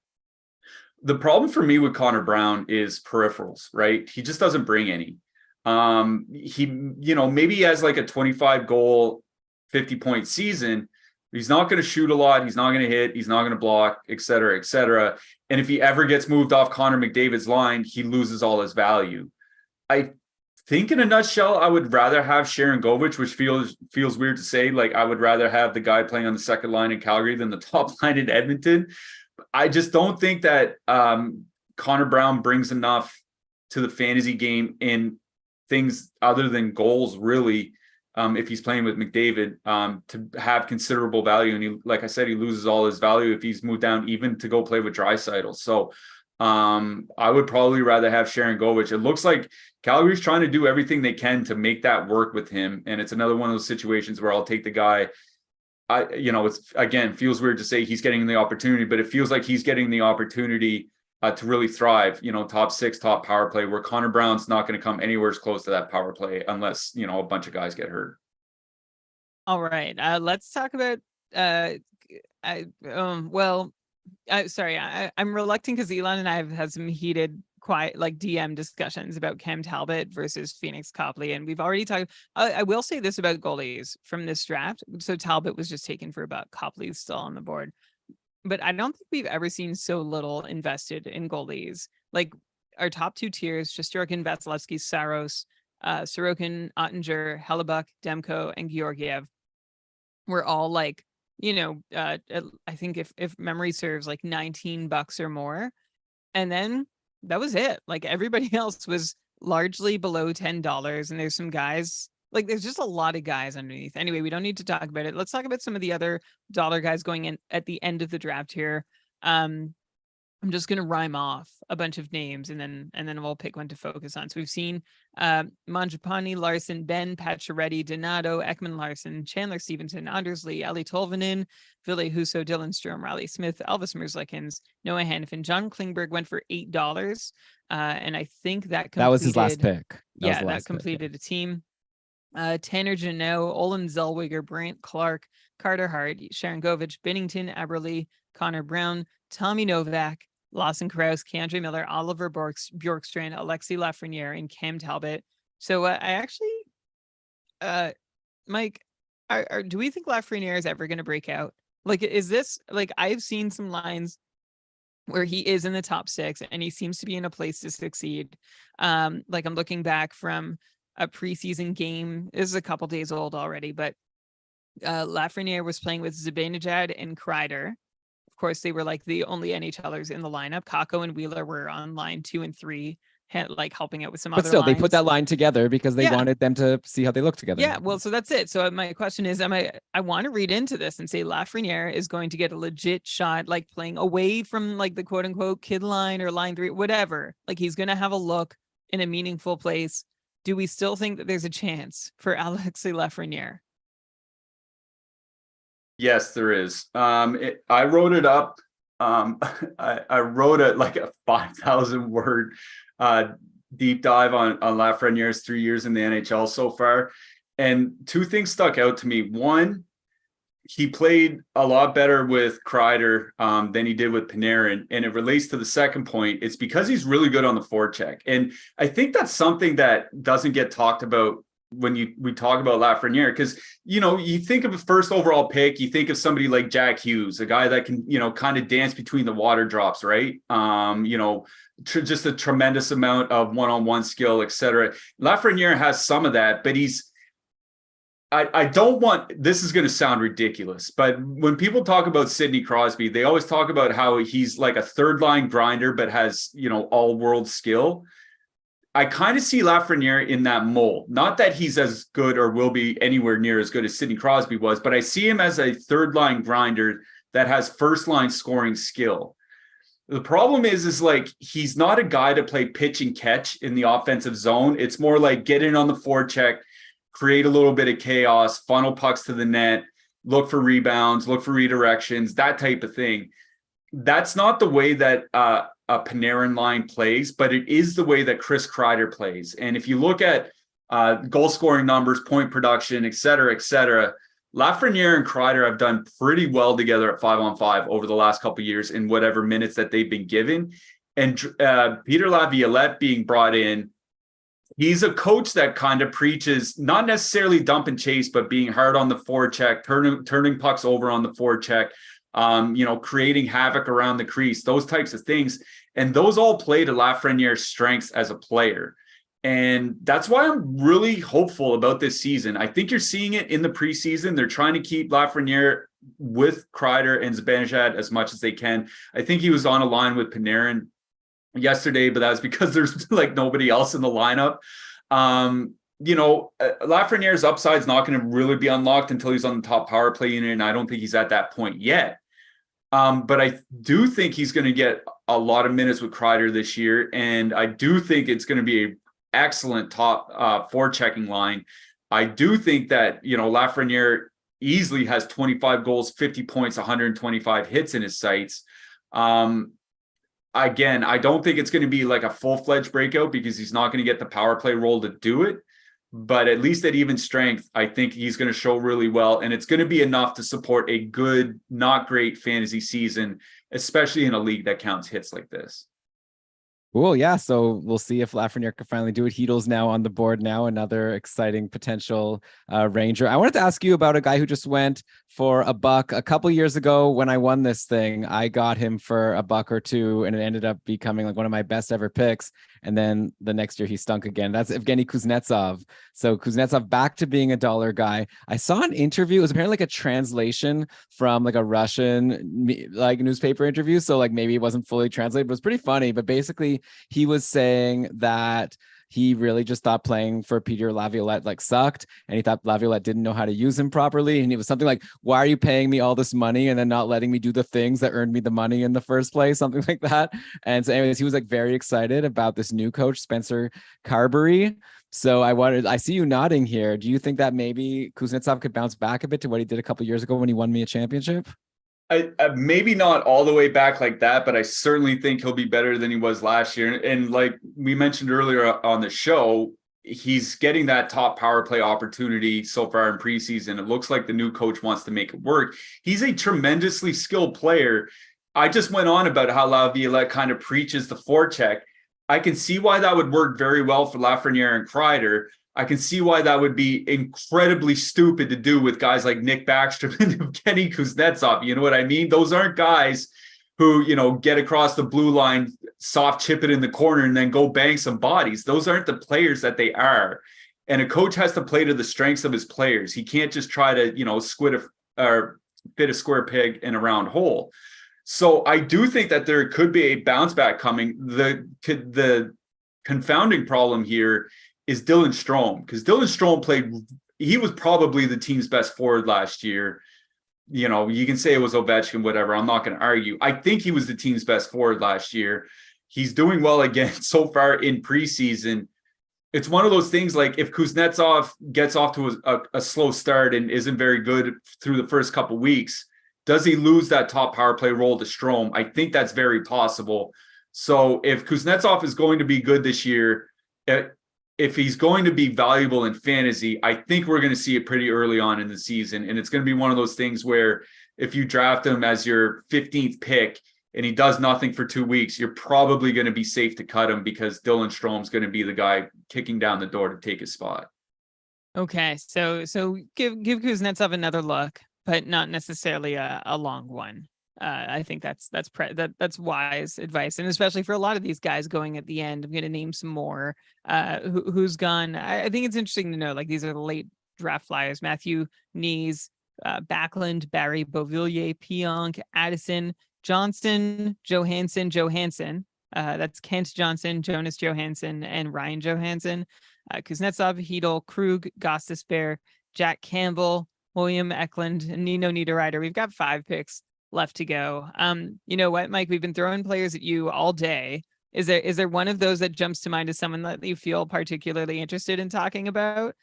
The problem for me with Connor Brown is peripherals, right? He just doesn't bring any. He, maybe he has like a 25 goal, 50 point season. He's not going to shoot a lot. He's not going to hit. He's not going to block, et cetera, et cetera. And if he ever gets moved off Connor McDavid's line, he loses all his value. I think in a nutshell, I would rather have Sharangovich, which feels weird to say. Like, I would rather have the guy playing on the second line in Calgary than the top line in Edmonton. I just don't think that Connor Brown brings enough to the fantasy game in things other than goals, really, if he's playing with McDavid, to have considerable value. And he, like I said, he loses all his value if he's moved down even to go play with Draisaitl. So I would probably rather have Sharangovich. It looks like Calgary's trying to do everything they can to make that work with him. And it's another one of those situations where I'll take the guy. It's, again, feels weird to say he's getting the opportunity, but it feels like he's getting the opportunity to really thrive, top 6, top power play, where Connor Brown's not going to come anywhere close to that power play unless, a bunch of guys get hurt. All right. Let's talk about, I'm reluctant because Elon and I have had some heated, quiet, like DM discussions about Cam Talbot versus Phoenix Copley. And we've already talked, I will say this about goalies from this draft. So Talbot was just taken for about, Copley's still on the board. But I don't think we've ever seen so little invested in goalies. Like our top 2 tiers, Shesterkin, Vasilevsky, Saros, Sorokin, Ottinger, Hellebuck, Demko, and Georgiev were all like, I think if memory serves, like $19 or more. And then that was it. Like everybody else was largely below $10. And there's some guys, like there's just a lot of guys underneath. Anyway, we don't need to talk about it. Let's talk about some of the other dollar guys going in at the end of the draft here. I'm just going to rhyme off a bunch of names and then we'll pick one to focus on. So we've seen Mangiapane, Larson, Ben, Pacioretty, Donato, Ekman Larson, Chandler Stevenson, Anders Lee, Ali Tolvanen, Ville Husso, Dylan Strome, Riley Smith, Elvis Merzlikins, Noah Hanifin, John Klingberg went for $8. And I think that was his last pick. That completed a team. Tanner Janot, Olin Zellweger, Brant Clark, Carter Hart, Sharangovich, Binnington, Eberle, Connor Brown, Tommy Novak, Lawson Krause, Keandre Miller, Oliver Bjorkstrand, Alexi Lafreniere, and Cam Talbot. So I actually, Mike, do we think Lafreniere is ever going to break out? Like, is this, like, I've seen some lines where he is in the top 6 and he seems to be in a place to succeed. Like I'm looking back from a preseason game. This is a couple days old already, but Lafreniere was playing with Zibanejad and Kreider. Of course, they were like the only NHLers in the lineup. Kako and Wheeler were on line 2 and 3, like helping out with some but other still, lines. they put that line together because they wanted them to see how they look together. Yeah, well, so that's it. So my question is, I want to read into this and say Lafreniere is going to get a legit shot, like playing away from like the quote unquote kid line or line 3, whatever. Like he's going to have a look in a meaningful place. Do we still think that there's a chance for Alexis Lafreniere? Yes, there is. I wrote it up. I wrote like a 5,000 word deep dive on Lafreniere's 3 years in the NHL so far. And two things stuck out to me. One, he played a lot better with Kreider than he did with Panarin. And it relates to the second point. It's because he's really good on the forecheck. And I think that's something that doesn't get talked about when we talk about Lafreniere, because, you think of a first overall pick, you think of somebody like Jack Hughes, a guy that can, kind of dance between the water drops, right? Just a tremendous amount of one-on-one skill, etc. Lafreniere has some of that, but I don't want, this is going to sound ridiculous, but when people talk about Sidney Crosby, they always talk about how he's like a third line grinder, but has, all world skill. I kind of see Lafreniere in that mold. Not that he's as good or will be anywhere near as good as Sidney Crosby was, but I see him as a third line grinder that has first line scoring skill. The problem is like, he's not a guy to play pitch and catch in the offensive zone. It's more like get in on the forecheck, create a little bit of chaos, funnel pucks to the net, look for rebounds, look for redirections, that type of thing. That's not the way that a Panarin line plays, but it is the way that Chris Kreider plays. And if you look at goal scoring numbers, point production, et cetera, Lafreniere and Kreider have done pretty well together at 5-on-5 over the last couple of years in whatever minutes that they've been given. And Peter Laviolette being brought in, he's a coach that kind of preaches not necessarily dump and chase, but being hard on the forecheck, turning pucks over on the forecheck, creating havoc around the crease, those types of things. And those all play to Lafreniere's strengths as a player. And that's why I'm really hopeful about this season. I think you're seeing it in the preseason. They're trying to keep Lafreniere with Kreider and Zibanejad as much as they can. I think he was on a line with Panarin yesterday, but that's because there's like nobody else in the lineup. Lafreniere's upside is not going to really be unlocked until he's on the top power play unit, and I don't think he's at that point yet. But I do think he's going to get a lot of minutes with Kreider this year, and I do think it's going to be an excellent top forechecking line. I do think that, Lafreniere easily has 25 goals, 50 points, 125 hits in his sights. Again, I don't think it's going to be like a full-fledged breakout because he's not going to get the power play role to do it. But at least at even strength, I think he's going to show really well. And it's going to be enough to support a good, not great fantasy season, especially in a league that counts hits like this. Cool. Yeah. So we'll see if Lafreniere can finally do it. Heedle's now on the board now, another exciting potential Ranger. I wanted to ask you about a guy who just went for $1 a couple years ago. When I won this thing, I got him for $1 or $2, and it ended up becoming like one of my best ever picks. And then the next year he stunk again. That's Evgeny Kuznetsov. So Kuznetsov back to being $1 guy. I saw an interview. It was apparently like a translation from like a Russian like newspaper interview. So like maybe it wasn't fully translated, but it was pretty funny. But basically he was saying that he really just thought playing for Peter Laviolette like sucked, and he thought Laviolette didn't know how to use him properly. And it was something like, why are you paying me all this money and then not letting me do the things that earned me the money in the first place? Something like that. And so anyways, he was like very excited about this new coach, Spencer Carberry. So I see you nodding here. Do you think that maybe Kuznetsov could bounce back a bit to what he did a couple of years ago when he won me a championship? I maybe not all the way back like that, but I certainly think he'll be better than he was last year. And like we mentioned earlier on the show, he's getting that top power play opportunity so far in preseason. It looks like the new coach wants to make it work. He's a tremendously skilled player. I just went on about how Laviolette kind of preaches the forecheck. I can see why that would work very well for Lafreniere and Kreider. I can see why that would be incredibly stupid to do with guys like Nick Backstrom and Evgeny Kuznetsov. You know what I mean? Those aren't guys who, get across the blue line, soft chip it in the corner, and then go bang some bodies. Those aren't the players that they are. And a coach has to play to the strengths of his players. He can't just try to, fit a square peg in a round hole. So I do think that there could be a bounce back coming. The confounding problem here is Dylan Strome, because Dylan Strome he was probably the team's best forward last year. You know, you can say it was Ovechkin, whatever. I'm not going to argue. I think he was the team's best forward last year. He's doing well again so far in preseason. It's one of those things, like if Kuznetsov gets off to a slow start and isn't very good through the first couple of weeks, does he lose that top power play role to Strome? I think that's very possible. So if Kuznetsov is going to be good this year, if he's going to be valuable in fantasy, I think we're going to see it pretty early on in the season. And it's going to be one of those things where if you draft him as your 15th pick and he does nothing for 2 weeks, you're probably going to be safe to cut him because Dylan Strome's going to be the guy kicking down the door to take his spot. Okay, so give Kuznetsov another look, but not necessarily a long one. I think that's wise advice, and especially for a lot of these guys going at the end. I'm going to name some more who's gone. I think it's interesting to know, like, these are the late draft flyers: Matthew Knees, Backlund, Barry, Beauvillier, Pionk, Addison, Johnston, Johansson. That's Kent Johnson, Jonas Johansson, and Ryan Johansson. Kuznetsov, Hedel, Krug, Gostisbehere, Jack Campbell, William Eklund, and Nino Niederreiter. We've got 5 picks left to go. You know what, Mike? We've been throwing players at you all day. Is there one of those that jumps to mind as someone that you feel particularly interested in talking about?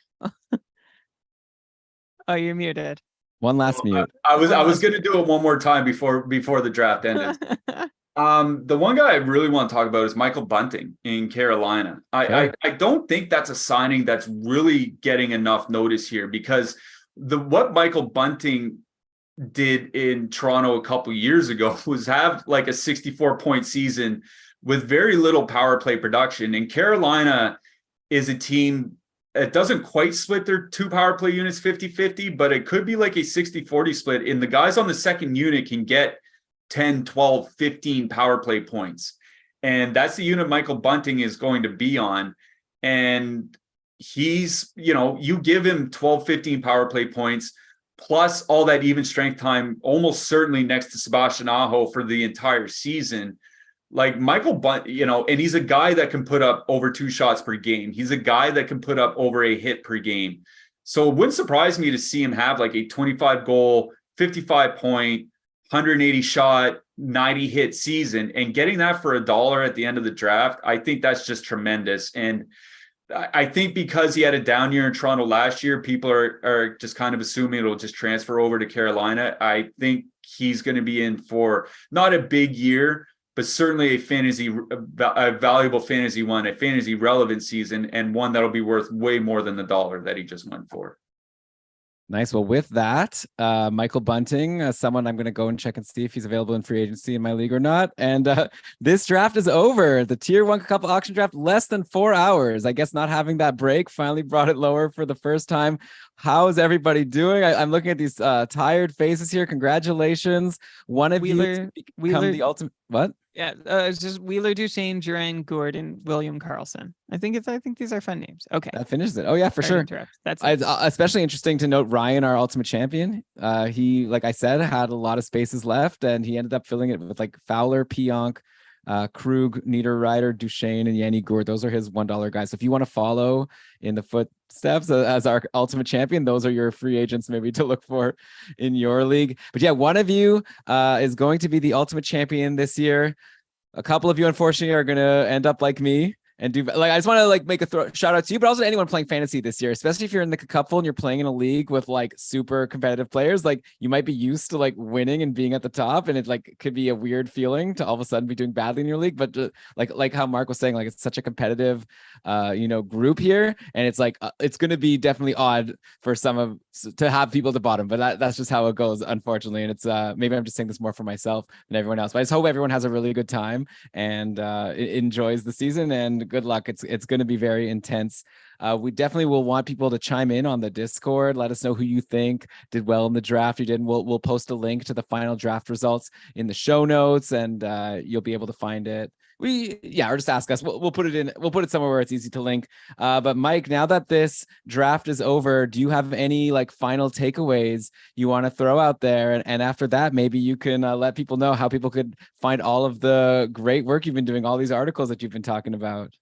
Oh, you're muted. One last mute. I was going to do it one more time before the draft ended. The one guy I really want to talk about is Michael Bunting in Carolina. I don't think that's a signing that's really getting enough notice here, because what Michael Bunting did in Toronto a couple years ago was have like a 64-point season with very little power play production. And Carolina is a team that doesn't quite split their 2 power play units 50-50, but it could be like a 60-40 split. And the guys on the second unit can get 10, 12, 15 power play points. And that's the unit Michael Bunting is going to be on. And he's, you give him 12, 15 power play points, plus all that even strength time, almost certainly next to Sebastian Aho for the entire season. Like Michael Bunting, and he's a guy that can put up over 2 shots per game. He's a guy that can put up over a hit per game. So it wouldn't surprise me to see him have like a 25 goal, 55 point, 180 shot, 90 hit season, and getting that for $1 at the end of the draft. I think that's just tremendous. And I think because he had a down year in Toronto last year, people are just kind of assuming it'll just transfer over to Carolina. I think he's going to be in for not a big year, but certainly a valuable fantasy one, a fantasy relevant season, and one that'll be worth way more than the $1 that he just went for. Nice. Well, with that, Michael Bunting, someone I'm going to go and check and see if he's available in free agency in my league or not. And this draft is over. The Tier 1 couple auction draft, less than 4 hours. I guess not having that break finally brought it lower for the first time. How is everybody doing? I'm looking at these tired faces here. Congratulations. One of you become the ultimate. What? Yeah, it's just Wheeler, Duchesne, Duran, Gordon, William Karlsson. I think these are fun names. Okay, that finishes it. Oh yeah, for sure. That's especially interesting to note Ryan, our ultimate champion. He, like I said, had a lot of spaces left, and he ended up filling it with like Fowler, Pionk, Krug, Niederreiter, Duchesne, and Yanni Gourde. Those are his $1 guys. So if you want to follow in the footsteps as our ultimate champion, those are your free agents maybe to look for in your league. But yeah, one of you is going to be the ultimate champion this year. A couple of you, unfortunately, are going to end up like me and do like, I just want to like make a shout out to you, but also anyone playing fantasy this year, especially if you're in the KKUPFL and you're playing in a league with like super competitive players. Like you might be used to like winning and being at the top, and it like could be a weird feeling to all of a sudden be doing badly in your league. But like how Mark was saying, like it's such a competitive, group here, and it's like it's going to be definitely odd for to have people at the bottom, but that's just how it goes, unfortunately. And it's maybe I'm just saying this more for myself than everyone else, but I just hope everyone has a really good time and enjoys the season, and good luck. It's going to be very intense. We definitely will want people to chime in on the Discord. Let us know who you think did well in the draft. You didn't. We'll post a link to the final draft results in the show notes, and you'll be able to find it or just ask us. We'll put it in. We'll put it somewhere where it's easy to link. But Mike, now that this draft is over, do you have any like final takeaways you want to throw out there? And after that, maybe you can let people know how people could find all of the great work you've been doing, all these articles that you've been talking about.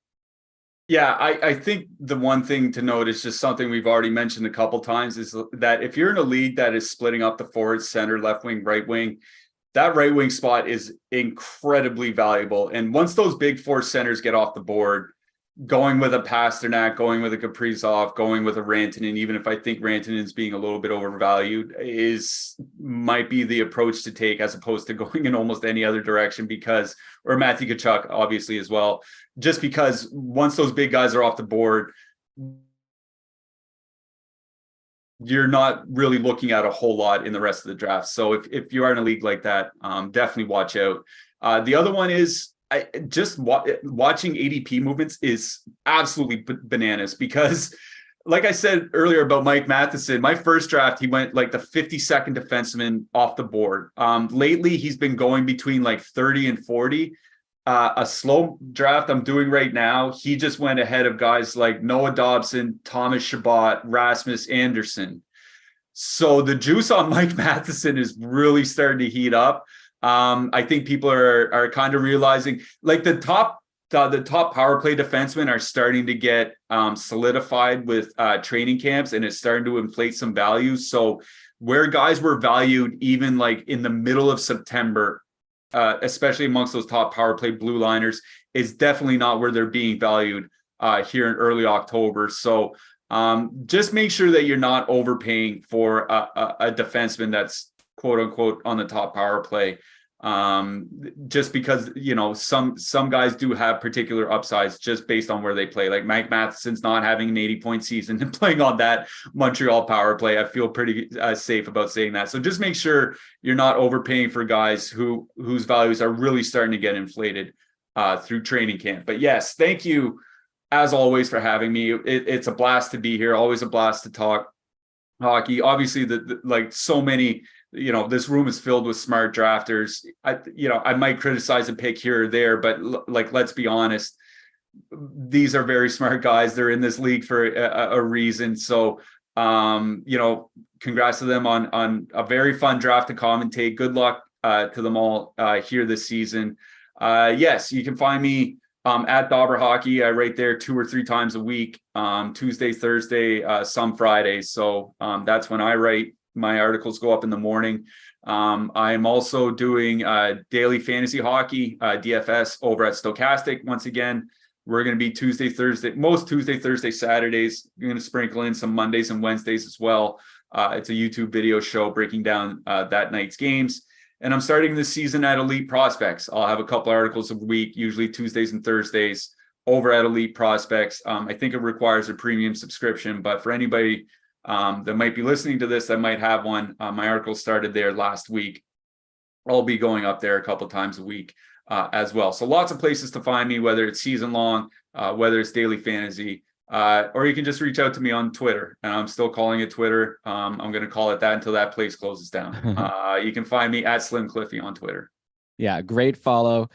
Yeah, I think the one thing to note is just something we've already mentioned a couple times, is that if you're in a league that is splitting up the forward, center, left wing, right wing, that right wing spot is incredibly valuable. And once those big four centers get off the board, going with a Pasternak, going with a Kaprizov, going with a Rantanen, even if I think Rantanen's being a little bit overvalued, might be the approach to take, as opposed to going in almost any other direction, because, or Matthew Tkachuk obviously as well, just because once those big guys are off the board, you're not really looking at a whole lot in the rest of the draft. So if you are in a league like that, definitely watch out. The other one is watching ADP movements is absolutely bananas, because like I said earlier about Mike Matheson, my first draft, he went like the 52nd defenseman off the board. Lately, he's been going between like 30 and 40. A slow draft I'm doing right now, he just went ahead of guys like Noah Dobson, Thomas Chabot, Rasmus Anderson. So the juice on Mike Matheson is really starting to heat up. I think people are kind of realizing, like, the top power play defensemen are starting to get solidified with training camps, and it's starting to inflate some values. So where guys were valued even like in the middle of September, especially amongst those top power play blue liners, is definitely not where they're being valued here in early October. So just make sure that you're not overpaying for a defenseman that's quote unquote on the top power play. Just because, some guys do have particular upsides just based on where they play. Like Mike Matheson's not having an 80-point season and playing on that Montreal power play. I feel pretty safe about saying that. So just make sure you're not overpaying for guys whose values are really starting to get inflated through training camp. But yes, thank you as always for having me. It's a blast to be here. Always a blast to talk hockey. Obviously, like so many, this room is filled with smart drafters. I might criticize a pick here or there, but like, let's be honest, these are very smart guys. They're in this league for a reason. So, congrats to them on a very fun draft to commentate. Good luck to them all here this season. Yes, you can find me at Dauber Hockey. I write there 2 or 3 times a week, Tuesday, Thursday, some Fridays. So that's when I write. My articles go up in the morning. I am also doing daily fantasy hockey, DFS, over at Stochastic. Once again, we're going to be Tuesday, Thursday, Saturdays. We're going to sprinkle in some Mondays and Wednesdays as well. It's a YouTube video show breaking down that night's games. And I'm starting this season at Elite Prospects. I'll have a couple articles a week, usually Tuesdays and Thursdays, over at Elite Prospects. I think it requires a premium subscription, but for anybody that might be listening to this that might have one, my article started there last week. I'll be going up there a couple times a week as well. So lots of places to find me, whether it's season long, whether it's daily fantasy, or you can just reach out to me on Twitter. And I'm still calling it Twitter. I'm going to call it that until that place closes down. You can find me at Slim Cliffy on Twitter. Yeah, great follow.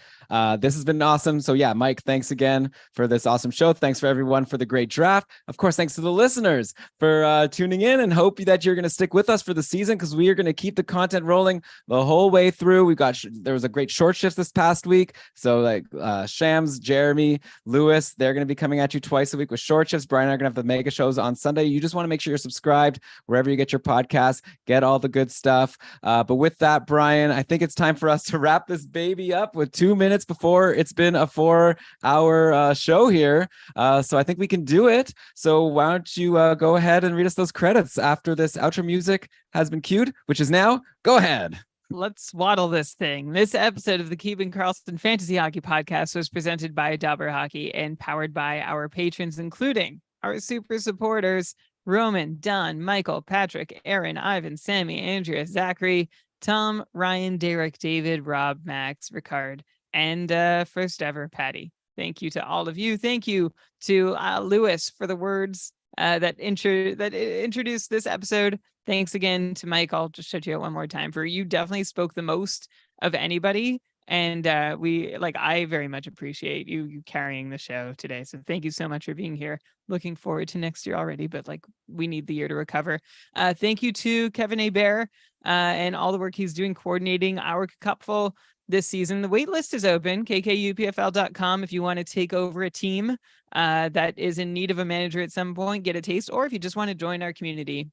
This has been awesome. So yeah, Mike, thanks again for this awesome show. Thanks for everyone for the great draft. Of course, thanks to the listeners for tuning in, and hope that you're going to stick with us for the season, because we are going to keep the content rolling the whole way through. There was a great short shift this past week. So like Shams, Jeremy, Lewis, they're going to be coming at you twice a week with short shifts. Brian and I are going to have the mega shows on Sunday. You just want to make sure you're subscribed wherever you get your podcasts, get all the good stuff. But with that, Brian, I think it's time for us to wrap this baby up with 2 minutes before it's been a 4-hour show here. So I think we can do it. So why don't you go ahead and read us those credits after this outro music has been cued, which is now. Go ahead. Let's waddle this thing. This episode of the Keeping Karlsson Fantasy Hockey Podcast was presented by Dauber Hockey and powered by our patrons, including our super supporters, Roman, Don, Michael, Patrick, Aaron, Ivan, Sammy, Andrea, Zachary, Tom, Ryan, Derek, David, Rob, Max, Ricard, and first ever Patty. Thank you to all of you. Thank you to Lewis for the words that introduced this episode. Thanks again to Mike. I'll just shut you out one more time. For you definitely spoke the most of anybody, And I very much appreciate you carrying the show today. So thank you so much for being here. Looking forward to next year already, but we need the year to recover. Thank you to Kevin Hebert and all the work he's doing coordinating our Cupful this season. The wait list is open, kkupfl.com, if you want to take over a team that is in need of a manager at some point, get a taste, or if you just want to join our community.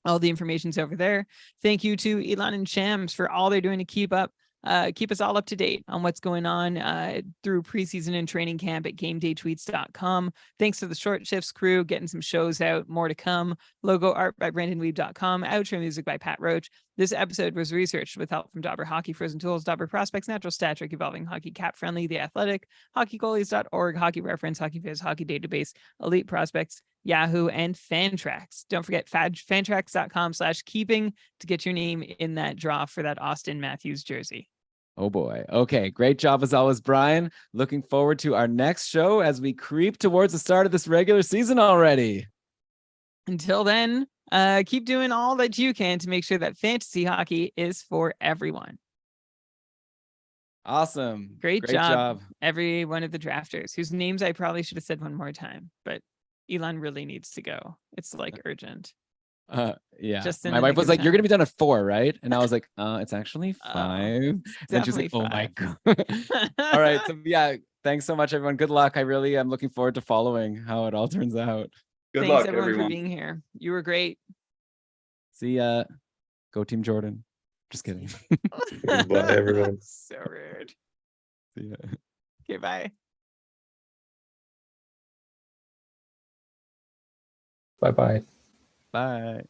All the information's over there. Thank you to Elon and Shams for all they're doing to keep us all up to date on what's going on through preseason and training camp at gamedaytweets.com. Thanks to the Short Shifts crew, getting some shows out, more to come. Logo art by BrandonWeeb.com. Outro music by Pat Roach. This episode was researched with help from Dauber Hockey, Frozen Tools, Dauber Prospects, Natural Stat Trick, Evolving Hockey, Cap Friendly, The Athletic, HockeyGoalies.org, Hockey Reference, Hockey Viz, Hockey Database, Elite Prospects, Yahoo, and Fantrax. Don't forget fantrax.com/keeping to get your name in that draw for that Austin Matthews jersey. Oh boy. Okay. Great job as always, Brian. Looking forward to our next show as we creep towards the start of this regular season already. Until then, keep doing all that you can to make sure that fantasy hockey is for everyone. Awesome. Great job, every one of the drafters whose names I probably should have said one more time, but Elon really needs to go. It's urgent. Yeah. Just my wife was like, "You're gonna be done at 4, right?" And I was like, "It's actually 5." And she's like, "Oh my god." All right. So yeah, thanks so much, everyone. Good luck. I really am looking forward to following how it all turns out. Good Thanks luck, everyone everyone. for being here. You were great. See ya. Go Team Jordan. Just kidding. Bye, everyone. So rude. See ya. Okay, bye. Bye-bye. Bye.